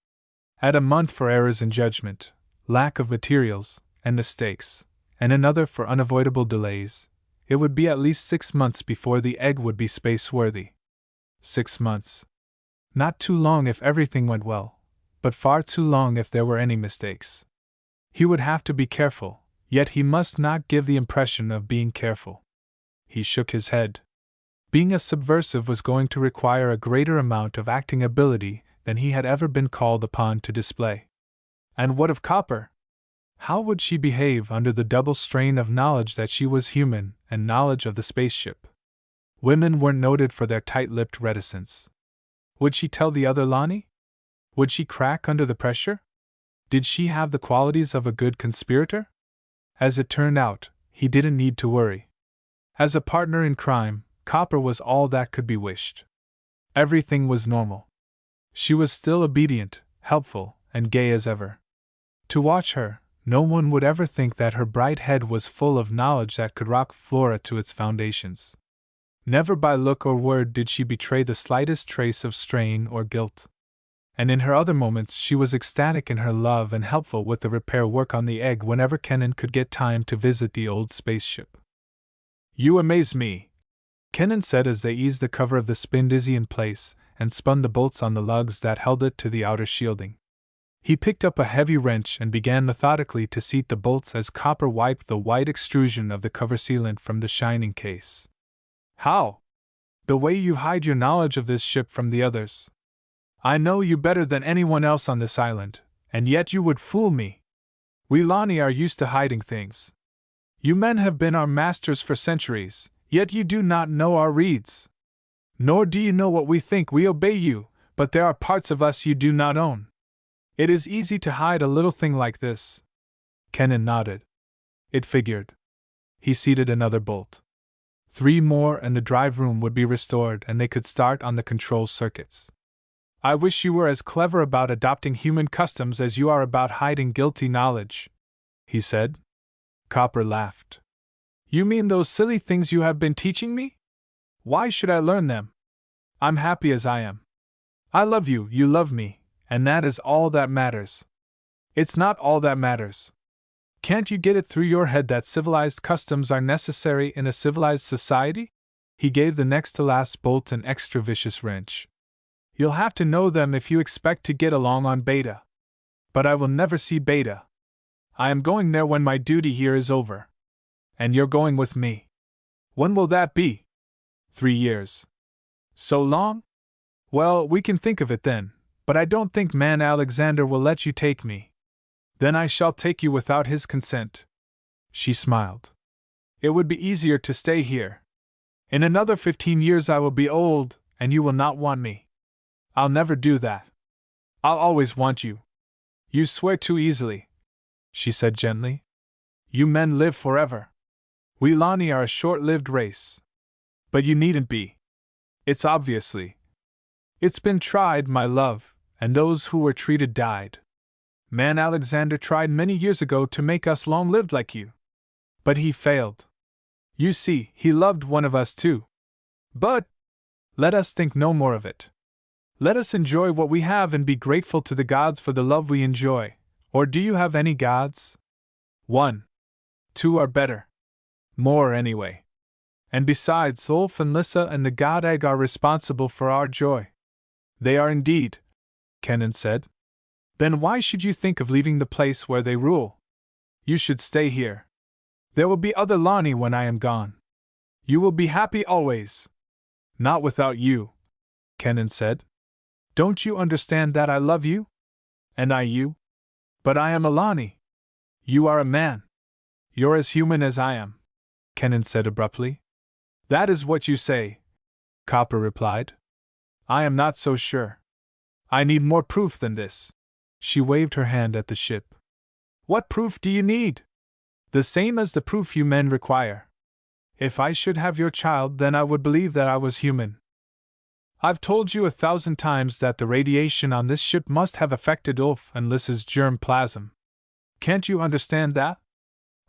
Add a month for errors in judgment, lack of materials, and mistakes, and another for unavoidable delays. It would be at least 6 months before the egg would be space-worthy. 6 months. Not too long if everything went well, but far too long if there were any mistakes. He would have to be careful, yet he must not give the impression of being careful. He shook his head. Being a subversive was going to require a greater amount of acting ability than he had ever been called upon to display. And what of Copper? How would she behave under the double strain of knowledge that she was human and knowledge of the spaceship? Women weren't noted for their tight-lipped reticence. Would she tell the other Lani? Would she crack under the pressure? Did she have the qualities of a good conspirator? As it turned out, he didn't need to worry. As a partner in crime, Copper was all that could be wished. Everything was normal. She was still obedient, helpful, and gay as ever. To watch her, no one would ever think that her bright head was full of knowledge that could rock Flora to its foundations. Never by look or word did she betray the slightest trace of strain or guilt. And in her other moments she was ecstatic in her love and helpful with the repair work on the egg whenever Kenan could get time to visit the old spaceship. "You amaze me," Kenan said as they eased the cover of the spin-dizzy in place and spun the bolts on the lugs that held it to the outer shielding. He picked up a heavy wrench and began methodically to seat the bolts as Copper wiped the white extrusion of the cover sealant from the shining case. "How? The way you hide your knowledge of this ship from the others. I know you better than anyone else on this island, and yet you would fool me. We Lani are used to hiding things. You men have been our masters for centuries, yet you do not know our reeds. Nor do you know what we think. We obey you, but there are parts of us you do not own. It is easy to hide a little thing like this." Kenan nodded. It figured. He seated another bolt. 3 more and the drive room would be restored and they could start on the control circuits. "I wish you were as clever about adopting human customs as you are about hiding guilty knowledge," he said. Copper laughed. "You mean those silly things you have been teaching me? Why should I learn them? I'm happy as I am. I love you, you love me, and that is all that matters." "It's not all that matters. Can't you get it through your head that civilized customs are necessary in a civilized society?" He gave the next to last bolt an extra vicious wrench. "You'll have to know them if you expect to get along on Beta. But I will never see Beta. I am going there when my duty here is over. And you're going with me. When will that be?" 3 years. "So long? Well, we can think of it then, but I don't think Man Alexander will let you take me." "Then I shall take you without his consent." She smiled. "It would be easier to stay here. In another 15 years I will be old, and you will not want me. I'll never do that. I'll always want you. You swear too easily," she said gently. "You men live forever. We Lani are a short-lived race. But you needn't be. It's obviously. It's been tried, my love, and those who were treated died. Man Alexander tried many years ago to make us long-lived like you. But he failed. You see, he loved one of us too. But let us think no more of it. Let us enjoy what we have and be grateful to the gods for the love we enjoy. Or do you have any gods? 1. 2 are better. More anyway. And besides, Ulf and Lissa and the god Egg are responsible for our joy." "They are indeed," Kenan said. "Then why should you think of leaving the place where they rule? You should stay here. There will be other Lani when I am gone. You will be happy always." "Not without you," Kenan said. "Don't you understand that I love you? And I you? But I am a Lani. You are a man. You're as human as I am," Kenan said abruptly. "That is what you say," Copper replied. "I am not so sure. I need more proof than this." She waved her hand at the ship. What proof do you need? The same as the proof you men require. If I should have your child, then I would believe that I was human. I've told you 1,000 times that the radiation on this ship must have affected Ulf and Lys's germ plasm. Can't you understand that?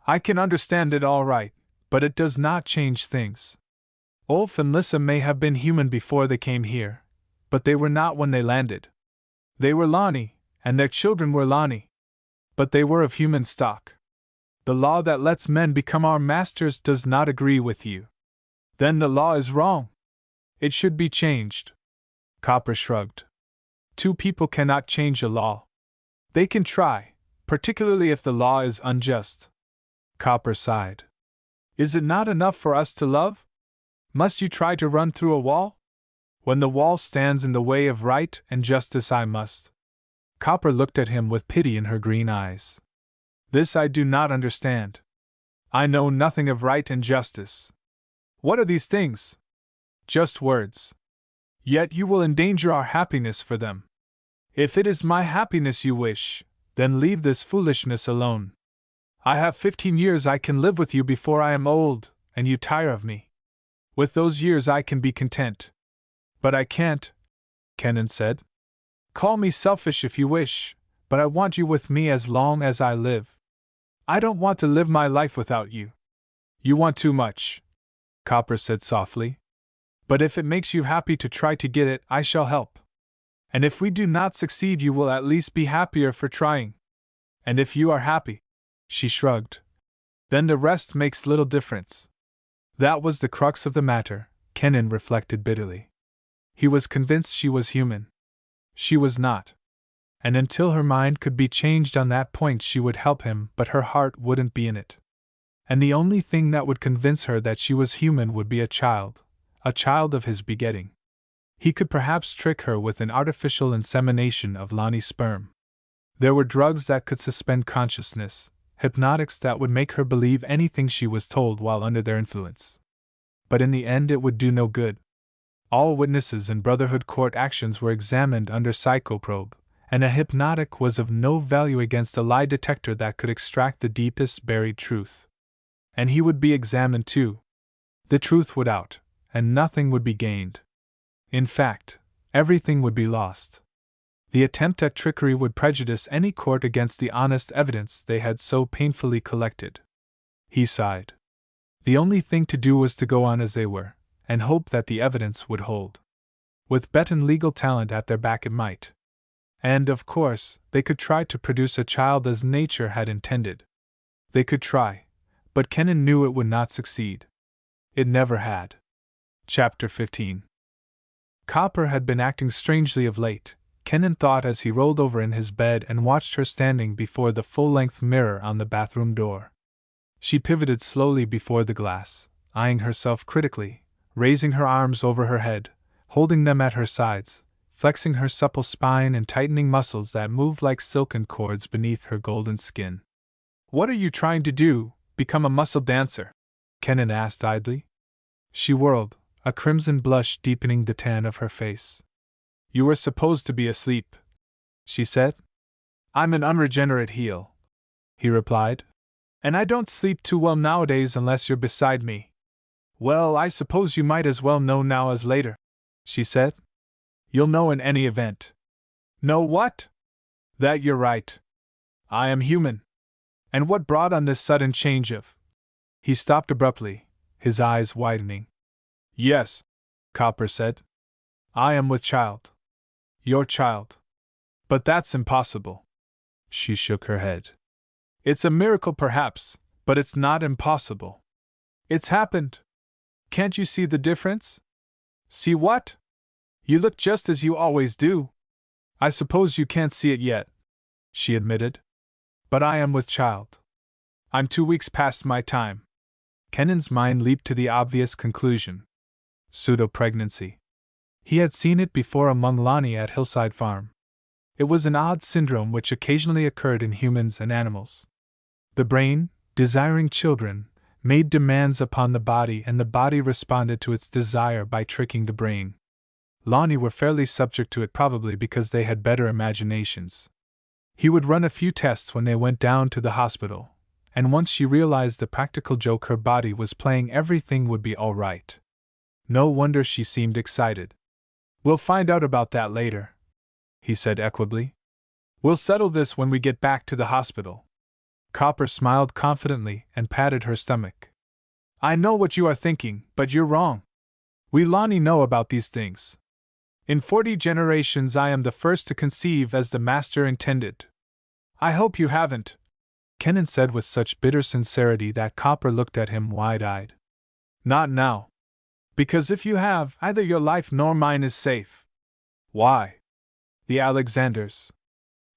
I can understand it all right, but it does not change things. Ulf and Lysa may have been human before they came here, but they were not when they landed. They were Lani, and their children were Lani. But they were of human stock. The law that lets men become our masters does not agree with you. Then the law is wrong. It should be changed. Copper shrugged. Two people cannot change a law. They can try, particularly if the law is unjust. Copper sighed. Is it not enough for us to love? Must you try to run through a wall? When the wall stands in the way of right and justice, I must. Copper looked at him with pity in her green eyes. This I do not understand. I know nothing of right and justice. What are these things? Just words. Yet you will endanger our happiness for them. If it is my happiness you wish, then leave this foolishness alone. I have 15 years I can live with you before I am old, and you tire of me. With those years I can be content. But I can't, Kenan said. Call me selfish if you wish, but I want you with me as long as I live. I don't want to live my life without you. You want too much, Copper said softly. But if it makes you happy to try to get it, I shall help. And if we do not succeed, you will at least be happier for trying. And if you are happy, she shrugged, then the rest makes little difference. That was the crux of the matter, Kenan reflected bitterly. He was convinced she was human. She was not. And until her mind could be changed on that point, she would help him, but her heart wouldn't be in it. And the only thing that would convince her that she was human would be a child of his begetting. He could perhaps trick her with an artificial insemination of Lani sperm. There were drugs that could suspend consciousness, hypnotics that would make her believe anything she was told while under their influence. But in the end it would do no good. All witnesses in Brotherhood court actions were examined under psychoprobe, and a hypnotic was of no value against a lie detector that could extract the deepest buried truth. And he would be examined too. The truth would out, and nothing would be gained. In fact, everything would be lost. The attempt at trickery would prejudice any court against the honest evidence they had so painfully collected. He sighed. The only thing to do was to go on as they were, and hope that the evidence would hold. With Beton legal talent at their back it might. And, of course, they could try to produce a child as nature had intended. They could try, but Kenan knew it would not succeed. It never had. Chapter 15. Copper had been acting strangely of late, Kenan thought as he rolled over in his bed and watched her standing before the full-length mirror on the bathroom door. She pivoted slowly before the glass, eyeing herself critically, raising her arms over her head, holding them at her sides, flexing her supple spine and tightening muscles that moved like silken cords beneath her golden skin. What are you trying to do, become a muscle dancer? Kenan asked idly. She whirled, a crimson blush deepening the tan of her face. You were supposed to be asleep, she said. I'm an unregenerate heel, he replied. And I don't sleep too well nowadays unless you're beside me. Well, I suppose you might as well know now as later, she said. You'll know in any event. Know what? That you're right. I am human. And what brought on this sudden change of? He stopped abruptly, his eyes widening. Yes, Copper said. I am with child. Your child. But that's impossible. She shook her head. It's a miracle perhaps, but it's not impossible. It's happened. Can't you see the difference? See what? You look just as you always do. I suppose you can't see it yet, she admitted. But I am with child. I'm 2 weeks past my time. Kenan's mind leaped to the obvious conclusion. Pseudo-pregnancy. He had seen it before among Lani at Hillside Farm. It was an odd syndrome which occasionally occurred in humans and animals. The brain, desiring children, made demands upon the body and the body responded to its desire by tricking the brain. Lani were fairly subject to it probably because they had better imaginations. He would run a few tests when they went down to the hospital, and once she realized the practical joke her body was playing, everything would be all right. No wonder she seemed excited. "We'll find out about that later," he said equably. "We'll settle this when we get back to the hospital." Copper smiled confidently and patted her stomach. "I know what you are thinking, but you're wrong. We Lani know about these things. In 40 generations I am the first to conceive as the Master intended." "I hope you haven't," Kenan said with such bitter sincerity that Copper looked at him wide-eyed. "Not now. Because if you have, either your life nor mine is safe." "Why?" "The Alexanders.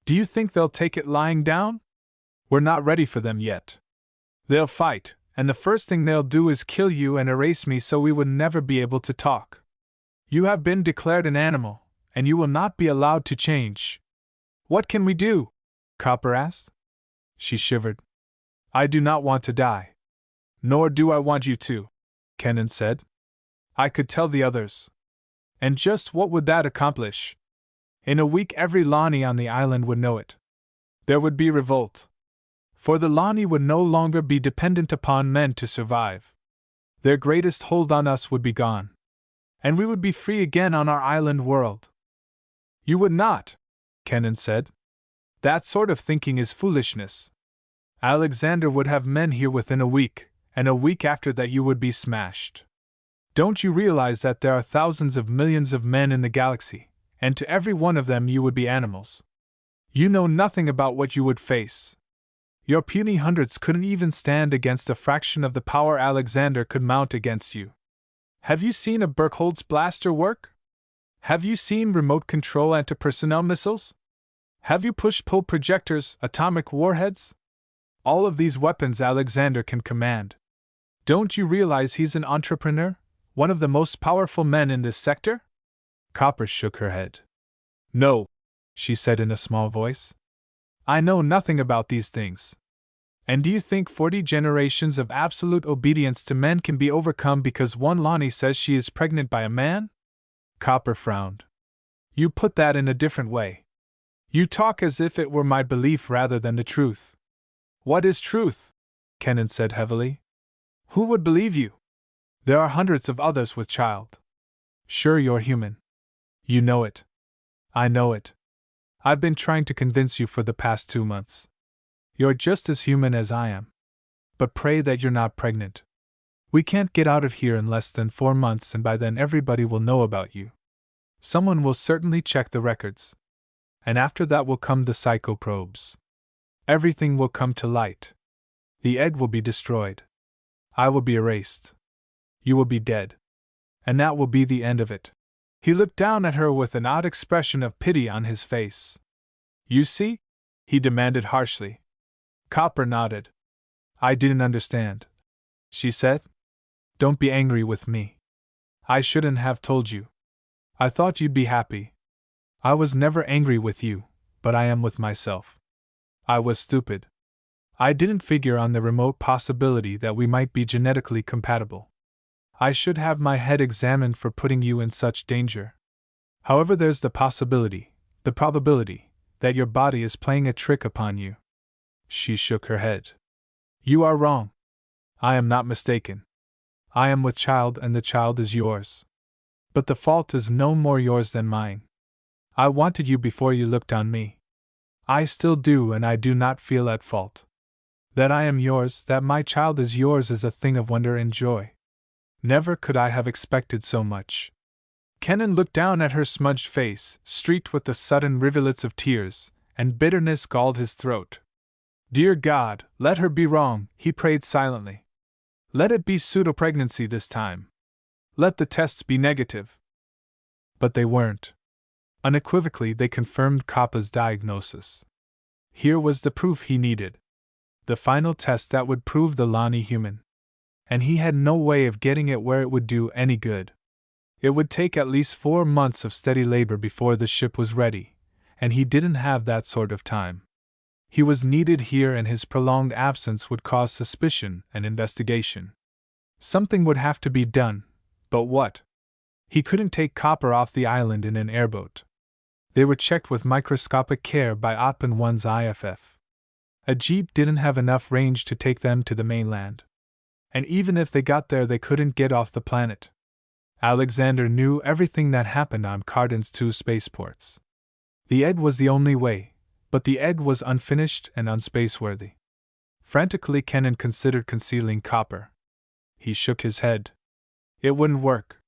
Do you think they'll take it lying down? We're not ready for them yet. They'll fight, and the first thing they'll do is kill you and erase me so we would never be able to talk. You have been declared an animal, and you will not be allowed to change." "What can we do?" Copper asked. She shivered. "I do not want to die." "Nor do I want you to," Kenan said. "I could tell the others." "And just what would that accomplish?" "In a week every Lani on the island would know it. There would be revolt. For the Lani would no longer be dependent upon men to survive. Their greatest hold on us would be gone. And we would be free again on our island world." "You would not," Kenan said. "That sort of thinking is foolishness. Alexander would have men here within a week, and a week after that you would be smashed. Don't you realize that there are thousands of millions of men in the galaxy, and to every one of them you would be animals? You know nothing about what you would face. Your puny hundreds couldn't even stand against a fraction of the power Alexander could mount against you. Have you seen a Burkhold's blaster work? Have you seen remote control anti-personnel missiles? Have you push-pull projectors, atomic warheads? All of these weapons Alexander can command. Don't you realize he's an entrepreneur, one of the most powerful men in this sector?" Copper shook her head. "No," she said in a small voice. "I know nothing about these things. And do you think 40 generations of absolute obedience to men can be overcome because one Lani says she is pregnant by a man?" Copper frowned. "You put that in a different way. You talk as if it were my belief rather than the truth." "What is truth?" Kenan said heavily. "Who would believe you? There are hundreds of others with child. Sure, you're human. You know it. I know it. I've been trying to convince you for the past 2 months. You're just as human as I am. But pray that you're not pregnant. We can't get out of here in less than 4 months, and by then everybody will know about you. Someone will certainly check the records. And after that will come the psychoprobes. Everything will come to light. The egg will be destroyed. I will be erased. You will be dead. And that will be the end of it." He looked down at her with an odd expression of pity on his face. "You see?" he demanded harshly. Copper nodded. "I didn't understand," she said. "Don't be angry with me. I shouldn't have told you. I thought you'd be happy. I was never angry with you, but I am with myself. I was stupid. I didn't figure on the remote possibility that we might be genetically compatible. I should have my head examined for putting you in such danger. However, there's the possibility, the probability, that your body is playing a trick upon you." She shook her head. "You are wrong. I am not mistaken. I am with child, and the child is yours. But the fault is no more yours than mine. I wanted you before you looked on me. I still do, and I do not feel at fault. That I am yours, that my child is yours, is a thing of wonder and joy. Never could I have expected so much." Kenan looked down at her smudged face, streaked with the sudden rivulets of tears, and bitterness galled his throat. "Dear God, let her be wrong," he prayed silently. "Let it be pseudo-pregnancy this time. Let the tests be negative." But they weren't. Unequivocally, they confirmed Coppa's diagnosis. Here was the proof he needed. The final test that would prove the Lani human. And he had no way of getting it where it would do any good. It would take at least 4 months of steady labor before the ship was ready, and he didn't have that sort of time. He was needed here, and his prolonged absence would cause suspicion and investigation. Something would have to be done, but what? He couldn't take Copper off the island in an airboat. They were checked with microscopic care by Oppen 1's IFF. A jeep didn't have enough range to take them to the mainland. And even if they got there, they couldn't get off the planet. Alexander knew everything that happened on Cardin's 2 spaceports. The egg was the only way, but the egg was unfinished and unspaceworthy. Frantically, Kenan considered concealing copper. He shook his head. It wouldn't work.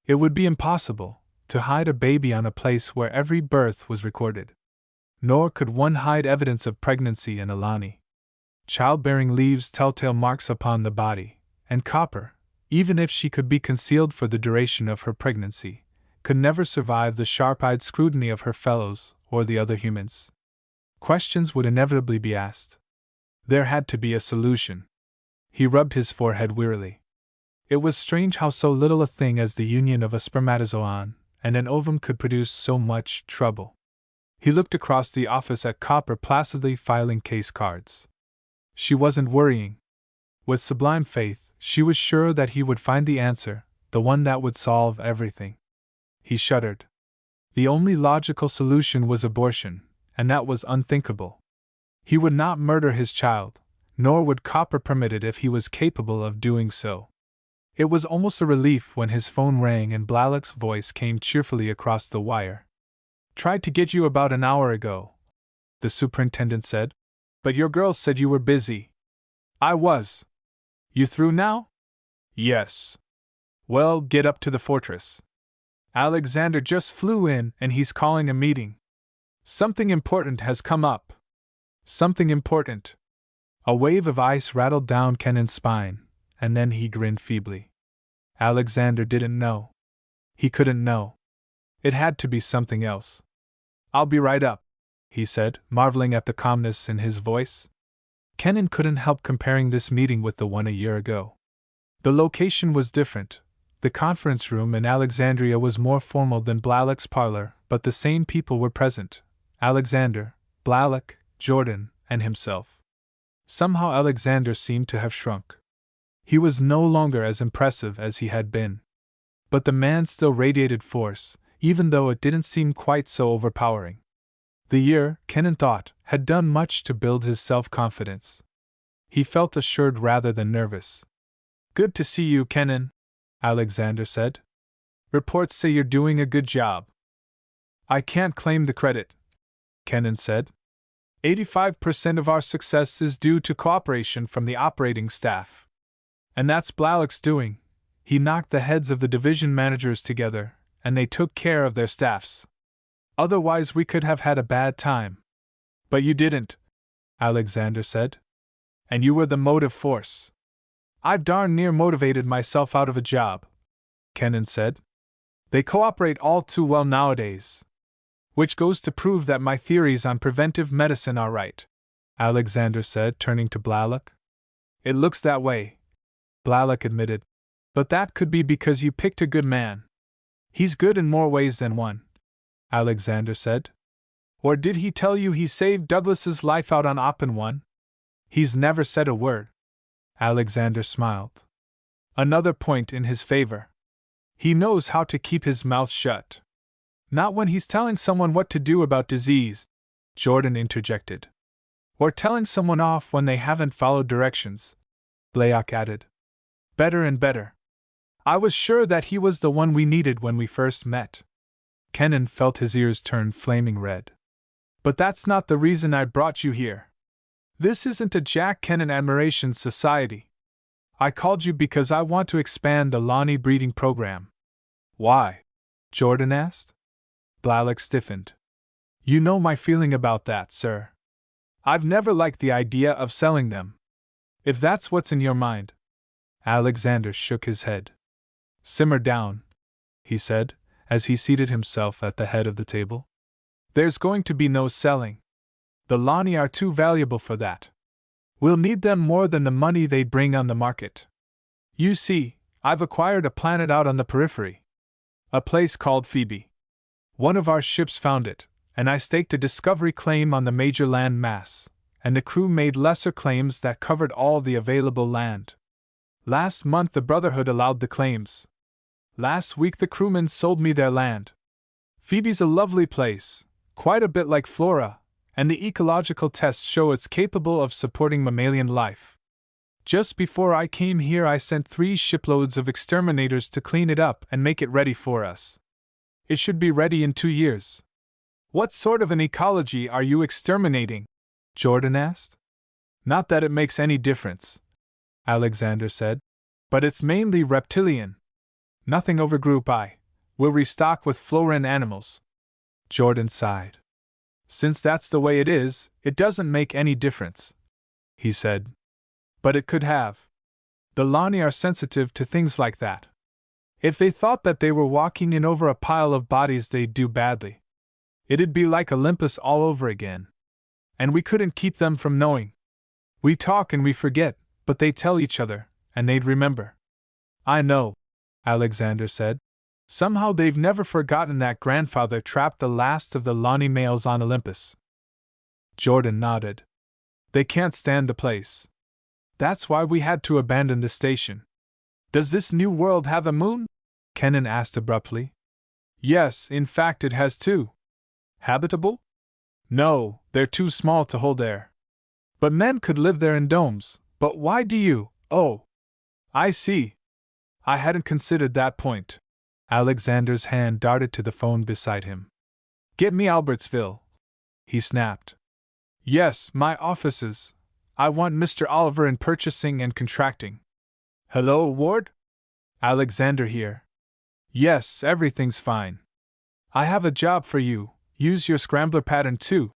It would be impossible to hide a baby on a place where every birth was recorded. Nor could one hide evidence of pregnancy in a Lani. Childbearing leaves telltale marks upon the body, and copper, even if she could be concealed for the duration of her pregnancy, could never survive the sharp-eyed scrutiny of her fellows or the other humans. Questions would inevitably be asked. There had to be a solution. He rubbed his forehead wearily. It was strange how so little a thing as the union of a spermatozoon and an ovum could produce so much trouble. He looked across the office at Copper placidly filing case cards. She wasn't worrying. With sublime faith, she was sure that he would find the answer, the one that would solve everything. He shuddered. The only logical solution was abortion, and that was unthinkable. He would not murder his child, nor would Copper permit it if he was capable of doing so. It was almost a relief when his phone rang and Blalak's voice came cheerfully across the wire. "Tried to get you about an hour ago," the superintendent said, "but your girls said you were busy." "I was." "You through now?" "Yes." "Well, get up to the fortress. Alexander just flew in and he's calling a meeting. Something important has come up." "Something important?" A wave of ice rattled down Kenan's spine, and then he grinned feebly. Alexander didn't know. He couldn't know. It had to be something else. "I'll be right up," he said, marveling at the calmness in his voice. Kenan couldn't help comparing this meeting with the one a year ago. The location was different. The conference room in Alexandria was more formal than Blalak's parlor, but the same people were present: Alexander, Blalak, Jordan, and himself. Somehow Alexander seemed to have shrunk. He was no longer as impressive as he had been. But the man still radiated force, even though it didn't seem quite so overpowering. The year, Kenan thought, had done much to build his self-confidence. He felt assured rather than nervous. "Good to see you, Kenan," Alexander said. "Reports say you're doing a good job." "I can't claim the credit," Kenan said. 85% of our success is due to cooperation from the operating staff. And that's Blalak's doing. He knocked the heads of the division managers together, and they took care of their staffs. Otherwise we could have had a bad time. But you didn't, Alexander said. And you were the motive force. I've darn near motivated myself out of a job, Kenan said. They cooperate all too well nowadays. Which goes to prove that my theories on preventive medicine are right, Alexander said, turning to Blalak. It looks that way, Blalak admitted. But that could be because you picked a good man. He's good in more ways than one, Alexander said. Or did he tell you he saved Douglas's life out on Oppen 1? He's never said a word. Alexander smiled. Another point in his favor. He knows how to keep his mouth shut. Not when he's telling someone what to do about disease, Jordan interjected. Or telling someone off when they haven't followed directions, Blalak added. Better and better. I was sure that he was the one we needed when we first met. Kenan felt his ears turn flaming red. But that's not the reason I brought you here. This isn't a Jack Kenan Admiration Society. I called you because I want to expand the Lani breeding program. Why? Jordan asked. Blalak stiffened. You know my feeling about that, sir. I've never liked the idea of selling them. If that's what's in your mind. Alexander shook his head. Simmer down, he said, as he seated himself at the head of the table. There's going to be no selling. The Lani are too valuable for that. We'll need them more than the money they bring on the market. You see, I've acquired a planet out on the periphery. A place called Phoebe. One of our ships found it, and I staked a discovery claim on the major land mass, and the crew made lesser claims that covered all the available land. Last month the Brotherhood allowed the claims. Last week the crewmen sold me their land. Phoebe's a lovely place, quite a bit like Flora, and the ecological tests show it's capable of supporting mammalian life. Just before I came here, I sent 3 shiploads of exterminators to clean it up and make it ready for us. It should be ready in 2 years. What sort of an ecology are you exterminating? Jordan asked. Not that it makes any difference, Alexander said, but it's mainly reptilian. Nothing over Group I. We'll restock with Floran animals. Jordan sighed. Since that's the way it is, it doesn't make any difference, he said. But it could have. The Lani are sensitive to things like that. If they thought that they were walking in over a pile of bodies, they'd do badly. It'd be like Olympus all over again. And we couldn't keep them from knowing. We talk and we forget, but they tell each other, and they'd remember. I know, Alexander said. Somehow they've never forgotten that grandfather trapped the last of the Lani males on Olympus. Jordan nodded. They can't stand the place. That's why we had to abandon the station. Does this new world have a moon? Kenan asked abruptly. Yes, in fact it has 2. Habitable? No, they're too small to hold air. But men could live there in domes. But why do you? Oh, I see. I hadn't considered that point. Alexander's hand darted to the phone beside him. Get me Albertsville, he snapped. Yes, my offices. I want Mr. Oliver in purchasing and contracting. Hello, Ward? Alexander here. Yes, everything's fine. I have a job for you. Use your scrambler pattern too.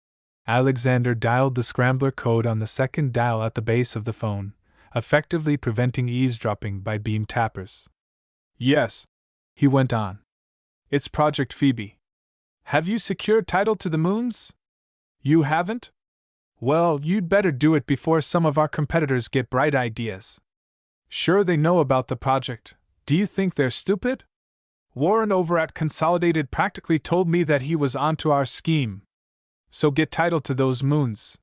Alexander dialed the scrambler code on the second dial at the base of the phone, effectively preventing eavesdropping by beam tappers. Yes, he went on. It's Project Phoebe. Have you secured title to the moons? You haven't? Well, you'd better do it before some of our competitors get bright ideas. Sure, they know about the project. Do you think they're stupid? Warren over at Consolidated practically told me that he was onto our scheme. So get title to those moons.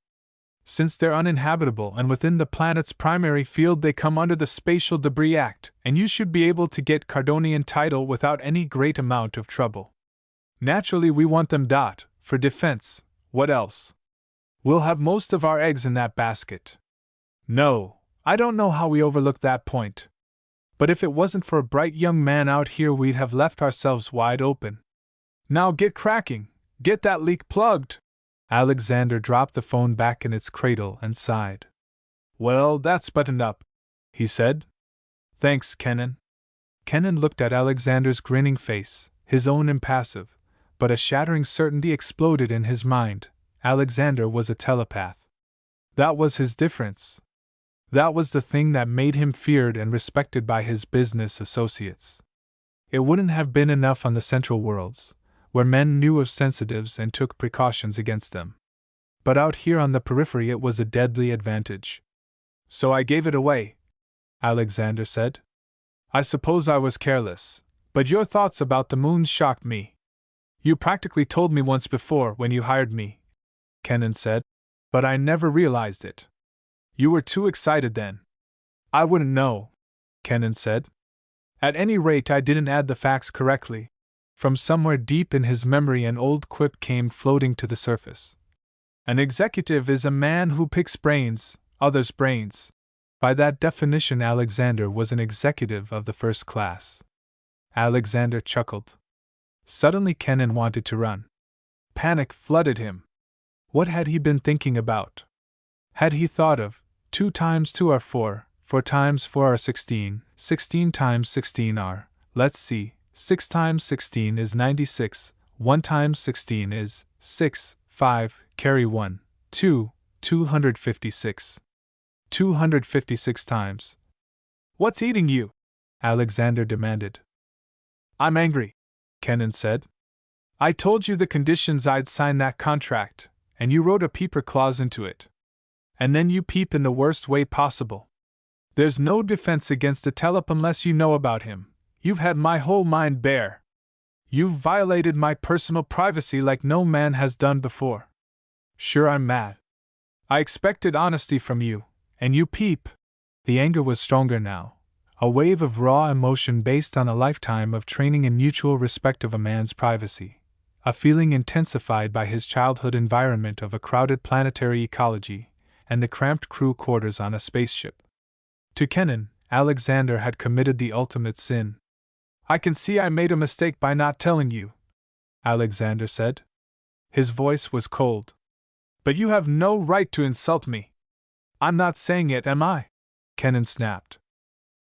Since they're uninhabitable and within the planet's primary field, they come under the Spatial Debris Act, and you should be able to get Cardonian title without any great amount of trouble. Naturally, we want them. For defense. What else? We'll have most of our eggs in that basket. No, I don't know how we overlooked that point. But if it wasn't for a bright young man out here, we'd have left ourselves wide open. Now get cracking. Get that leak plugged. Alexander dropped the phone back in its cradle and sighed. Well, that's buttoned up, he said. Thanks, Kenan. Kenan looked at Alexander's grinning face, his own impassive, but a shattering certainty exploded in his mind. Alexander was a telepath. That was his difference. That was the thing that made him feared and respected by his business associates. It wouldn't have been enough on the Central Worlds, where men knew of sensitives and took precautions against them. But out here on the periphery it was a deadly advantage. So I gave it away, Alexander said. I suppose I was careless, but your thoughts about the moons shocked me. You practically told me once before when you hired me, Kenan said, but I never realized it. You were too excited then. I wouldn't know, Kenan said. At any rate, I didn't add the facts correctly. From somewhere deep in his memory an old quip came floating to the surface. An executive is a man who picks brains, others' brains. By that definition, Alexander was an executive of the first class. Alexander chuckled. Suddenly Kenan wanted to run. Panic flooded him. What had he been thinking about? Had he thought of 2 times 2 are 4, 4 times 4 are 16, 16 times 16 are, let's see, 6 times 16 is 96, 1 times 16 is 6, 5, carry 1, 2, 256. 256 times. What's eating you? Alexander demanded. I'm angry, Kenan said. I told you the conditions I'd sign that contract, and you wrote a peeper clause into it. And then you peep in the worst way possible. There's no defense against a telep unless you know about him. You've had my whole mind bare. You've violated my personal privacy like no man has done before. Sure, I'm mad. I expected honesty from you, and you peep. The anger was stronger now, a wave of raw emotion based on a lifetime of training in mutual respect of a man's privacy, a feeling intensified by his childhood environment of a crowded planetary ecology and the cramped crew quarters on a spaceship. To Kenan, Alexander had committed the ultimate sin. "I can see I made a mistake by not telling you," Alexander said. His voice was cold. "But you have no right to insult me." "I'm not saying it, am I?" Kenan snapped.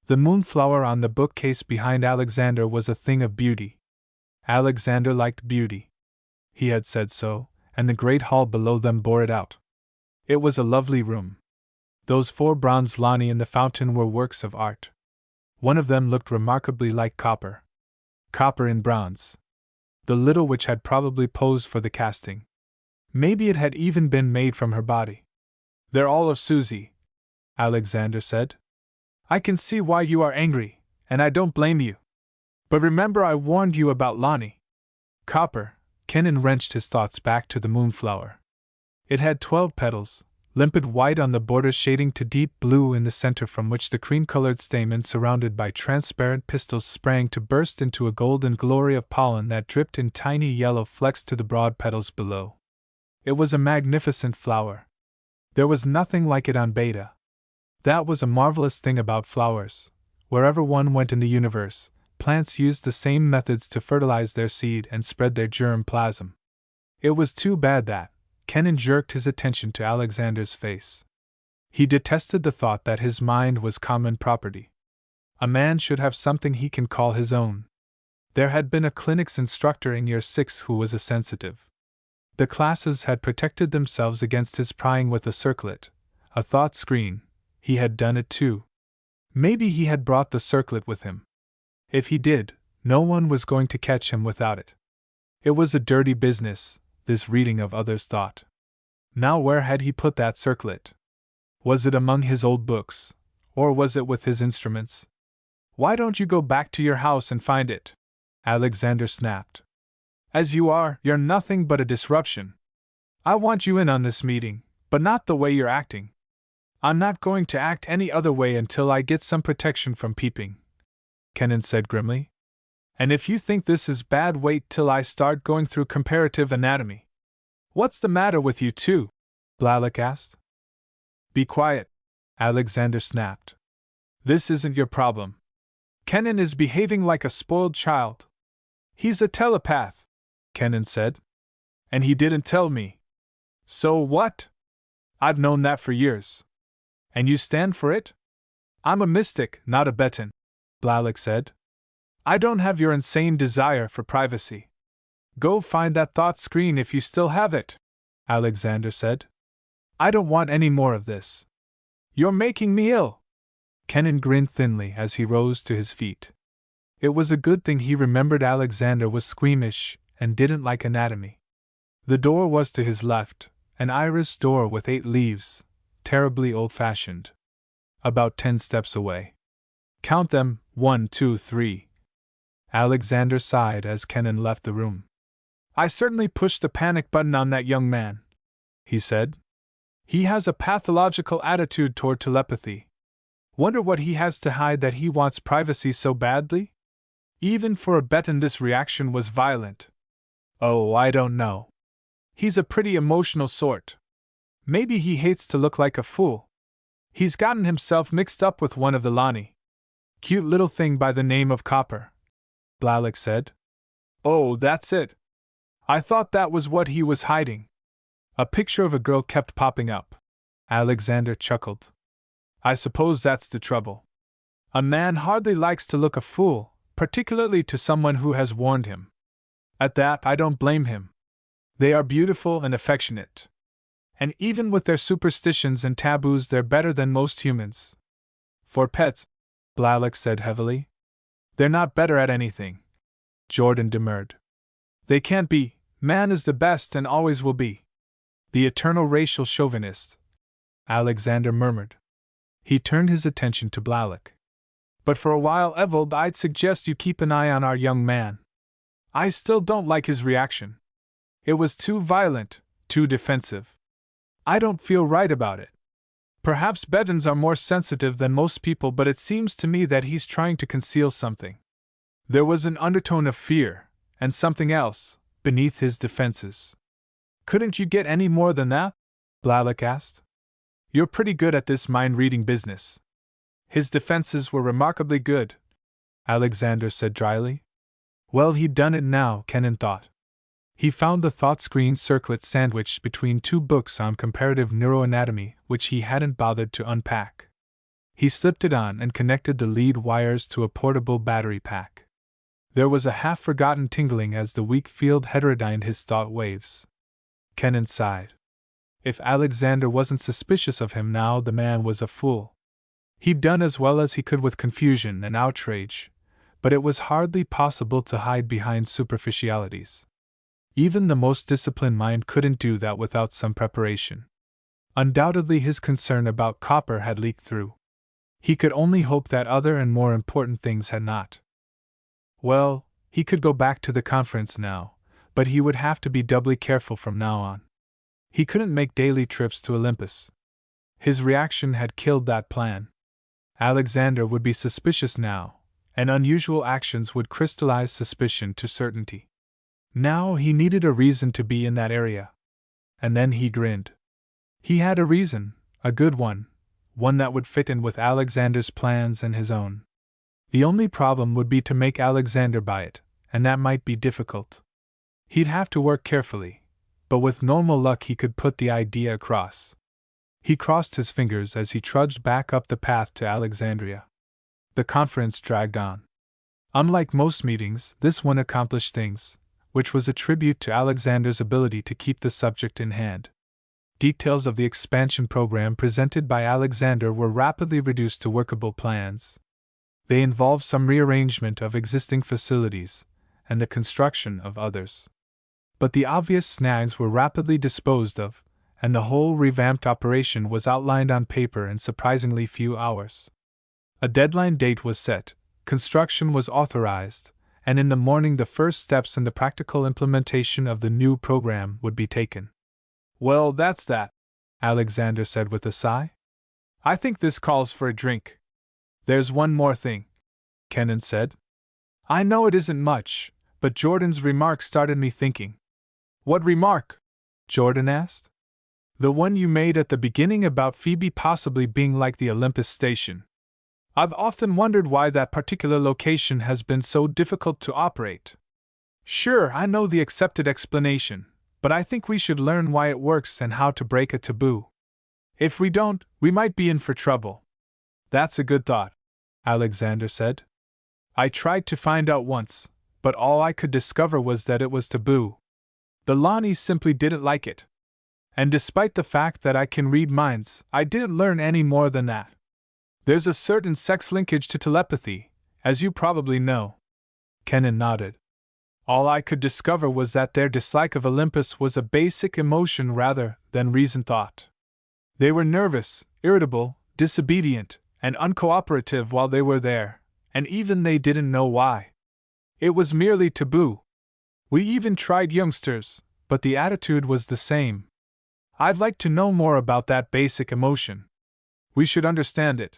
The moonflower on the bookcase behind Alexander was a thing of beauty. Alexander liked beauty. He had said so, and the great hall below them bore it out. It was a lovely room. Those 4 bronze Lani in the fountain were works of art. One of them looked remarkably like copper. Copper in bronze. The little which had probably posed for the casting. Maybe it had even been made from her body. "They're all of Susie," Alexander said. "I can see why you are angry, and I don't blame you. But remember I warned you about Lani." Copper. Kenan wrenched his thoughts back to the moonflower. It had 12 petals, limpid white on the borders shading to deep blue in the center, from which the cream-colored stamen surrounded by transparent pistils sprang to burst into a golden glory of pollen that dripped in tiny yellow flecks to the broad petals below. It was a magnificent flower. There was nothing like it on Beta. That was a marvelous thing about flowers. Wherever one went in the universe, plants used the same methods to fertilize their seed and spread their germ plasm. It was too bad that Kenan jerked his attention to Alexander's face. He detested the thought that his mind was common property. A man should have something he can call his own. There had been a clinics instructor in year 6 who was a sensitive. The classes had protected themselves against his prying with a circlet, a thought screen. He had done it too. Maybe he had brought the circlet with him. If he did, no one was going to catch him without it. It was a dirty business, this reading of others' thought. Now where had he put that circlet? Was it among his old books, or was it with his instruments? "Why don't you go back to your house and find it?" Alexander snapped. "As you are, you're nothing but a disruption. I want you in on this meeting, but not the way you're acting. I'm not going to act any other way until I get some protection from peeping," Kenan said grimly. "And if you think this is bad, wait till I start going through comparative anatomy." "What's the matter with you two?" Blalock asked. "Be quiet," Alexander snapped. "This isn't your problem. Kenan is behaving like a spoiled child." "He's a telepath," Kenan said. "And he didn't tell me." "So what? I've known that for years." "And you stand for it?" "I'm a mystic, not a Betan," Blalock said. "I don't have your insane desire for privacy." "Go find that thought screen if you still have it," Alexander said. "I don't want any more of this. You're making me ill." Kenan grinned thinly as he rose to his feet. It was a good thing he remembered Alexander was squeamish and didn't like anatomy. The door was to his left, an iris door with 8 leaves, terribly old-fashioned. About 10 steps away. "Count them, 1, 2, 3. Alexander sighed as Kenan left the room. "I certainly pushed the panic button on that young man," he said. "He has a pathological attitude toward telepathy. Wonder what he has to hide that he wants privacy so badly? Even for a Betan, this reaction was violent. Oh, I don't know. He's a pretty emotional sort. Maybe he hates to look like a fool. He's gotten himself mixed up with one of the Lani. Cute little thing by the name of Copper," Blalock said. "Oh, that's it. I thought that was what he was hiding." A picture of a girl kept popping up. Alexander chuckled. "I suppose that's the trouble. A man hardly likes to look a fool, particularly to someone who has warned him. At that, I don't blame him. They are beautiful and affectionate. And even with their superstitions and taboos, they're better than most humans. For pets," Blalock said heavily. "They're not better at anything." Jordan demurred. "They can't be. Man is the best and always will be." "The eternal racial chauvinist," Alexander murmured. He turned his attention to Blalock. "But for a while, Evold, I'd suggest you keep an eye on our young man. I still don't like his reaction. It was too violent, too defensive. I don't feel right about it. Perhaps Betans are more sensitive than most people, but it seems to me that he's trying to conceal something." There was an undertone of fear, and something else, beneath his defenses. Couldn't you get any more than that? Blalock asked. You're pretty good at this mind-reading business. His defenses were remarkably good, Alexander said dryly. Well, he'd done it now, Kennan thought. He found the thought screen circlet sandwiched between two books on comparative neuroanatomy which he hadn't bothered to unpack. He slipped it on and connected the lead wires to a portable battery pack. There was a half-forgotten tingling as the weak field heterodyned his thought waves. Kennan sighed. If Alexander wasn't suspicious of him now, the man was a fool. He'd done as well as he could with confusion and outrage, but it was hardly possible to hide behind superficialities. Even the most disciplined mind couldn't do that without some preparation. Undoubtedly his concern about copper had leaked through. He could only hope that other and more important things had not. Well, he could go back to the conference now, but he would have to be doubly careful from now on. He couldn't make daily trips to Olympus. His reaction had killed that plan. Alexander would be suspicious now, and unusual actions would crystallize suspicion to certainty. Now he needed a reason to be in that area. And then he grinned. He had a reason, a good one that would fit in with Alexander's plans and his own. The only problem would be to make Alexander buy it, and that might be difficult. He'd have to work carefully, but with normal luck he could put the idea across. He crossed his fingers as he trudged back up the path to Alexandria. The conference dragged on. Unlike most meetings, this one accomplished things, which was a tribute to Alexander's ability to keep the subject in hand. Details of the expansion program presented by Alexander were rapidly reduced to workable plans. They involved some rearrangement of existing facilities and the construction of others. But the obvious snags were rapidly disposed of, and the whole revamped operation was outlined on paper in surprisingly few hours. A deadline date was set, construction was authorized, and in the morning the first steps in the practical implementation of the new program would be taken. Well, that's that, Alexander said with a sigh. I think this calls for a drink. There's one more thing, Kennan said. I know it isn't much, but Jordan's remark started me thinking. What remark? Jordan asked. The one you made at the beginning about Phoebe possibly being like the Olympus station. I've often wondered why that particular location has been so difficult to operate. Sure, I know the accepted explanation, but I think we should learn why it works and how to break a taboo. If we don't, we might be in for trouble. That's a good thought, Alexander said. I tried to find out once, but all I could discover was that it was taboo. The Lanis simply didn't like it. And despite the fact that I can read minds, I didn't learn any more than that. There's a certain sex linkage to telepathy, as you probably know. Kennan nodded. All I could discover was that their dislike of Olympus was a basic emotion rather than reasoned thought. They were nervous, irritable, disobedient, and uncooperative while they were there, and even they didn't know why. It was merely taboo. We even tried youngsters, but the attitude was the same. I'd like to know more about that basic emotion. We should understand it,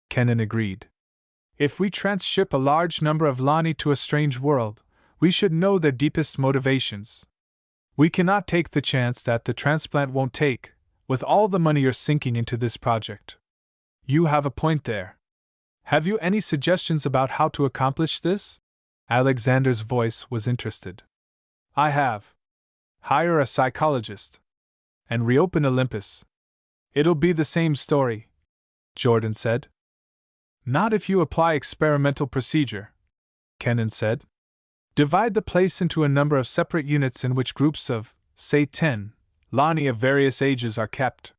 Kennan agreed. If we transship a large number of Lani to a strange world, we should know their deepest motivations. We cannot take the chance that the transplant won't take, with all the money you're sinking into this project. You have a point there. Have you any suggestions about how to accomplish this? Alexander's voice was interested. I have. Hire a psychologist. And reopen Olympus. It'll be the same story, Jordan said. Not if you apply experimental procedure, Kennan said. Divide the place into a number of separate units in which groups of, say 10, Lani of various ages are kept.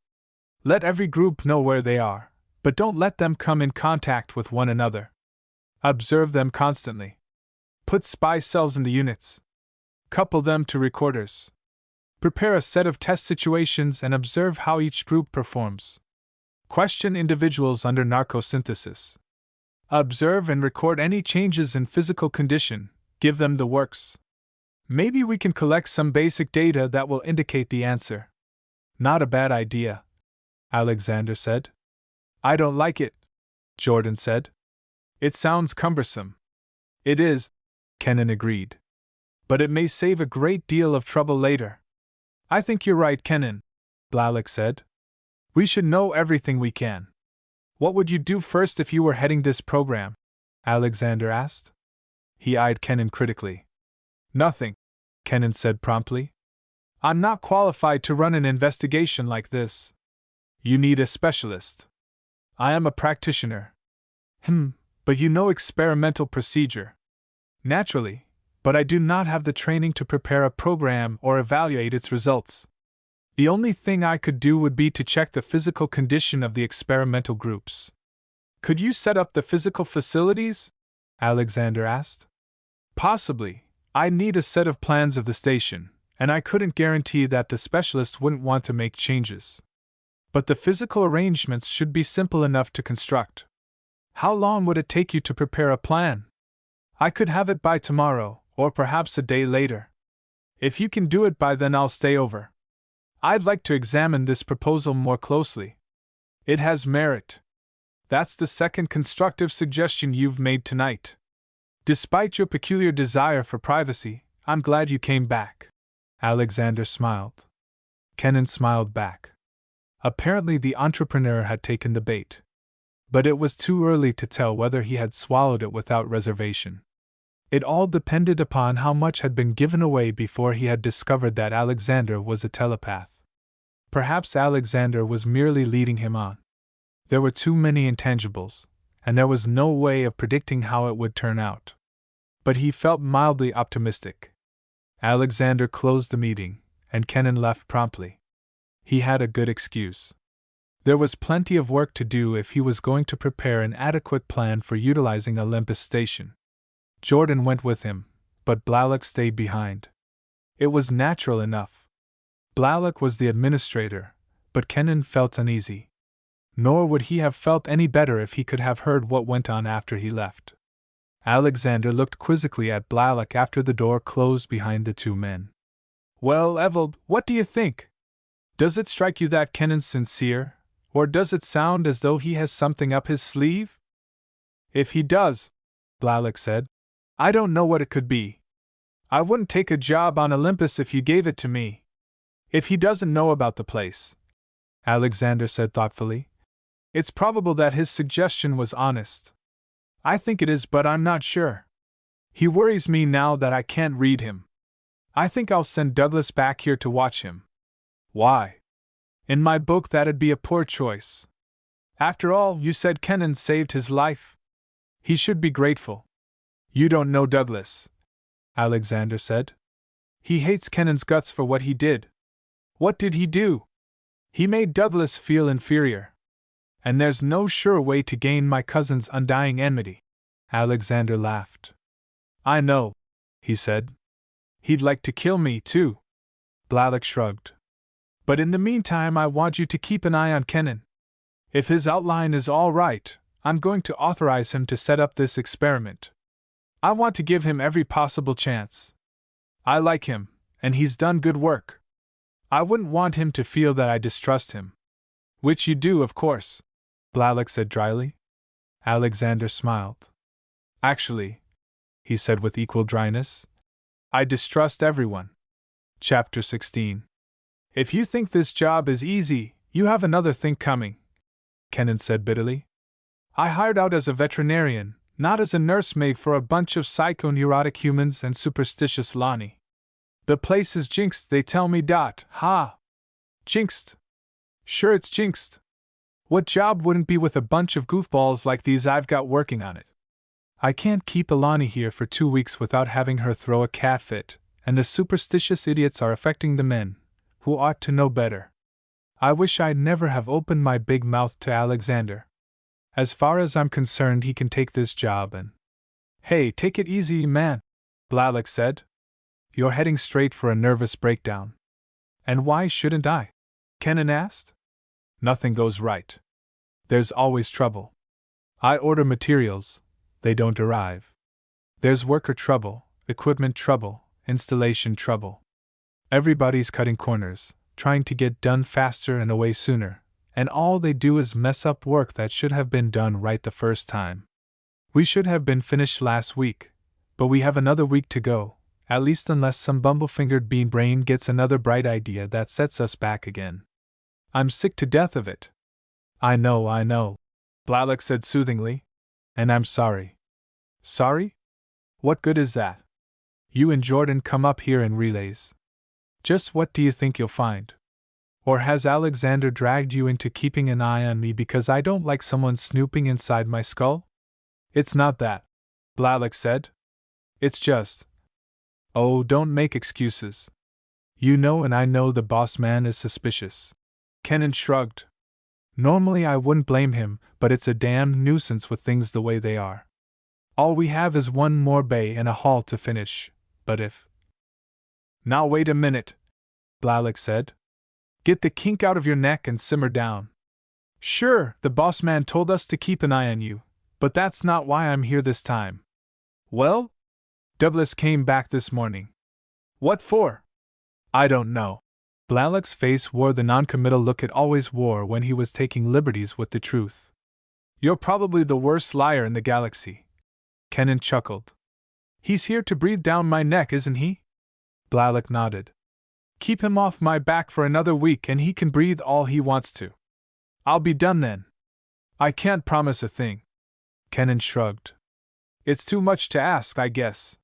Let every group know where they are, but don't let them come in contact with one another. Observe them constantly. Put spy cells in the units. Couple them to recorders. Prepare a set of test situations and observe how each group performs. Question individuals under narcosynthesis. Observe and record any changes in physical condition, give them the works. Maybe we can collect some basic data that will indicate the answer. Not a bad idea, Alexander said. I don't like it, Jordan said. It sounds cumbersome. It is, Kennan agreed. but it may save a great deal of trouble later. I think you're right, Kenan, Blalock said. We should know everything we can. What would you do first if you were heading this program? Alexander asked. He eyed Kenan critically. Nothing, Kenan said promptly. I'm not qualified to run an investigation like this. You need a specialist. I am a practitioner. But you know experimental procedure. Naturally, but I do not have the training to prepare a program or evaluate its results. The only thing I could do would be to check the physical condition of the experimental groups. Could you set up the physical facilities? Alexander asked. Possibly. I'd need a set of plans of the station, and I couldn't guarantee that the specialist wouldn't want to make changes. But the physical arrangements should be simple enough to construct. How long would it take you to prepare a plan? I could have it by tomorrow, or perhaps a day later. If you can do it by then, I'll stay over. I'd like to examine this proposal more closely. It has merit. That's the second constructive suggestion you've made tonight. Despite your peculiar desire for privacy, I'm glad you came back. Alexander smiled. Kenan smiled back. Apparently the entrepreneur had taken the bait. But it was too early to tell whether he had swallowed it without reservation. It all depended upon how much had been given away before he had discovered that Alexander was a telepath. Perhaps Alexander was merely leading him on. There were too many intangibles, and there was no way of predicting how it would turn out. But he felt mildly optimistic. Alexander closed the meeting, and Kenan left promptly. He had a good excuse. There was plenty of work to do if he was going to prepare an adequate plan for utilizing Olympus Station. Jordan went with him, but Blalock stayed behind. It was natural enough. Blalock was the administrator, but Kenan felt uneasy. Nor would he have felt any better if he could have heard what went on after he left. Alexander looked quizzically at Blalock after the door closed behind the two men. Well, Evald, what do you think? Does it strike you that Kenan's sincere, or does it sound as though he has something up his sleeve? If he does, Blalock said, I don't know what it could be. I wouldn't take a job on Olympus if you gave it to me. If he doesn't know about the place, Alexander said thoughtfully, it's probable that his suggestion was honest. I think it is, but I'm not sure. He worries me now that I can't read him. I think I'll send Douglas back here to watch him. Why? In my book, that'd be a poor choice. After all, you said Kenan saved his life. He should be grateful. You don't know Douglas, Alexander said. He hates Kenan's guts for what he did. What did he do? He made Douglas feel inferior. And there's no sure way to gain my cousin's undying enmity. Alexander laughed. I know, he said. He'd like to kill me, too. Blalock shrugged. But in the meantime, I want you to keep an eye on Kenan. If his outline is all right, I'm going to authorize him to set up this experiment. I want to give him every possible chance. I like him, and he's done good work. I wouldn't want him to feel that I distrust him. Which you do, of course, Blalock said dryly. Alexander smiled. Actually, he said with equal dryness, I distrust everyone. Chapter 16. If you think this job is easy, you have another thing coming, Kenan said bitterly. I hired out as a veterinarian, not as a nursemaid for a bunch of psychoneurotic humans and superstitious Lani. The place is jinxed, they tell me. Ha! Jinxed. Sure, it's jinxed. What job wouldn't be with a bunch of goofballs like these I've got working on it? I can't keep Lani here for 2 weeks without having her throw a cat fit, and the superstitious idiots are affecting the men, who ought to know better. I wish I'd never have opened my big mouth to Alexander. As far as I'm concerned, he can take this job and… Hey, take it easy, man, Blalock said. You're heading straight for a nervous breakdown. And why shouldn't I? Kenan asked. Nothing goes right. There's always trouble. I order materials, they don't arrive. There's worker trouble, equipment trouble, installation trouble. Everybody's cutting corners, trying to get done faster and away sooner, and all they do is mess up work that should have been done right the first time. We should have been finished last week, but we have another week to go, at least unless some bumble-fingered bean brain gets another bright idea that sets us back again. I'm sick to death of it. I know, Blalek said soothingly. And I'm sorry. Sorry? What good is that? You and Jordan come up here in relays. Just what do you think you'll find? Or has Alexander dragged you into keeping an eye on me because I don't like someone snooping inside my skull? It's not that, Blalek said. It's just… Oh, don't make excuses. You know and I know the boss man is suspicious. Kenan shrugged. Normally I wouldn't blame him, but it's a damned nuisance with things the way they are. All we have is one more bay and a haul to finish, but if… Now wait a minute, Blalek said. Get the kink out of your neck and simmer down. Sure, the boss man told us to keep an eye on you, but that's not why I'm here this time. Well? Douglas came back this morning. What for? I don't know. Blalek's face wore the noncommittal look it always wore when he was taking liberties with the truth. You're probably the worst liar in the galaxy. Kenan chuckled. He's here to breathe down my neck, isn't he? Blalek nodded. Keep him off my back for another week and he can breathe all he wants to. I'll be done then. I can't promise a thing. Kenan shrugged. It's too much to ask, I guess.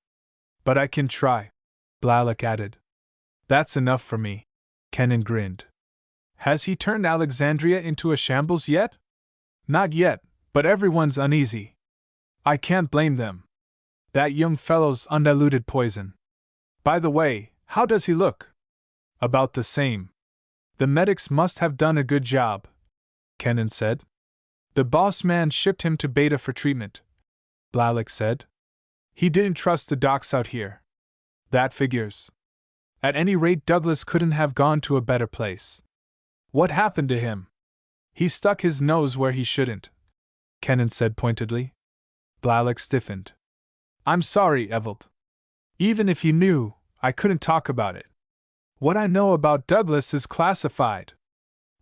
But I can try, Blalek added. That's enough for me. Kenan grinned. Has he turned Alexandria into a shambles yet? Not yet, but everyone's uneasy. I can't blame them. That young fellow's undiluted poison. By the way, how does he look? About the same. The medics must have done a good job, Kenan said. The boss man shipped him to Beta for treatment, Blalek said. He didn't trust the docs out here. That figures. At any rate, Douglas couldn't have gone to a better place. What happened to him? He stuck his nose where he shouldn't, Kenan said pointedly. Blalek stiffened. I'm sorry, Evald. Even if you knew, I couldn't talk about it. What I know about Douglas is classified.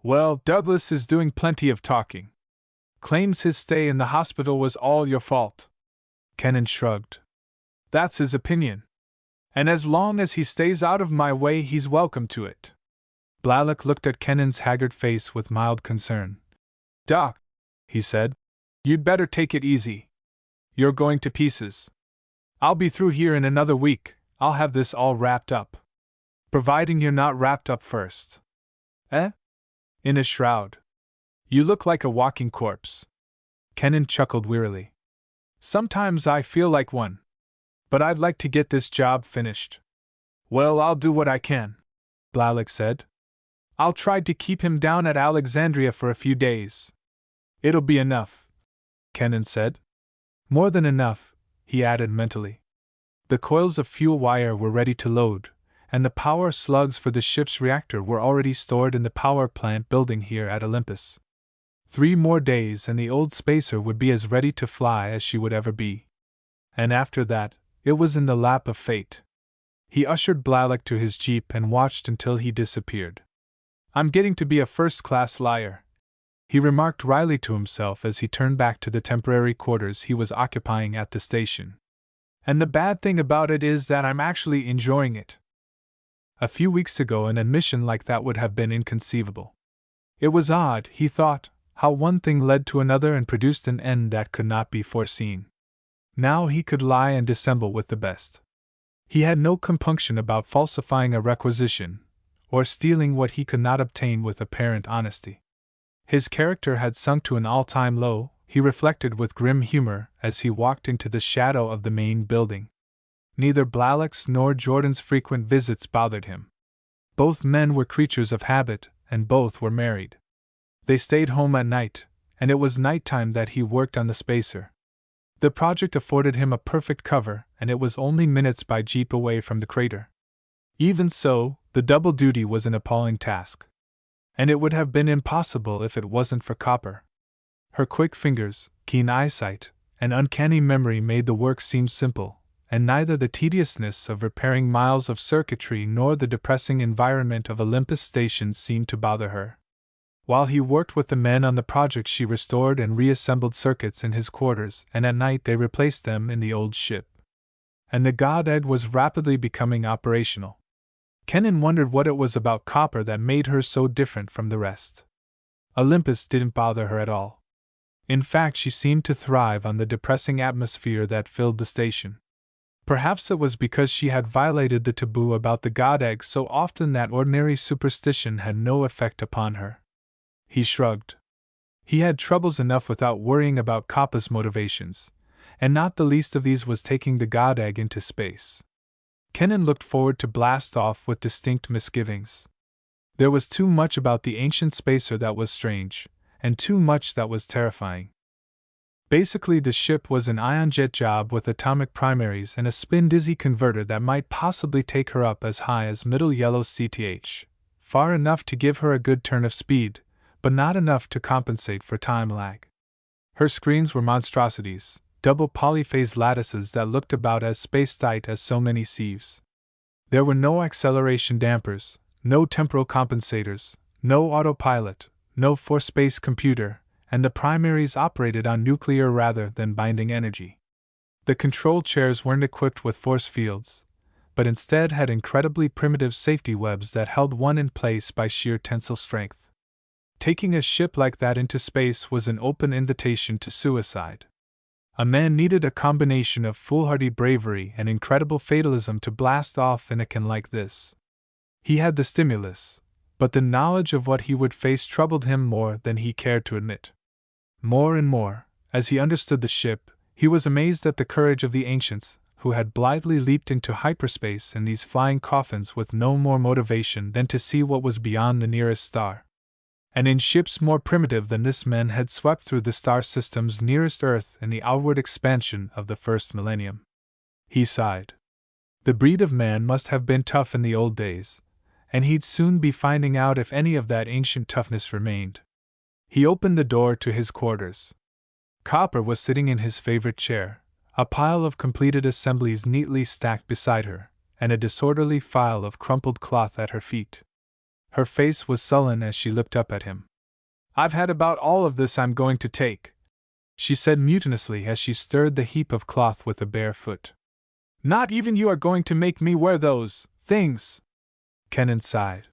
Well, Douglas is doing plenty of talking. Claims his stay in the hospital was all your fault. Kenan shrugged. That's his opinion. And as long as he stays out of my way, he's welcome to it. Blalek looked at Kenan's haggard face with mild concern. Doc, he said, you'd better take it easy. You're going to pieces. I'll be through here in another week. I'll have this all wrapped up. Providing you're not wrapped up first. Eh? In a shroud. You look like a walking corpse. Kenan chuckled wearily. Sometimes I feel like one. But I'd like to get this job finished. Well, I'll do what I can, Blalek said. I'll try to keep him down at Alexandria for a few days. It'll be enough, Kenan said. More than enough, he added mentally. The coils of fuel wire were ready to load, and the power slugs for the ship's reactor were already stored in the power plant building here at Olympus. 3 more days and the old spacer would be as ready to fly as she would ever be. And after that, it was in the lap of fate. He ushered Blalek to his jeep and watched until he disappeared. I'm getting to be a first-class liar, he remarked wryly to himself as he turned back to the temporary quarters he was occupying at the station. And the bad thing about it is that I'm actually enjoying it. A few weeks ago an admission like that would have been inconceivable. It was odd, he thought, how one thing led to another and produced an end that could not be foreseen. Now he could lie and dissemble with the best. He had no compunction about falsifying a requisition, or stealing what he could not obtain with apparent honesty. His character had sunk to an all-time low, he reflected with grim humor as he walked into the shadow of the main building. Neither Blalek's nor Jordan's frequent visits bothered him. Both men were creatures of habit, and both were married. They stayed home at night, and it was nighttime that he worked on the spacer. The project afforded him a perfect cover, and it was only minutes by jeep away from the crater. Even so, the double duty was an appalling task. And it would have been impossible if it wasn't for Copper. Her quick fingers, keen eyesight, and uncanny memory made the work seem simple, and neither the tediousness of repairing miles of circuitry nor the depressing environment of Olympus Station seemed to bother her. While he worked with the men on the project, she restored and reassembled circuits in his quarters, and at night they replaced them in the old ship. and the god egg was rapidly becoming operational. Kenan wondered what it was about Copper that made her so different from the rest. Olympus didn't bother her at all. In fact, she seemed to thrive on the depressing atmosphere that filled the station. Perhaps it was because she had violated the taboo about the god egg so often that ordinary superstition had no effect upon her. He shrugged. He had troubles enough without worrying about Coppa's motivations, and not the least of these was taking the god egg into space. Kenan looked forward to blast off with distinct misgivings. There was too much about the ancient spacer that was strange, and too much that was terrifying. Basically, the ship was an ion jet job with atomic primaries and a spin-dizzy converter that might possibly take her up as high as middle yellow CTH, far enough to give her a good turn of speed, but not enough to compensate for time lag. Her screens were monstrosities, double polyphase lattices that looked about as space-tight as so many sieves. There were no acceleration dampers, no temporal compensators, no autopilot, no force-based computer, and the primaries operated on nuclear rather than binding energy. The control chairs weren't equipped with force fields, but instead had incredibly primitive safety webs that held one in place by sheer tensile strength. Taking a ship like that into space was an open invitation to suicide. A man needed a combination of foolhardy bravery and incredible fatalism to blast off in a can like this. He had the stimulus, but the knowledge of what he would face troubled him more than he cared to admit. More and more, as he understood the ship, he was amazed at the courage of the ancients, who had blithely leaped into hyperspace in these flying coffins with no more motivation than to see what was beyond the nearest star. And in ships more primitive than this, men had swept through the star system's nearest Earth in the outward expansion of the first millennium. He sighed. The breed of man must have been tough in the old days, and he'd soon be finding out if any of that ancient toughness remained. He opened the door to his quarters. Copper was sitting in his favorite chair, a pile of completed assemblies neatly stacked beside her, and a disorderly file of crumpled cloth at her feet. Her face was sullen as she looked up at him. "I've had about all of this I'm going to take," she said mutinously as she stirred the heap of cloth with a bare foot. "Not even you are going to make me wear those things!" Kenan sighed.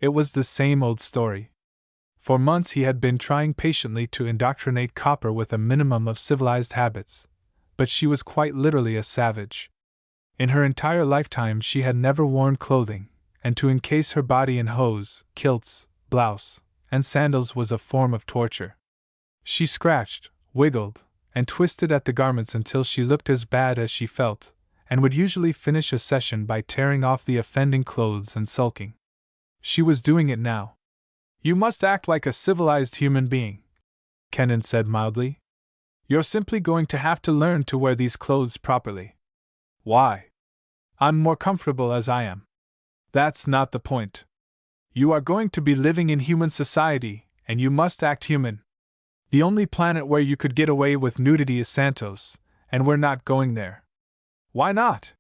It was the same old story. For months he had been trying patiently to indoctrinate Copper with a minimum of civilized habits, but she was quite literally a savage. In her entire lifetime she had never worn clothing, and to encase her body in hose, kilts, blouse, and sandals was a form of torture. She scratched, wiggled, and twisted at the garments until she looked as bad as she felt, and would usually finish a session by tearing off the offending clothes and sulking. She was doing it now. "You must act like a civilized human being," Kenan said mildly. "You're simply going to have to learn to wear these clothes properly." "Why? I'm more comfortable as I am." "That's not the point. You are going to be living in human society, and you must act human. The only planet where you could get away with nudity is Santos, and we're not going there." "Why not?"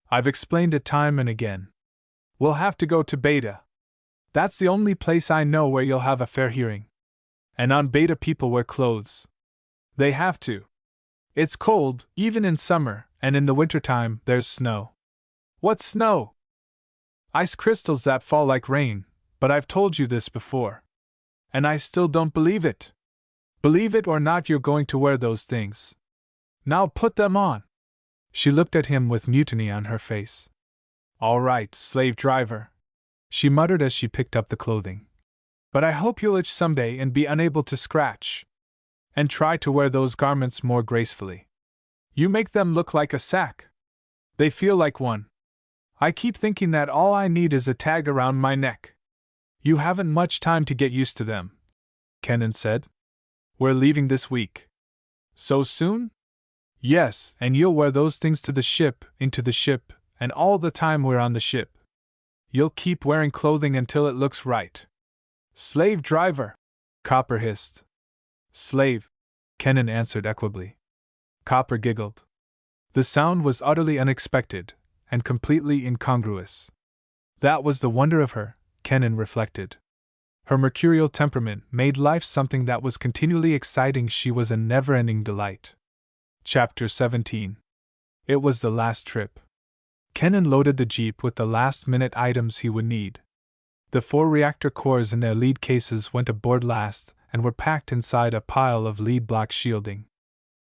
"I've explained it time and again. We'll have to go to Beta. That's the only place I know where you'll have a fair hearing. And on Beta people wear clothes. They have to. It's cold, even in summer, and in the wintertime there's snow." "What's snow?" "Ice crystals that fall like rain, but I've told you this before. And I still don't believe it. Believe it or not, you're going to wear those things. Now put them on." She looked at him with mutiny on her face. "All right, slave driver," she muttered as she picked up the clothing. "But I hope you'll itch someday and be unable to scratch. And try to wear those garments more gracefully. You make them look like a sack. They feel like one. I keep thinking that all I need is a tag around my neck." "You haven't much time to get used to them," Kenan said. "We're leaving this week." "So soon?" "Yes, and you'll wear those things to the ship, into the ship, and all the time we're on the ship. You'll keep wearing clothing until it looks right." "Slave driver!" Copper hissed. "Slave," Kenan answered equably. Copper giggled. The sound was utterly unexpected, and completely incongruous. That was the wonder of her, Kenan reflected. Her mercurial temperament made life something that was continually exciting. She was a never-ending delight. Chapter 17. It was the last trip. Kennan loaded the Jeep with the last-minute items he would need. The 4 reactor cores in their lead cases went aboard last and were packed inside a pile of lead block shielding.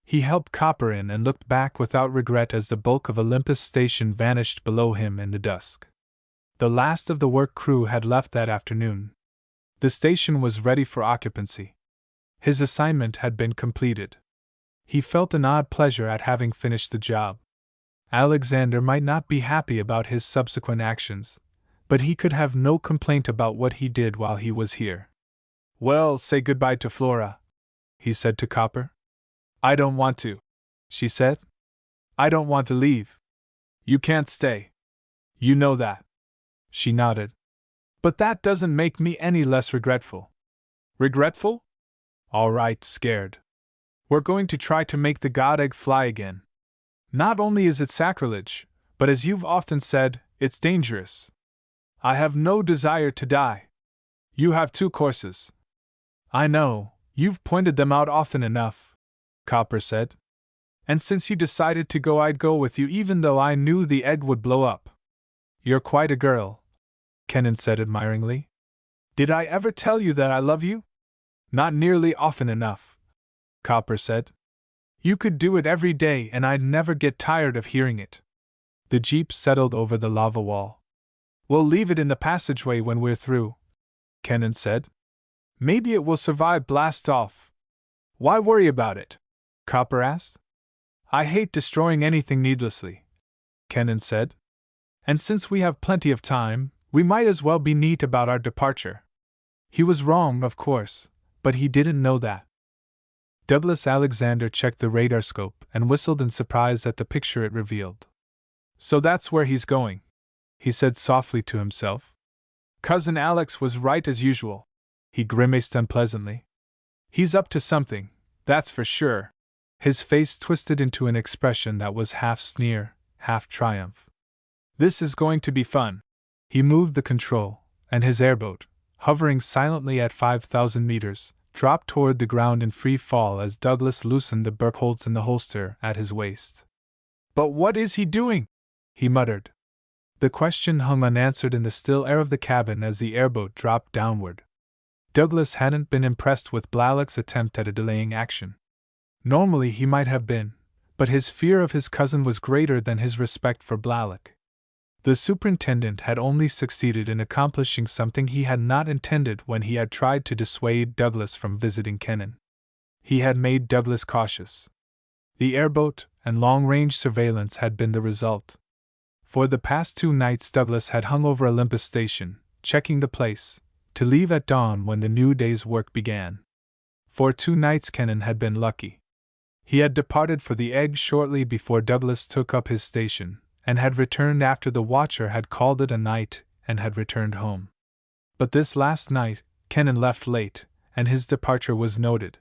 He helped Copper in and looked back without regret as the bulk of Olympus Station vanished below him in the dusk. The last of the work crew had left that afternoon. The station was ready for occupancy. His assignment had been completed. He felt an odd pleasure at having finished the job. Alexander might not be happy about his subsequent actions, but he could have no complaint about what he did while he was here. "Well, say goodbye to Flora," he said to Copper. "I don't want to," she said. "I don't want to leave." "You can't stay. You know that." She nodded. "But that doesn't make me any less regretful." "Regretful?" "All right, scared. We're going to try to make the god egg fly again. Not only is it sacrilege, but as you've often said, it's dangerous. I have no desire to die. You have 2 courses." "I know, you've pointed them out often enough," Copper said. "And since you decided to go, I'd go with you even though I knew the egg would blow up." "You're quite a girl," Kennan said admiringly. "Did I ever tell you that I love you?" "Not nearly often enough," Copper said. "You could do it every day and I'd never get tired of hearing it." The Jeep settled over the lava wall. "We'll leave it in the passageway when we're through," Kennan said. "Maybe it will survive blast off." "Why worry about it?" Copper asked. "I hate destroying anything needlessly," Kennan said. "And since we have plenty of time, we might as well be neat about our departure." He was wrong, of course, but he didn't know that. Douglas Alexander checked the radar scope and whistled in surprise at the picture it revealed. "So that's where he's going," he said softly to himself. "Cousin Alex was right as usual." He grimaced unpleasantly. "He's up to something, that's for sure." His face twisted into an expression that was half sneer, half triumph. "This is going to be fun." He moved the control, and his airboat, hovering silently at 5,000 meters, dropped toward the ground in free fall as Douglas loosened the Burkholz in the holster at his waist. "But what is he doing?" he muttered. The question hung unanswered in the still air of the cabin as the airboat dropped downward. Douglas hadn't been impressed with Blalek's attempt at a delaying action. Normally he might have been, but his fear of his cousin was greater than his respect for Blalek. The superintendent had only succeeded in accomplishing something he had not intended when he had tried to dissuade Douglas from visiting Kennan. He had made Douglas cautious. The airboat and long-range surveillance had been the result. For the past 2 nights Douglas had hung over Olympus Station, checking the place, to leave at dawn when the new day's work began. For 2 nights Kennan had been lucky. He had departed for the egg shortly before Douglas took up his station, and had returned after the watcher had called it a night and had returned home. But this last night, Kennan left late, and his departure was noted.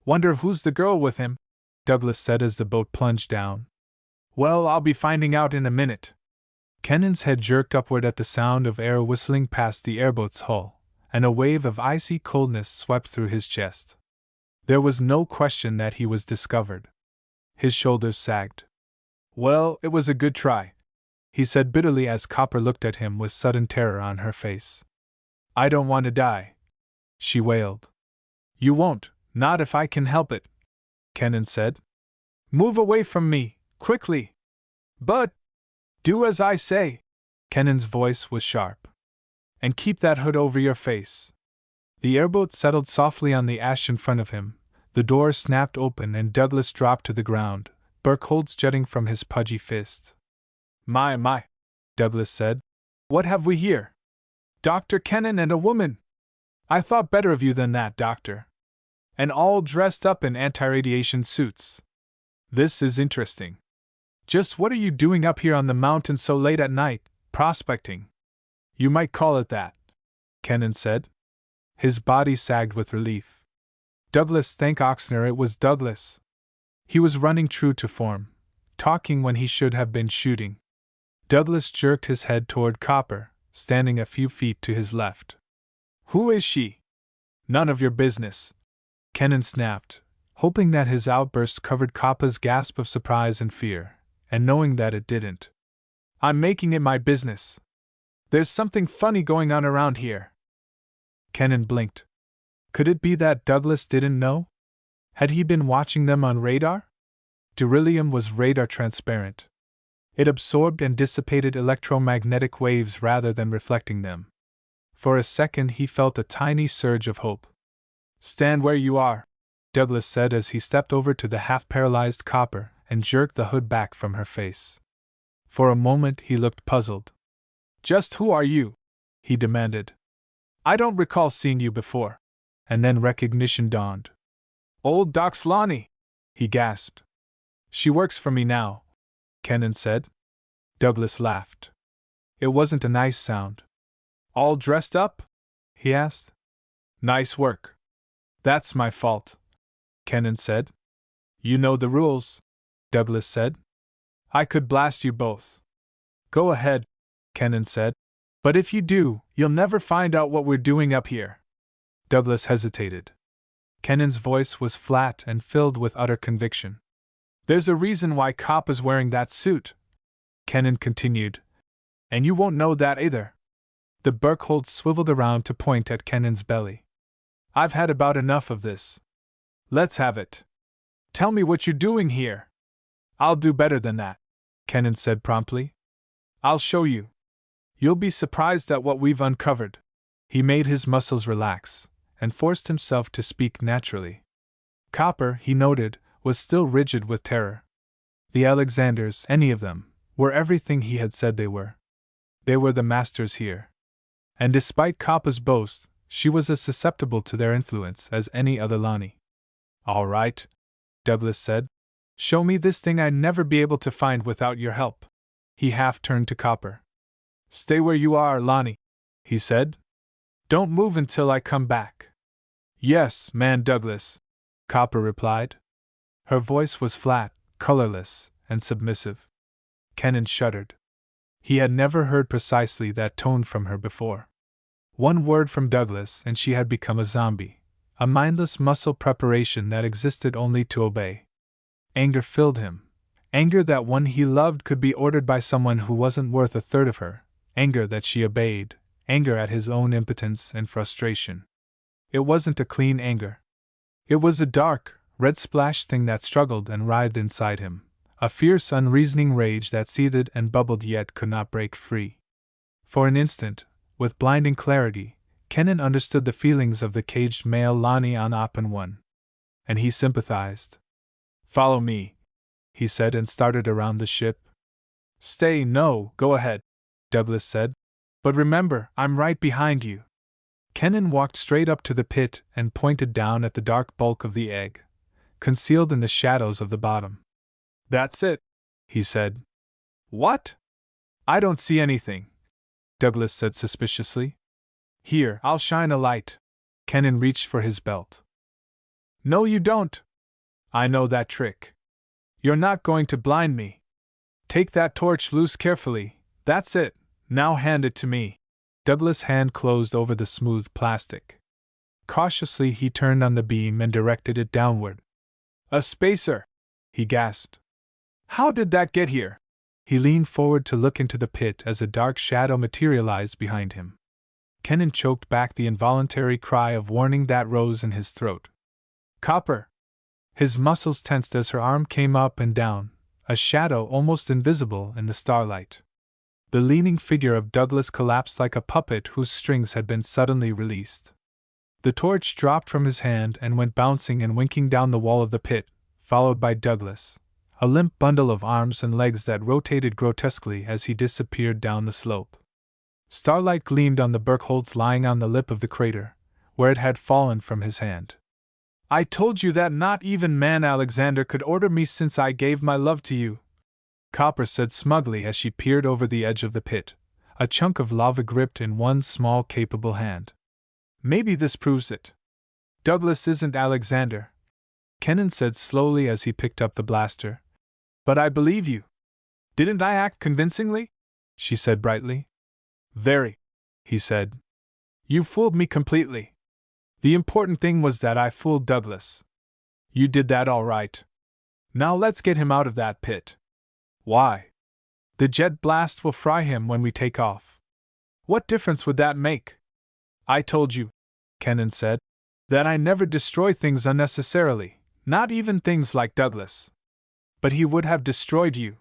"Wonder who's the girl with him?" Douglas said as the boat plunged down. "Well, I'll be finding out in a minute." Kennan's head jerked upward at the sound of air whistling past the airboat's hull, and a wave of icy coldness swept through his chest. There was no question that he was discovered. His shoulders sagged. "Well, it was a good try," he said bitterly as Copper looked at him with sudden terror on her face. "I don't want to die," she wailed. "You won't, not if I can help it," Kennan said. "Move away from me, quickly!" "But do as I say!" Kennan's voice was sharp. "And keep that hood over your face." The airboat settled softly on the ash in front of him, the door snapped open and Douglas dropped to the ground, Burkholz jutting from his pudgy fist. My, Douglas said. "What have we here? Dr. Kennan and a woman! I thought better of you than that, Doctor. And all dressed up in anti-radiation suits. This is interesting. Just what are you doing up here on the mountain so late at night, prospecting?" "You might call it that," Kennan said. His body sagged with relief. Douglas, thank Oxner, it was Douglas. He was running true to form, talking when he should have been shooting. Douglas jerked his head toward Copper, standing a few feet to his left. "Who is she?" "None of your business," Kennan snapped, hoping that his outburst covered Copper's gasp of surprise and fear, and knowing that it didn't. I'm making it my business. There's something funny going on around here. Kennan blinked. Could it be that Douglas didn't know? Had he been watching them on radar? Beryllium was radar transparent. It absorbed and dissipated electromagnetic waves rather than reflecting them. For a second he felt a tiny surge of hope. Stand where you are, Douglas said as he stepped over to the half-paralyzed copper and jerked the hood back from her face. For a moment he looked puzzled. Just who are you? He demanded. I don't recall seeing you before. And then recognition dawned. Old Doc's Lani, he gasped. She works for me now, Kennan said. Douglas laughed. It wasn't a nice sound. All dressed up? He asked. Nice work. That's my fault, Kennan said. You know the rules, Douglas said. I could blast you both. Go ahead, Kennan said. But if you do, you'll never find out what we're doing up here. Douglas hesitated. Kennan's voice was flat and filled with utter conviction. There's a reason why Cop is wearing that suit, Kennan continued. And you won't know that either. The Burkholz swiveled around to point at Kennan's belly. I've had about enough of this. Let's have it. Tell me what you're doing here. I'll do better than that, Kennan said promptly. I'll show you. You'll be surprised at what we've uncovered. He made his muscles relax and forced himself to speak naturally. Copper, he noted, was still rigid with terror. The Alexanders, any of them, were everything he had said they were. They were the masters here. And despite Copper's boast, she was as susceptible to their influence as any other Lani. All right, Douglas said. Show me this thing I'd never be able to find without your help. He half turned to Copper. Stay where you are, Lani, he said. Don't move until I come back. Yes, man, Douglas, Copper replied. Her voice was flat, colorless, and submissive. Kennan shuddered. He had never heard precisely that tone from her before. One word from Douglas and she had become a zombie, a mindless muscle preparation that existed only to obey. Anger filled him. Anger that one he loved could be ordered by someone who wasn't worth a third of her. Anger that she obeyed. Anger at his own impotence and frustration. It wasn't a clean anger. It was a dark, red-splashed thing that struggled and writhed inside him. A fierce, unreasoning rage that seethed and bubbled yet could not break free. For an instant, with blinding clarity, Kennan understood the feelings of the caged male Lani on Oppen 1. And he sympathized. Follow me, he said and started around the ship. Stay, no, go ahead, Douglas said. But remember, I'm right behind you. Kennan walked straight up to the pit and pointed down at the dark bulk of the egg, concealed in the shadows of the bottom. That's it, he said. What? I don't see anything, Douglas said suspiciously. Here, I'll shine a light. Kennan reached for his belt. No, you don't. I know that trick. You're not going to blind me. Take that torch loose carefully. That's it. Now hand it to me. Douglas' hand closed over the smooth plastic. Cautiously he turned on the beam and directed it downward. A spacer! He gasped. How did that get here? He leaned forward to look into the pit as a dark shadow materialized behind him. Kennan choked back the involuntary cry of warning that rose in his throat. Copper! His muscles tensed as her arm came up and down, a shadow almost invisible in the starlight. The leaning figure of Douglas collapsed like a puppet whose strings had been suddenly released. The torch dropped from his hand and went bouncing and winking down the wall of the pit, followed by Douglas, a limp bundle of arms and legs that rotated grotesquely as he disappeared down the slope. Starlight gleamed on the Burkholz lying on the lip of the crater, where it had fallen from his hand. I told you that not even man Alexander could order me since I gave my love to you, Copper said smugly as she peered over the edge of the pit, a chunk of lava gripped in one small capable hand. Maybe this proves it. Douglas isn't Alexander, Kennan said slowly as he picked up the blaster. But I believe you. Didn't I act convincingly? She said brightly. Very, he said. You fooled me completely. The important thing was that I fooled Douglas. You did that all right. Now let's get him out of that pit. Why? The jet blast will fry him when we take off. What difference would that make? I told you, Kennan said, that I never destroy things unnecessarily, not even things like Douglas. But he would have destroyed you.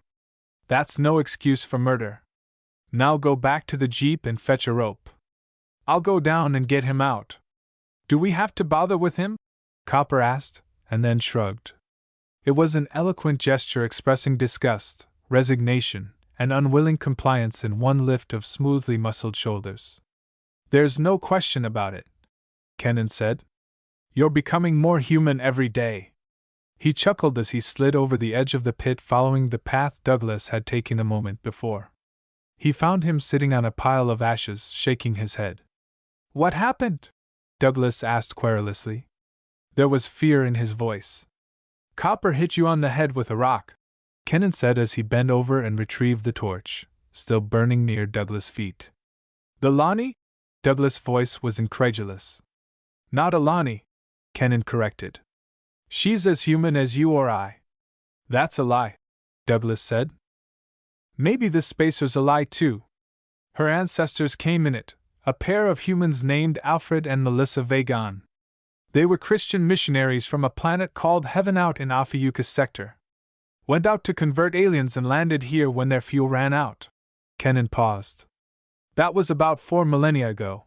That's no excuse for murder. Now go back to the jeep and fetch a rope. I'll go down and get him out. Do we have to bother with him? Copper asked, and then shrugged. It was an eloquent gesture expressing disgust, resignation, and unwilling compliance in one lift of smoothly muscled shoulders. There's no question about it, Kennan said. You're becoming more human every day. He chuckled as he slid over the edge of the pit following the path Douglas had taken a moment before. He found him sitting on a pile of ashes, shaking his head. What happened? Douglas asked querulously. There was fear in his voice. Copper hit you on the head with a rock, Kennan said as he bent over and retrieved the torch, still burning near Douglas' feet. The Lani? Douglas' voice was incredulous. Not a Lani, Kennan corrected. She's as human as you or I. That's a lie, Douglas said. Maybe this spacer's a lie too. Her ancestors came in it, a pair of humans named Alfred and Melissa Vagon. They were Christian missionaries from a planet called Heaven out in Ophiuchus sector. Went out to convert aliens and landed here when their fuel ran out. Kennan paused. That was about 4 millennia ago.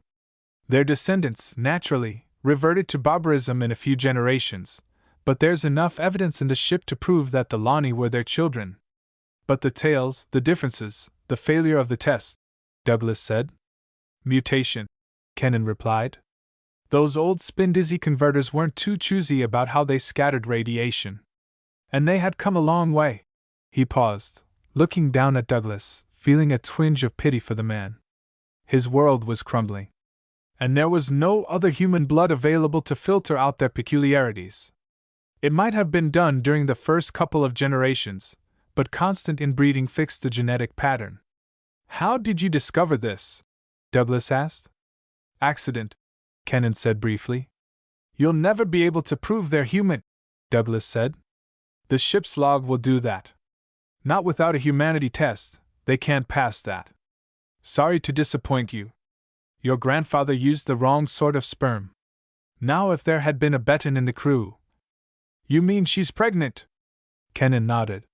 Their descendants, naturally, reverted to barbarism in a few generations, but there's enough evidence in the ship to prove that the Lani were their children. But the tales, the differences, the failure of the test, Douglas said. Mutation, Kennan replied. Those old spin-dizzy converters weren't too choosy about how they scattered radiation. And they had come a long way. He paused, looking down at Douglas, feeling a twinge of pity for the man. His world was crumbling. And there was no other human blood available to filter out their peculiarities. It might have been done during the first couple of generations, but constant inbreeding fixed the genetic pattern. How did you discover this? Douglas asked. Accident, Kennan said briefly. You'll never be able to prove they're human, Douglas said. The ship's log will do that. Not without a humanity test, they can't pass that. Sorry to disappoint you. Your grandfather used the wrong sort of sperm. Now if there had been a Beton in the crew. You mean she's pregnant? Kennan nodded.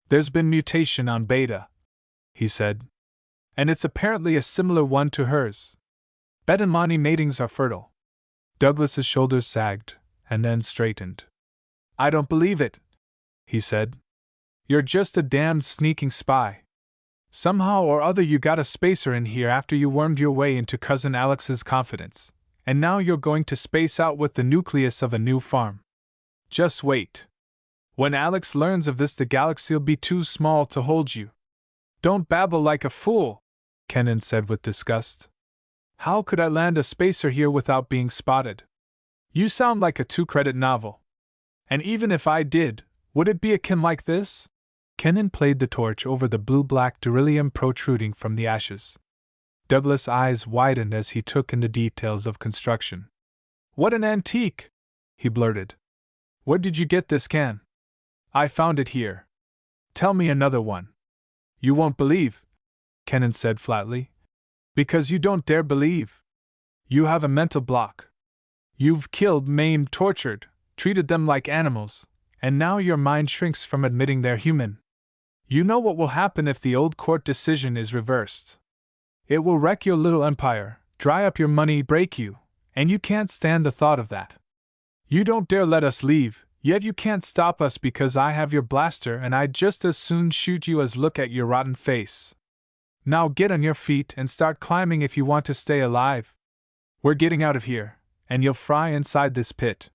There's been mutation on Beta, he said. And it's apparently a similar one to hers. Beton Lani matings are fertile. Douglas's shoulders sagged, and then straightened. I don't believe it, he said. You're just a damned sneaking spy. Somehow or other you got a spacer in here after you wormed your way into Cousin Alex's confidence, and now you're going to space out with the nucleus of a new farm. Just wait. When Alex learns of this, the galaxy'll be too small to hold you. Don't babble like a fool, Kennan said with disgust. How could I land a spacer here without being spotted? You sound like a 2-credit novel. And even if I did, would it be akin like this? Kennan played the torch over the blue-black beryllium protruding from the ashes. Douglas' eyes widened as he took in the details of construction. What an antique! He blurted. Where did you get this can? I found it here. Tell me another one. You won't believe, Kennan said flatly. Because you don't dare believe. You have a mental block. You've killed, maimed, tortured, treated them like animals, and now your mind shrinks from admitting they're human. You know what will happen if the old court decision is reversed. It will wreck your little empire, dry up your money, break you, and you can't stand the thought of that. You don't dare let us leave, yet you can't stop us because I have your blaster and I'd just as soon shoot you as look at your rotten face. Now get on your feet and start climbing if you want to stay alive. We're getting out of here, and you'll fry inside this pit.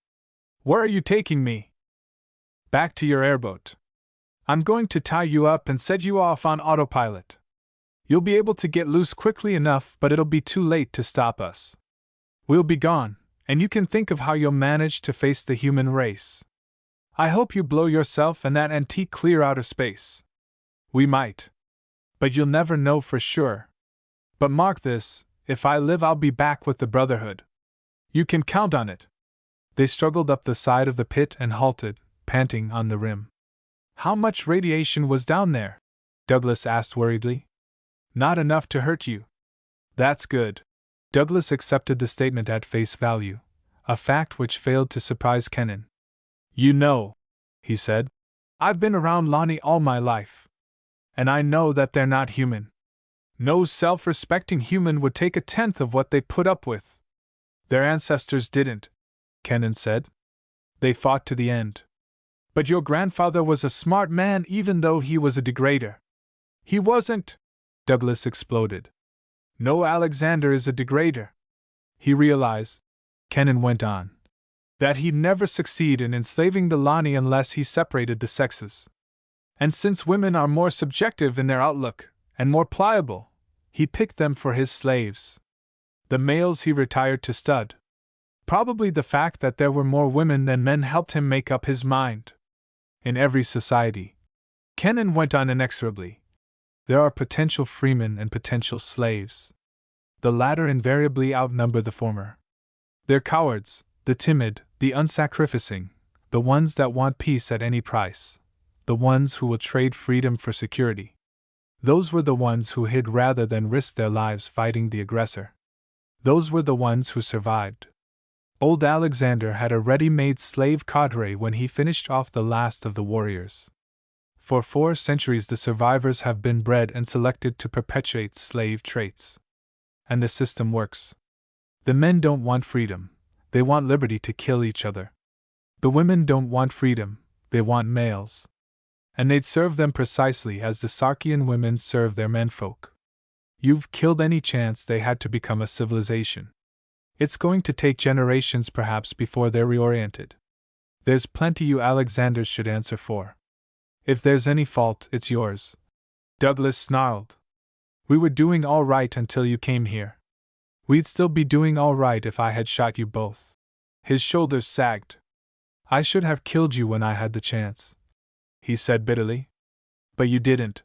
Where are you taking me? Back to your airboat. I'm going to tie you up and set you off on autopilot. You'll be able to get loose quickly enough, but it'll be too late to stop us. We'll be gone, and you can think of how you'll manage to face the human race. I hope you blow yourself and that antique clear outer space. We might. But you'll never know for sure. But mark this, if I live I'll be back with the Brotherhood. You can count on it. They struggled up the side of the pit and halted, panting on the rim. How much radiation was down there? Douglas asked worriedly. Not enough to hurt you. That's good. Douglas accepted the statement at face value, a fact which failed to surprise Kennan. You know, he said, I've been around Lani all my life. And I know that they're not human. No self-respecting human would take a tenth of what they put up with. Their ancestors didn't, Kennan said. They fought to the end. But your grandfather was a smart man even though he was a degrader. He wasn't, Douglas exploded. No, Alexander is a degrader. He realized, Kennan went on, that he'd never succeed in enslaving the Lani unless he separated the sexes. And since women are more subjective in their outlook, and more pliable, he picked them for his slaves. The males he retired to stud. Probably the fact that there were more women than men helped him make up his mind. In every society, Kennan went on inexorably, there are potential freemen and potential slaves. The latter invariably outnumber the former. They're cowards, the timid, the unsacrificing, the ones that want peace at any price, the ones who will trade freedom for security. Those were the ones who hid rather than risk their lives fighting the aggressor. Those were the ones who survived. Old Alexander had a ready-made slave cadre when he finished off the last of the warriors. For 4 centuries the survivors have been bred and selected to perpetuate slave traits. And the system works. The men don't want freedom, they want liberty to kill each other. The women don't want freedom, they want males. And they'd serve them precisely as the Sarkian women serve their menfolk. You've killed any chance they had to become a civilization. It's going to take generations perhaps before they're reoriented. There's plenty you Alexanders should answer for. If there's any fault, it's yours. Douglas snarled. We were doing all right until you came here. We'd still be doing all right if I had shot you both. His shoulders sagged. I should have killed you when I had the chance, he said bitterly. But you didn't,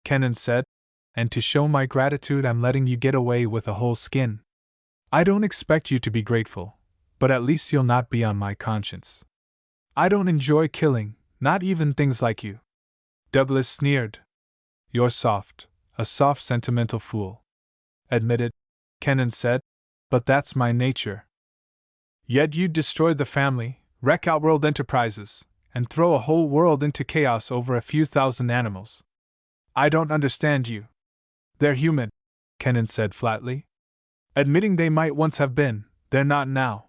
Kennan said, and to show my gratitude I'm letting you get away with a whole skin. I don't expect you to be grateful, but at least you'll not be on my conscience. I don't enjoy killing, not even things like you. Douglas sneered. You're soft, a soft sentimental fool. Admitted, Kennan said, but that's my nature. Yet you'd destroy the family, wreck Outworld enterprises, and throw a whole world into chaos over a few thousand animals. I don't understand you. They're human, Kennan said flatly. Admitting they might once have been, they're not now.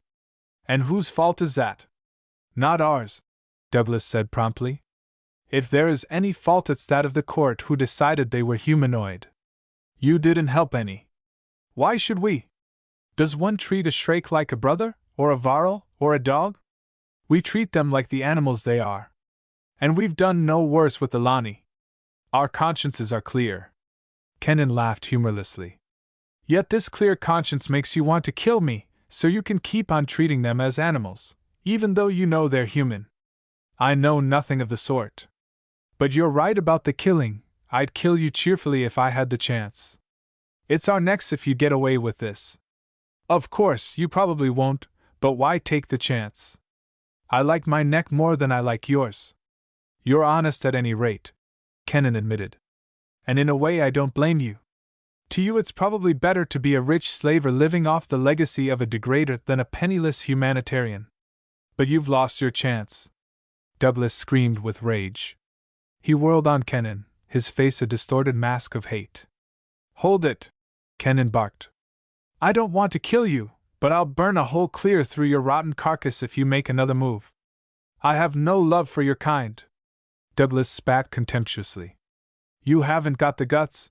And whose fault is that? Not ours, Douglas said promptly. If there is any fault, it's that of the court who decided they were humanoid. You didn't help any. Why should we? Does one treat a shrike like a brother, or a varl, or a dog? We treat them like the animals they are. And we've done no worse with the Lani. Our consciences are clear. Kennan laughed humorlessly. Yet this clear conscience makes you want to kill me, so you can keep on treating them as animals, even though you know they're human. I know nothing of the sort. But you're right about the killing, I'd kill you cheerfully if I had the chance. It's our necks if you get away with this. Of course, you probably won't, but why take the chance? I like my neck more than I like yours. You're honest at any rate, Kennan admitted. And in a way I don't blame you. To you it's probably better to be a rich slaver living off the legacy of a degrader than a penniless humanitarian. But you've lost your chance. Douglas screamed with rage. He whirled on Kennan, his face a distorted mask of hate. Hold it, Kennan barked. I don't want to kill you, but I'll burn a hole clear through your rotten carcass if you make another move. I have no love for your kind. Douglas spat contemptuously. You haven't got the guts,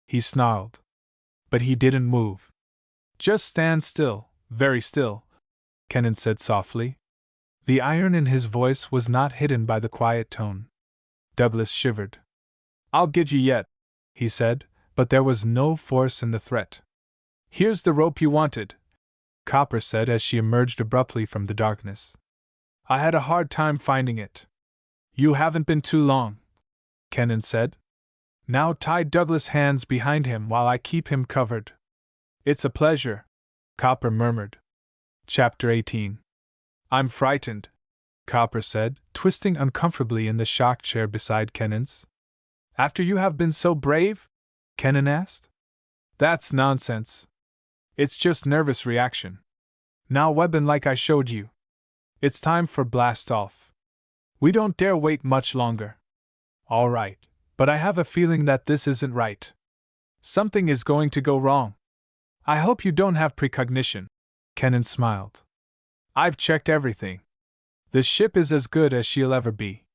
he snarled. But he didn't move. Just stand still, very still, Kennan said softly. The iron in his voice was not hidden by the quiet tone. Douglas shivered. I'll get you yet, he said, but there was no force in the threat. Here's the rope you wanted, Copper said as she emerged abruptly from the darkness. I had a hard time finding it. You haven't been too long, Kennan said. Now tie Douglas' hands behind him while I keep him covered. It's a pleasure, Copper murmured. Chapter 18. I'm frightened, Copper said, twisting uncomfortably in the shock chair beside Kennan's. After you have been so brave? Kenan asked. That's nonsense. It's just nervous reaction. Now weapon like I showed you. It's time for blast off. We don't dare wait much longer. All right, but I have a feeling that this isn't right. Something is going to go wrong. I hope you don't have precognition. Kenan smiled. I've checked everything. The ship is as good as she'll ever be.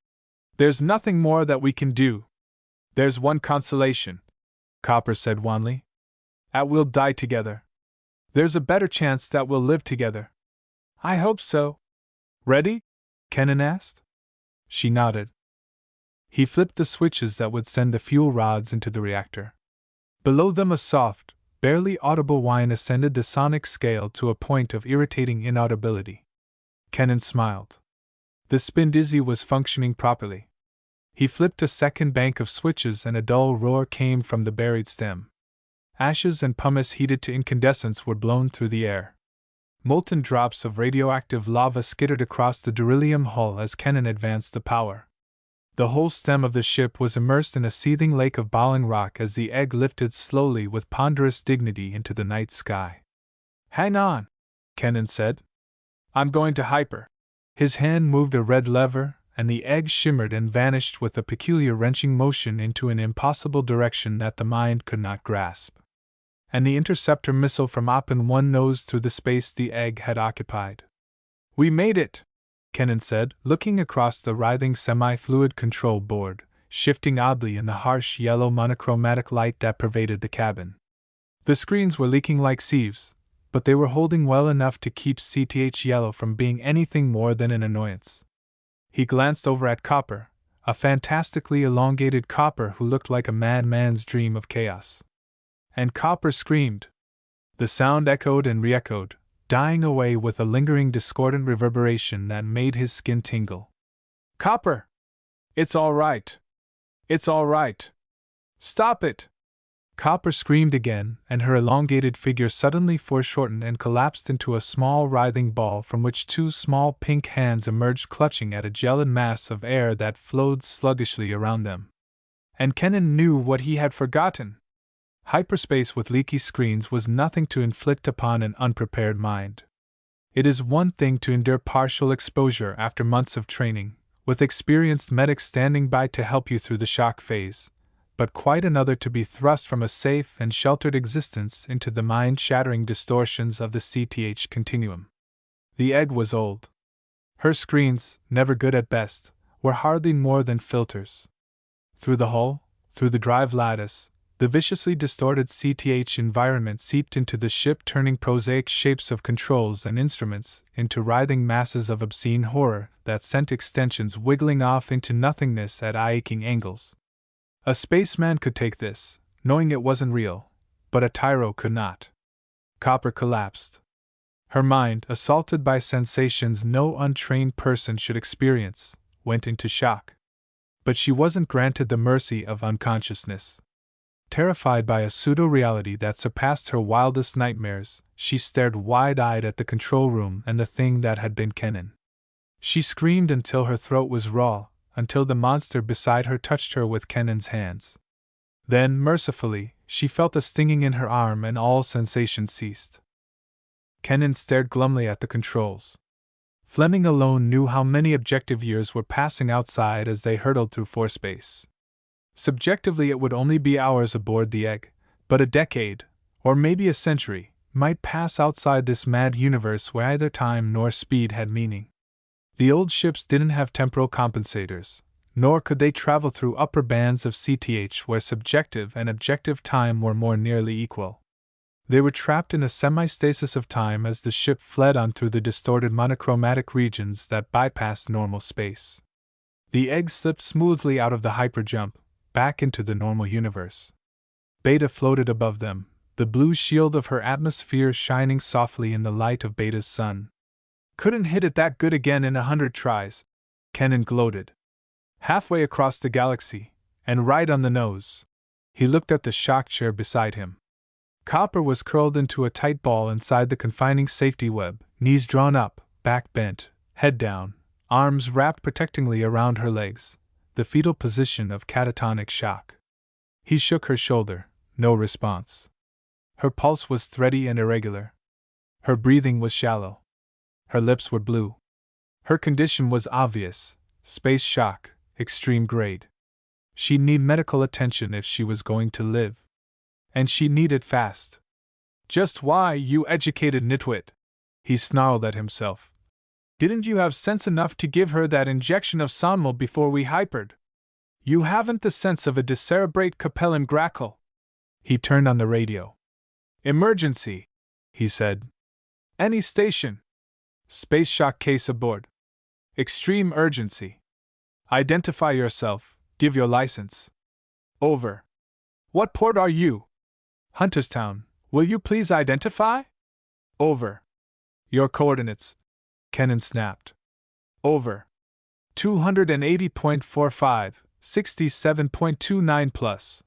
There's nothing more that we can do. There's one consolation, Copper said wanly. We'll die together. There's a better chance that we'll live together. I hope so. Ready? Kenan asked. She nodded. He flipped the switches that would send the fuel rods into the reactor. Below them a soft, barely audible whine ascended the sonic scale to a point of irritating inaudibility. Kenan smiled. The spin dizzy was functioning properly. He flipped a second bank of switches and a dull roar came from the buried stem. Ashes and pumice heated to incandescence were blown through the air. Molten drops of radioactive lava skittered across the beryllium hull as Kenan advanced the power. The whole stem of the ship was immersed in a seething lake of boiling rock as the egg lifted slowly with ponderous dignity into the night sky. Hang on, Kenan said. I'm going to hyper. His hand moved a red lever, and the egg shimmered and vanished with a peculiar wrenching motion into an impossible direction that the mind could not grasp. And the interceptor missile from Oppen 1 nosed through the space the egg had occupied. We made it, Kenan said, looking across the writhing semi-fluid control board, shifting oddly in the harsh yellow monochromatic light that pervaded the cabin. The screens were leaking like sieves, but they were holding well enough to keep CTH Yellow from being anything more than an annoyance. He glanced over at Copper, a fantastically elongated Copper who looked like a madman's dream of chaos. And Copper screamed. The sound echoed and re-echoed, dying away with a lingering discordant reverberation that made his skin tingle. Copper! It's all right! It's all right! Stop it! Copper screamed again, and her elongated figure suddenly foreshortened and collapsed into a small writhing ball from which two small pink hands emerged clutching at a gelid mass of air that flowed sluggishly around them. And Kenan knew what he had forgotten. Hyperspace with leaky screens was nothing to inflict upon an unprepared mind. It is one thing to endure partial exposure after months of training, with experienced medics standing by to help you through the shock phase, but quite another to be thrust from a safe and sheltered existence into the mind-shattering distortions of the CTH continuum. The egg was old. Her screens, never good at best, were hardly more than filters. Through the hull, through the drive lattice, the viciously distorted CTH environment seeped into the ship, turning prosaic shapes of controls and instruments into writhing masses of obscene horror that sent extensions wiggling off into nothingness at eye-aching angles. A spaceman could take this, knowing it wasn't real, but a tyro could not. Copper collapsed. Her mind, assaulted by sensations no untrained person should experience, went into shock. But she wasn't granted the mercy of unconsciousness. Terrified by a pseudo-reality that surpassed her wildest nightmares, she stared wide-eyed at the control room and the thing that had been Kenan. She screamed until her throat was raw, until the monster beside her touched her with Kenan's hands. Then, mercifully, she felt a stinging in her arm and all sensation ceased. Kenan stared glumly at the controls. Fleming alone knew how many objective years were passing outside as they hurtled through forespace. Subjectively it would only be hours aboard the egg, but a decade, or maybe a century, might pass outside this mad universe where either time nor speed had meaning. The old ships didn't have temporal compensators, nor could they travel through upper bands of CTH where subjective and objective time were more nearly equal. They were trapped in a semi-stasis of time as the ship fled on through the distorted monochromatic regions that bypassed normal space. The egg slipped smoothly out of the hyperjump, back into the normal universe. Beta floated above them, the blue shield of her atmosphere shining softly in the light of Beta's sun. Couldn't hit it that good again in 100 tries, Kenan gloated. Halfway across the galaxy, and right on the nose. He looked at the shock chair beside him. Copper was curled into a tight ball inside the confining safety web, knees drawn up, back bent, head down, arms wrapped protectingly around her legs. the fetal position of catatonic shock. He shook her shoulder, no response. Her pulse was thready and irregular. Her breathing was shallow. Her lips were blue. Her condition was obvious: space shock, extreme grade. She'd need medical attention if she was going to live. And she'd need it fast. Just why, you educated nitwit? He snarled at himself. Didn't you have sense enough to give her that injection of Sonmol before we hypered? You haven't the sense of a decerebrate Capellan grackle. He turned on the radio. Emergency, he said. Any station. Space shock case aboard. Extreme urgency. Identify yourself, give your license. Over. What port are you? Hunterstown, will you please identify? Over. Your coordinates. Kennan snapped. Over. 280.45, 67.29 plus.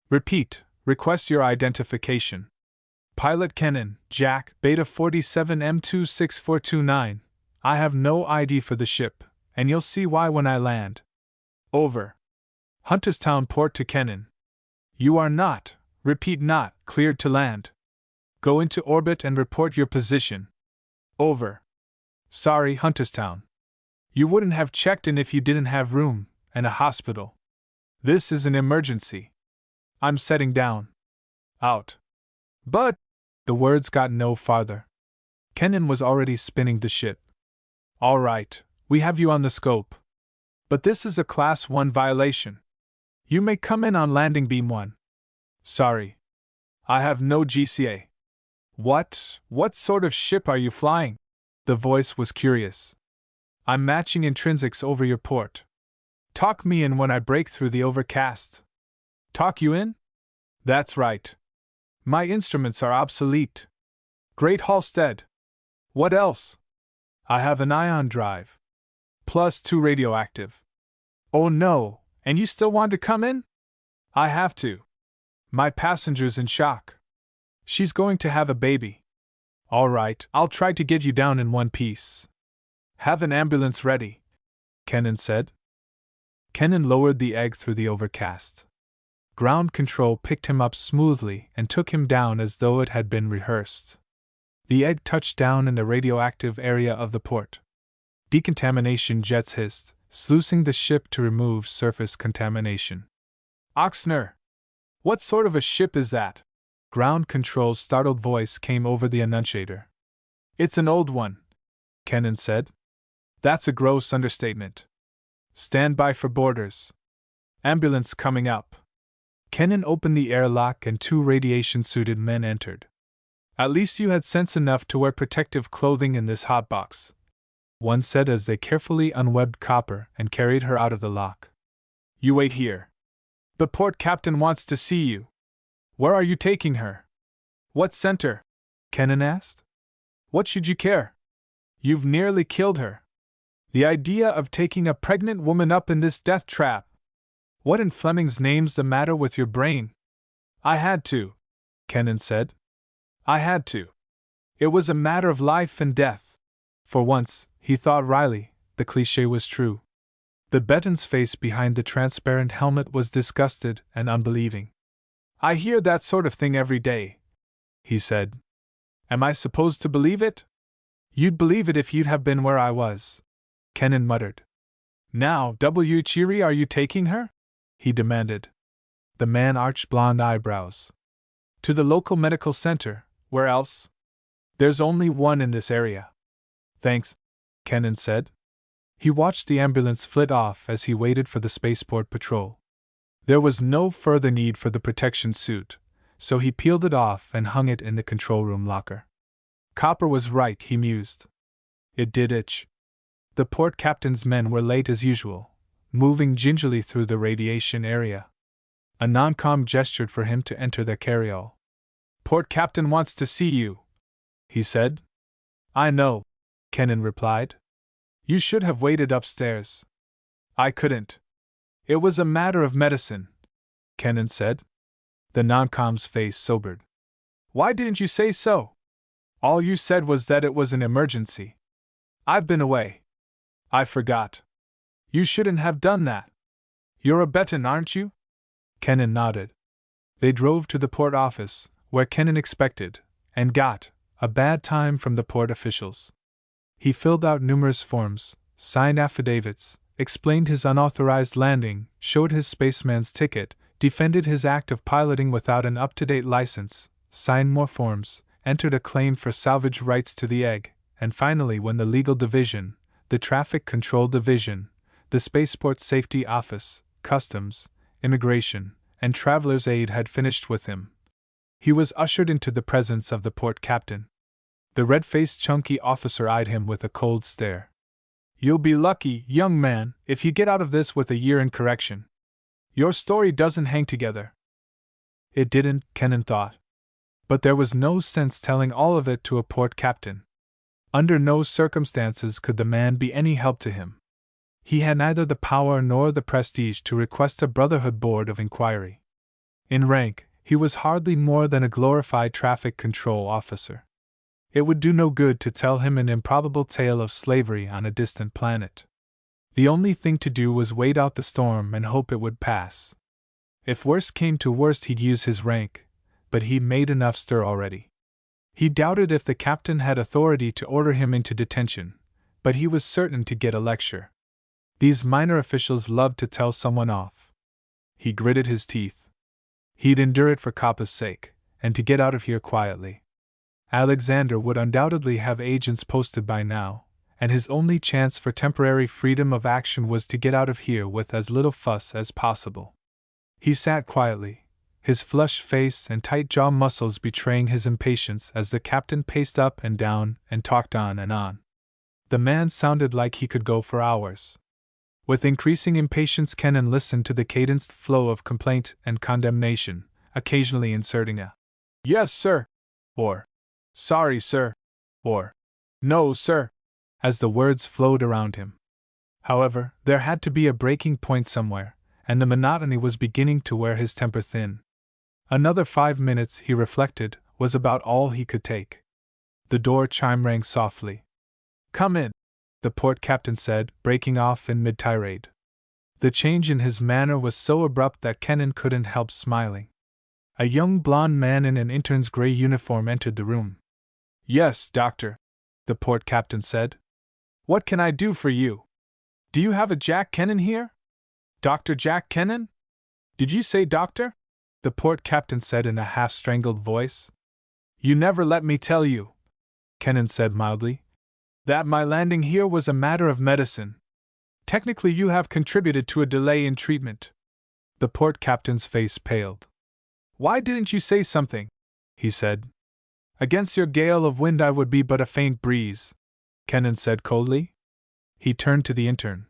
Repeat, request your identification. Pilot Kennan, Jack, Beta 47M26429. I have no ID for the ship, and you'll see why when I land. Over. Hunterstown port to Kennan. You are not, repeat not, cleared to land. Go into orbit and report your position. Over. Sorry, Hunterstown. You wouldn't have checked in if you didn't have room, and a hospital. This is an emergency. I'm setting down. Out. But, the words got no farther. Kennan was already spinning the ship. All right, we have you on the scope. But this is a Class 1 violation. You may come in on landing beam 1. Sorry. I have no GCA. What sort of ship are you flying? The voice was curious. I'm matching intrinsics over your port. Talk me in when I break through the overcast. Talk you in? That's right. My instruments are obsolete. Great Halstead. What else? I have an ion drive. +2 radioactive. Oh no, and you still want to come in? I have to. My passenger's in shock. She's going to have a baby. All right, I'll try to get you down in one piece. Have an ambulance ready, Kennan said. Kennan lowered the egg through the overcast. Ground control picked him up smoothly and took him down as though it had been rehearsed. The egg touched down in the radioactive area of the port. Decontamination jets hissed, sluicing the ship to remove surface contamination. Oxner! What sort of a ship is that? Ground control's startled voice came over the annunciator. It's an old one, Kennan said. That's a gross understatement. Stand by for boarders. Ambulance coming up. Kennan opened the airlock and 2 radiation-suited men entered. At least you had sense enough to wear protective clothing in this hotbox, one said as they carefully unwebbed Copper and carried her out of the lock. You wait here. The port captain wants to see you. Where are you taking her? What center? Kennan asked. What should you care? You've nearly killed her. The idea of taking a pregnant woman up in this death trap. What in Fleming's name's the matter with your brain? I had to, Kennan said. I had to. It was a matter of life and death. For once, he thought wryly, the cliché was true. The Betton's face behind the transparent helmet was disgusted and unbelieving. I hear that sort of thing every day, he said. Am I supposed to believe it? You'd believe it if you'd have been where I was, Kennan muttered. Now, W. Cheery, are you taking her? He demanded. The man arched blond eyebrows. To the local medical center. Where else? There's only one in this area. Thanks, Kennan said. He watched the ambulance flit off as he waited for the spaceport patrol. There was no further need for the protection suit, so he peeled it off and hung it in the control room locker. Copper was right, he mused. It did itch. The port captain's men were late as usual, moving gingerly through the radiation area. A non-com gestured for him to enter their carryall. Port captain wants to see you, he said. I know, Kennan replied. You should have waited upstairs. I couldn't. It was a matter of medicine, Kennan said. The non-com's face sobered. Why didn't you say so? All you said was that it was an emergency. I've been away. I forgot. You shouldn't have done that. You're a Benton, aren't you? Kennan nodded. They drove to the port office, where Kennan expected, and got, a bad time from the port officials. He filled out numerous forms, signed affidavits, explained his unauthorized landing, showed his spaceman's ticket, defended his act of piloting without an up-to-date license, signed more forms, entered a claim for salvage rights to the egg, and finally, when the legal division, the traffic control division, the spaceport safety office, customs, immigration, and traveler's aid had finished with him, he was ushered into the presence of the port captain. The red-faced chunky officer eyed him with a cold stare. You'll be lucky, young man, if you get out of this with a year in correction. Your story doesn't hang together. It didn't, Kennan thought. But there was no sense telling all of it to a port captain. Under no circumstances could the man be any help to him. He had neither the power nor the prestige to request a Brotherhood Board of Inquiry. In rank, he was hardly more than a glorified traffic control officer. It would do no good to tell him an improbable tale of slavery on a distant planet. The only thing to do was wait out the storm and hope it would pass. If worst came to worst, he'd use his rank, but he'd made enough stir already. He doubted if the captain had authority to order him into detention, but he was certain to get a lecture. These minor officials loved to tell someone off. He gritted his teeth. He'd endure it for Kappa's sake, and to get out of here quietly. Alexander would undoubtedly have agents posted by now, and his only chance for temporary freedom of action was to get out of here with as little fuss as possible. He sat quietly, his flushed face and tight jaw muscles betraying his impatience as the captain paced up and down and talked on and on. The man sounded like he could go for hours. With increasing impatience, Kennan listened to the cadenced flow of complaint and condemnation, occasionally inserting a "Yes, sir," or "Sorry, sir," or "No, sir," as the words flowed around him. However, there had to be a breaking point somewhere, and the monotony was beginning to wear his temper thin. Another 5 minutes, he reflected, was about all he could take. The door chime rang softly. "Come in," the port captain said, breaking off in mid-tirade. The change in his manner was so abrupt that Kennan couldn't help smiling. A young blond man in an intern's gray uniform entered the room. "Yes, doctor," the port captain said. "What can I do for you? Do you have a Jack Kennan here? Dr. Jack Kennan? Did you say doctor?" the port captain said in a half-strangled voice. "You never let me tell you," Kennan said mildly, "that my landing here was a matter of medicine. Technically, you have contributed to a delay in treatment." The port captain's face paled. "Why didn't you say something?" he said. "Against your gale of wind I would be but a faint breeze," Kennan said coldly. He turned to the intern.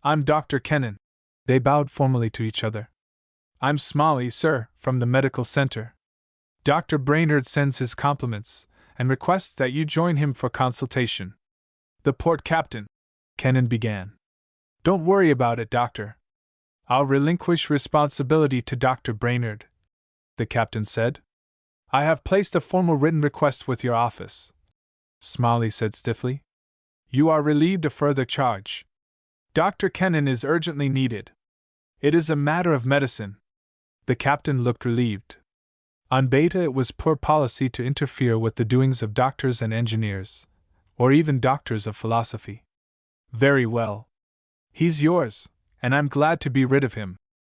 "I'm Dr. Kennan." They bowed formally to each other. "I'm Smalley, sir, from the medical center. Dr. Brainerd sends his compliments, and requests that you join him for consultation." "The port captain," Kennan began. "Don't worry about it, doctor. I'll relinquish responsibility to Dr. Brainerd," the captain said. "I have placed a formal written request with your office," Smalley said stiffly. "You are relieved of further charge. Dr. Kennan is urgently needed. It is a matter of medicine." The captain looked relieved. On Beta, it was poor policy to interfere with the doings of doctors and engineers, or even doctors of philosophy. "Very well. He's yours, and I'm glad to be rid of him."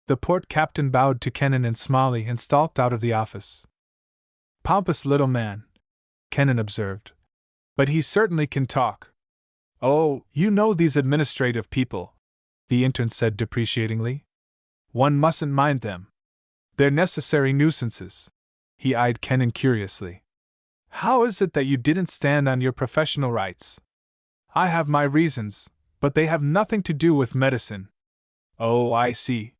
The port captain bowed to Kennan and Smalley and stalked out of the office. "Pompous little man," Kennan observed. "But he certainly can talk." "Oh, you know these administrative people," the intern said depreciatingly. "One mustn't mind them. They're necessary nuisances." He eyed Kennan curiously. "How is it that you didn't stand on your professional rights?" "I have my reasons, but they have nothing to do with medicine." "Oh, I see.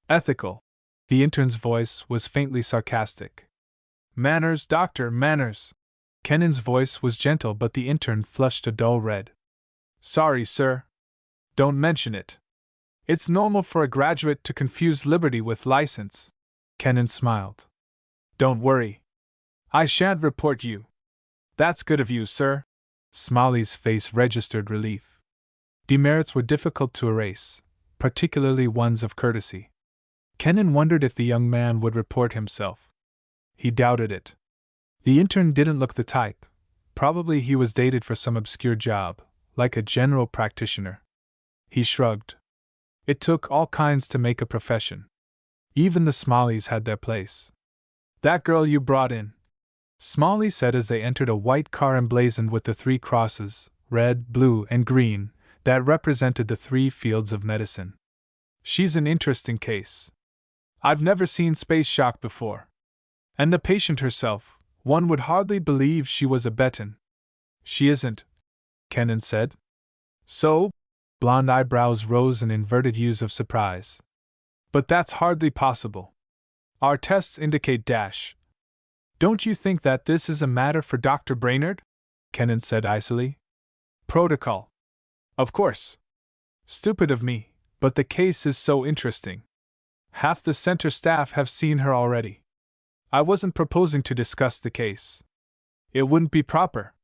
Ethical." The intern's voice was faintly sarcastic. "Manners, doctor, manners." Kennan's voice was gentle, but the intern flushed a dull red. "Sorry, sir. Don't mention it. It's normal for a graduate to confuse liberty with license." Kennan smiled. "Don't worry. I shan't report you." "That's good of you, sir." Smalley's face registered relief. Demerits were difficult to erase, particularly ones of courtesy. Kennan wondered if the young man would report himself. He doubted it. The intern didn't look the type. Probably he was dated for some obscure job, like a general practitioner. He shrugged. It took all kinds to make a profession. Even the Smalleys had their place. "That girl you brought in," Smalley said as they entered a white car emblazoned with the 3 crosses, red, blue, and green, that represented the 3 fields of medicine. "She's an interesting case. I've never seen space shock before. And the patient herself, one would hardly believe she was a Betan." "She isn't," Kennan said. "So?" Blonde eyebrows rose in inverted U's of surprise. "But that's hardly possible. Our tests indicate dash." "Don't you think that this is a matter for Dr. Brainerd?" Kennan said icily. "Protocol. Of course. Stupid of me, but the case is so interesting. Half the center staff have seen her already. I wasn't proposing to discuss the case. It wouldn't be proper.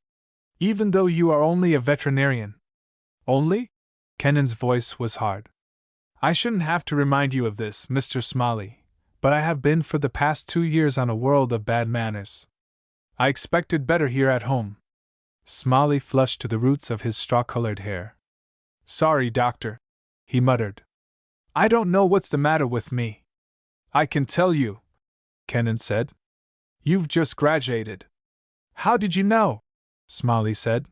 Even though you are only a veterinarian." "Only?" Kennan's voice was hard. "I shouldn't have to remind you of this, Mr. Smalley, but I have been for the past 2 years on a world of bad manners. I expected better here at home." Smalley flushed to the roots of his straw-colored hair. "Sorry, doctor," he muttered. "I don't know what's the matter with me." "I can tell you," Kennan said. "You've just graduated." "How did you know?" Smalley said.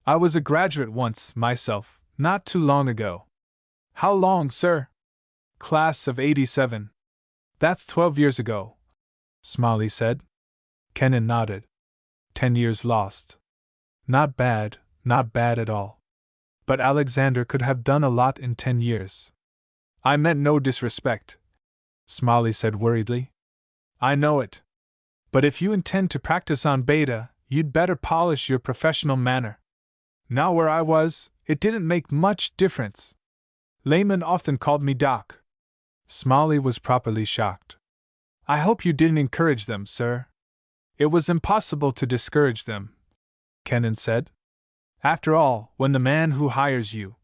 "I was a graduate once, myself, not too long ago." "How long, sir?" "Class of '87. That's 12 years ago," Smalley said. Kennan nodded. 10 years lost. Not bad at all. But Alexander could have done a lot in 10 years. "I meant no disrespect," Smalley said worriedly. "I know it. But if you intend to practice on Beta, you'd better polish your professional manner. Now where I was, it didn't make much difference. Laymen often called me Doc." Smalley was properly shocked. "I hope you didn't encourage them, sir." "It was impossible to discourage them," Kennan said. "After all, when the man who hires you—"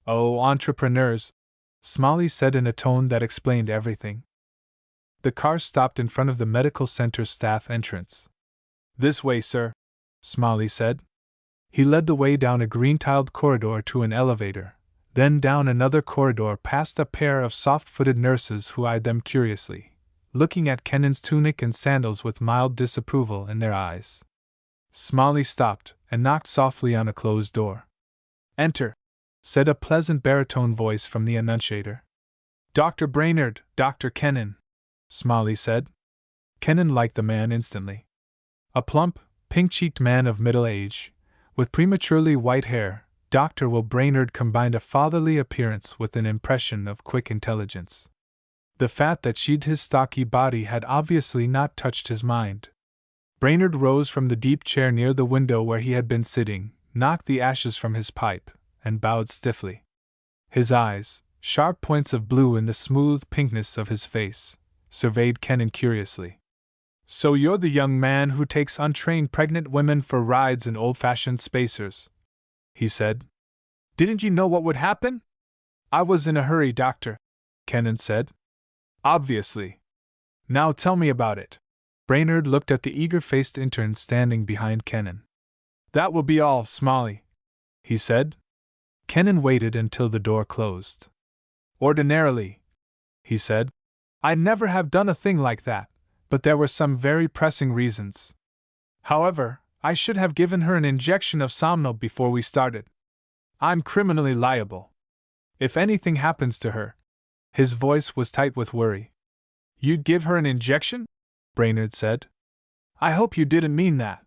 "Oh, entrepreneurs," Smalley said in a tone that explained everything. The car stopped in front of the medical center's staff entrance. "This way, sir," Smalley said. He led the way down a green-tiled corridor to an elevator, then down another corridor past a pair of soft-footed nurses who eyed them curiously, looking at Kennan's tunic and sandals with mild disapproval in their eyes. Smalley stopped and knocked softly on a closed door. "Enter," said a pleasant baritone voice from the annunciator. "Dr. Brainerd, Dr. Kennan," Smalley said. Kennan liked the man instantly. A plump, pink-cheeked man of middle age, with prematurely white hair, Dr. Will Brainerd combined a fatherly appearance with an impression of quick intelligence. The fat that sheathed his stocky body had obviously not touched his mind. Brainerd rose from the deep chair near the window where he had been sitting, knocked the ashes from his pipe, and bowed stiffly. His eyes, sharp points of blue in the smooth pinkness of his face, surveyed Kennan curiously. "So you're the young man who takes untrained pregnant women for rides in old-fashioned spacers," he said. "Didn't you know what would happen?" "I was in a hurry, doctor," Kennan said. "Obviously. Now tell me about it." Brainerd looked at the eager-faced intern standing behind Kennan. "That will be all, Smalley," he said. Kennan waited until the door closed. "Ordinarily," he said, "I'd never have done a thing like that, but there were some very pressing reasons. However, I should have given her an injection of Somnol before we started. I'm criminally liable. If anything happens to her—" His voice was tight with worry. "You'd give her an injection?" Brainerd said. "I hope you didn't mean that."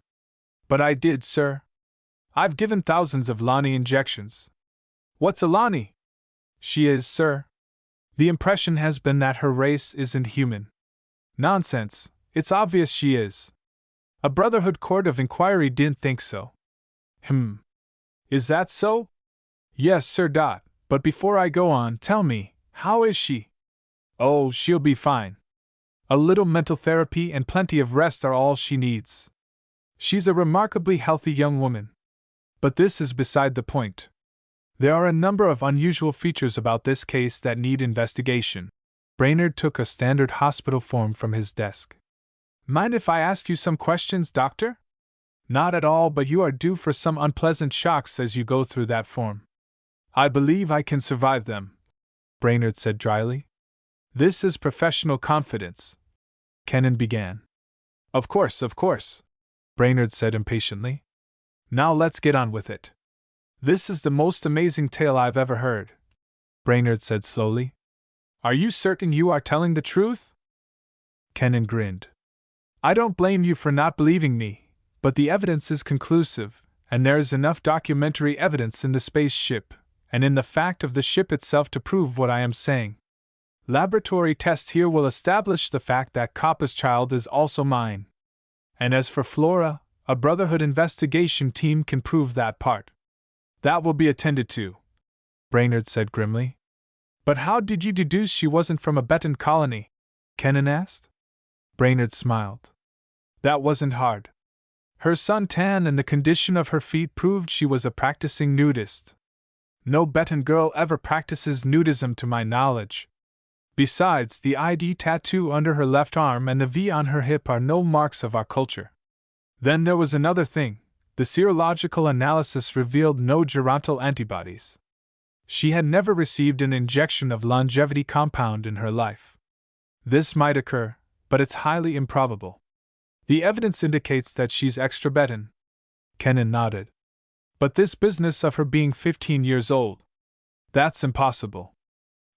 "But I did, sir. I've given thousands of Lani injections." "What's a Lani?" "She is, sir. The impression has been that her race isn't human." "Nonsense, it's obvious she is. A Brotherhood court of inquiry didn't think so." Is that so?" "Yes, sir. But before I go on, tell me, how is she?" "Oh, she'll be fine. A little mental therapy and plenty of rest are all she needs. She's a remarkably healthy young woman. But this is beside the point. There are a number of unusual features about this case that need investigation. Brainerd took a standard hospital form from his desk. Mind if I ask you some questions, doctor? Not at all, but you are due for some unpleasant shocks as you go through that form. I believe I can survive them, Brainerd said dryly. This is professional confidence, Kennan began. Of course, Brainerd said impatiently. Now let's get on with it. This is the most amazing tale I've ever heard, Brainerd said slowly. Are you certain you are telling the truth? Kennan grinned. I don't blame you for not believing me, but the evidence is conclusive, and there is enough documentary evidence in the spaceship, and in the fact of the ship itself to prove what I am saying. Laboratory tests here will establish the fact that Kappa's child is also mine. And as for Flora, a Brotherhood investigation team can prove that part. That will be attended to, Brainerd said grimly. But how did you deduce she wasn't from a Betan colony? Kennan asked. Brainerd smiled. That wasn't hard. Her suntan and the condition of her feet proved she was a practicing nudist. No Betan girl ever practices nudism to my knowledge. Besides, the ID tattoo under her left arm and the V on her hip are no marks of our culture. Then there was another thing. The serological analysis revealed no gerontal antibodies. She had never received an injection of longevity compound in her life. This might occur, but it's highly improbable. The evidence indicates that she's extra Betan. Kennan nodded. But this business of her being 15 years old, that's impossible.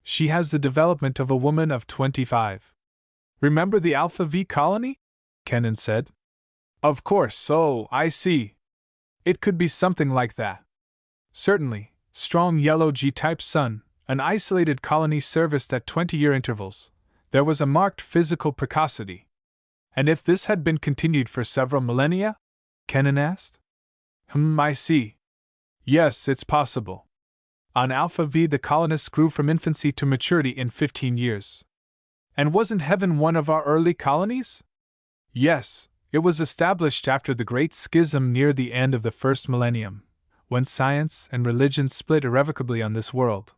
She has the development of a woman of 25. Remember the Alpha V colony? Kennan said. Of course, oh, I see. It could be something like that. Certainly, strong yellow G-type sun, an isolated colony serviced at 20-year intervals. There was a marked physical precocity. And if this had been continued for several millennia? Kennan asked. I see. Yes, it's possible. On Alpha V, the colonists grew from infancy to maturity in 15 years. And wasn't Heaven one of our early colonies? Yes. It was established after the Great Schism near the end of the first millennium, when science and religion split irrevocably on this world.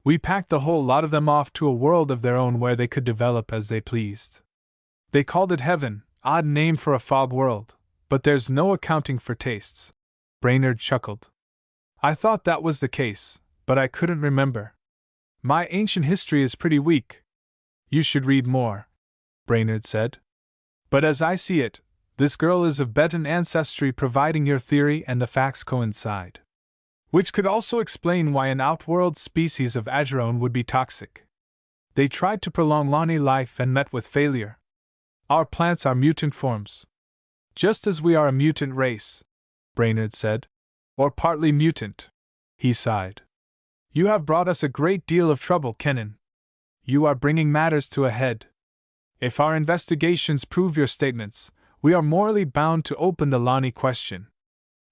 We packed the whole lot of them off to a world of their own where they could develop as they pleased. They called it Heaven, odd name for a fog world, but there's no accounting for tastes. Brainerd chuckled. I thought that was the case, but I couldn't remember. My ancient history is pretty weak. You should read more, Brainerd said. But as I see it, this girl is of Betan ancestry, providing your theory and the facts coincide. Which could also explain why an outworld species of Agerone would be toxic. They tried to prolong Lani life and met with failure. Our plants are mutant forms. Just as we are a mutant race, Brainerd said. Or partly mutant. He sighed. You have brought us a great deal of trouble, Kennan. You are bringing matters to a head. If our investigations prove your statements, we are morally bound to open the Lani question.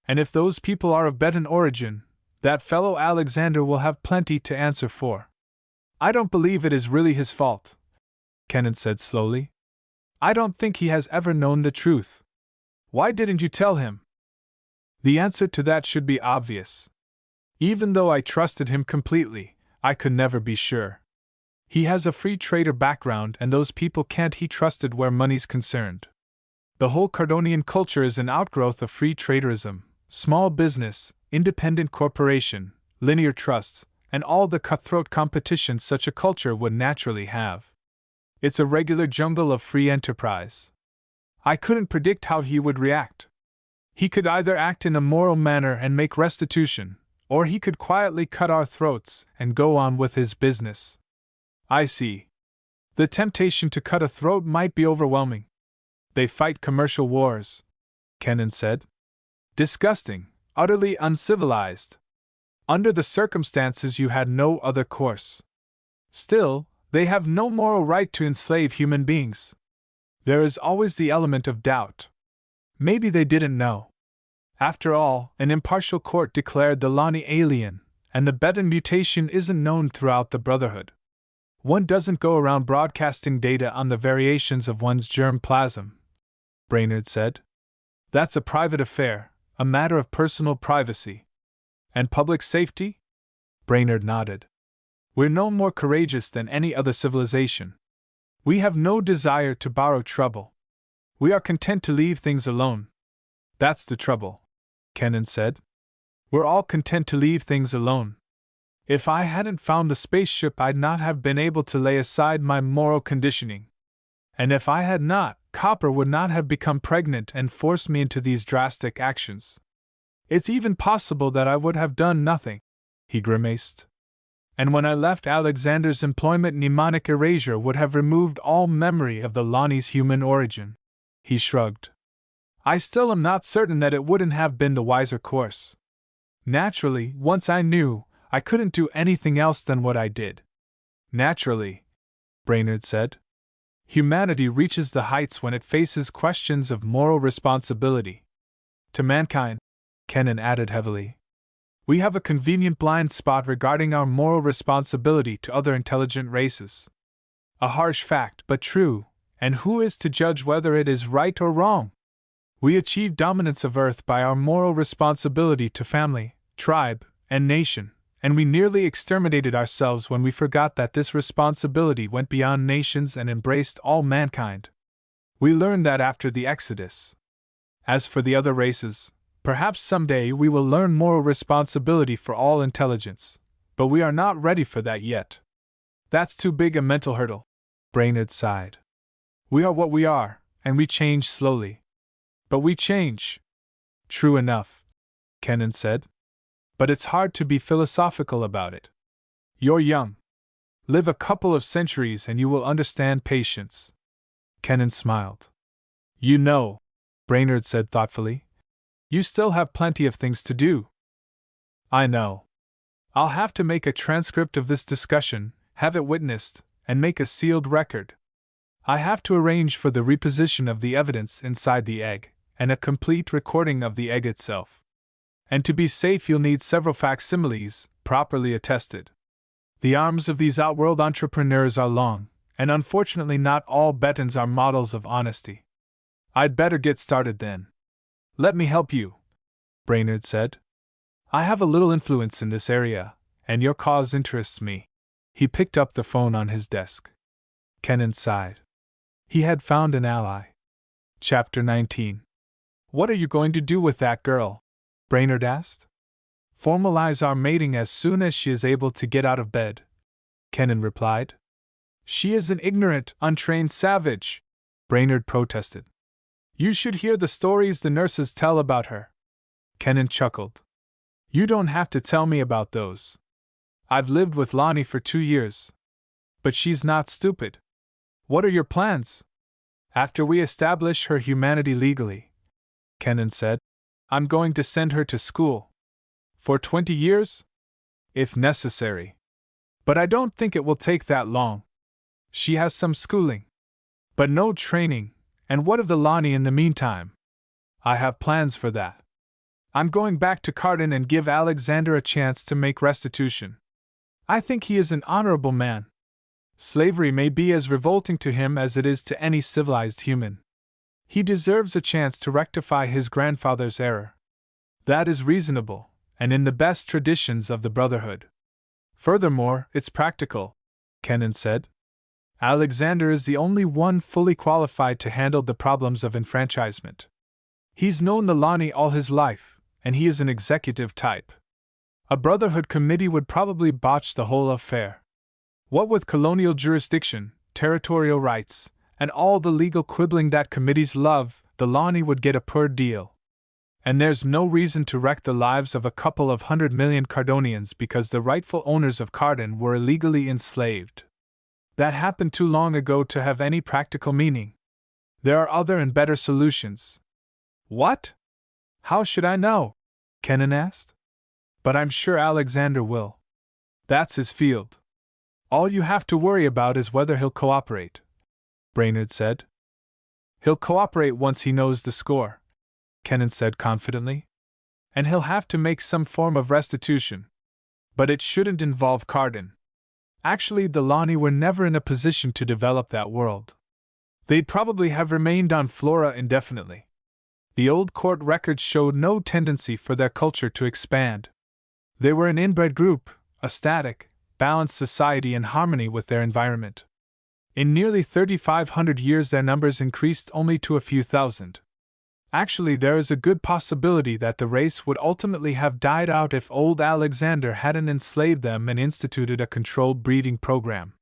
And if those people are of Betan origin, that fellow Alexander will have plenty to answer for. I don't believe it is really his fault, Kennan said slowly. I don't think he has ever known the truth. Why didn't you tell him? The answer to that should be obvious. Even though I trusted him completely, I could never be sure. He has a free trader background, and those people can't be trusted where money's concerned. The whole Cardonian culture is an outgrowth of free traderism, small business, independent corporation, linear trusts, and all the cutthroat competition such a culture would naturally have. It's a regular jungle of free enterprise. I couldn't predict how he would react. He could either act in a moral manner and make restitution, or he could quietly cut our throats and go on with his business. I see. The temptation to cut a throat might be overwhelming. They fight commercial wars, Kennan said. Disgusting, utterly uncivilized. Under the circumstances, you had no other course. Still, they have no moral right to enslave human beings. There is always the element of doubt. Maybe they didn't know. After all, an impartial court declared the Lani alien, and the Betan mutation isn't known throughout the Brotherhood. One doesn't go around broadcasting data on the variations of one's germ plasm, Brainerd said. That's a private affair, a matter of personal privacy. And public safety? Brainerd nodded. We're no more courageous than any other civilization. We have no desire to borrow trouble. We are content to leave things alone. That's the trouble, Kennan said. We're all content to leave things alone. If I hadn't found the spaceship, I'd not have been able to lay aside my moral conditioning. And if I had not, Copper would not have become pregnant and forced me into these drastic actions. It's even possible that I would have done nothing, he grimaced. And when I left Alexander's employment, mnemonic erasure would have removed all memory of the Lani's human origin. He shrugged. I still am not certain that it wouldn't have been the wiser course. Naturally, once I knew, I couldn't do anything else than what I did. Naturally, Brainerd said. Humanity reaches the heights when it faces questions of moral responsibility. To mankind, Kennan added heavily, we have a convenient blind spot regarding our moral responsibility to other intelligent races. A harsh fact, but true, and who is to judge whether it is right or wrong? We achieve dominance of Earth by our moral responsibility to family, tribe, and nation, and we nearly exterminated ourselves when we forgot that this responsibility went beyond nations and embraced all mankind. We learned that after the Exodus. As for the other races, perhaps someday we will learn moral responsibility for all intelligence, but we are not ready for that yet. That's too big a mental hurdle, Brainerd sighed. We are what we are, and we change slowly. But we change. True enough, Kennan said. But it's hard to be philosophical about it. You're young. Live a couple of centuries and you will understand patience. Kennan smiled. You know, Brainerd said thoughtfully, you still have plenty of things to do. I know. I'll have to make a transcript of this discussion, have it witnessed, and make a sealed record. I have to arrange for the reposition of the evidence inside the egg, and a complete recording of the egg itself. And to be safe, you'll need several facsimiles, properly attested. The arms of these outworld entrepreneurs are long, and unfortunately not all Bettons are models of honesty. I'd better get started then. Let me help you, Brainerd said. I have a little influence in this area, and your cause interests me. He picked up the phone on his desk. Kennan sighed. He had found an ally. Chapter 19. What are you going to do with that girl? Brainerd asked. Formalize our mating as soon as she is able to get out of bed, Kennan replied. She is an ignorant, untrained savage, Brainerd protested. You should hear the stories the nurses tell about her. Kennan chuckled. You don't have to tell me about those. I've lived with Lani for 2 years. But she's not stupid. What are your plans? After we establish her humanity legally, Kennan said, I'm going to send her to school. For 20 years? If necessary. But I don't think it will take that long. She has some schooling. But no training, and what of the Lani in the meantime? I have plans for that. I'm going back to Cardin and give Alexander a chance to make restitution. I think he is an honorable man. Slavery may be as revolting to him as it is to any civilized human. He deserves a chance to rectify his grandfather's error. That is reasonable, and in the best traditions of the Brotherhood. Furthermore, it's practical, Kennan said. Alexander is the only one fully qualified to handle the problems of enfranchisement. He's known the Lani all his life, and he is an executive type. A Brotherhood committee would probably botch the whole affair. What with colonial jurisdiction, territorial rights, and all the legal quibbling that committees love, the Lani would get a poor deal. And there's no reason to wreck the lives of a couple of 100 million Cardonians because the rightful owners of Cardin were illegally enslaved. That happened too long ago to have any practical meaning. There are other and better solutions. What? How should I know? Kennan asked. But I'm sure Alexander will. That's his field. All you have to worry about is whether he'll cooperate, Brainerd said. He'll cooperate once he knows the score, Kennan said confidently. And he'll have to make some form of restitution. But it shouldn't involve Cardin. Actually, the Lani were never in a position to develop that world. They'd probably have remained on Flora indefinitely. The old court records showed no tendency for their culture to expand. They were an inbred group, a static, balanced society in harmony with their environment. In nearly 3,500 years, their numbers increased only to a few thousand. Actually, there is a good possibility that the race would ultimately have died out if old Alexander hadn't enslaved them and instituted a controlled breeding program.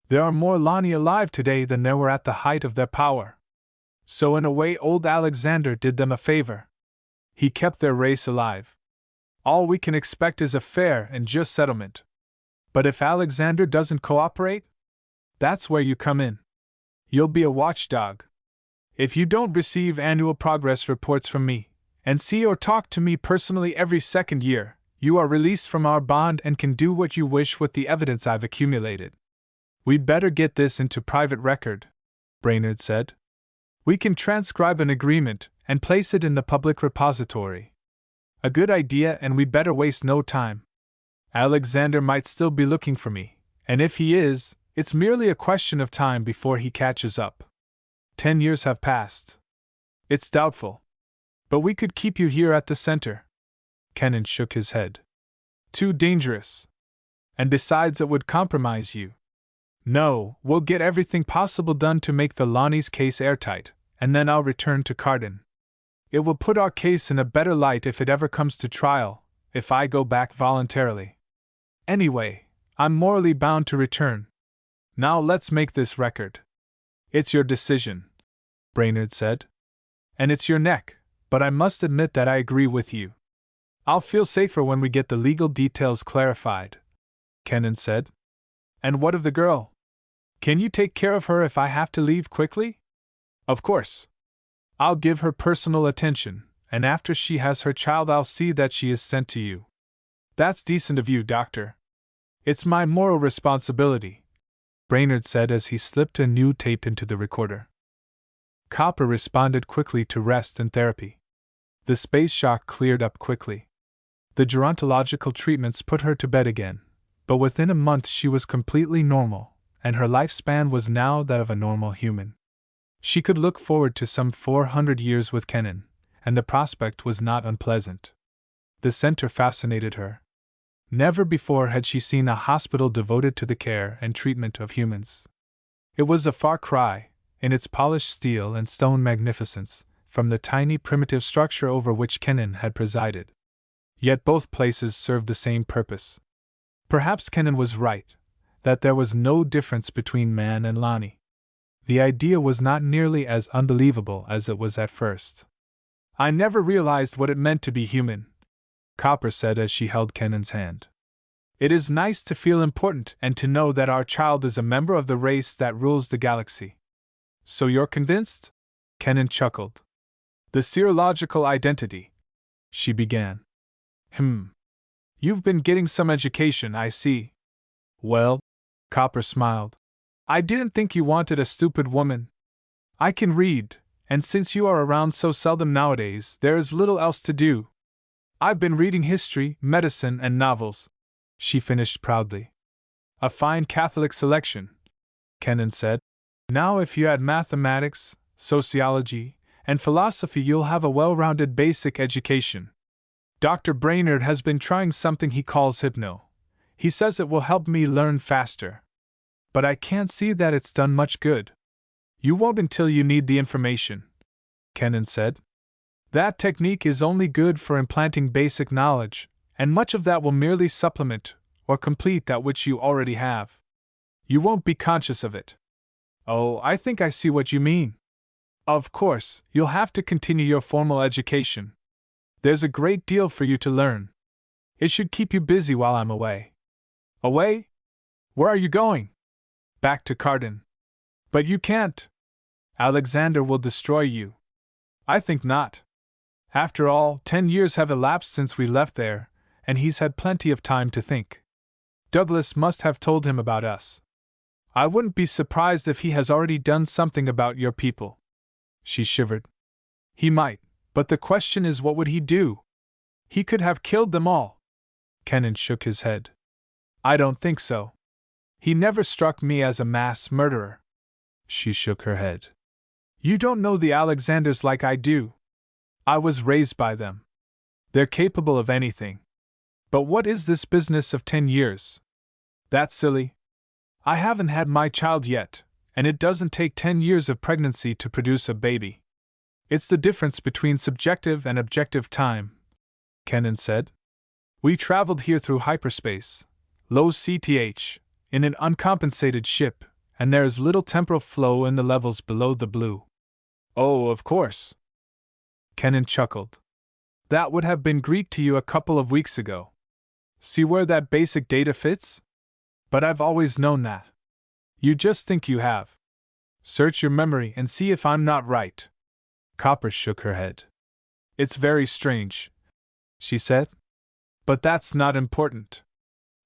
There are more Lani alive today than there were at the height of their power. So in a way, old Alexander did them a favor. He kept their race alive. All we can expect is a fair and just settlement. But if Alexander doesn't cooperate, that's where you come in. You'll be a watchdog. If you don't receive annual progress reports from me, and see or talk to me personally every second year, you are released from our bond and can do what you wish with the evidence I've accumulated. We'd better get this into private record, Brainerd said. We can transcribe an agreement and place it in the public repository. A good idea, and we'd better waste no time. Alexander might still be looking for me, and if he is, it's merely a question of time before he catches up. 10 years have passed. It's doubtful. But we could keep you here at the center. Kennan shook his head. Too dangerous. And besides, it would compromise you. No, we'll get everything possible done to make the Lani's case airtight, and then I'll return to Cardin. It will put our case in a better light if it ever comes to trial, if I go back voluntarily. Anyway, I'm morally bound to return. Now let's make this record. It's your decision, Brainerd said. And it's your neck, but I must admit that I agree with you. I'll feel safer when we get the legal details clarified, Kennan said. And what of the girl? Can you take care of her if I have to leave quickly? Of course. I'll give her personal attention, and after she has her child I'll see that she is sent to you. That's decent of you, Doctor. It's my moral responsibility, Brainerd said as he slipped a new tape into the recorder. Copper responded quickly to rest and therapy. The space shock cleared up quickly. The gerontological treatments put her to bed again, but within a month she was completely normal, and her lifespan was now that of a normal human. She could look forward to some 400 years with Kennan, and the prospect was not unpleasant. The center fascinated her. Never before had she seen a hospital devoted to the care and treatment of humans. It was a far cry, in its polished steel and stone magnificence, from the tiny primitive structure over which Kennan had presided. Yet both places served the same purpose. Perhaps Kennan was right, that there was no difference between man and Lani. The idea was not nearly as unbelievable as it was at first. I never realized what it meant to be human, Copper said as she held Kennan's hand. It is nice to feel important and to know that our child is a member of the race that rules the galaxy. So you're convinced? Kennan chuckled. The serological identity, she began. You've been getting some education, I see. Well, Copper smiled. I didn't think you wanted a stupid woman. I can read, and since you are around so seldom nowadays, there is little else to do. I've been reading history, medicine, and novels, she finished proudly. A fine Catholic selection, Kennan said. Now if you add mathematics, sociology, and philosophy you'll have a well-rounded basic education. Dr. Brainerd has been trying something he calls hypno. He says it will help me learn faster. But I can't see that it's done much good. You won't until you need the information, Kennan said. That technique is only good for implanting basic knowledge, and much of that will merely supplement or complete that which you already have. You won't be conscious of it. Oh, I think I see what you mean. Of course, you'll have to continue your formal education. There's a great deal for you to learn. It should keep you busy while I'm away. Away? Where are you going? Back to Cardin. But you can't. Alexander will destroy you. I think not. After all, 10 years have elapsed since we left there, and he's had plenty of time to think. Douglas must have told him about us. I wouldn't be surprised if he has already done something about your people. She shivered. He might, but the question is, what would he do? He could have killed them all. Kennan shook his head. I don't think so. He never struck me as a mass murderer. She shook her head. You don't know the Alexanders like I do. I was raised by them. They're capable of anything. But what is this business of 10 years? That's silly. I haven't had my child yet, and it doesn't take 10 years of pregnancy to produce a baby. It's the difference between subjective and objective time, Kenan said. We traveled here through hyperspace, low CTH, in an uncompensated ship, and there is little temporal flow in the levels below the blue. Oh, of course. Kenan chuckled. That would have been Greek to you a couple of weeks ago. See where that basic data fits? But I've always known that. You just think you have. Search your memory and see if I'm not right. Copper shook her head. It's very strange, she said. But that's not important.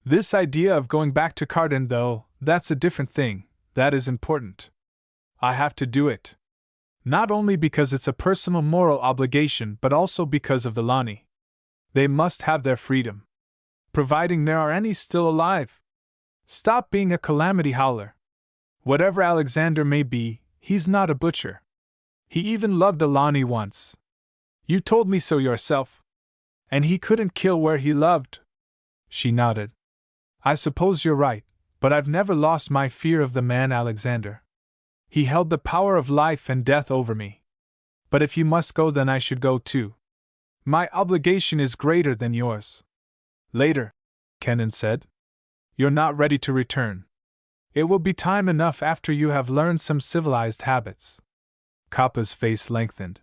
This idea of going back to Carden, though, that's a different thing. That is important. I have to do it. Not only because it's a personal moral obligation, but also because of the Lani. They must have their freedom. Providing there are any still alive. Stop being a calamity howler. Whatever Alexander may be, he's not a butcher. He even loved a Lani once. You told me so yourself. And he couldn't kill where he loved. She nodded. I suppose you're right, but I've never lost my fear of the man Alexander. He held the power of life and death over me. But if you must go, then I should go too. My obligation is greater than yours. Later, Kenan said. You're not ready to return. It will be time enough after you have learned some civilized habits. Kappa's face lengthened.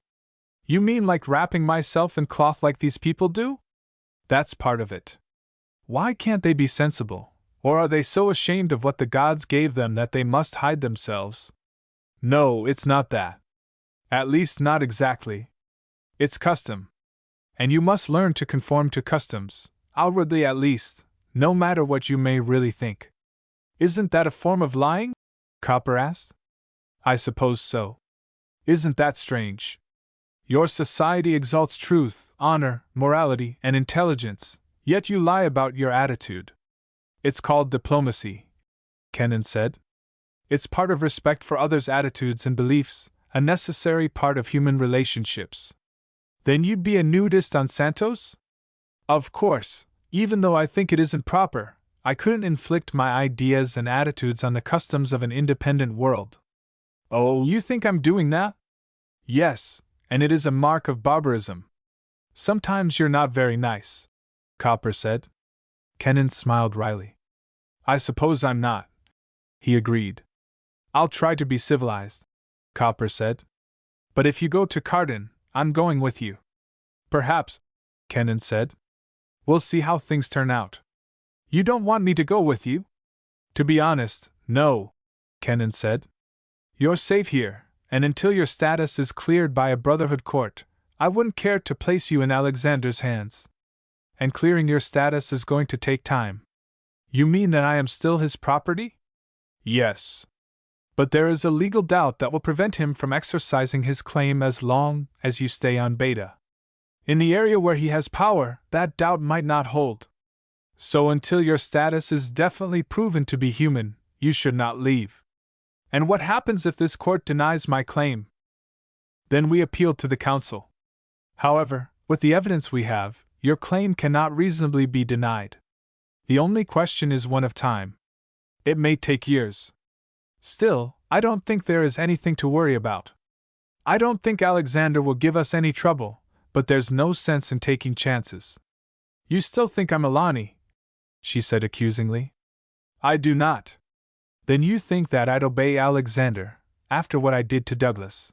You mean like wrapping myself in cloth like these people do? That's part of it. Why can't they be sensible, or are they so ashamed of what the gods gave them that they must hide themselves? No, it's not that. At least not exactly. It's custom. And you must learn to conform to customs, outwardly at least, no matter what you may really think. Isn't that a form of lying? Copper asked. I suppose so. Isn't that strange? Your society exalts truth, honor, morality, and intelligence, yet you lie about your attitude. It's called diplomacy, Kenan said. It's part of respect for others' attitudes and beliefs, a necessary part of human relationships. Then you'd be a nudist on Santos? Of course, even though I think it isn't proper, I couldn't inflict my ideas and attitudes on the customs of an independent world. Oh, you think I'm doing that? Yes, and it is a mark of barbarism. Sometimes you're not very nice, Copper said. Kenan smiled wryly. I suppose I'm not, he agreed. I'll try to be civilized, Copper said. But if you go to Carden, I'm going with you. Perhaps, Kenan said. We'll see how things turn out. You don't want me to go with you? To be honest, no, Kenan said. You're safe here, and until your status is cleared by a Brotherhood court, I wouldn't care to place you in Alexander's hands. And clearing your status is going to take time. You mean that I am still his property? Yes. But there is a legal doubt that will prevent him from exercising his claim as long as you stay on Beta. In the area where he has power, that doubt might not hold. So until your status is definitely proven to be human, you should not leave. And what happens if this court denies my claim? Then we appeal to the council. However, with the evidence we have, your claim cannot reasonably be denied. The only question is one of time. It may take years. Still, I don't think there is anything to worry about. I don't think Alexander will give us any trouble, but there's no sense in taking chances. You still think I'm a Lani? She said accusingly. I do not. Then you think that I'd obey Alexander, after what I did to Douglas.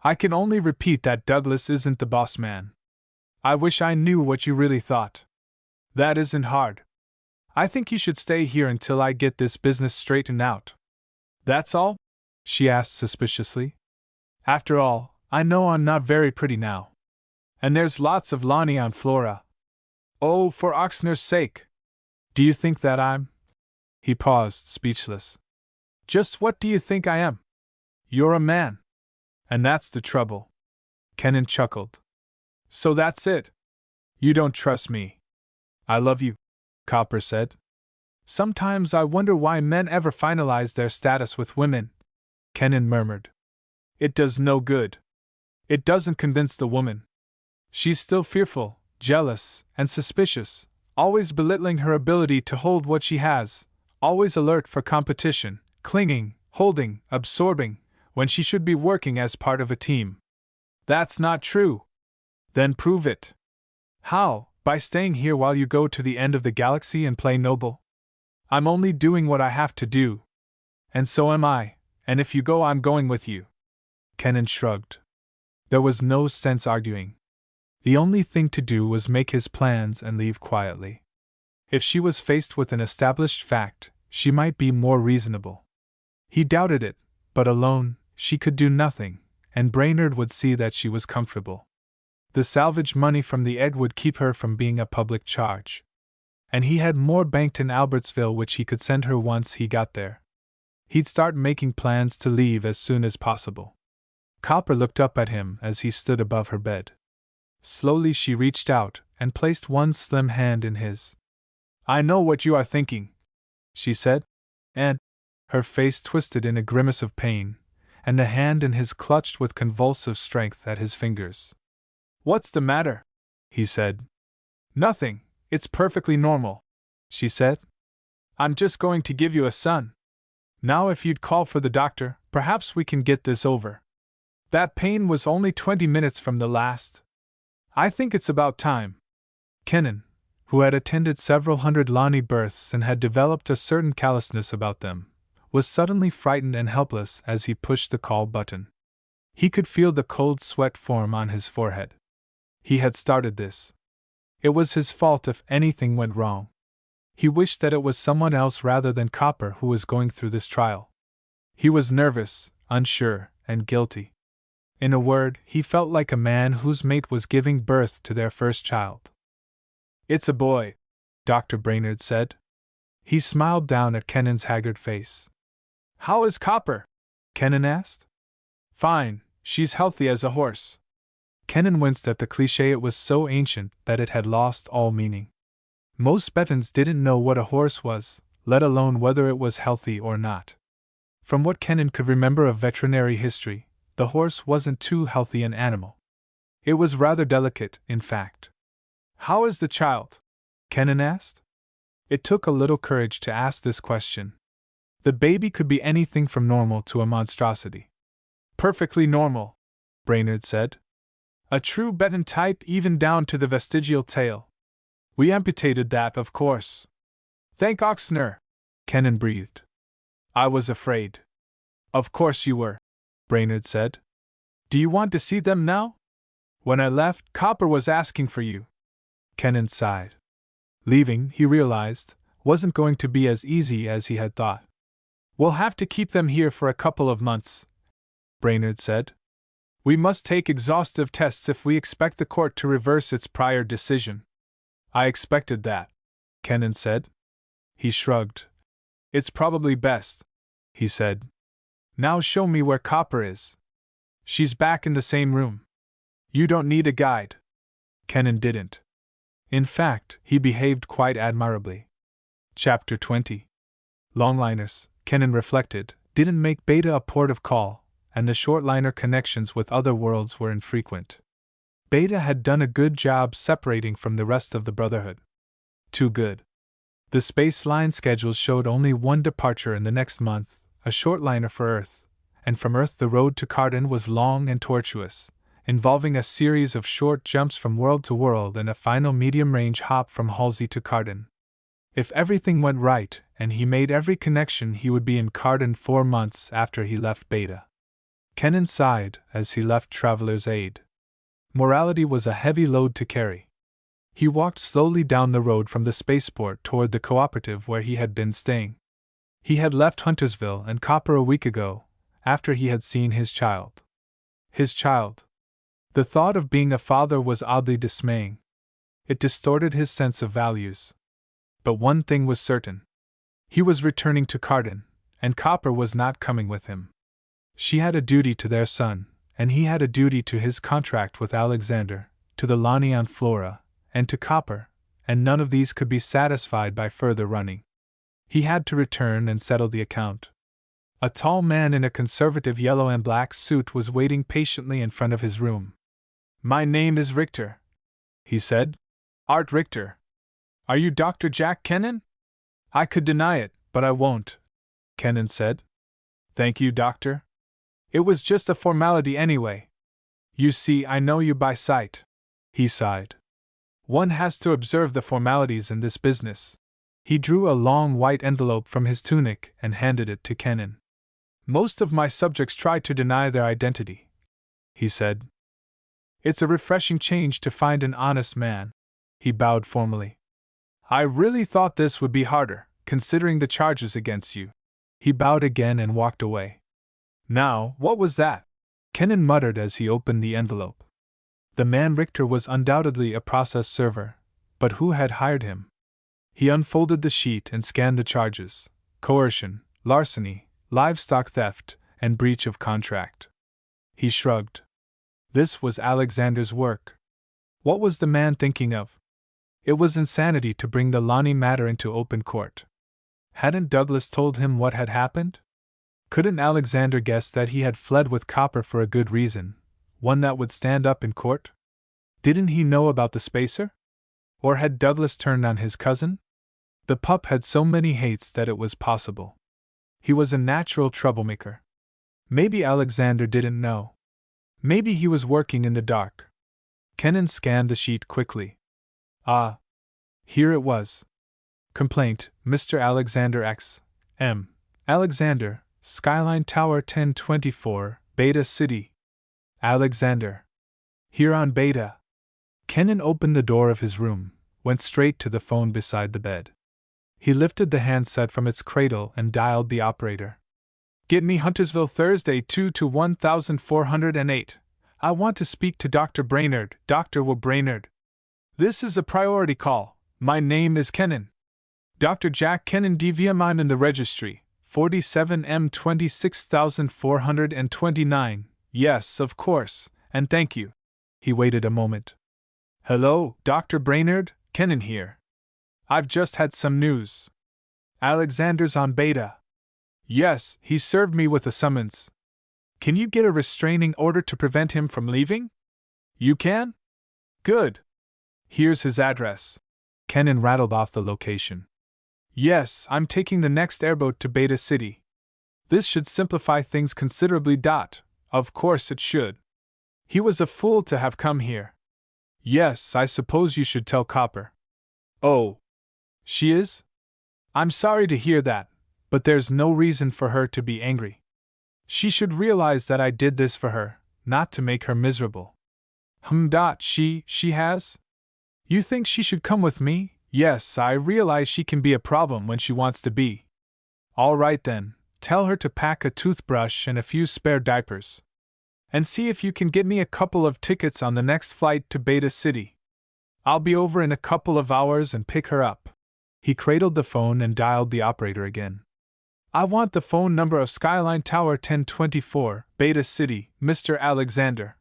I can only repeat that Douglas isn't the boss man. I wish I knew what you really thought. That isn't hard. I think you should stay here until I get this business straightened out. That's all? She asked suspiciously. After all, I know I'm not very pretty now. And there's lots of Lani on Flora. Oh, for Oxner's sake! Do you think that I'm? He paused, speechless. Just what do you think I am? You're a man. And that's the trouble. Kenan chuckled. So that's it. You don't trust me. I love you, Copper said. Sometimes I wonder why men ever finalize their status with women, Kenan murmured. It does no good. It doesn't convince the woman. She's still fearful, jealous, and suspicious, always belittling her ability to hold what she has, always alert for competition, clinging, holding, absorbing, when she should be working as part of a team. That's not true. Then prove it. How? By staying here while you go to the end of the galaxy and play noble? I'm only doing what I have to do. And so am I, and if you go, I'm going with you. Kenan shrugged. There was no sense arguing. The only thing to do was make his plans and leave quietly. If she was faced with an established fact, she might be more reasonable. He doubted it, but alone, she could do nothing, and Brainerd would see that she was comfortable. The salvage money from the egg would keep her from being a public charge. And he had more banked in Albertsville which he could send her once he got there. He'd start making plans to leave as soon as possible. Copper looked up at him as he stood above her bed. Slowly she reached out and placed one slim hand in his. I know what you are thinking, she said, and her face twisted in a grimace of pain, and the hand in his clutched with convulsive strength at his fingers. What's the matter? He said. Nothing, it's perfectly normal, she said. I'm just going to give you a son. Now if you'd call for the doctor, perhaps we can get this over. That pain was only 20 minutes from the last. I think it's about time. Kenan, who had attended several hundred Lani births and had developed a certain callousness about them, was suddenly frightened and helpless as he pushed the call button. He could feel the cold sweat form on his forehead. He had started this. It was his fault if anything went wrong. He wished that it was someone else rather than Copper who was going through this trial. He was nervous, unsure, and guilty. In a word, he felt like a man whose mate was giving birth to their first child. It's a boy, Dr. Brainerd said. He smiled down at Kenan's haggard face. How is Copper? Kenan asked. Fine, she's healthy as a horse. Kenan winced at the cliché. It was so ancient that it had lost all meaning. Most Betans didn't know what a horse was, let alone whether it was healthy or not. From what Kenan could remember of veterinary history, the horse wasn't too healthy an animal. It was rather delicate, in fact. How is the child? Kenan asked. It took a little courage to ask this question. The baby could be anything from normal to a monstrosity. Perfectly normal, Brainerd said. A true Betan type even down to the vestigial tail. We amputated that, of course. Thank Oxner, Kenan breathed. I was afraid. Of course you were, Brainerd said. Do you want to see them now? When I left, Copper was asking for you. Kenan sighed. Leaving, he realized, wasn't going to be as easy as he had thought. We'll have to keep them here for a couple of months, Brainerd said. We must take exhaustive tests if we expect the court to reverse its prior decision. I expected that, Kenan said. He shrugged. It's probably best, he said. Now show me where Copper is. She's back in the same room. You don't need a guide. Kenan didn't. In fact, he behaved quite admirably. Chapter 20. Longliners, Kenan reflected, didn't make Beta a port of call, and the shortliner connections with other worlds were infrequent. Beta had done a good job separating from the rest of the Brotherhood. Too good. The space line schedules showed only one departure in the next month, a shortliner for Earth, and from Earth the road to Cardan was long and tortuous, involving a series of short jumps from world to world and a final medium-range hop from Halsey to Cardan. If everything went right, and he made every connection, he would be in Cardan 4 months after he left Beta. Kenan sighed as he left Traveler's Aid. Morality was a heavy load to carry. He walked slowly down the road from the spaceport toward the cooperative where he had been staying. He had left Huntersville and Copper a week ago, after he had seen his child. His child. The thought of being a father was oddly dismaying. It distorted his sense of values. But one thing was certain. He was returning to Cardan, and Copper was not coming with him. She had a duty to their son, and he had a duty to his contract with Alexander, to the Lani on Flora, and to Copper, and none of these could be satisfied by further running. He had to return and settle the account. A tall man in a conservative yellow and black suit was waiting patiently in front of his room. My name is Richter, he said. Art Richter. Are you Dr. Jack Kennan? I could deny it, but I won't, Kennan said. Thank you, doctor. It was just a formality anyway. You see, I know you by sight. He sighed. One has to observe the formalities in this business. He drew a long white envelope from his tunic and handed it to Kennan. Most of my subjects try to deny their identity, he said. It's a refreshing change to find an honest man. He bowed formally. I really thought this would be harder, considering the charges against you. He bowed again and walked away. Now, what was that? Kennan muttered as he opened the envelope. The man Richter was undoubtedly a process server, but who had hired him? He unfolded the sheet and scanned the charges: coercion, larceny, livestock theft, and breach of contract. He shrugged. This was Alexander's work. What was the man thinking of? It was insanity to bring the Lani matter into open court. Hadn't Douglas told him what had happened? Couldn't Alexander guess that he had fled with copper for a good reason, one that would stand up in court? Didn't he know about the spacer? Or had Douglas turned on his cousin? The pup had so many hates that it was possible. He was a natural troublemaker. Maybe Alexander didn't know. Maybe he was working in the dark. Kennan scanned the sheet quickly. Ah! Here it was. Complaint, Mr. Alexander X. M. Alexander, Skyline Tower 1024, Beta City. Alexander. Here on Beta. Kennan opened the door of his room, went straight to the phone beside the bed. He lifted the handset from its cradle and dialed the operator. Get me Huntersville Thursday 2 to 1408. I want to speak to Dr. Brainerd, Dr. Will Brainerd. This is a priority call. My name is Kennan. Dr. Jack Kennan DVM. I'm in the registry, 47M 26429. Yes, of course, and thank you. He waited a moment. Hello, Dr. Brainerd, Kennan here. I've just had some news. Alexander's on Beta. Yes, he served me with a summons. Can you get a restraining order to prevent him from leaving? You can? Good. Here's his address. Kennan rattled off the location. Yes, I'm taking the next airboat to Beta City. This should simplify things considerably. Of course it should. He was a fool to have come here. Yes, I suppose you should tell Copper. Oh. She is? I'm sorry to hear that, but there's no reason for her to be angry. She should realize that I did this for her, not to make her miserable. She has? You think she should come with me? Yes, I realize she can be a problem when she wants to be. All right then, tell her to pack a toothbrush and a few spare diapers. And see if you can get me a couple of tickets on the next flight to Beta City. I'll be over in a couple of hours and pick her up. He cradled the phone and dialed the operator again. I want the phone number of Skyline Tower 1024, Beta City, Mr. Alexander.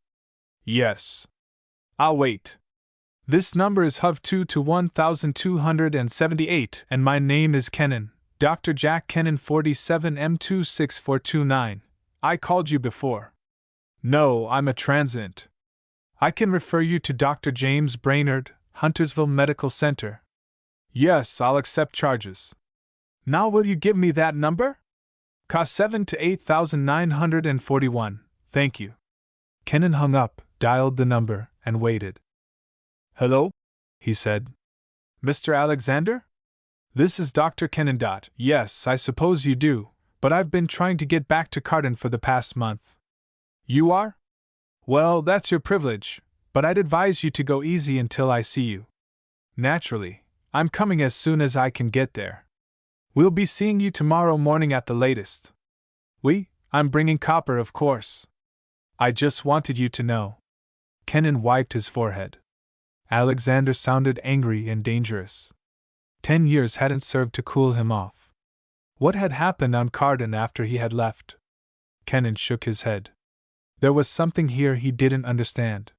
Yes. I'll wait. This number is HUV 2 to 1278, and my name is Kennan, Dr. Jack Kennan 47M26429. I called you before. No, I'm a transient. I can refer you to Dr. James Brainerd, Huntersville Medical Center. Yes, I'll accept charges. Now will you give me that number? Cost 7 to 8,941, thank you. Kennan hung up, dialed the number, and waited. Hello? He said. Mr. Alexander? This is Dr. Kennan. Yes, I suppose you do, but I've been trying to get back to Carden for the past month. You are? Well, that's your privilege, but I'd advise you to go easy until I see you. Naturally, I'm coming as soon as I can get there. We'll be seeing you tomorrow morning at the latest. I'm bringing copper, of course. I just wanted you to know. Kennan wiped his forehead. Alexander sounded angry and dangerous. 10 years hadn't served to cool him off. What had happened on Carden after he had left? Kennan shook his head. There was something here he didn't understand.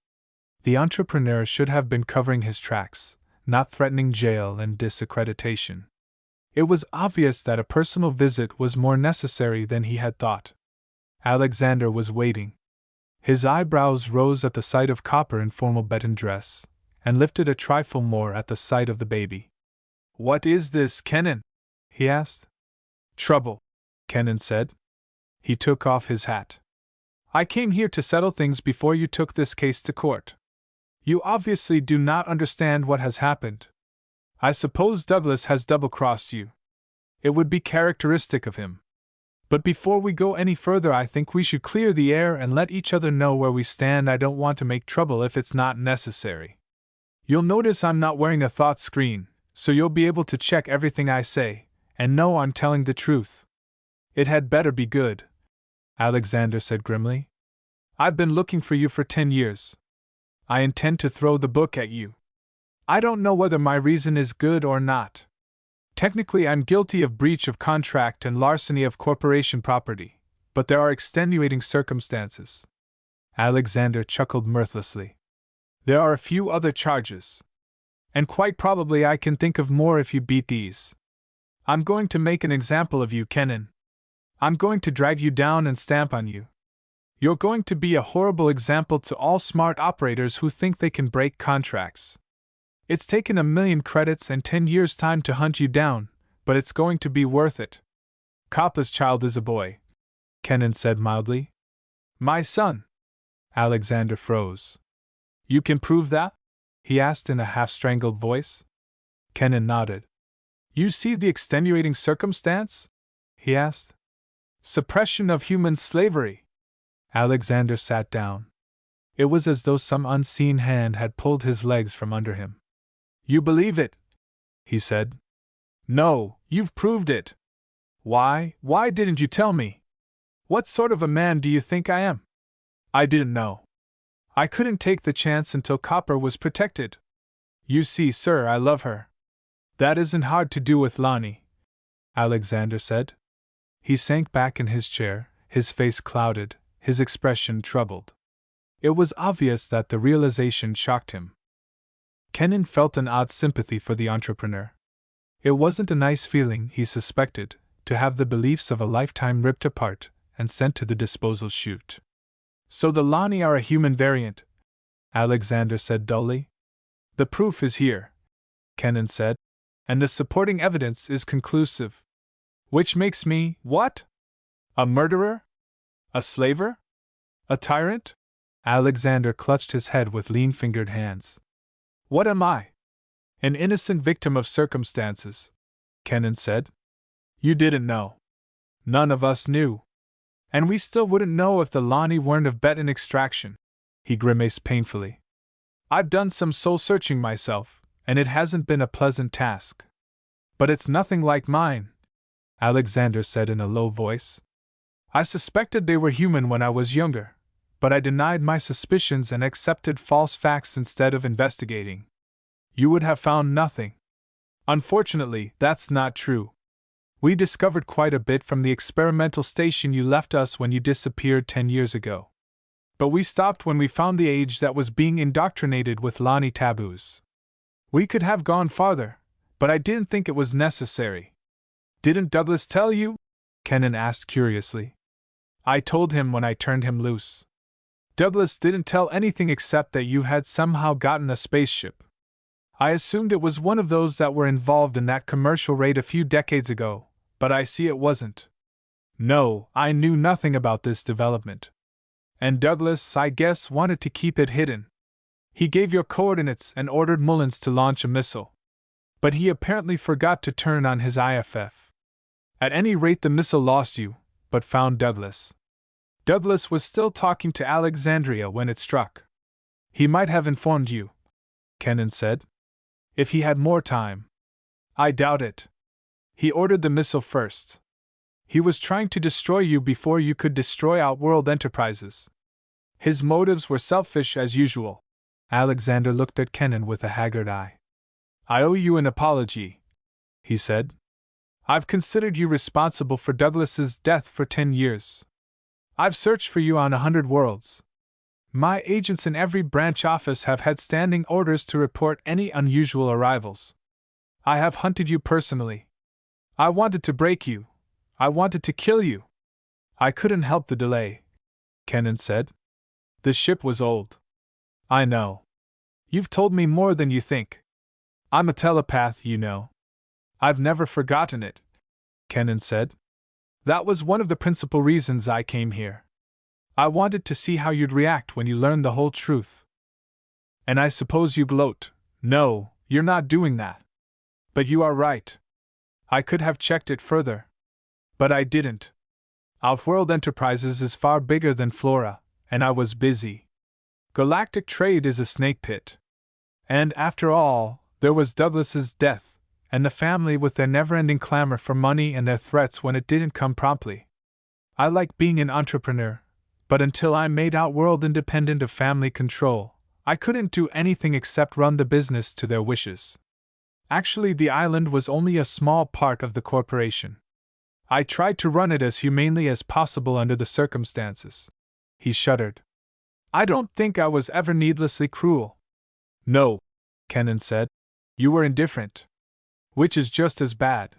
The entrepreneur should have been covering his tracks, not threatening jail and disaccreditation. It was obvious that a personal visit was more necessary than he had thought. Alexander was waiting. His eyebrows rose at the sight of Copper in formal Benton dress, and lifted a trifle more at the sight of the baby. What is this, Kenan? He asked. Trouble, Kenan said. He took off his hat. I came here to settle things before you took this case to court. You obviously do not understand what has happened. I suppose Douglas has double-crossed you. It would be characteristic of him. But before we go any further, I think we should clear the air and let each other know where we stand. I don't want to make trouble if it's not necessary. You'll notice I'm not wearing a thought screen, so you'll be able to check everything I say, and know I'm telling the truth. It had better be good, Alexander said grimly. I've been looking for you for 10 years. I intend to throw the book at you. I don't know whether my reason is good or not. Technically, I'm guilty of breach of contract and larceny of corporation property, but there are extenuating circumstances. Alexander chuckled mirthlessly. There are a few other charges. And quite probably I can think of more if you beat these. I'm going to make an example of you, Kenan. I'm going to drag you down and stamp on you. You're going to be a horrible example to all smart operators who think they can break contracts. It's taken 1,000,000 credits and 10 years' time to hunt you down, but it's going to be worth it. Kappa's child is a boy, Kenan said mildly. My son. Alexander froze. You can prove that? He asked in a half-strangled voice. Kenan nodded. You see the extenuating circumstance? He asked. Suppression of human slavery. Alexander sat down. It was as though some unseen hand had pulled his legs from under him. You believe it? He said. No, you've proved it. Why didn't you tell me? What sort of a man do you think I am? I didn't know. I couldn't take the chance until Copper was protected. You see, sir, I love her. That isn't hard to do with Lani, Alexander said. He sank back in his chair, his face clouded, his expression troubled. It was obvious that the realization shocked him. Kenan felt an odd sympathy for the entrepreneur. It wasn't a nice feeling, he suspected, to have the beliefs of a lifetime ripped apart and sent to the disposal chute. So the Lani are a human variant, Alexander said dully. The proof is here, Kenan said, and the supporting evidence is conclusive. Which makes me, what? A murderer? A slaver? A tyrant? Alexander clutched his head with lean-fingered hands. What am I? An innocent victim of circumstances, Kenan said. You didn't know. None of us knew. And we still wouldn't know if the Lani weren't of Betan extraction. He grimaced painfully. I've done some soul-searching myself, and it hasn't been a pleasant task. But it's nothing like mine, Alexander said in a low voice. I suspected they were human when I was younger, but I denied my suspicions and accepted false facts instead of investigating. You would have found nothing. Unfortunately, that's not true. We discovered quite a bit from the experimental station you left us when you disappeared 10 years ago. But we stopped when we found the age that was being indoctrinated with Lani taboos. We could have gone farther, but I didn't think it was necessary. Didn't Douglas tell you? Kenan asked curiously. I told him when I turned him loose. Douglas didn't tell anything except that you had somehow gotten a spaceship. I assumed it was one of those that were involved in that commercial raid a few decades ago, but I see it wasn't. No, I knew nothing about this development. And Douglas, I guess, wanted to keep it hidden. He gave your coordinates and ordered Mullins to launch a missile. But he apparently forgot to turn on his IFF. At any rate, the missile lost you, but found Douglas. Douglas was still talking to Alexandria when it struck. He might have informed you, Kenan said. If he had more time. I doubt it. He ordered the missile first. He was trying to destroy you before you could destroy Outworld Enterprises. His motives were selfish as usual. Alexander looked at Kenan with a haggard eye. I owe you an apology, he said. I've considered you responsible for Douglas's death for 10 years. I've searched for you on 100 worlds. My agents in every branch office have had standing orders to report any unusual arrivals. I have hunted you personally. I wanted to break you. I wanted to kill you. I couldn't help the delay, Kenan said. The ship was old. I know. You've told me more than you think. I'm a telepath, you know. I've never forgotten it, Kenan said. That was one of the principal reasons I came here. I wanted to see how you'd react when you learned the whole truth. And I suppose you gloat. No, you're not doing that. But you are right. I could have checked it further. But I didn't. Off-world enterprises is far bigger than Flora, and I was busy. Galactic trade is a snake pit. And after all, there was Douglas's death, and the family with their never-ending clamor for money and their threats when it didn't come promptly. I like being an entrepreneur, but until I made Outworld independent of family control, I couldn't do anything except run the business to their wishes. Actually, the island was only a small part of the corporation. I tried to run it as humanely as possible under the circumstances. He shuddered. I don't think I was ever needlessly cruel. No, Kenan said. You were indifferent. Which is just as bad,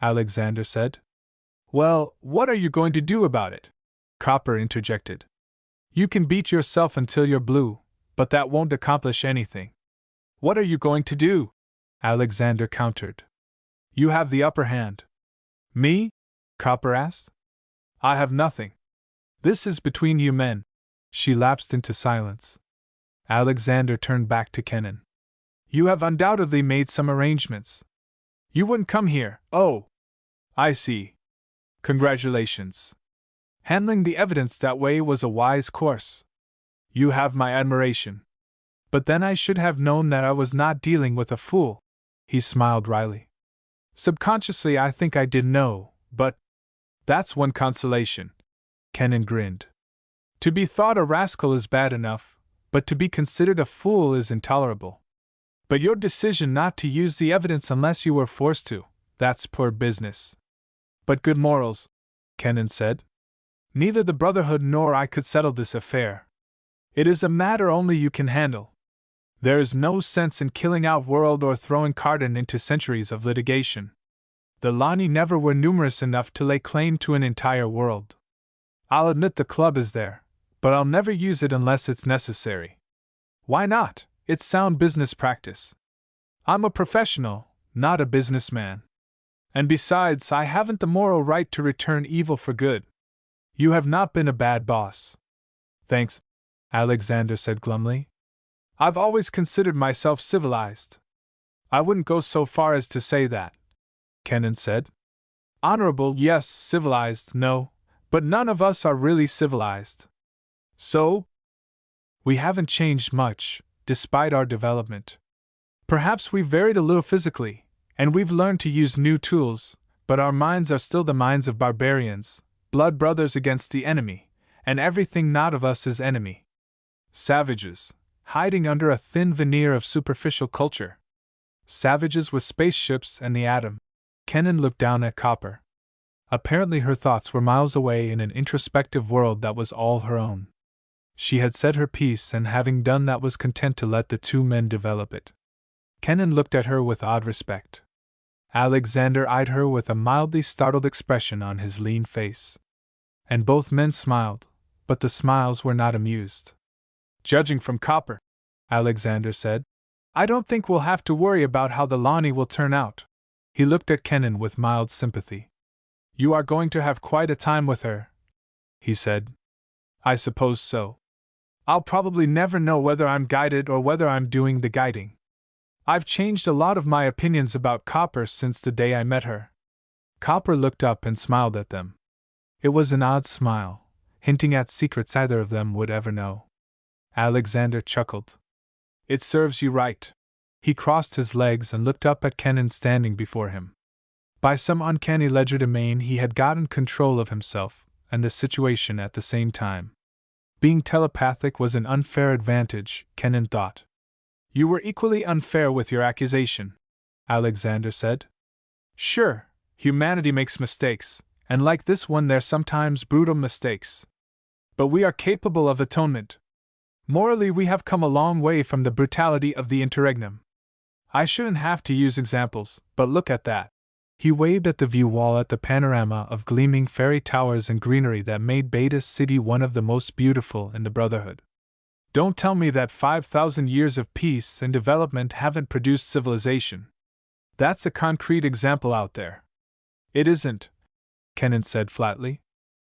Alexander said. Well, what are you going to do about it? Copper interjected. You can beat yourself until you're blue, but that won't accomplish anything. What are you going to do? Alexander countered. You have the upper hand. Me? Copper asked. I have nothing. This is between you men. She lapsed into silence. Alexander turned back to Kenan. You have undoubtedly made some arrangements. You wouldn't come here. Oh, I see. Congratulations. Handling the evidence that way was a wise course. You have my admiration. But then I should have known that I was not dealing with a fool. He smiled wryly. Subconsciously, I think I did know, but that's one consolation. Kenan grinned. To be thought a rascal is bad enough, but to be considered a fool is intolerable. But your decision not to use the evidence unless you were forced to, that's poor business. But good morals, Kenan said. Neither the Brotherhood nor I could settle this affair. It is a matter only you can handle. There is no sense in killing Outworld or throwing Cardin into centuries of litigation. The Lani never were numerous enough to lay claim to an entire world. I'll admit the club is there, but I'll never use it unless it's necessary. Why not? It's sound business practice. I'm a professional, not a businessman. And besides, I haven't the moral right to return evil for good. You have not been a bad boss. Thanks, Alexander said glumly. I've always considered myself civilized. I wouldn't go so far as to say that, Kenan said. Honorable, yes, civilized, no, but none of us are really civilized. So? We haven't changed much, despite our development. Perhaps we've varied a little physically, and we've learned to use new tools, but our minds are still the minds of barbarians, blood brothers against the enemy, and everything not of us is enemy. Savages, hiding under a thin veneer of superficial culture. Savages with spaceships and the atom. Kenan looked down at Copper. Apparently her thoughts were miles away in an introspective world that was all her own. She had said her piece and having done that was content to let the two men develop it. Kenan looked at her with odd respect. Alexander eyed her with a mildly startled expression on his lean face. And both men smiled, but the smiles were not amused. Judging from Copper, Alexander said, I don't think we'll have to worry about how the Lani will turn out. He looked at Kenan with mild sympathy. You are going to have quite a time with her, he said. I suppose so. I'll probably never know whether I'm guided or whether I'm doing the guiding. I've changed a lot of my opinions about Copper since the day I met her. Copper looked up and smiled at them. It was an odd smile, hinting at secrets either of them would ever know. Alexander chuckled. It serves you right. He crossed his legs and looked up at Kenan standing before him. By some uncanny legerdemain he had gotten control of himself and the situation at the same time. Being telepathic was an unfair advantage, Kenan thought. You were equally unfair with your accusation, Alexander said. Sure, humanity makes mistakes, and like this one they're sometimes brutal mistakes. But we are capable of atonement. Morally we have come a long way from the brutality of the interregnum. I shouldn't have to use examples, but look at that. He waved at the view wall at the panorama of gleaming fairy towers and greenery that made Beta City one of the most beautiful in the Brotherhood. Don't tell me that 5,000 years of peace and development haven't produced civilization. That's a concrete example out there. It isn't, Kennan said flatly.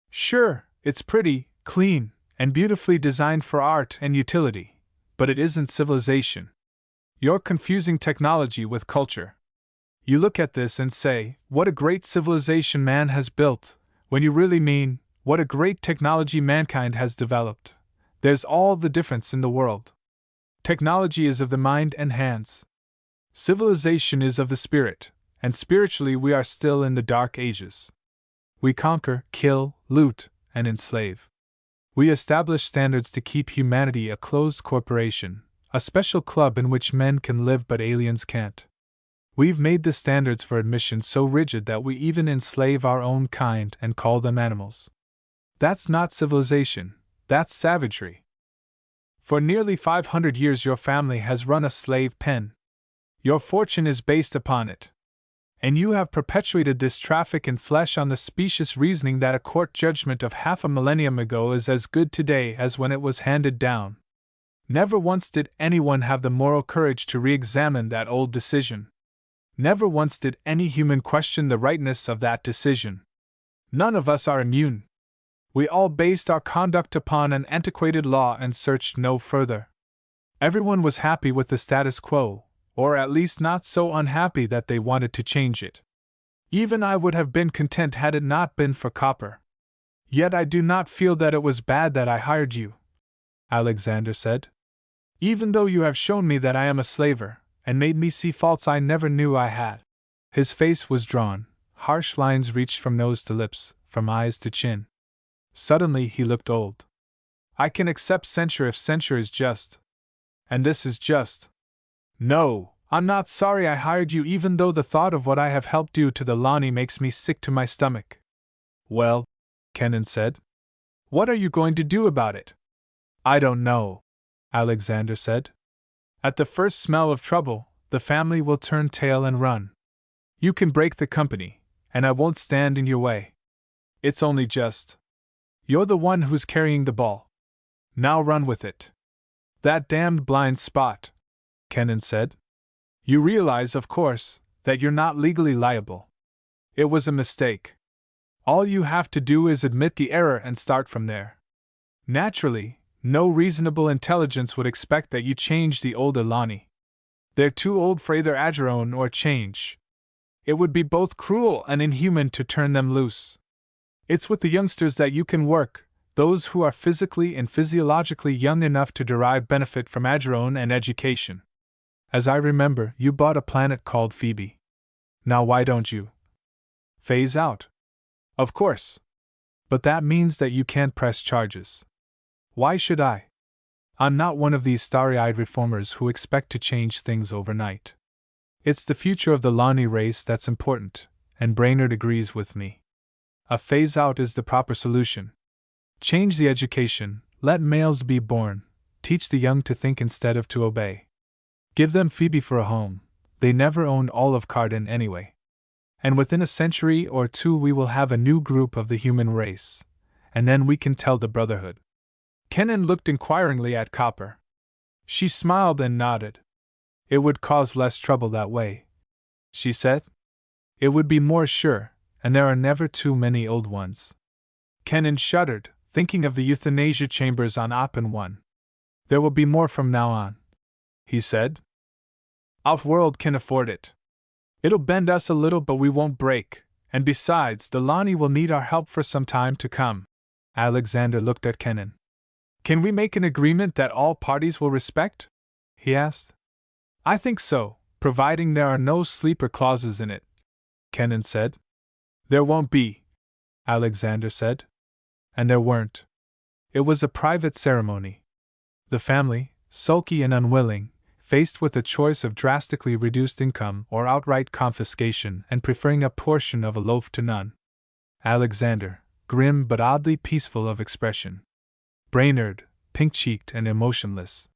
Sure, it's pretty, clean, and beautifully designed for art and utility, but it isn't civilization. You're confusing technology with culture. You look at this and say, what a great civilization man has built, when you really mean, what a great technology mankind has developed. There's all the difference in the world. Technology is of the mind and hands. Civilization is of the spirit, and spiritually we are still in the dark ages. We conquer, kill, loot, and enslave. We establish standards to keep humanity a closed corporation, a special club in which men can live but aliens can't. We've made the standards for admission so rigid that we even enslave our own kind and call them animals. That's not civilization, that's savagery. For nearly 500 years your family has run a slave pen. Your fortune is based upon it. And you have perpetuated this traffic in flesh on the specious reasoning that a court judgment of half a millennium ago is as good today as when it was handed down. Never once did anyone have the moral courage to re-examine that old decision. Never once did any human question the rightness of that decision. None of us are immune. We all based our conduct upon an antiquated law and searched no further. Everyone was happy with the status quo, or at least not so unhappy that they wanted to change it. Even I would have been content had it not been for copper. Yet I do not feel that it was bad that I hired you, Alexander said. Even though you have shown me that I am a slaver, and made me see faults I never knew I had. His face was drawn, harsh lines reached from nose to lips, from eyes to chin. Suddenly he looked old. I can accept censure if censure is just. And this is just. No, I'm not sorry I hired you even though the thought of what I have helped do to the Lani makes me sick to my stomach. Well, Kennan said. What are you going to do about it? I don't know, Alexander said. At the first smell of trouble, the family will turn tail and run. You can break the company, and I won't stand in your way. It's only just. You're the one who's carrying the ball. Now run with it. That damned blind spot, Kennan said. You realize, of course, that you're not legally liable. It was a mistake. All you have to do is admit the error and start from there. Naturally, no reasonable intelligence would expect that you change the older Lani. They're too old for either Ageron or change. It would be both cruel and inhuman to turn them loose. It's with the youngsters that you can work, those who are physically and physiologically young enough to derive benefit from Ageron and education. As I remember, you bought a planet called Phoebe. Now why don't you phase out? Of course. But that means that you can't press charges. Why should I? I'm not one of these starry-eyed reformers who expect to change things overnight. It's the future of the Lani race that's important, and Brainerd agrees with me. A phase-out is the proper solution. Change the education, let males be born, teach the young to think instead of to obey. Give them Phoebe for a home, they never owned Olive Garden anyway. And within a century or two we will have a new group of the human race, and then we can tell the Brotherhood. Kennan looked inquiringly at Copper. She smiled and nodded. It would cause less trouble that way, she said. It would be more sure, and there are never too many old ones. Kennan shuddered, thinking of the euthanasia chambers on Oppen 1. There will be more from now on, he said. Off-world can afford it. It'll bend us a little but we won't break, and besides, the Lani will need our help for some time to come. Alexander looked at Kennan. Can we make an agreement that all parties will respect? He asked. I think so, providing there are no sleeper clauses in it, Kennan said. There won't be, Alexander said. And there weren't. It was a private ceremony. The family, sulky and unwilling, faced with a choice of drastically reduced income or outright confiscation and preferring a portion of a loaf to none. Alexander, grim but oddly peaceful of expression. Brainerd, pink-cheeked and emotionless.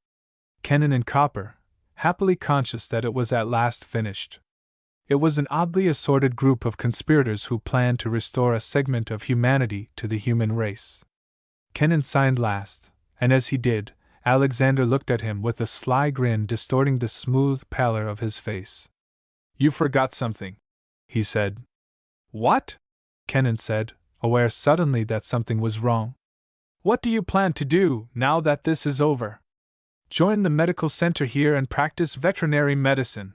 Kennan and Copper, happily conscious that it was at last finished. It was an oddly assorted group of conspirators who planned to restore a segment of humanity to the human race. Kennan signed last, and as he did, Alexander looked at him with a sly grin distorting the smooth pallor of his face. You forgot something, he said. What? Kennan said, aware suddenly that something was wrong. What do you plan to do now that this is over? Join the medical center here and practice veterinary medicine.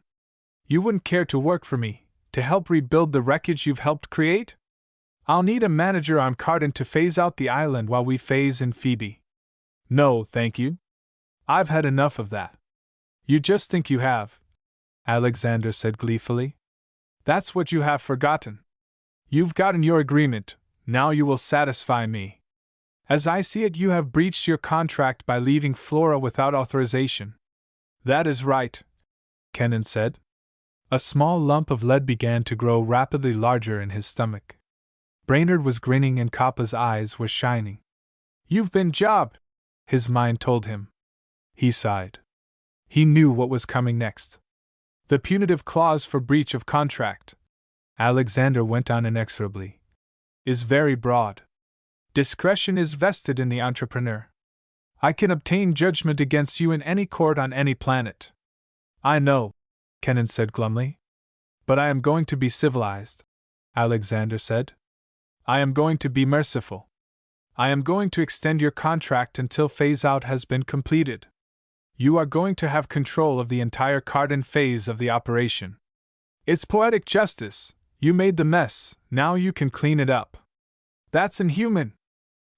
You wouldn't care to work for me, to help rebuild the wreckage you've helped create? I'll need a manager on Cardin to phase out the island while we phase in Phoebe. No, thank you. I've had enough of that. You just think you have, Alexander said gleefully. That's what you have forgotten. You've gotten your agreement, now you will satisfy me. As I see it, you have breached your contract by leaving Flora without authorization. That is right, Kennan said. A small lump of lead began to grow rapidly larger in his stomach. Brainerd was grinning and Kappa's eyes were shining. You've been jobbed, his mind told him. He sighed. He knew what was coming next. The punitive clause for breach of contract, Alexander went on inexorably, is very broad. Discretion is vested in the entrepreneur. I can obtain judgment against you in any court on any planet. I know, Kennan said glumly. But I am going to be civilized, Alexander said. I am going to be merciful. I am going to extend your contract until phase-out has been completed. You are going to have control of the entire Cardin phase of the operation. It's poetic justice. You made the mess, now you can clean it up. That's inhuman.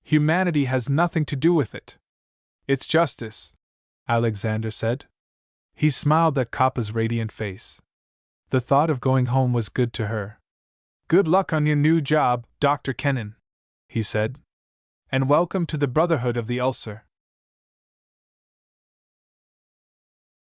Humanity has nothing to do with it. It's justice, Alexander said. He smiled at Kappa's radiant face. The thought of going home was good to her. Good luck on your new job, Dr. Kennan, he said. And welcome to the Brotherhood of the Ulcer.